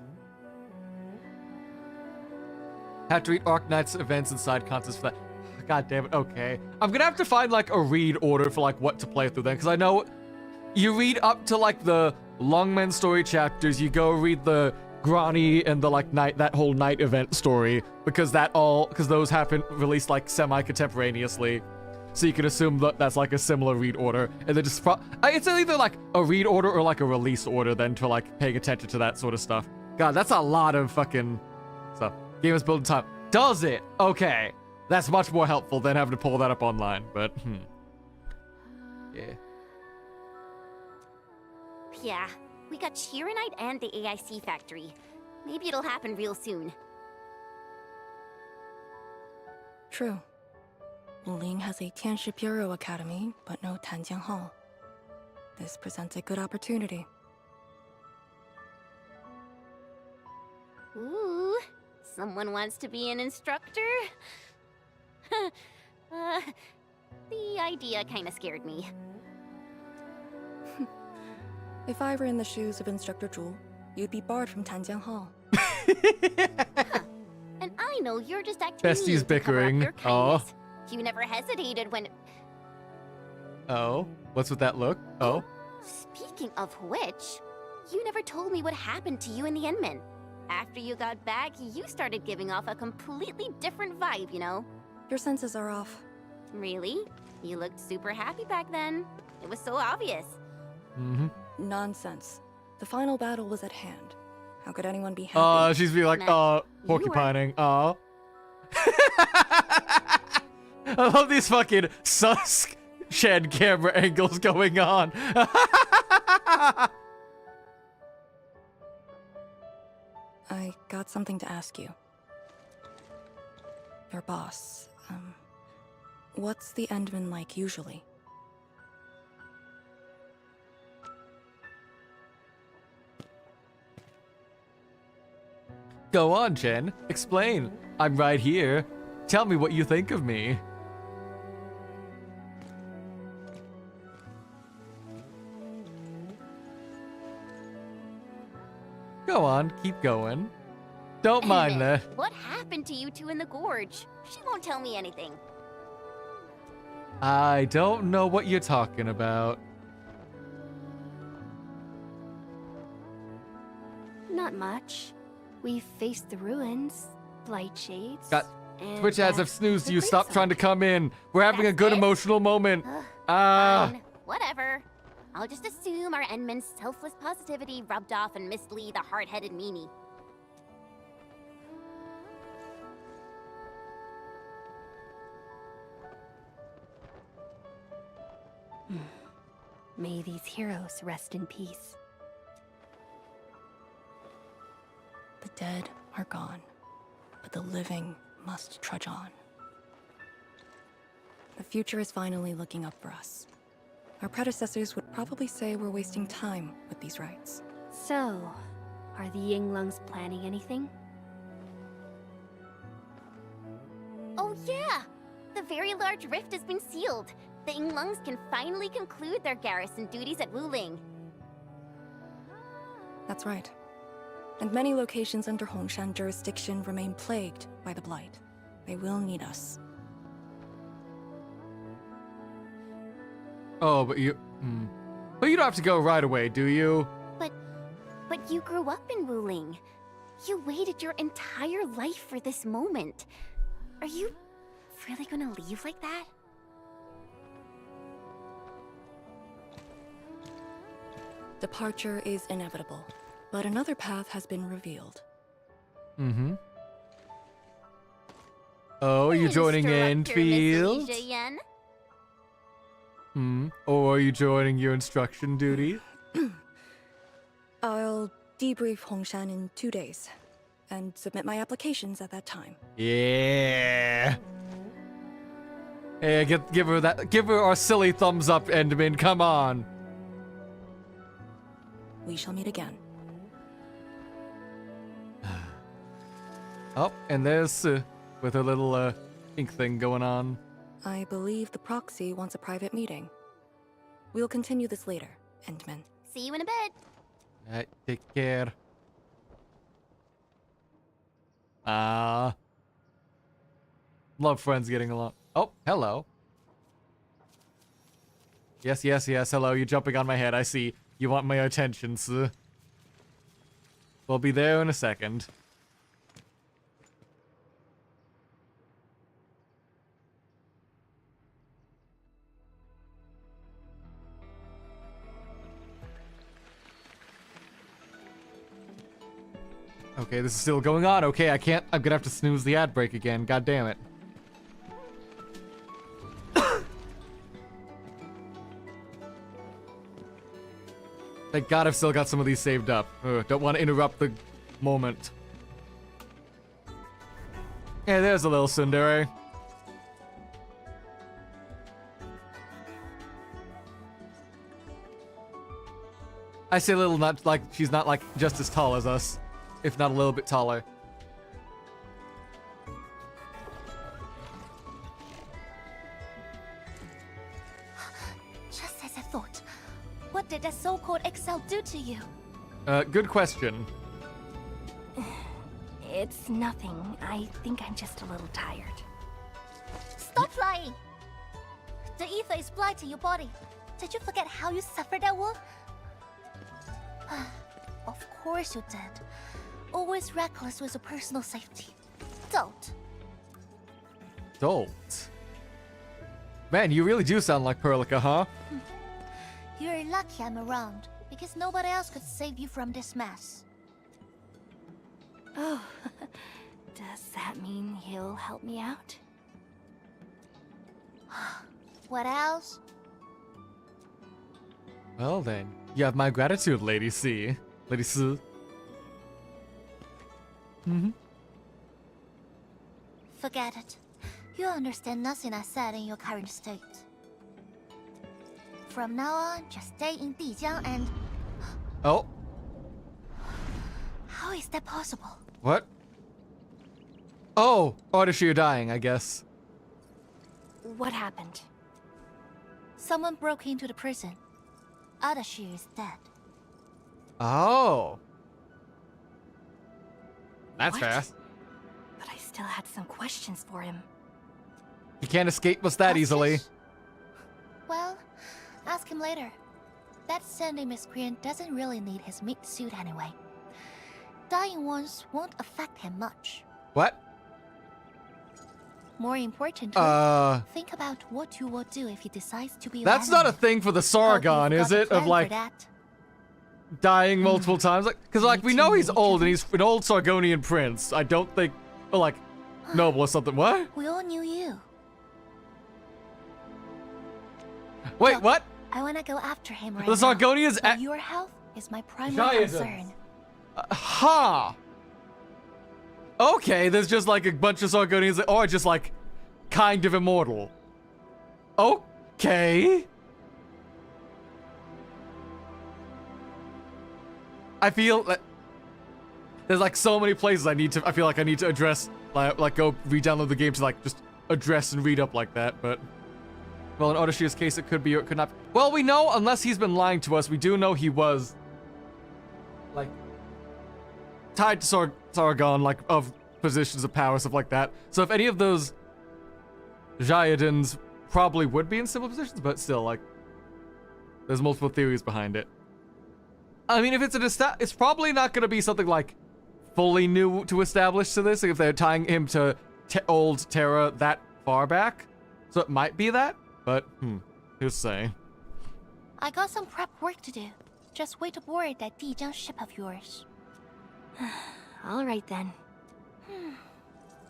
Have to read Arknights events and side contests for that. God damn it, okay. I'm gonna have to find, like, a read order for, like, what to play through then, because I know you read up to, like, the Longmen story chapters, you go read the Grani and the, like, that whole night event story, because those happen, released, like, semi-contemporaneously. So you can assume that that's, like, a similar read order, and then just, it's either, like, a read order or, like, a release order then for, like, paying attention to that sort of stuff. God, that's a lot of fucking stuff. Game is building time. Does it? Okay. That's much more helpful than having to pull that up online, but, yeah. Yeah, we got Chironite and the AIC factory. Maybe it'll happen real soon. True. Wuling has a Tianshi Bureau Academy, but no Tanjiang Hall. This presents a good opportunity. Ooh, someone wants to be an instructor? The idea kinda scared me. If I were in the shoes of Instructor Zhu, you'd be barred from Tanjiang Hall. And I know you're just acting Besties mean to cover up bickering. your kindness. You never hesitated when... Oh, what's with that look? Oh. Speaking of which, you never told me what happened to you in the Enman. After you got back, you started giving off a completely different vibe, you know? Your senses are off. Really? You looked super happy back then. It was so obvious. Mm-hmm. Nonsense. The final battle was at hand. How could anyone be happy? She's be like, porcupining. I love these fucking sus shed camera angles going on. I got something to ask you. Your boss, what's the Endman like usually? Go on, Jen. Explain. I'm right here. Tell me what you think of me. Go on, keep going. Don't mind that. What happened to you two in the gorge? She won't tell me anything. I don't know what you're talking about. Not much. We faced the ruins, blight shades. Got and Twitch ads have snoozed you. Stop trying to come in. We're having a good emotional moment. Fine. Whatever. I'll just assume our Endman's selfless positivity rubbed off on Miss Lee, the hard-headed meanie. May these heroes rest in peace. The dead are gone, but the living must trudge on. The future is finally looking up for us. Our predecessors would probably say we're wasting time with these rites. So, are the Yinglungs planning anything? Oh yeah! The very large rift has been sealed. The Yinglungs can finally conclude their garrison duties at Wuling. That's right. And many locations under Hongshan jurisdiction remain plagued by the Blight. They will need us. Oh, but you... But you don't have to go right away, do you? But you grew up in Wuling. You waited your entire life for this moment. Are you really gonna leave like that? Departure is inevitable, but another path has been revealed. Mm-hmm. Oh, are you joining Endfield? Or are you joining your instruction duty? I'll debrief Hongshan in 2 days, and submit my applications at that time. Yeah. Hey, give her our silly thumbs up, Enderman. Come on. We shall meet again. Oh, and there's Sue with her little ink thing going on. I believe the proxy wants a private meeting. We'll continue this later, Endman. See you in a bit. Alright, take care. Love friends getting along. Oh, hello. Yes, hello. You're jumping on my head. I see. You want my attention, sir. We'll be there in a second. Okay, this is still going on. Okay, I'm gonna have to snooze the ad break again. God damn it. Thank God I've still got some of these saved up. Don't want to interrupt the moment. Yeah, there's a little tsundere. I say little, not like she's not like just as tall as us, if not a little bit taller. Just as I thought. What did that so-called Excel do to you? Good question. It's nothing. I think I'm just a little tired. Stop lying! The ether is blighting your body. Did you forget how you suffered that war? Of course you did. Always reckless with your personal safety. Don't. Man, you really do sound like Perlica, huh? You're lucky I'm around, because nobody else could save you from this mess. Oh, does that mean he'll help me out? What else? Well then, you have my gratitude, Lady C. Lady C. Forget it. You understand nothing I said in your current state. From now on, just stay in Dijiang and... Oh. How is that possible? What? Oh, Artishi, you're dying, I guess. What happened? Someone broke into the prison. Adashi is dead. Oh. That's What? fast. But I still had some questions for him. You can't escape us that easily. Well, ask him later. That Sunday miscreant doesn't really need his meat suit anyway. Dying ones won't affect him much. What? More importantly, think about what you will do if he decides to be. That's not a thing for the Sargon, is it? Of like dying multiple times, like, because like we know he's old and he's an old Sargonian prince. I don't think, or like, noble or something. What? We all knew you. Wait, Look, what? I wanna go after him right The Sargonians now. at Your health is my primary Giants. concern. Okay, there's just like a bunch of Sargonians that are just like kind of immortal. Okay. I feel that there's like so many places I feel like I need to address, like go re-download the game to like just address and read up like that, but well, in Odashi's case, it could be or it could not. Well, we know, unless he's been lying to us, we do know he was like tied to Sargon, like of positions of power, stuff like that. So if any of those Jayadins probably would be in similar positions, but still, like, there's multiple theories behind it. I mean, if it's it's probably not going to be something like fully new to establish to this, if they're tying him to old Terra that far back. So it might be that, but who's saying? I got some prep work to do. Just wait aboard that Dijiang ship of yours. Alright then.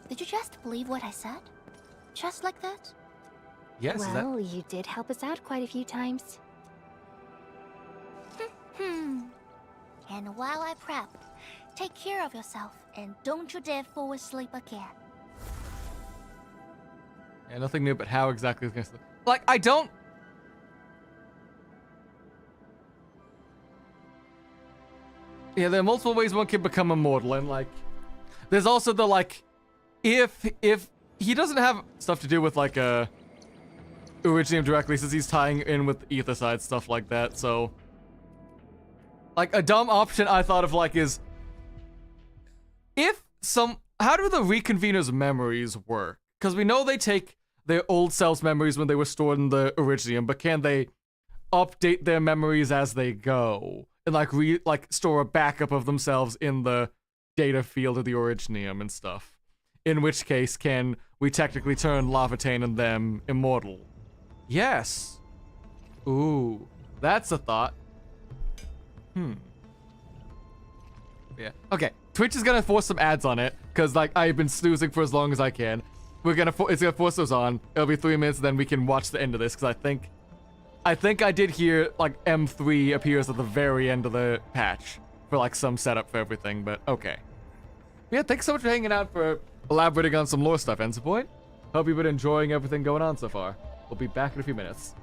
Did you just believe what I said? Just like that? Yes, well, you did help us out quite a few times. And while I prep, take care of yourself and don't you dare fall asleep again. Yeah, nothing new, but how exactly is going to... Like, I don't... Yeah, there are multiple ways one can become immortal, and, like... There's also the, like... If he doesn't have stuff to do with, like, Originium directly, since he's tying in with ether side, stuff like that, so... Like, a dumb option I thought of, like, is... How do the Reconveners' memories work? Because we know they take their old selves' memories when they were stored in the Originium, but can they update their memories as they go? And, like, store a backup of themselves in the data field of the Originium and stuff? In which case, can we technically turn Lavatane and them immortal? Yes. Ooh, that's a thought. Yeah. Okay. Twitch is gonna force some ads on it because, like, I've been snoozing for as long as I can. It's gonna force those on. It'll be 3 minutes, then we can watch the end of this because I think I did hear like M3 appears at the very end of the patch for like some setup for everything. But okay. Yeah. Thanks so much for hanging out, for elaborating on some lore stuff, Ensipoint. Hope you've been enjoying everything going on so far. We'll be back in a few minutes.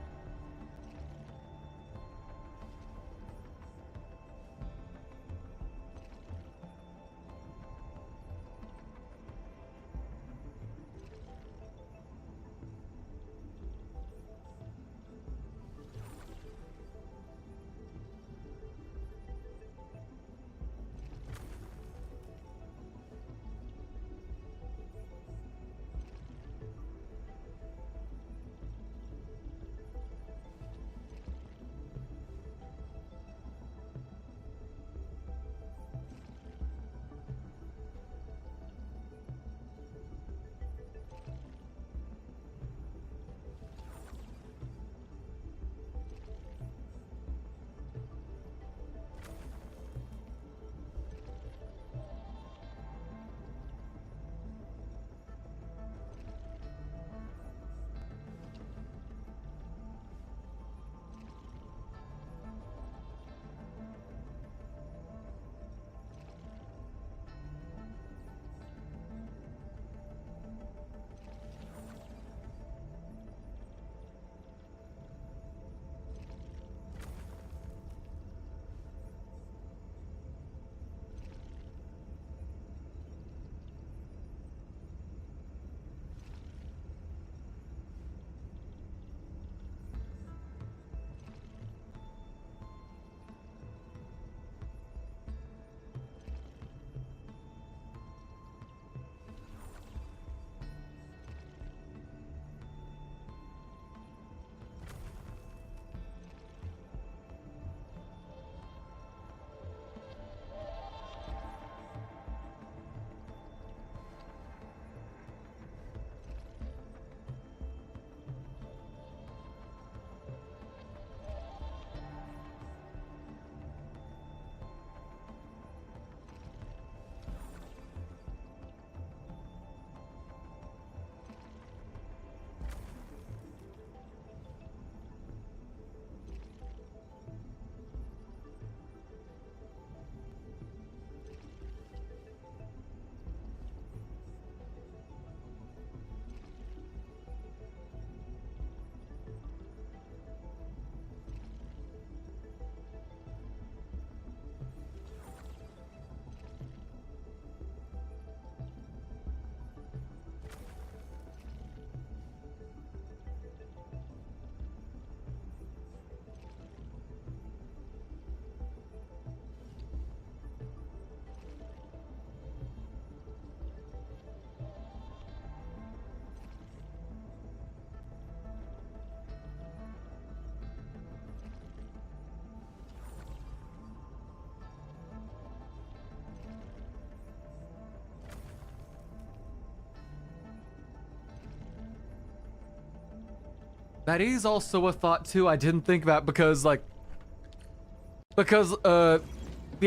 That is also a thought too. I didn't think about because the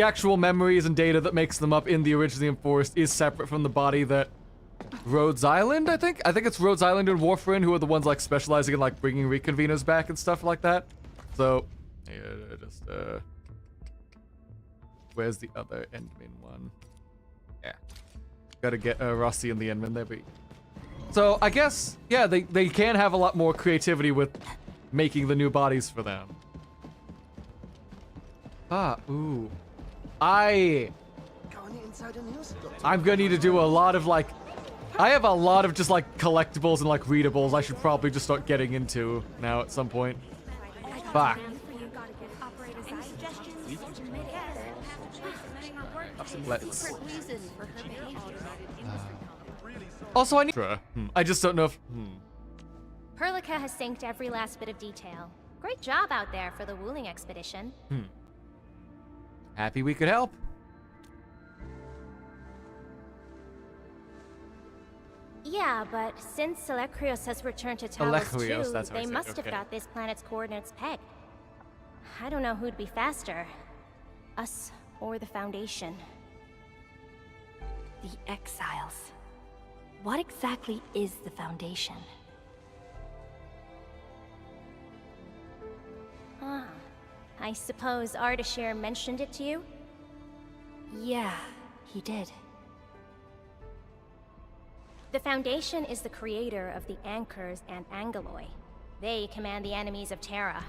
actual memories and data that makes them up in the originally enforced is separate from the body that Rhodes Island, I think it's Rhodes Island and Warfarin who are the ones like specializing in like bringing reconveners back and stuff like that. So, yeah, just where's the other Endmin one? Yeah, gotta get Rossi and the Endmin there. So I guess yeah, they can have a lot more creativity with making the new bodies for them. Ooh, I'm gonna need to do a lot of like. I have a lot of just like collectibles and like readables I should probably just start getting into now at some point. Fuck. Let's. Also, I need. I just don't know if. Perlica has synced every last bit of detail. Great job out there for the Wuling expedition. Happy we could help. Yeah, but since Alecrios has returned to Talos 2, they must have got this planet's coordinates pegged. I don't know who'd be faster. Us or the Foundation. The Exiles. What exactly is the Foundation? I suppose Ardashir mentioned it to you? Yeah, he did. The Foundation is the creator of the Anchors and Angeloi. They command the enemies of Terra.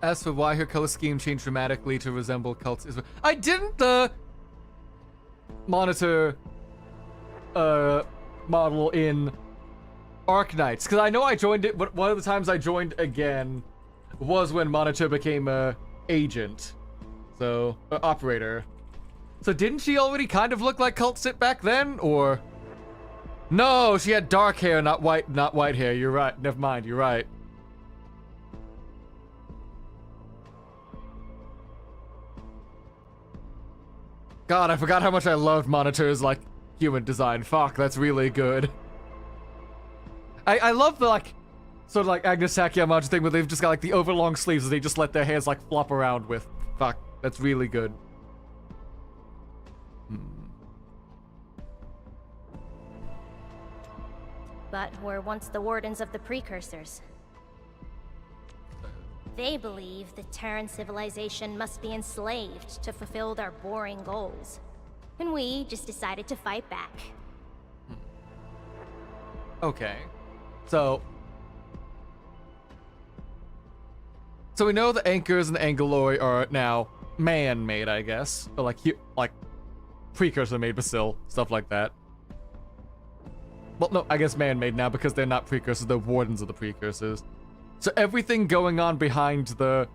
As for why her color scheme changed dramatically to resemble cults, I didn't monitor model in Arknights because I know I joined it, but one of the times I joined again was when Monitor became a agent, so operator. So didn't she already kind of look like Cult Sit back then, or? No, she had dark hair, not white hair. You're right. Never mind. You're right. God, I forgot how much I loved Monitor's like human design. Fuck, that's really good. I love the like sort of like Agnes Sakiyama thing where they've just got like the overlong sleeves that they just let their hairs like flop around with. Fuck, that's really good. But were once the wardens of the precursors. They believe the Terran civilization must be enslaved to fulfill their boring goals. And we just decided to fight back. Okay. So we know the Anchors and the Angeloi are now man-made, I guess. Or like precursor-made, but still, stuff like that. Well, no, I guess man-made now because they're not precursors, they're wardens of the precursors. So everything going on behind the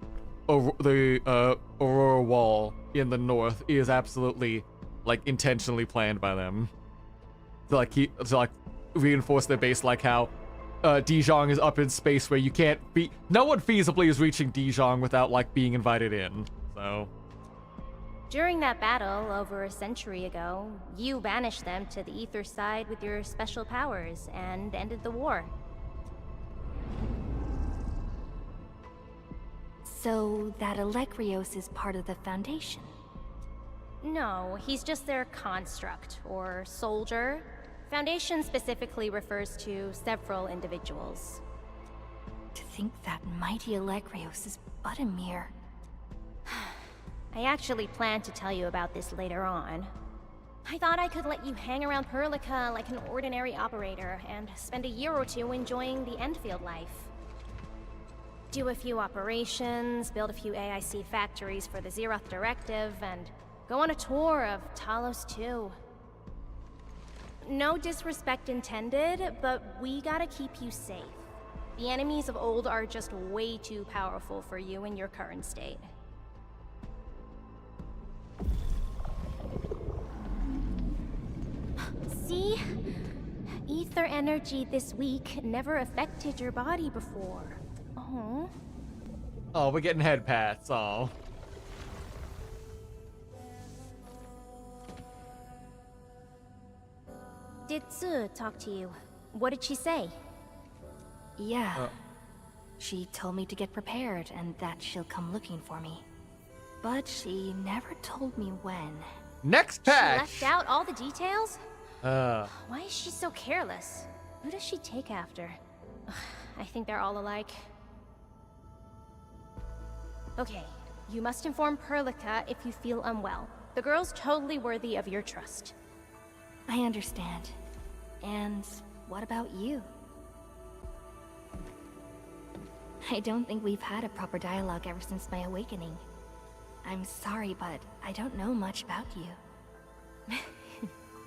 Aurora Wall in the north is absolutely, like, intentionally planned by them. To reinforce their base, like how Dijon is up in space where you can't be... No one feasibly is reaching Dijon without, like, being invited in, so... During that battle over a century ago, you banished them to the Ether side with your special powers and ended the war. So that Alecrios is part of the Foundation? No, he's just their construct, or soldier. Foundation specifically refers to several individuals. To think that mighty Alecrios is but a mere... I actually planned to tell you about this later on. I thought I could let you hang around Perlica like an ordinary operator and spend a year or two enjoying the Endfield life. Do a few operations, build a few AIC factories for the Zeroth Directive, and go on a tour of Talos 2. No disrespect intended, but we gotta keep you safe. The enemies of old are just way too powerful for you in your current state. See? Ether energy this week never affected your body before. Oh. Oh, we're getting head pats. Oh. Did Tsu talk to you? What did she say? Yeah. She told me to get prepared and that she'll come looking for me. But she never told me when. Next She patch. left out all the details? Uh. Why is she so careless? Who does she take after? Ugh, I think they're all alike. Okay, you must inform Perlica if you feel unwell. The girl's totally worthy of your trust. I understand. And what about you? I don't think we've had a proper dialogue ever since my awakening. I'm sorry, but I don't know much about you.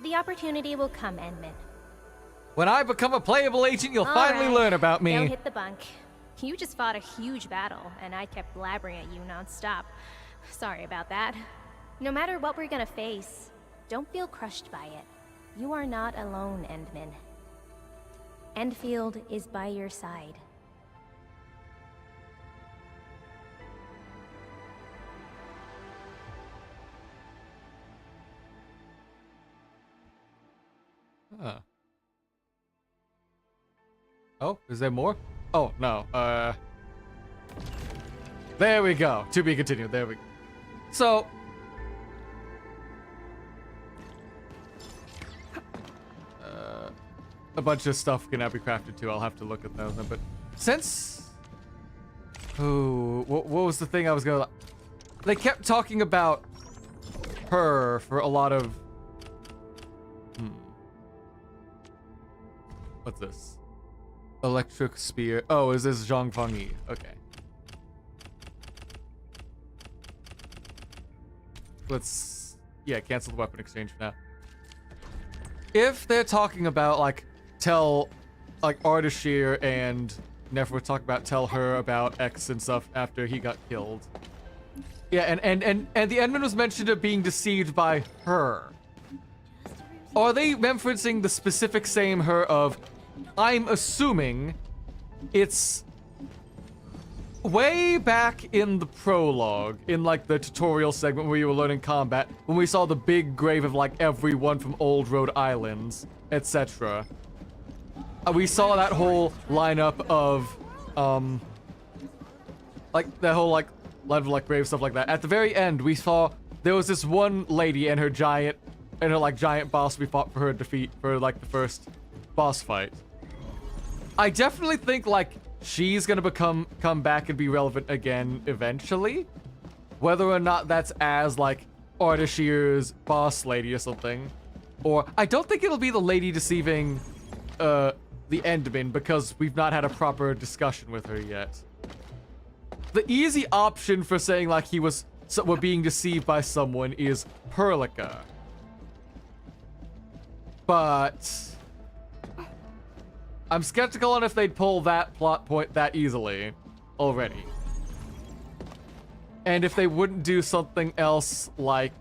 The opportunity will come, Endman. When I become a playable agent, you'll finally Alright, learn about me. Don't hit the bunk. You just fought a huge battle, and I kept blabbering at you nonstop. Sorry about that. No matter what we're gonna face, don't feel crushed by it. You are not alone, Endman. Endfield is by your side. Huh. Oh, is there more? Oh, no. There we go. To be continued. There we go. So, a bunch of stuff can now be crafted too. I'll have to look at those. But since, what was the thing I was gonna? They kept talking about her for a lot of. What's this? Electric spear. Oh, is this Zhang Fengyi? Okay. Let's, yeah, cancel the weapon exchange for now. If they're talking about, like, tell, like, Ardashir and Nefer talk about tell her about X and stuff after he got killed. Yeah, and the Endman was mentioned of being deceived by her. Are they referencing the specific same her of, I'm assuming it's way back in the prologue, in like the tutorial segment where you were learning combat, when we saw the big grave of like everyone from Old Road Islands, etc. We saw that whole lineup of, like that whole like line of like grave stuff like that. At the very end, we saw there was this one lady and her giant boss we fought for her defeat for like the first boss fight. I definitely think like she's gonna come back and be relevant again eventually. Whether or not that's as like Ardashir's boss lady or something. Or I don't think it'll be the lady deceiving the Endman because we've not had a proper discussion with her yet. The easy option for saying like we're being deceived by someone is Perlica. But I'm skeptical on if they'd pull that plot point that easily already. And if they wouldn't do something else like...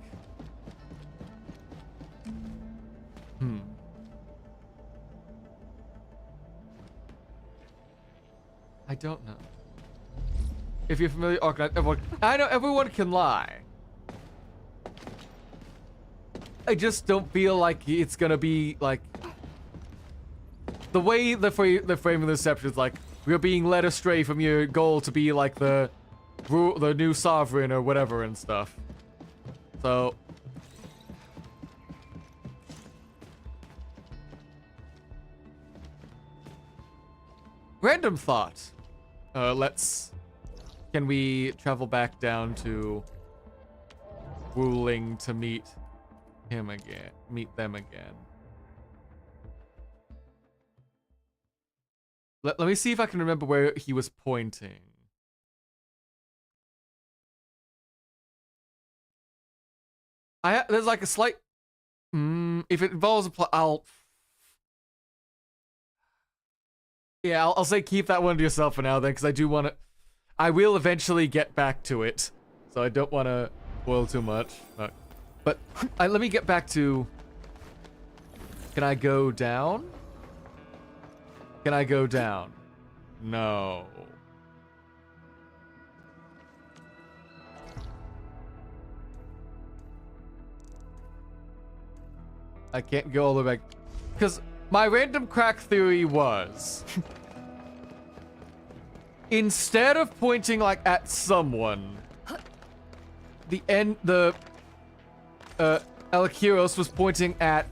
I don't know. If you're familiar with Arknights, I know everyone can lie. I just don't feel like it's gonna be like... The way the framing the deception is like, we're being led astray from your goal to be like the new sovereign or whatever and stuff. So... Random thought. Can we travel back down to Wuling to meet them again? Let me see if I can remember where he was pointing. There's like a slight... if it involves a plot, I'll say keep that one to yourself for now then, because I do want to... I will eventually get back to it, so I don't want to spoil too much. But let me get back to... Can I go down? Can I go down? No. I can't go all the way back. Because my random crack theory was... instead of pointing like at someone, Alakiros was pointing at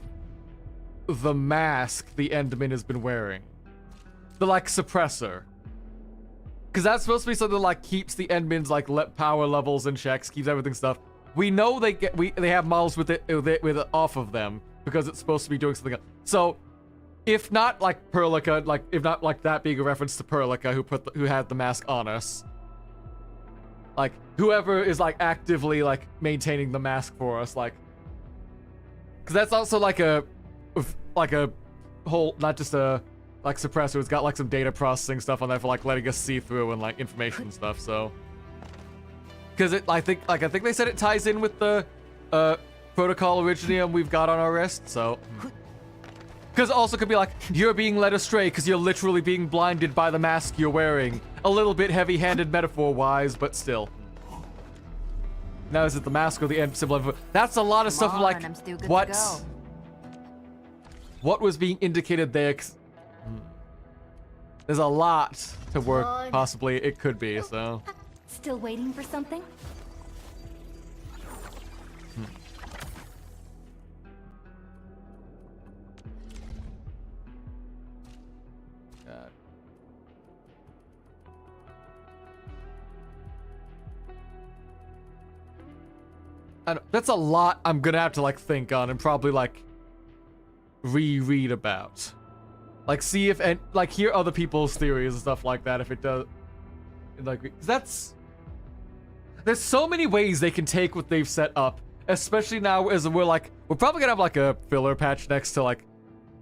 the mask the Enderman has been wearing. The like suppressor. Because that's supposed to be something that like keeps the Enderman's like power levels in checks, keeps everything stuff. We know they have models with it off of them because it's supposed to be doing something else. So if not like Perlica, like if not like that being a reference to Perlica who had the mask on us, like whoever is like actively like maintaining the mask for us, like, because that's also like a whole, not just a like suppressor. It's got like some data processing stuff on there for like letting us see through and like information and stuff. So because I think they said it ties in with the protocol originium we've got on our wrist. So because it also could be like you're being led astray because you're literally being blinded by the mask you're wearing. A little bit heavy-handed metaphor-wise, but still. Now is it the mask or the end symbol? That's a lot of stuff like what was being indicated there. There's a lot to work. Possibly it could be. So Still waiting for something? That's a lot I'm gonna have to like think on and probably like reread about. Like see if and like hear other people's theories and stuff like that if it does. Like that's there's so many ways they can take what they've set up, especially now as we're probably gonna have like a filler patch next to like,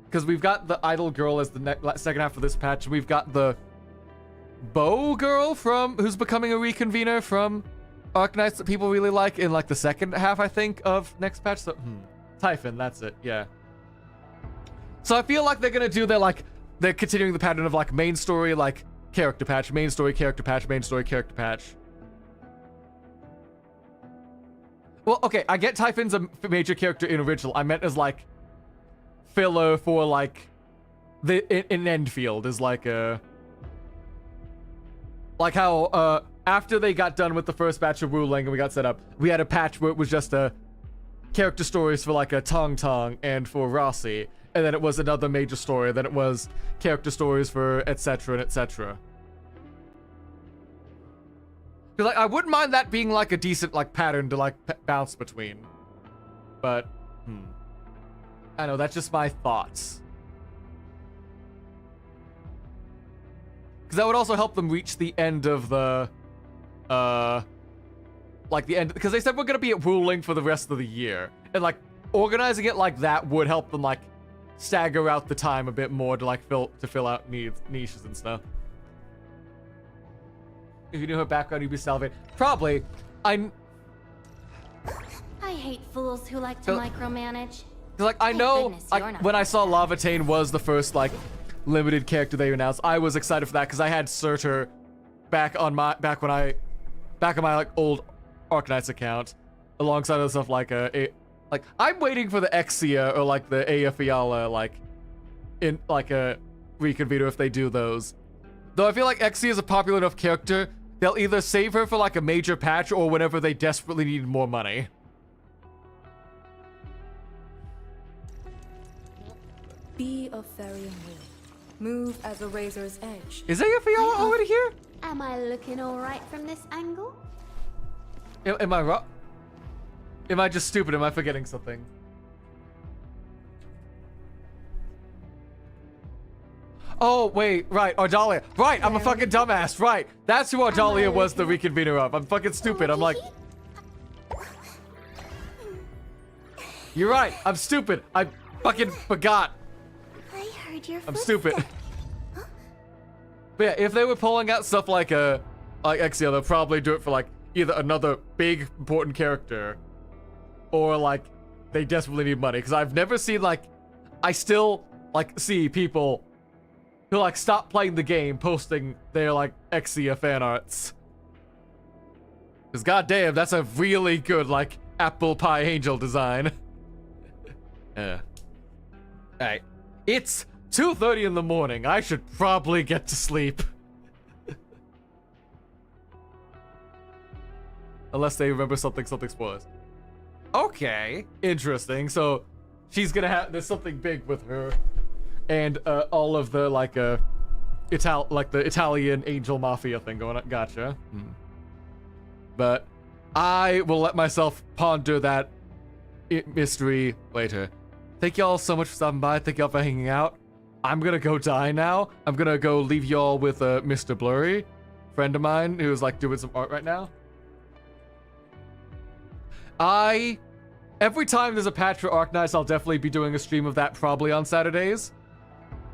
because we've got the idol girl as the second half of this patch, and we've got the bow girl who's becoming a reconvener from Arknights that people really like in like the second half, I think, of next patch. So Typhon, that's it, yeah. So I feel like they're gonna do they're continuing the pattern of like main story, like character patch, main story, character patch, main story, character patch. Well, okay, I get Typhon's a major character in original. I meant as like filler for like in Endfield is like a like how after they got done with the first batch of ruling and we got set up, we had a patch where it was just character stories for like a Tong Tong and for Rossi, and then it was another major story, then it was character stories for etc and etc. Because like I wouldn't mind that being like a decent like pattern to like bounce between, but I know that's just my thoughts. Because that would also help them reach the end of the like the end, because they said we're gonna be at ruling for the rest of the year, and like organizing it like that would help them like stagger out the time a bit more to like fill out niches and stuff. If you knew her background, you'd be salivating. Probably. I hate fools who like to micromanage. Like I know, when I saw Lavatane was the first like limited character they announced, I was excited for that because I had Surtur back on my like old Arknights account, alongside other stuff like like I'm waiting for the Exia or like the Ea Fiala like in like a reconvener if they do those. Though I feel like Exia is a popular enough character, they'll either save her for like a major patch or whenever they desperately need more money. Be of varying will. Move as a razor's edge. Is Ea Fiala already here? Am I looking alright from this angle? Am I wrong? Am I just stupid? Am I forgetting something? Oh, wait, right, Ardalia. Right, I'm a fucking dumbass, right. That's who Ardalia was the reconvener of. I'm fucking stupid, I'm like... You're right, I'm stupid. I fucking forgot. I heard your I'm stupid. But yeah, if they were pulling out stuff like Exia, they'll probably do it for like either another big important character or like they desperately need money. Because I've never seen like, I still like see people who like stop playing the game posting their like Exia fan arts. Because goddamn, that's a really good like apple pie angel design. Yeah. Alright. It's 2:30 in the morning. I should probably get to sleep. Unless they remember something spoilers. Okay, interesting. So she's gonna have, there's something big with her and all of the like the Italian angel mafia thing going on. Gotcha. But I will let myself ponder that mystery later. Thank y'all so much for stopping by. Thank y'all for hanging out. I'm gonna go die now. I'm gonna go leave y'all with Mr. Blurry, friend of mine who's like doing some art right now. Every time there's a patch for Arknights, I'll definitely be doing a stream of that probably on Saturdays.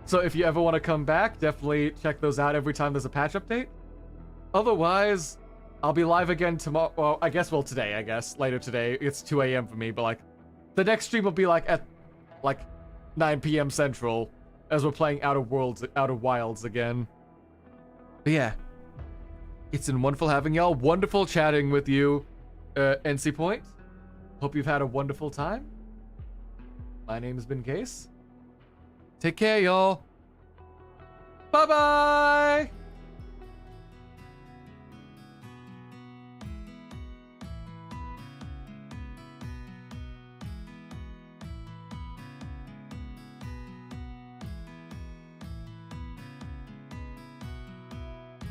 So if you ever want to come back, definitely check those out every time there's a patch update. Otherwise, I'll be live again tomorrow. Well, today, later today. It's 2 a.m. for me, but like, the next stream will be like at like 9 p.m. Central as we're playing Outer Wilds again. But yeah, it's been wonderful having y'all. Wonderful chatting with you, NC Point. Hope you've had a wonderful time. My name has been Case. Take care, y'all. Bye-bye!